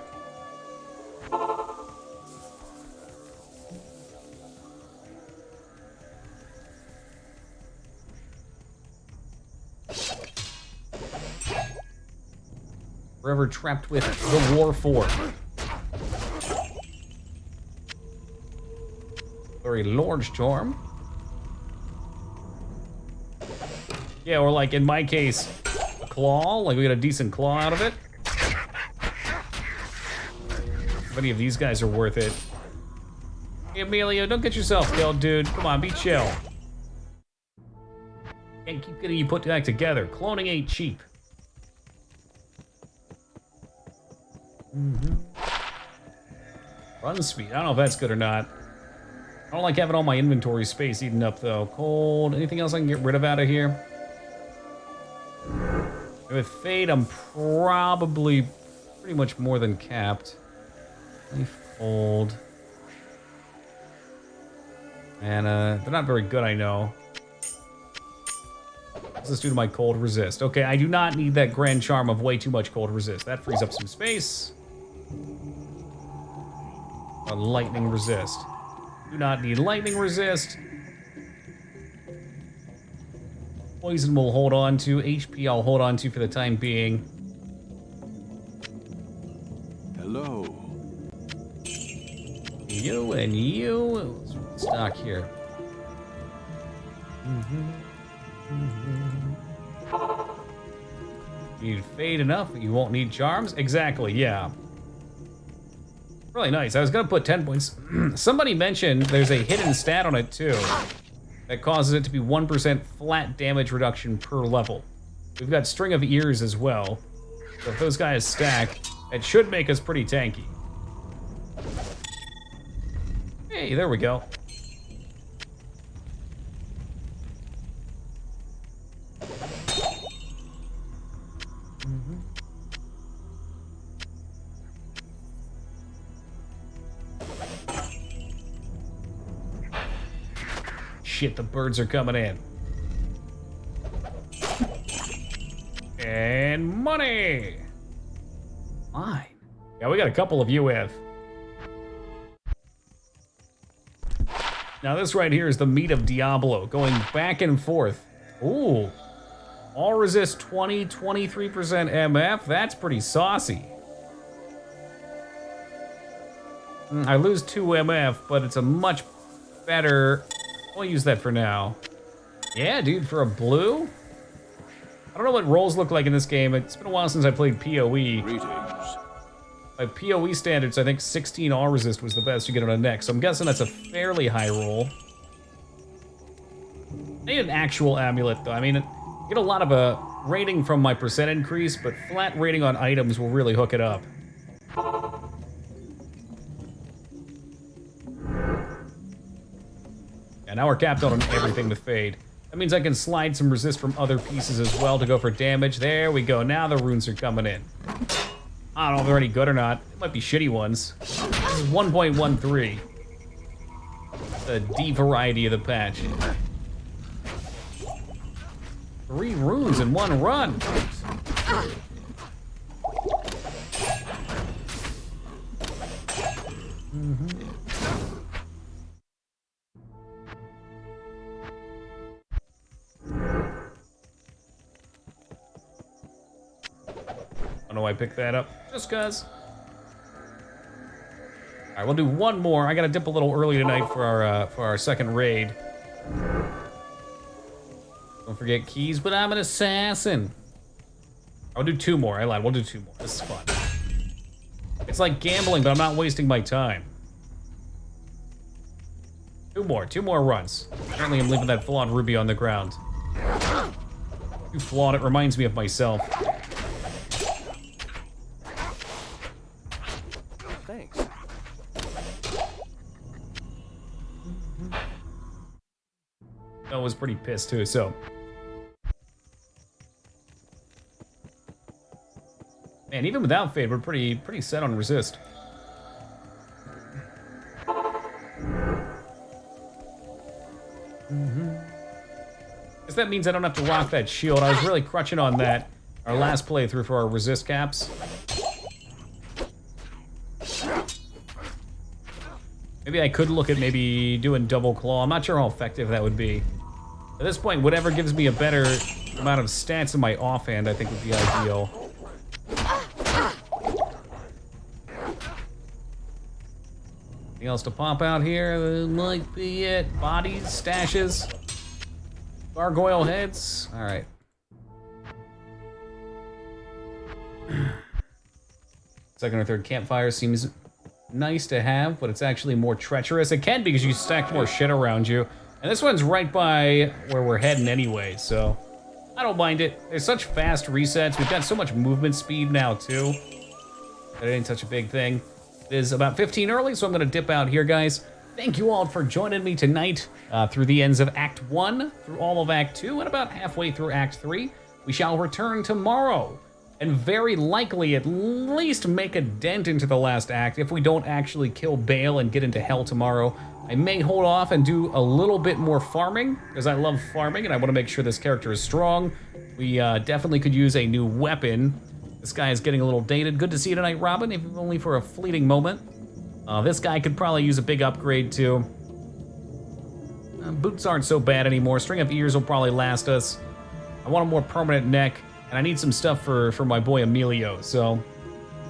Forever trapped with the War Fort. Very large charm. Yeah, or like in my case, a claw. Like we got a decent claw out of it. If any of these guys are worth it. Hey, Emilio, don't get yourself killed, dude. Come on, be chill. Can't keep getting you put back together. Cloning ain't cheap. Run speed. I don't know if that's good or not. I don't like having all my inventory space eaten up, though. Cold. Anything else I can get rid of out of here? With Fade, I'm probably pretty much more than capped. Leaf Cold. And they're not very good, I know. What's this do to my Cold Resist? Okay, I do not need that Grand Charm of way too much Cold Resist. That frees up some space. A Lightning Resist. Do not need Lightning Resist. Poison we'll hold on to. HP I'll hold on to for the time being. low. You and you. Stock here. You need fade enough, you won't need charms? Exactly, yeah. Really nice. I was gonna put 10 points. Somebody mentioned there's a hidden stat on it too that causes it to be 1% flat damage reduction per level. We've got String of Ears as well. So if those guys stack, it should make us pretty tanky. Hey, there we go. Shit, the birds are coming in. And money! Fine. Yeah, we got a couple of UF. Now this right here is the meat of Diablo, going back and forth. Ooh. All resist 20, 23% MF. That's pretty saucy. I lose 2 MF, but it's a much better... I'll use that for now. Yeah, dude, for a blue? I don't know what rolls look like in this game. It's been a while since I played PoE. Greetings. By PoE standards, I think 16 all resist was the best you get on a neck, so I'm guessing that's a fairly high roll. I need an actual amulet, though. I mean, I get a lot of rating from my percent increase, but flat rating on items will really hook it up. And now we're capped out on everything with fade. That means I can slide some resist from other pieces as well to go for damage. There we go. Now the runes are coming in. I don't know if they're any good or not. It might be shitty ones. This is 1.13. The D variety of the patch. 3 runes in 1 run. I don't know why I picked that up. Just cuz. All right, we'll do one more. I gotta dip a little early tonight for our second raid. Don't forget keys, but I'm an assassin. I'll do 2 more. I lied. We'll do 2 more. This is fun. It's like gambling, but I'm not wasting my time. 2 more runs. Apparently, I'm leaving that flawed ruby on the ground. Too flawed. It reminds me of myself. Thanks. I was pretty pissed too, so. Man, even without fade, we're pretty set on resist. Guess that means I don't have to rock that shield. I was really crutching on that our last playthrough for our resist caps. Maybe I could look at maybe doing double claw. I'm not sure how effective that would be. At this point, whatever gives me a better amount of stats in my offhand, I think would be ideal. Anything else to pop out here? That might be it. Bodies, stashes, gargoyle heads. All right. Second or third campfire seems nice to have, but it's actually more treacherous. It can be because you stack more shit around you. And this one's right by where we're heading anyway, so I don't mind it. There's such fast resets. We've got so much movement speed now, too. That ain't such a big thing. It is about 15 early, so I'm going to dip out here, guys. Thank you all for joining me tonight through the ends of Act 1, through all of Act 2, and about halfway through Act 3. We shall return tomorrow, and very likely at least make a dent into the last act if we don't actually kill Bale and get into hell tomorrow. I may hold off and do a little bit more farming, because I love farming and I want to make sure this character is strong. We definitely could use a new weapon. This guy is getting a little dated. Good to see you tonight, Robin, if only for a fleeting moment. This guy could probably use a big upgrade too. Boots aren't so bad anymore. String of ears will probably last us. I want a more permanent neck, and I need some stuff for my boy Emilio, so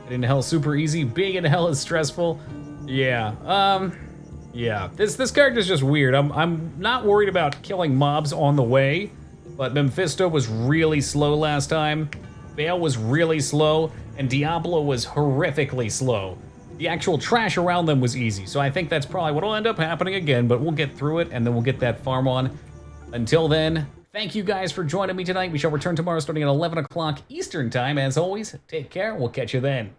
Getting into hell is super easy. Being in hell is stressful. Yeah, yeah. This character's just weird. I'm not worried about killing mobs on the way, but Mephisto was really slow last time. Bale was really slow, and Diablo was horrifically slow. The actual trash around them was easy, so I think that's probably what will end up happening again, but we'll get through it, and then we'll get that farm on. Until then, thank you guys for joining me tonight. We shall return tomorrow starting at 11 o'clock Eastern Time. As always, take care. We'll catch you then.